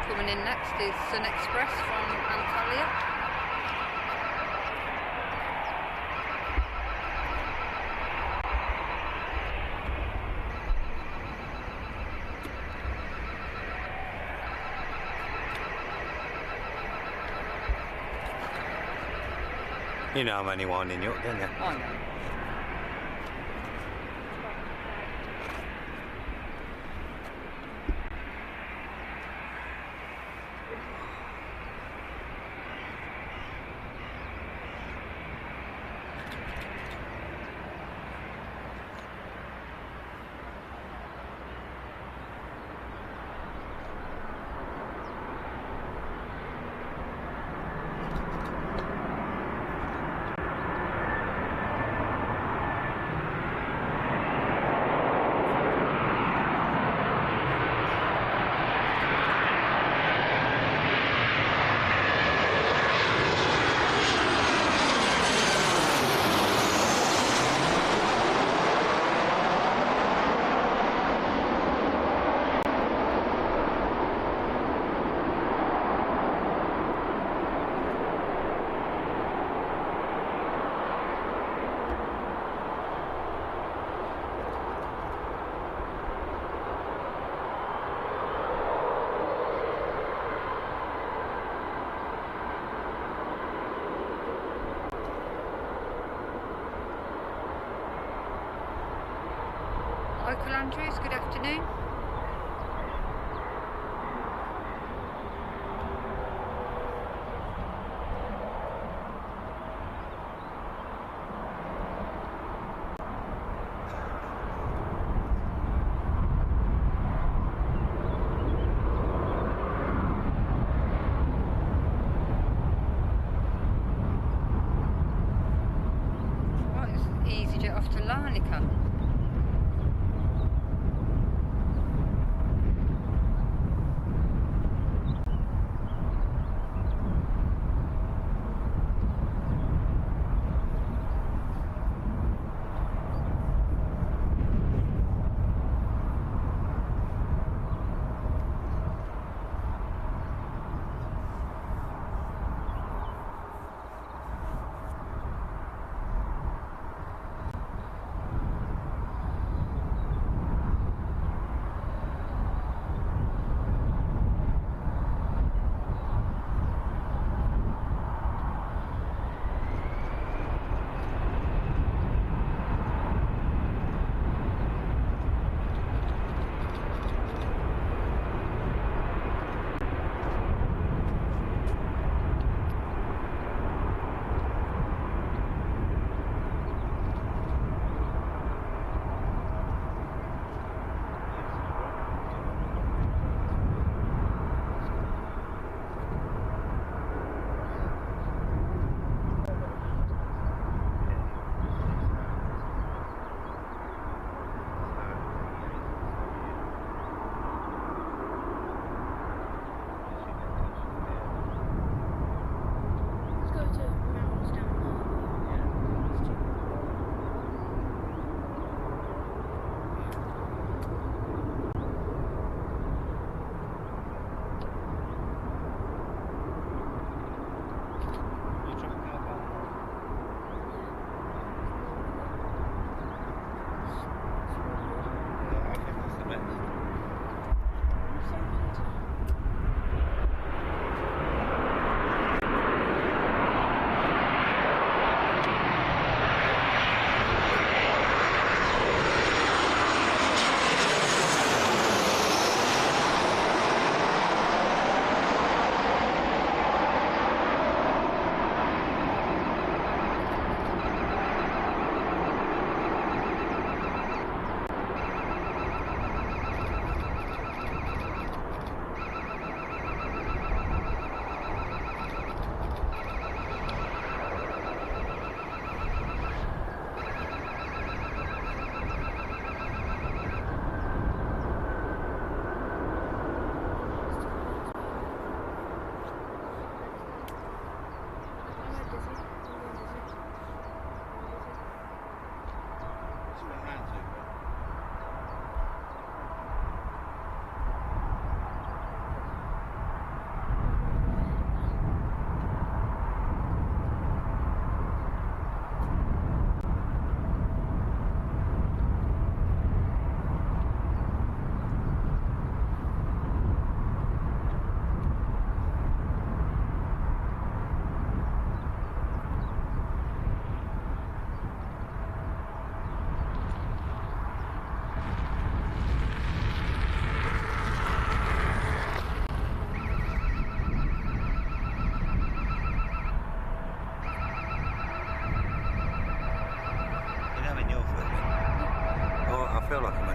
Coming in next is Sun Express from Antalya. You know I'm only winding you up, don't you? I know. Michael Andrews, good afternoon. Right, it's easy to get off to Larnaca.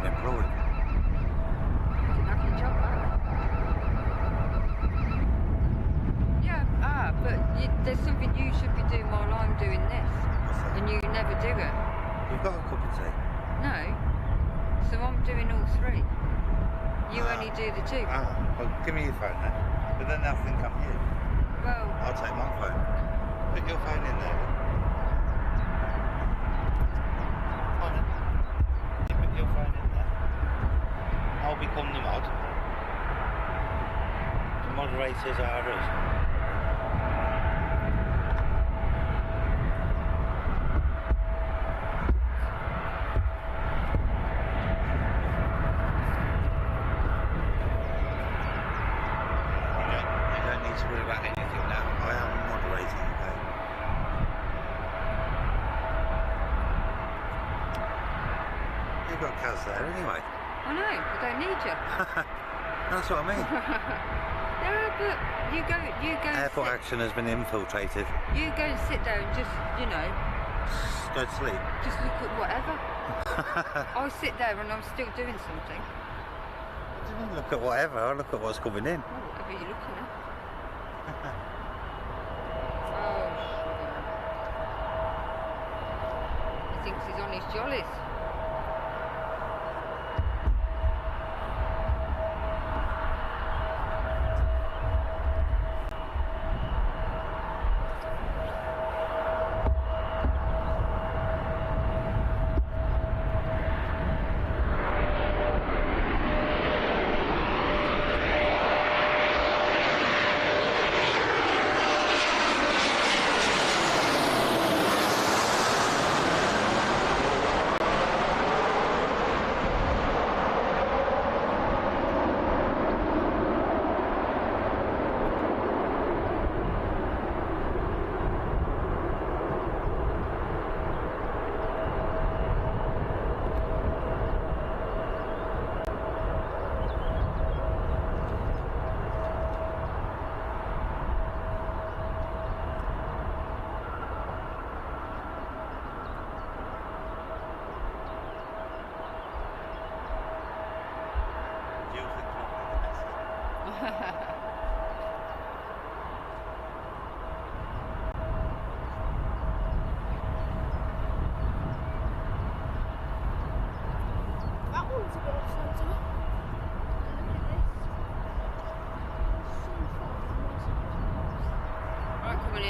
unemployed. You can have your job back. Yeah, but there's something you should be doing while I'm doing this. What's that? And you never do it. You've got a cup of tea? No. So I'm doing all three. You only do the two. Well, give me your phone then. But then they'll think I'm you. Well, I'll take my phone. Put your phone in there. Fine. You put your phone in there. I'll become the mod. The moderators are us. There anyway. I know, I don't need you. That's what I mean. Yeah, but you go. Airport action has been infiltrated. You go and sit there and just, you know. Go to sleep. Just look at whatever. I sit there and I'm still doing something. What do you mean look at whatever? I look at what's coming in. Oh, whatever you're looking at. Oh, sugar. He thinks he's on his jollies.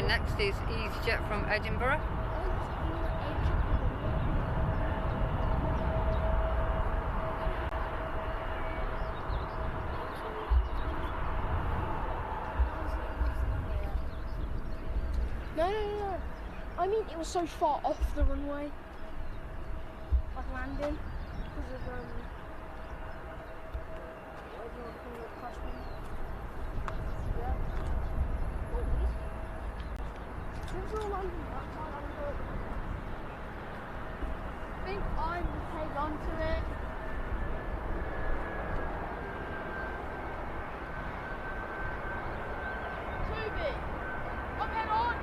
Next is EasyJet from Edinburgh. No. I mean, it was so far off the runway. Like landing. Because of, yeah. I think I'm the tag onto it. Toby, up head on.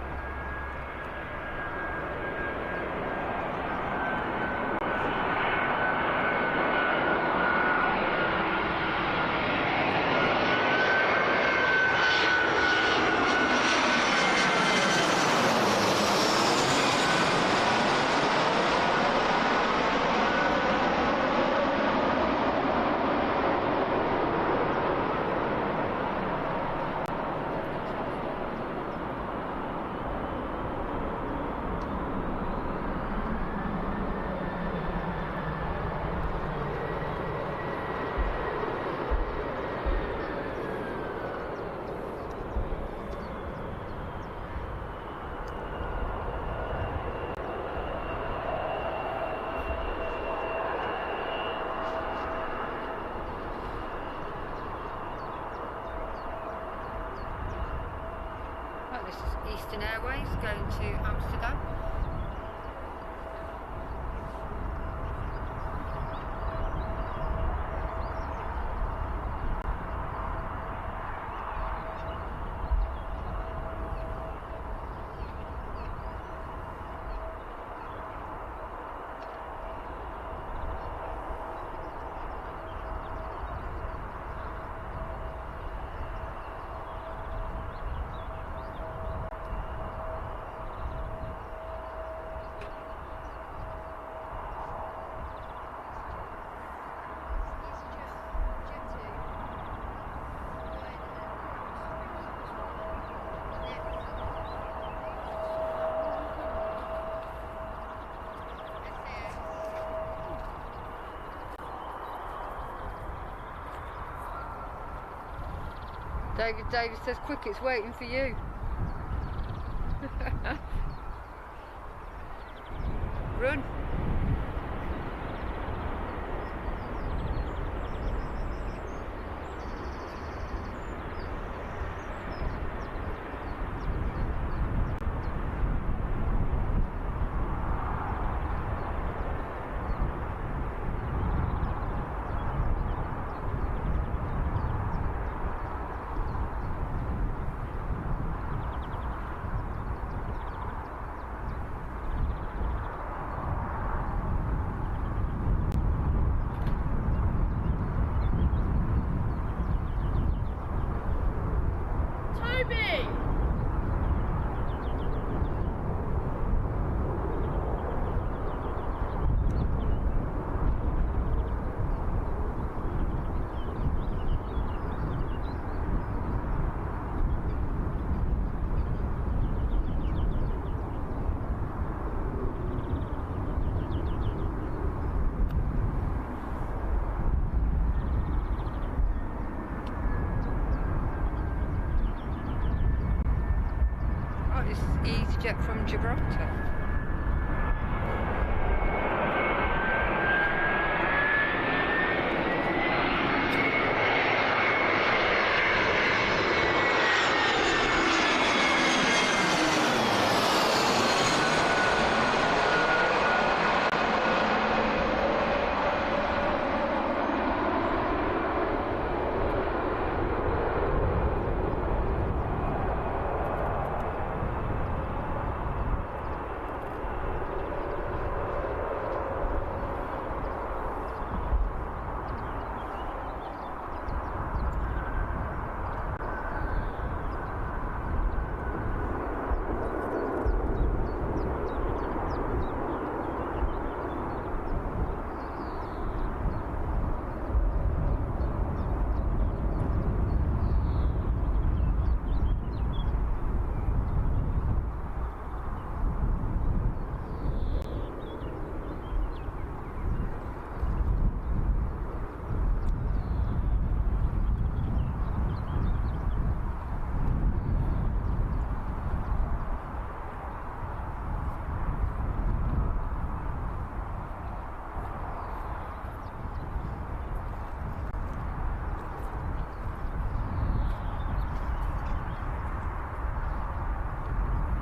This is Eastern Airways going to Amsterdam. David says, quick, it's waiting for you. Run. EasyJet from Gibraltar.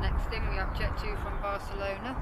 Next thing we have Jet2 from Barcelona.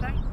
something.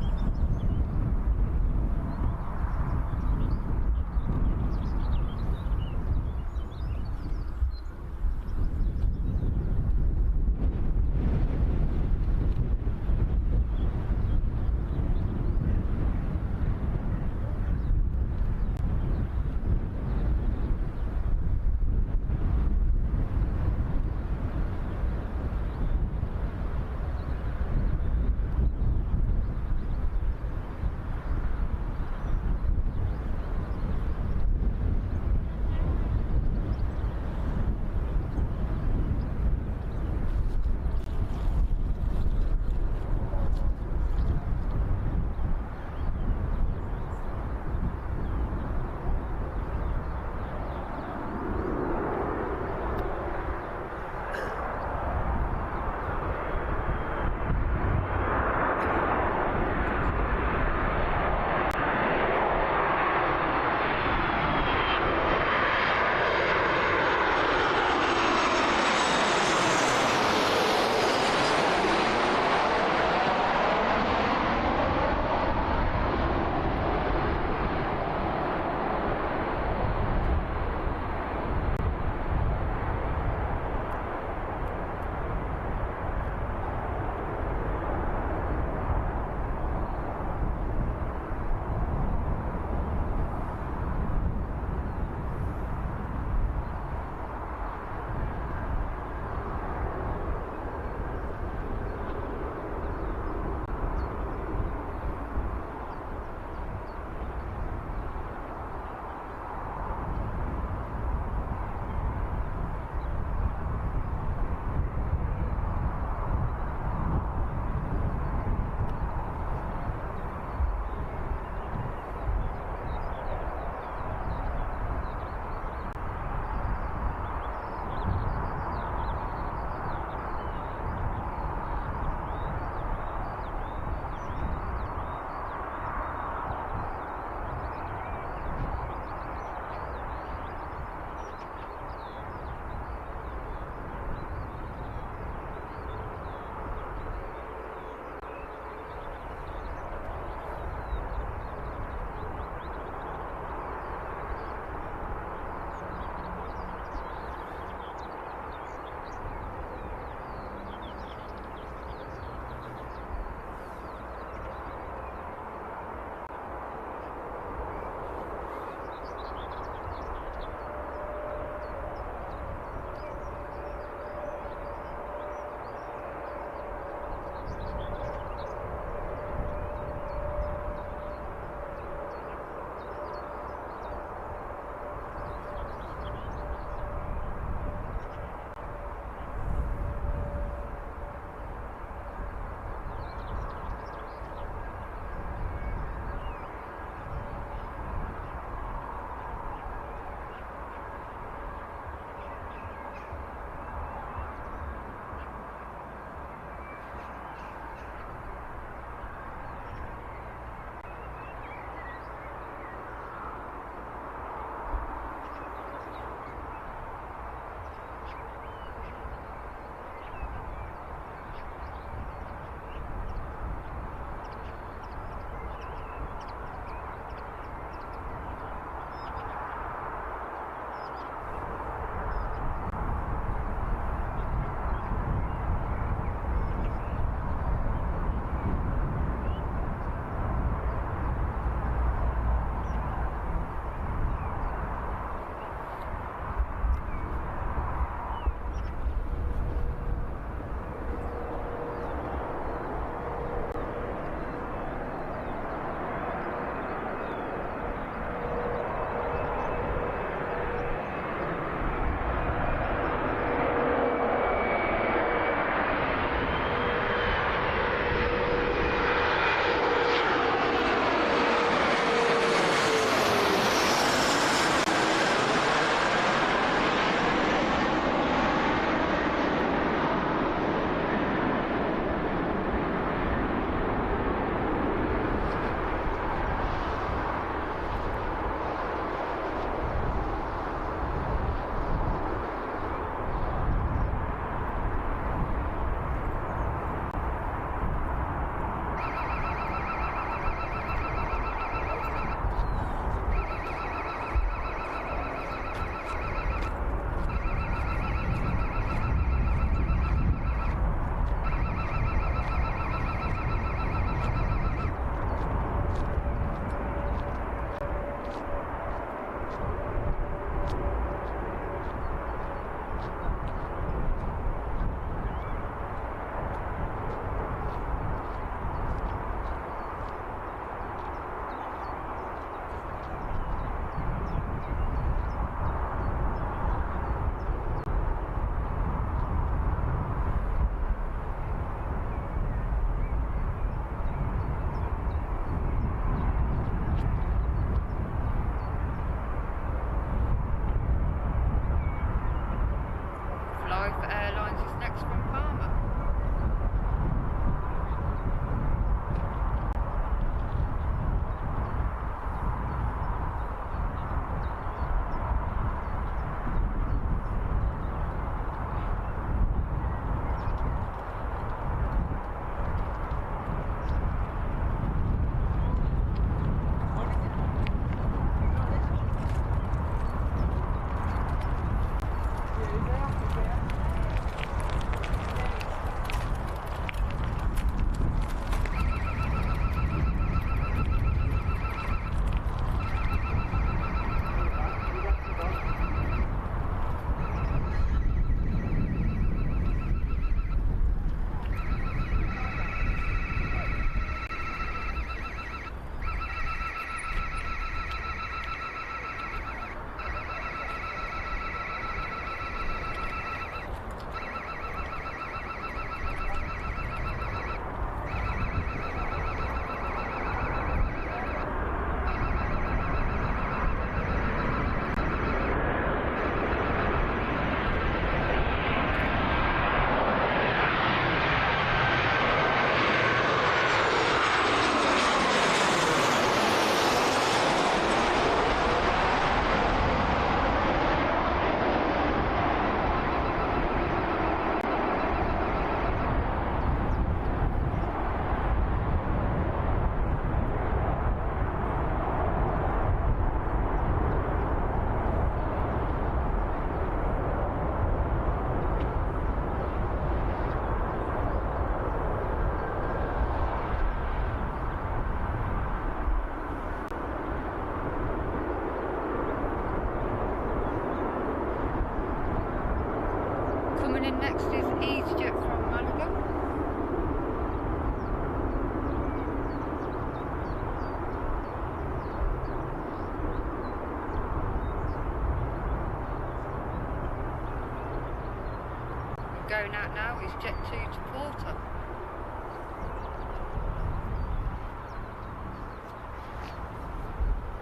going out now is Jet 2 to Porter.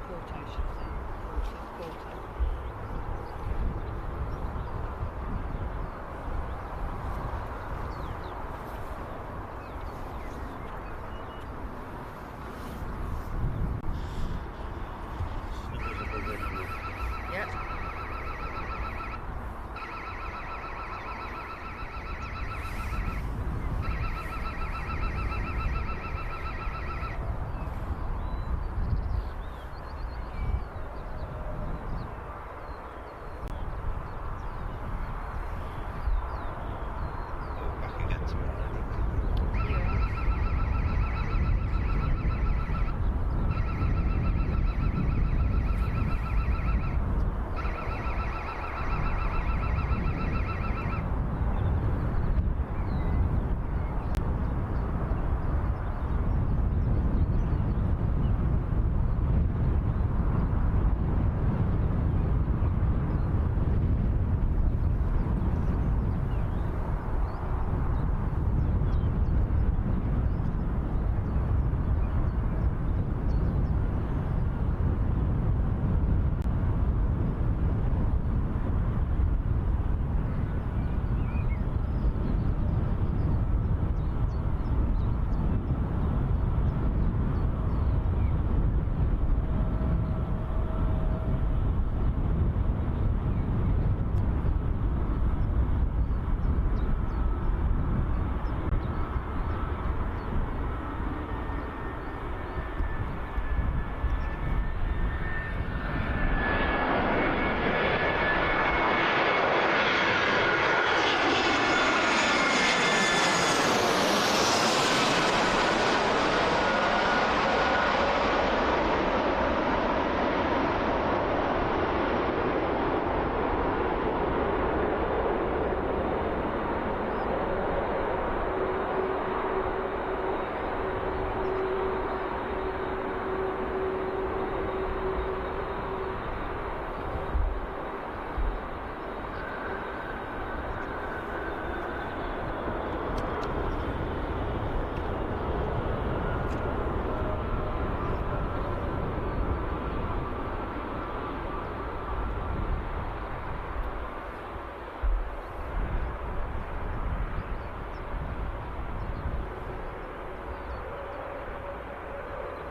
Porto, I should say. Porter. Yep. Back again tomorrow, I think. Yeah.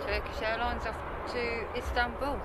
Turkish Airlines off to Istanbul.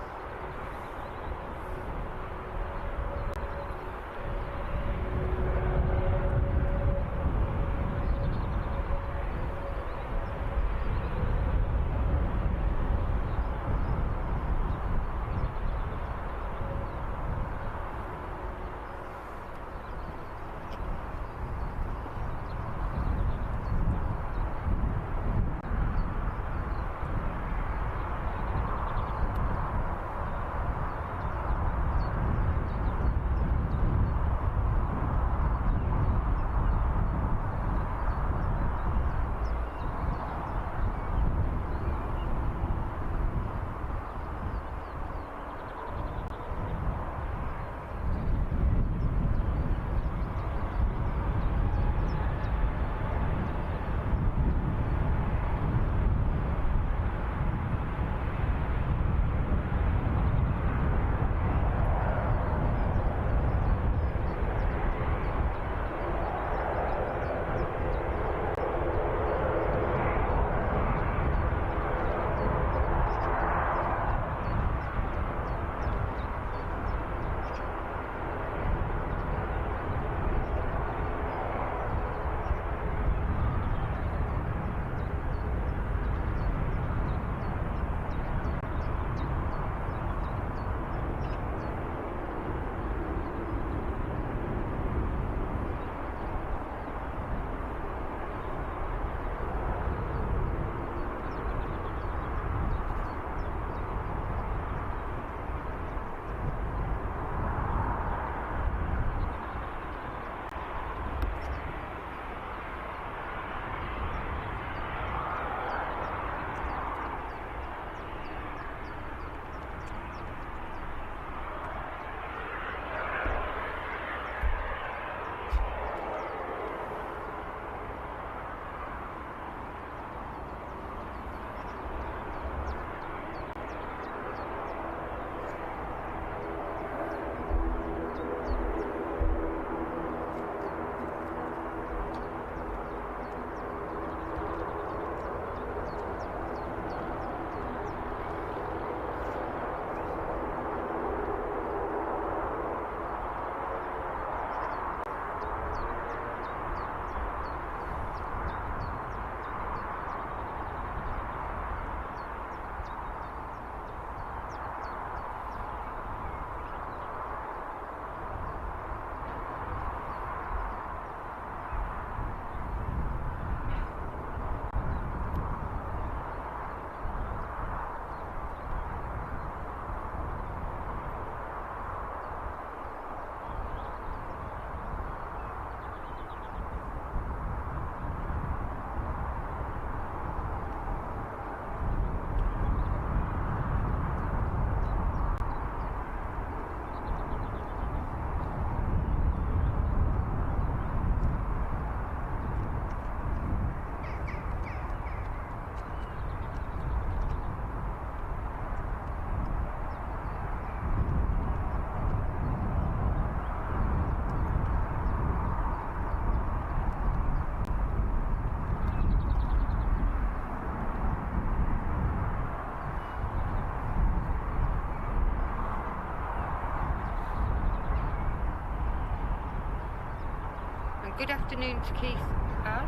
good afternoon to Keith Al,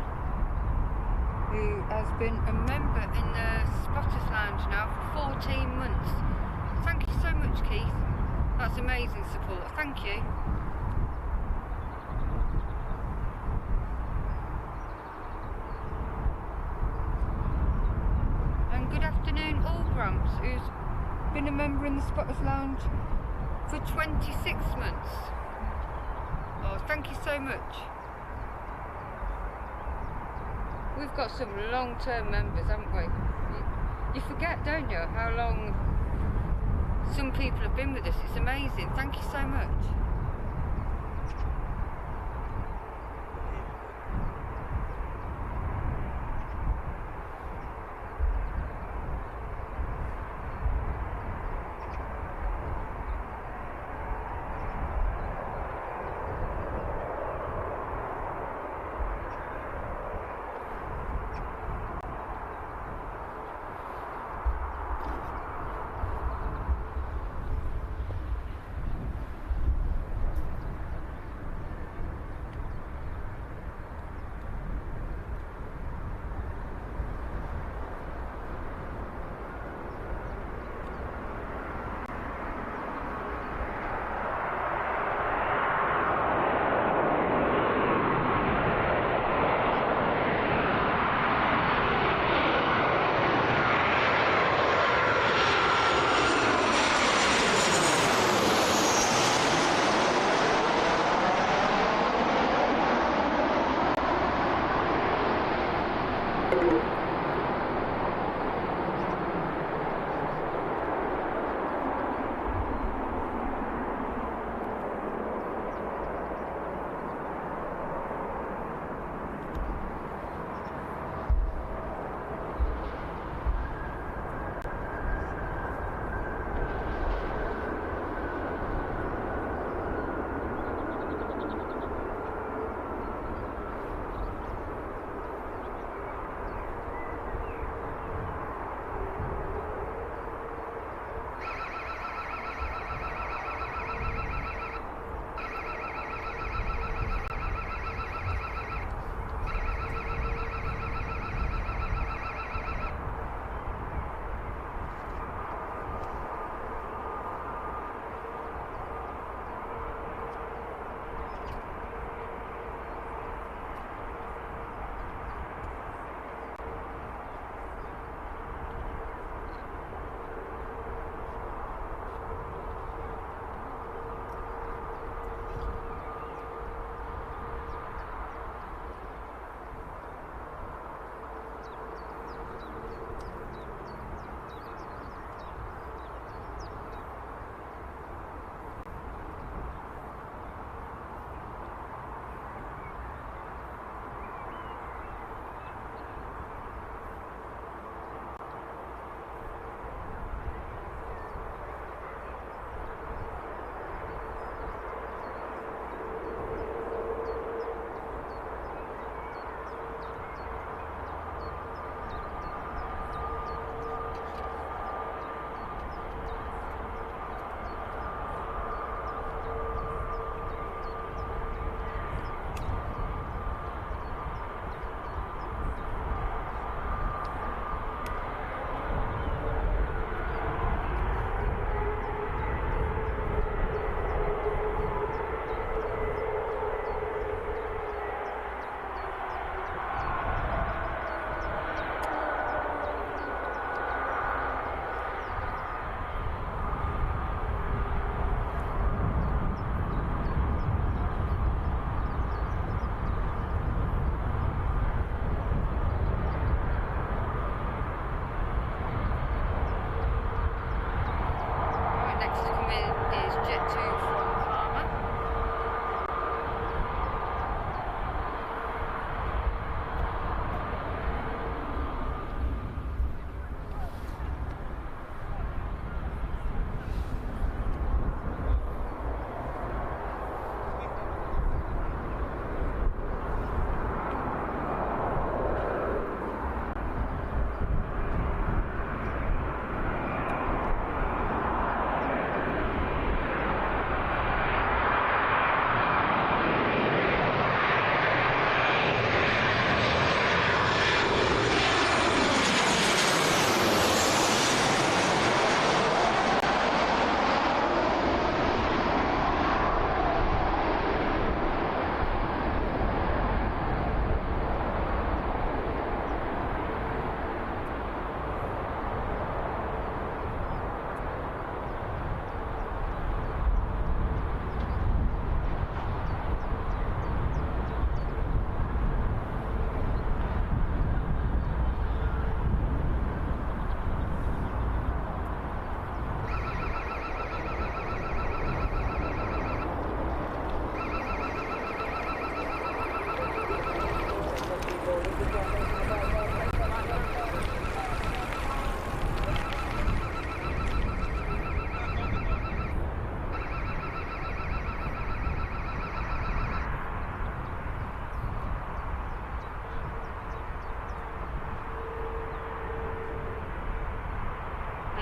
who has been a member in the Spotters Lounge now for 14 months. Thank you so much, Keith. That's amazing support. Thank you. And good afternoon, Allgramps, who's been a member in the Spotters Lounge for 26 months. Oh, thank you so much. We've got some long-term members, haven't we? You forget, don't you, how long some people have been with us. It's amazing. Thank you so much.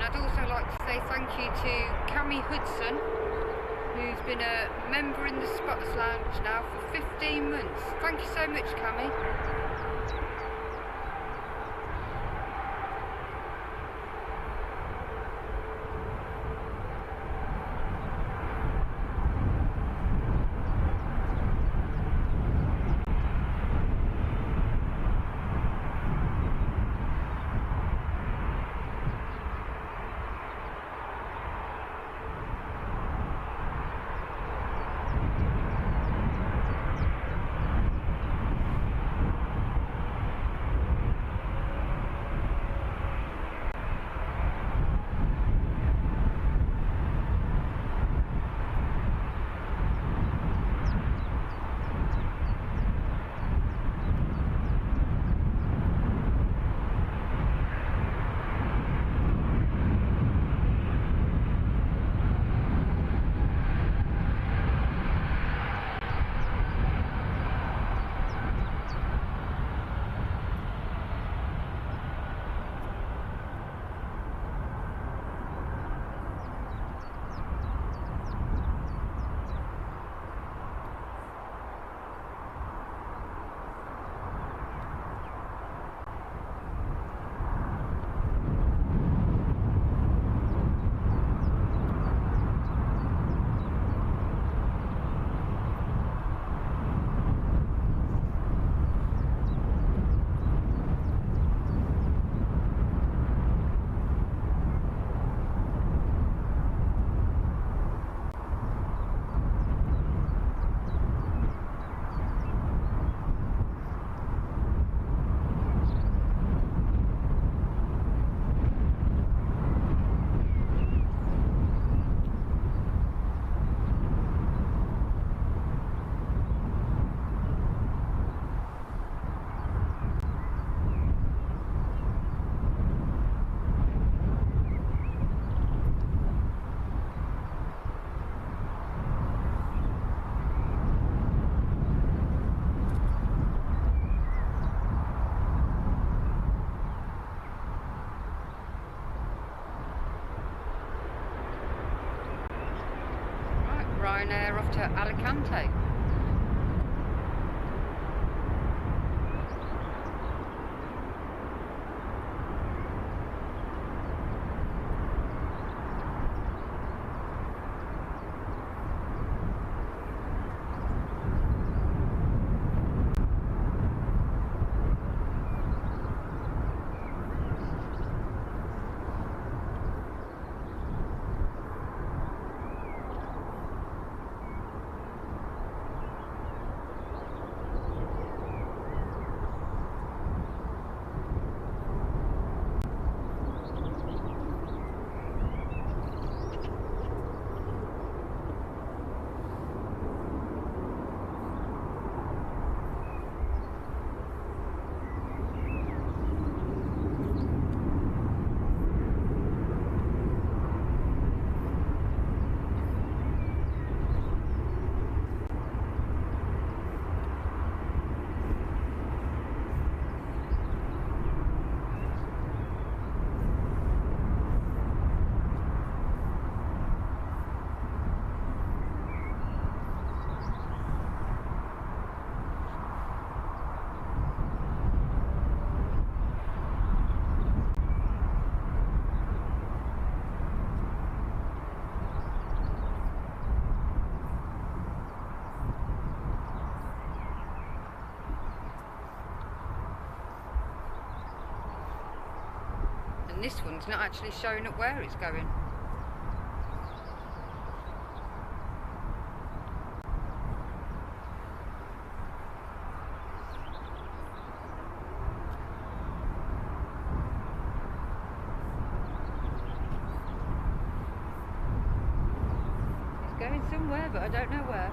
I'd also like to say thank you to Cammy Hudson, who's been a member in the Spotters Lounge now for 15 months. Thank you so much, Cammy. Ryanair off to Alicante. And this one's not actually showing up where it's going. It's going somewhere, but I don't know where.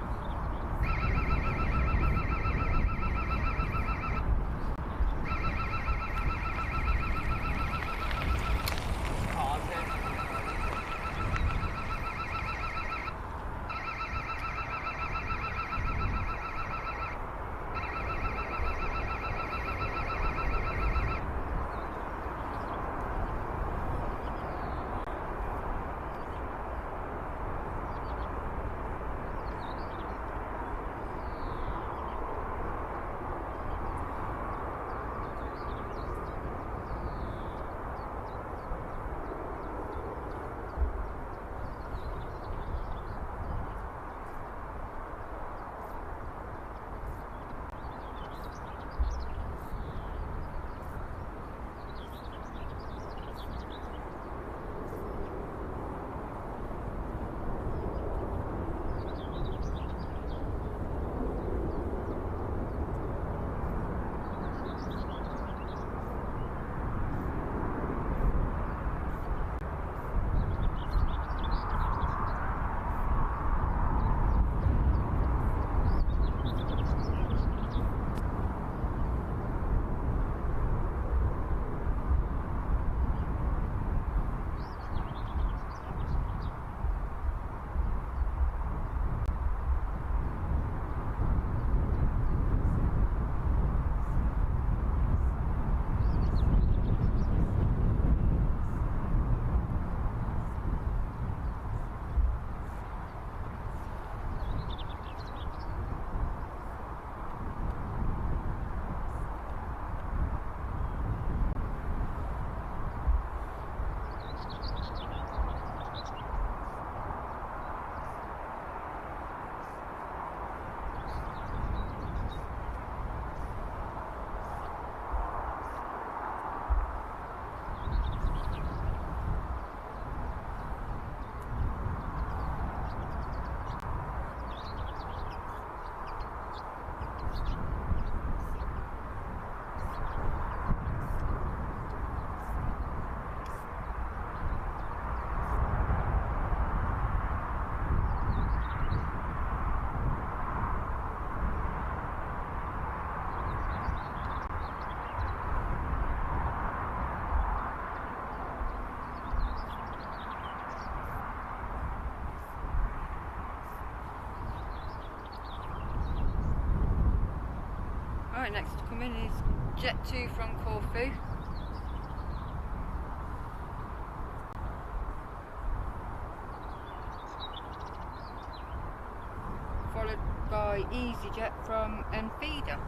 Right, next to come in is Jet 2 from Corfu. Followed by EasyJet from Enfida.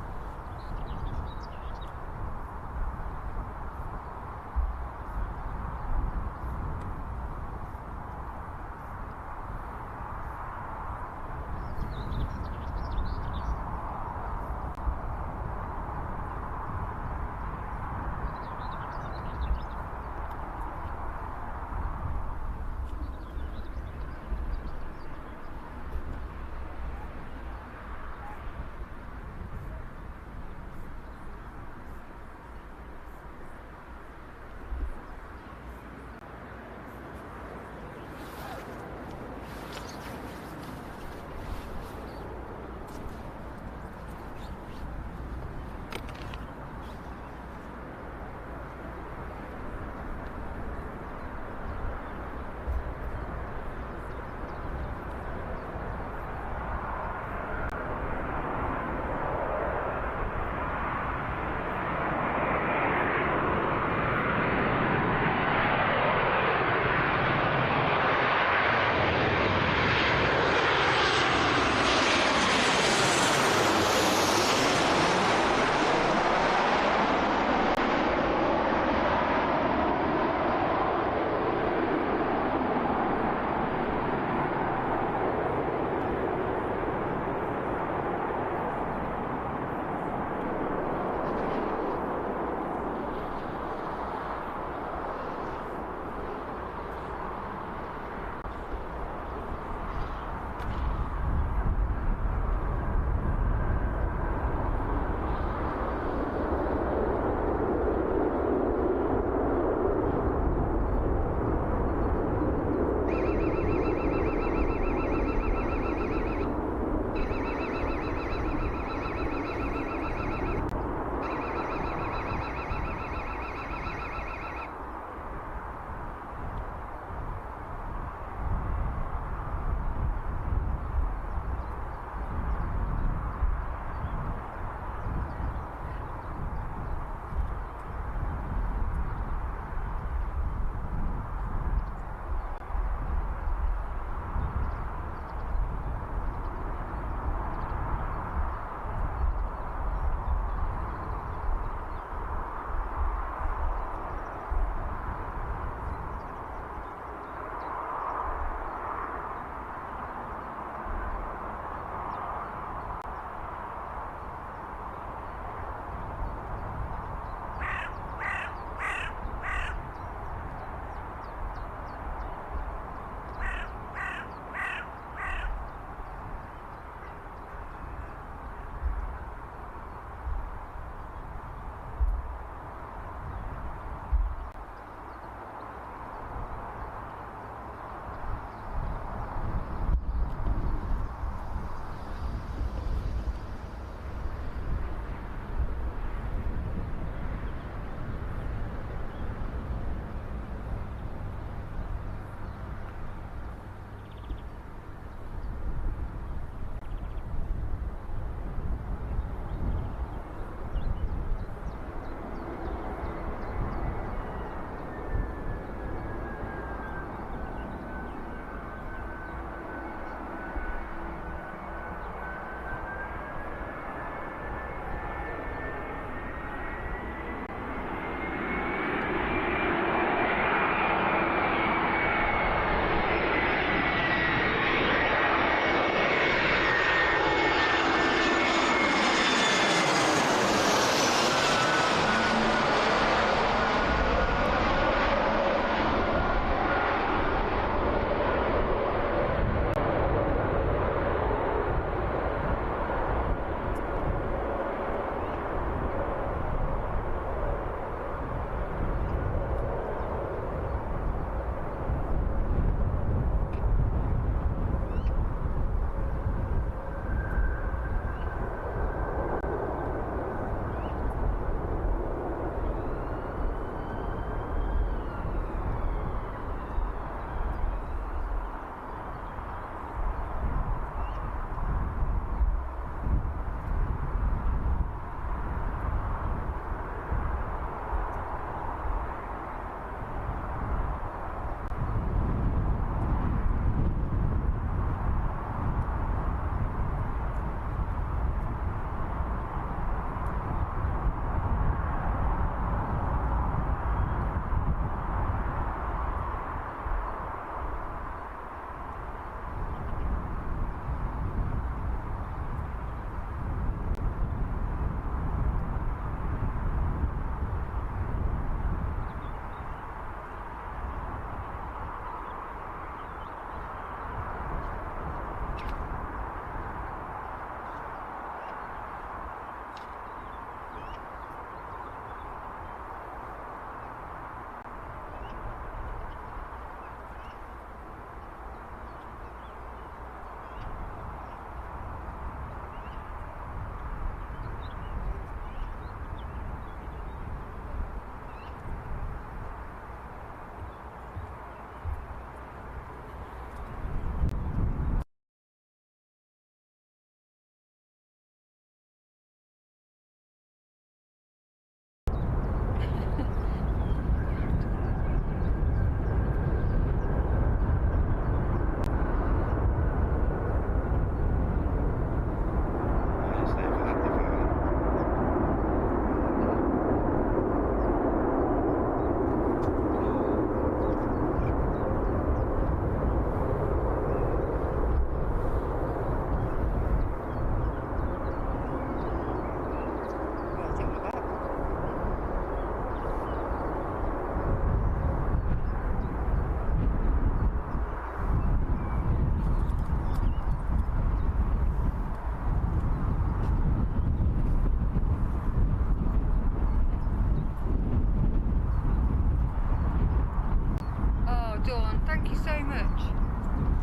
thank you so much.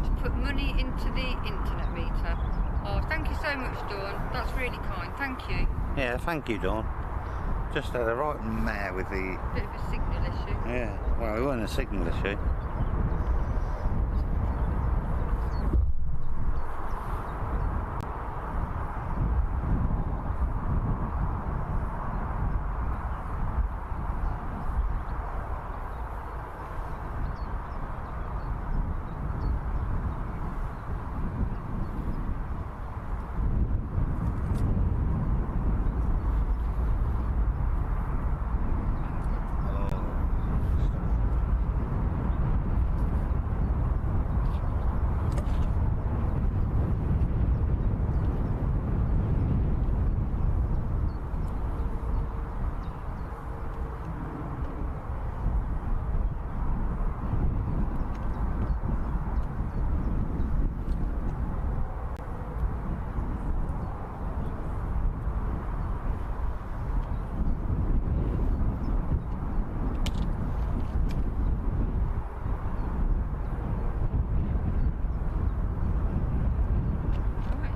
Just put money into the internet meter. Oh, thank you so much, Dawn. That's really kind. Thank you. Yeah, thank you, Dawn. Just had a right mare with the... Bit of a signal issue. Yeah, well, it wasn't a signal issue.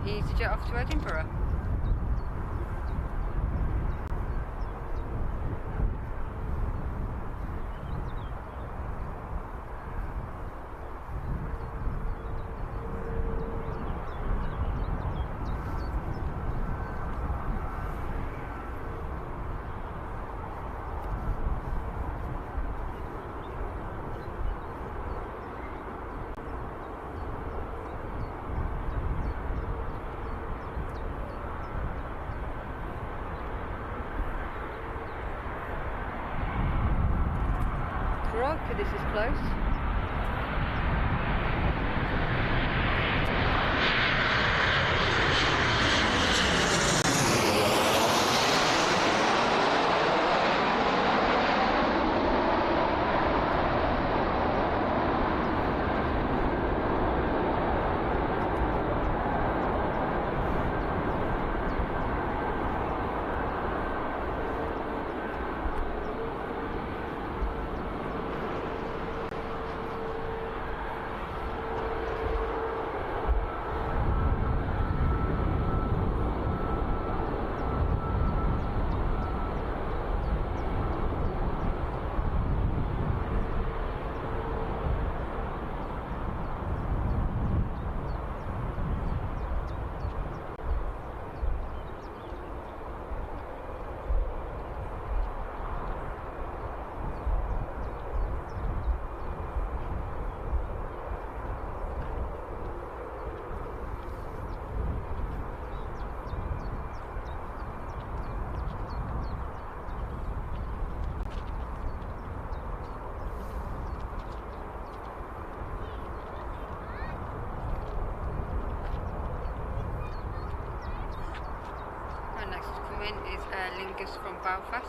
EasyJet off to Edinburgh. Crikey, this is close. Next to come in is Lingus from Belfast.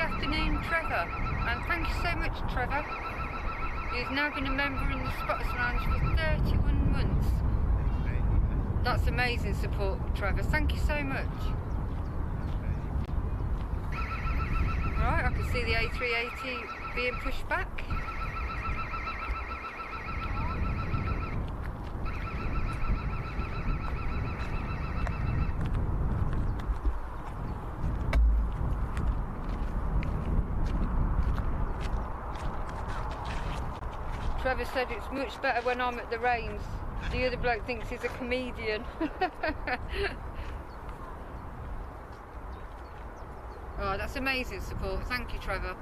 afternoon, Trevor, and thank you so much, Trevor. You've now been a member in the Spotters Lounge for 31 months. That's amazing support, Trevor. Thank you so much. Right, I can see the A380 being pushed back. Trevor said it's much better when I'm at the range. The other bloke thinks he's a comedian. Oh, that's amazing support. Thank you, Trevor.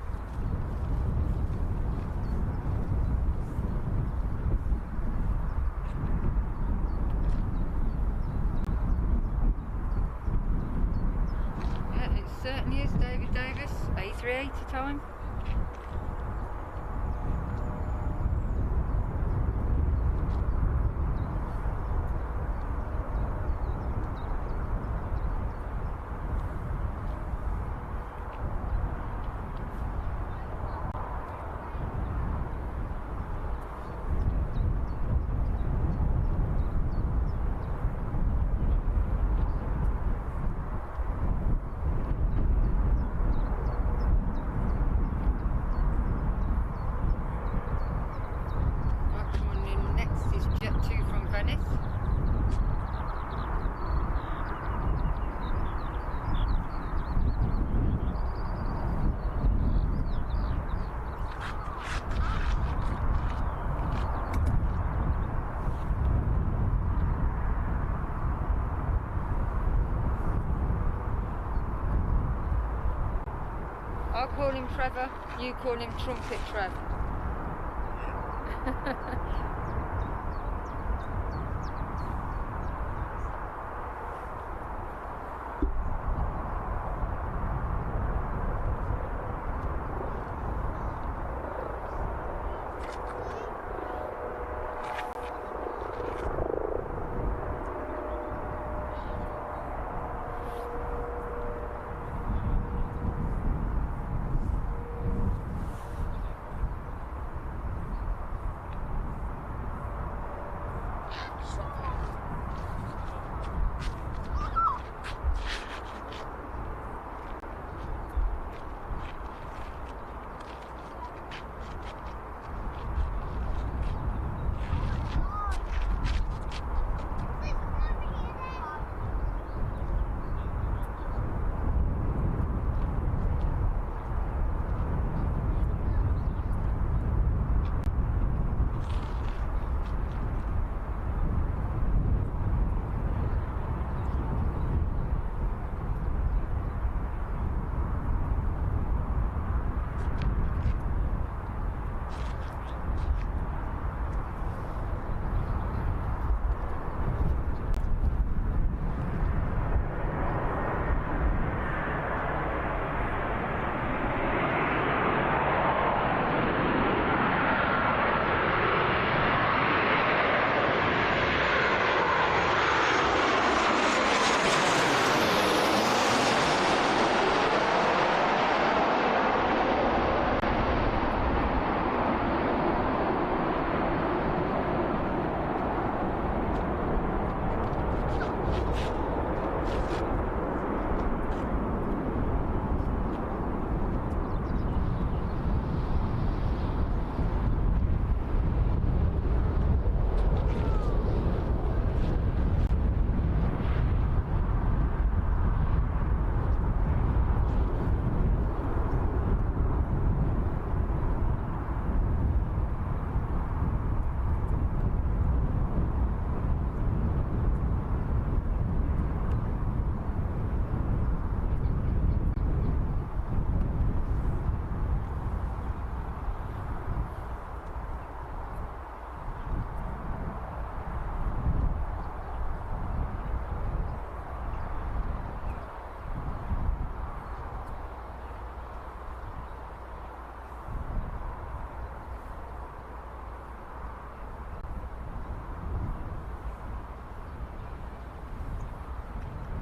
Yeah, it certainly is David Davis. A380 time. I'll call him Trevor, you call him Trumpet Trev.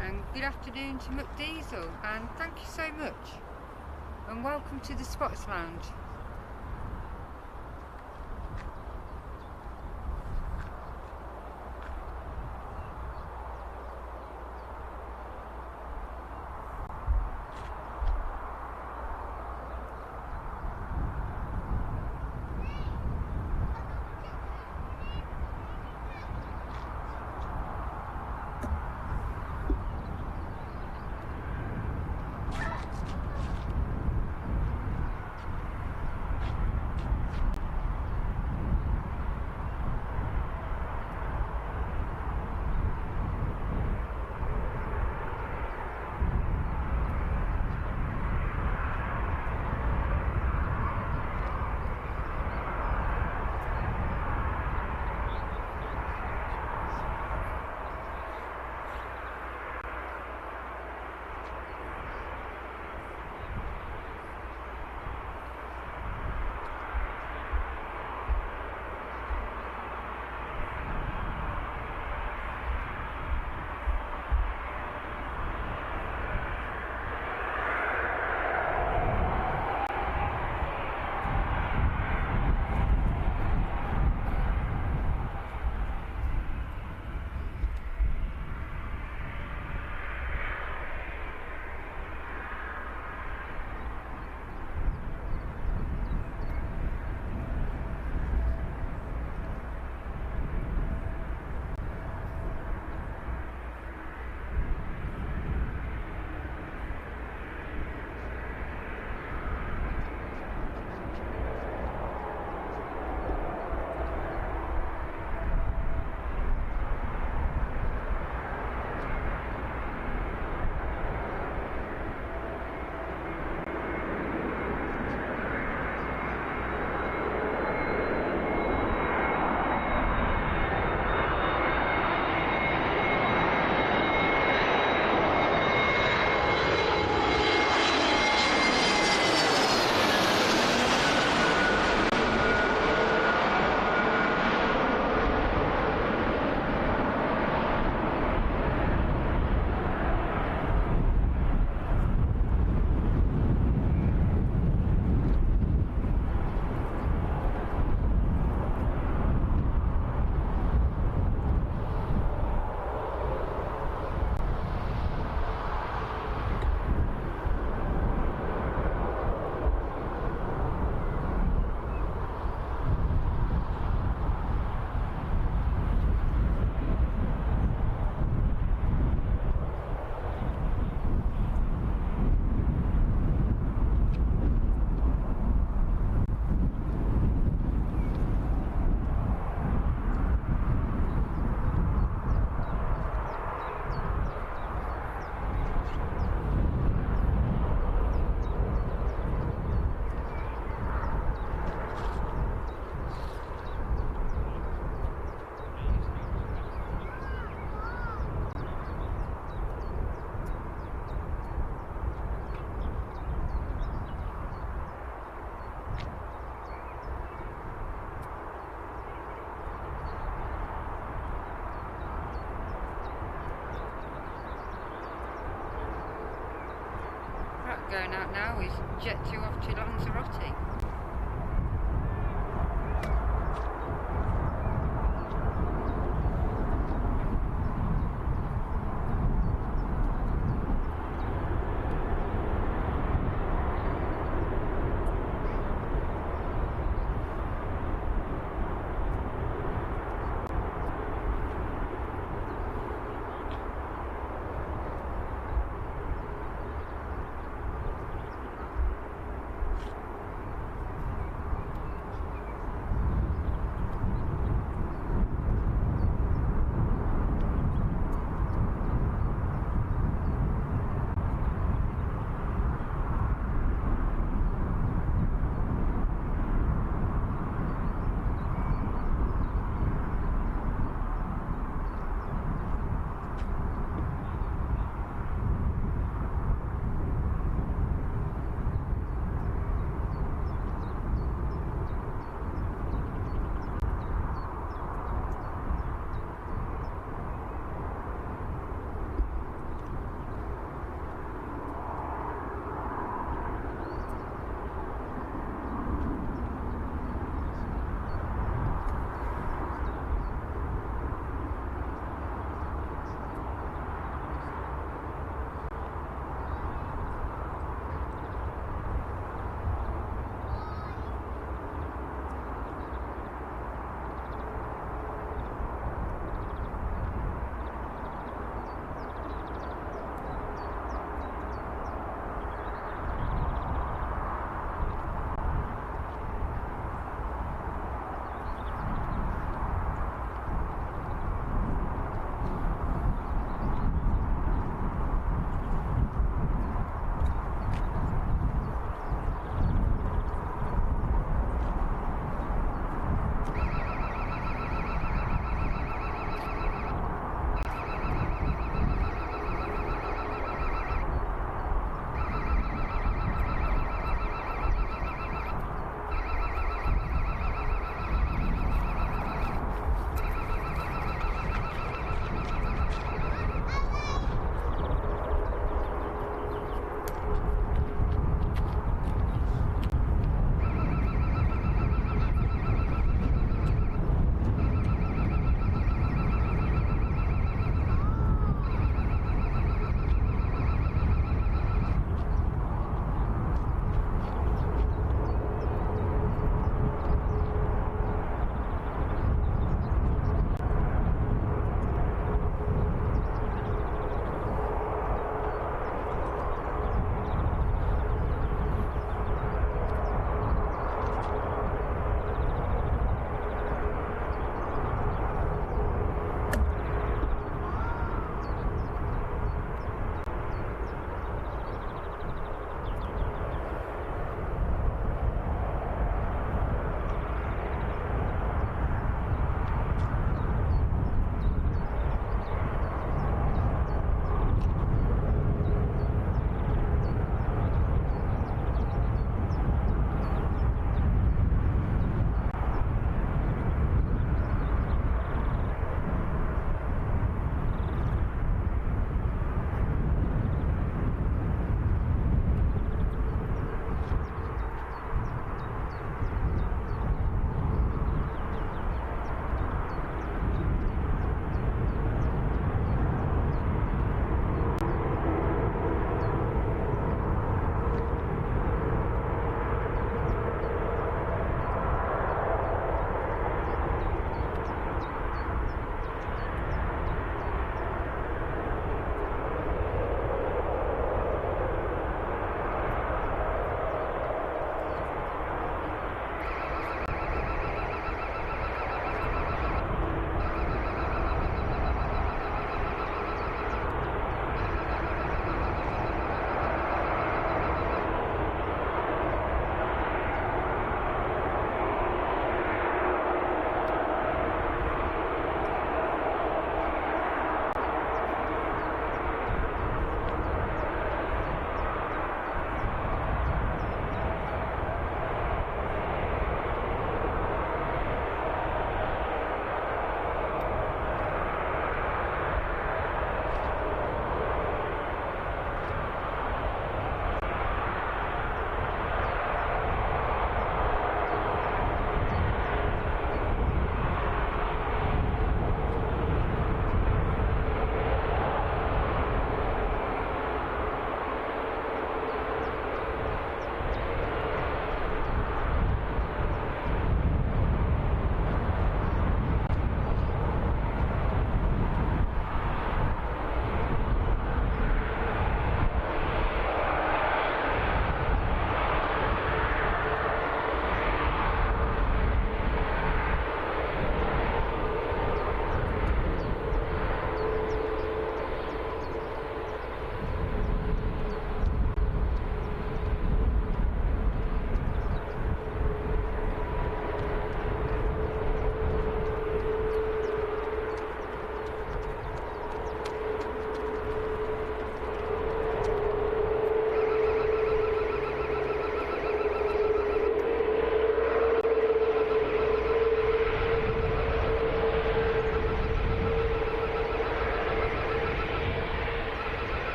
And good afternoon to McDiesel, and thank you so much. and welcome to the Scots Lounge. Going out now is Jet 2 off to Lanzarote.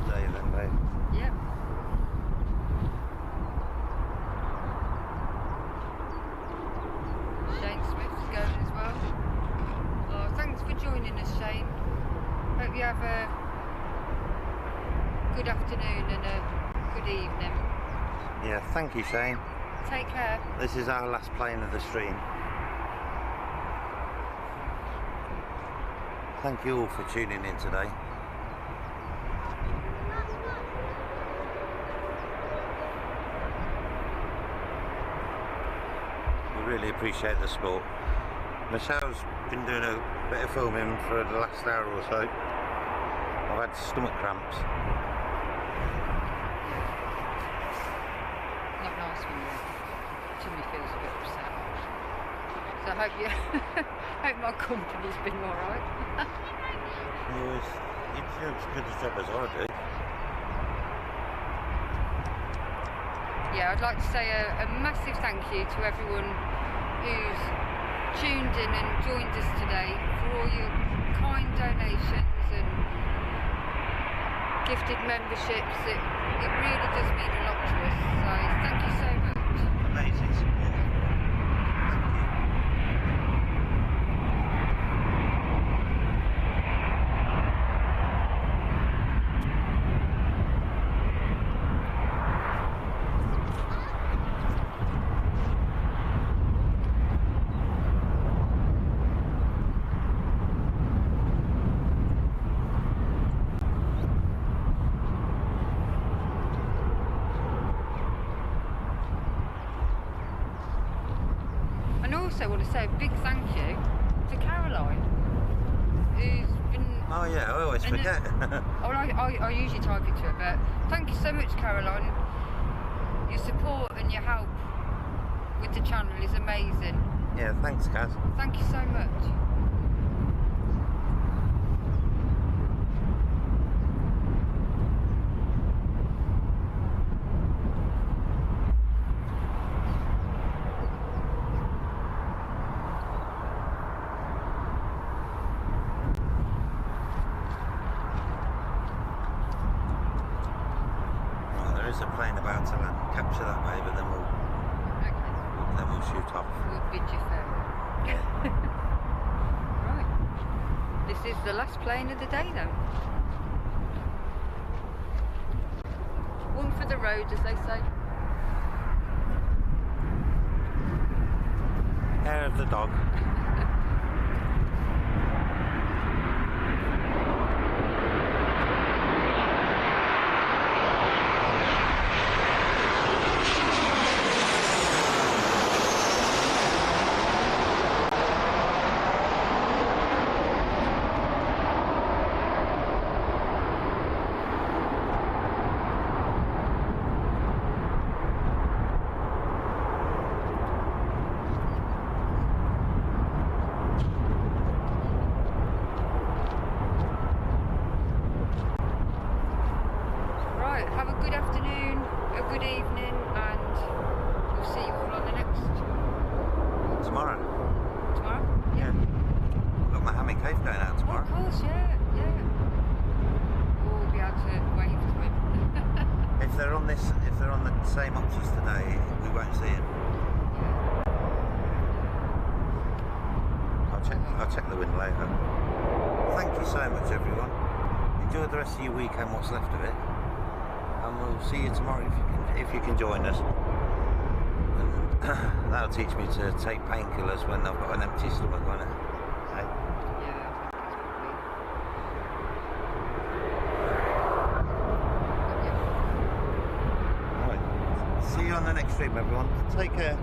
today then, babe. Yep. Shane Smith's going as well. Oh, thanks for joining us, Shane. Hope you have a good afternoon and a good evening. Yeah, thank you, Shane. Take care. This is our last plane of the stream. Thank you all for tuning in today. We really appreciate the support. Michelle's been doing a bit of filming for the last hour or so. I've had stomach cramps. Not nice when your tummy feels a bit upset. So I hope you hope my company's been alright. You do as good a job as I do. Yeah, I'd like to say a massive thank you to everyone who's tuned in and joined us today for all your kind donations and gifted memberships. It really does mean a lot to us, so thank you so much. Amazing support. Thank you. I want to say a big thank you to Caroline, who's been... Oh yeah, I always forget. I usually type it to her, but thank you so much, Caroline. Your support and your help with the channel is amazing. Yeah, thanks, Kaz. Thank you so much. There's a plane about to land. Capture that way, but then we'll shoot off. We'll bid you farewell. Yeah. Right. This is the last plane of the day then. One for the road, as they say. Hair of the dog. If they're on the same options today, we won't see him. I'll check the wind later. Thank you so much, everyone. Enjoy the rest of your weekend, what's left of it, and we'll see you tomorrow if you can join us. And that'll teach me to take painkillers when I've got an empty stomach, won't it? Hey? See you on the next stream, everyone. Take care.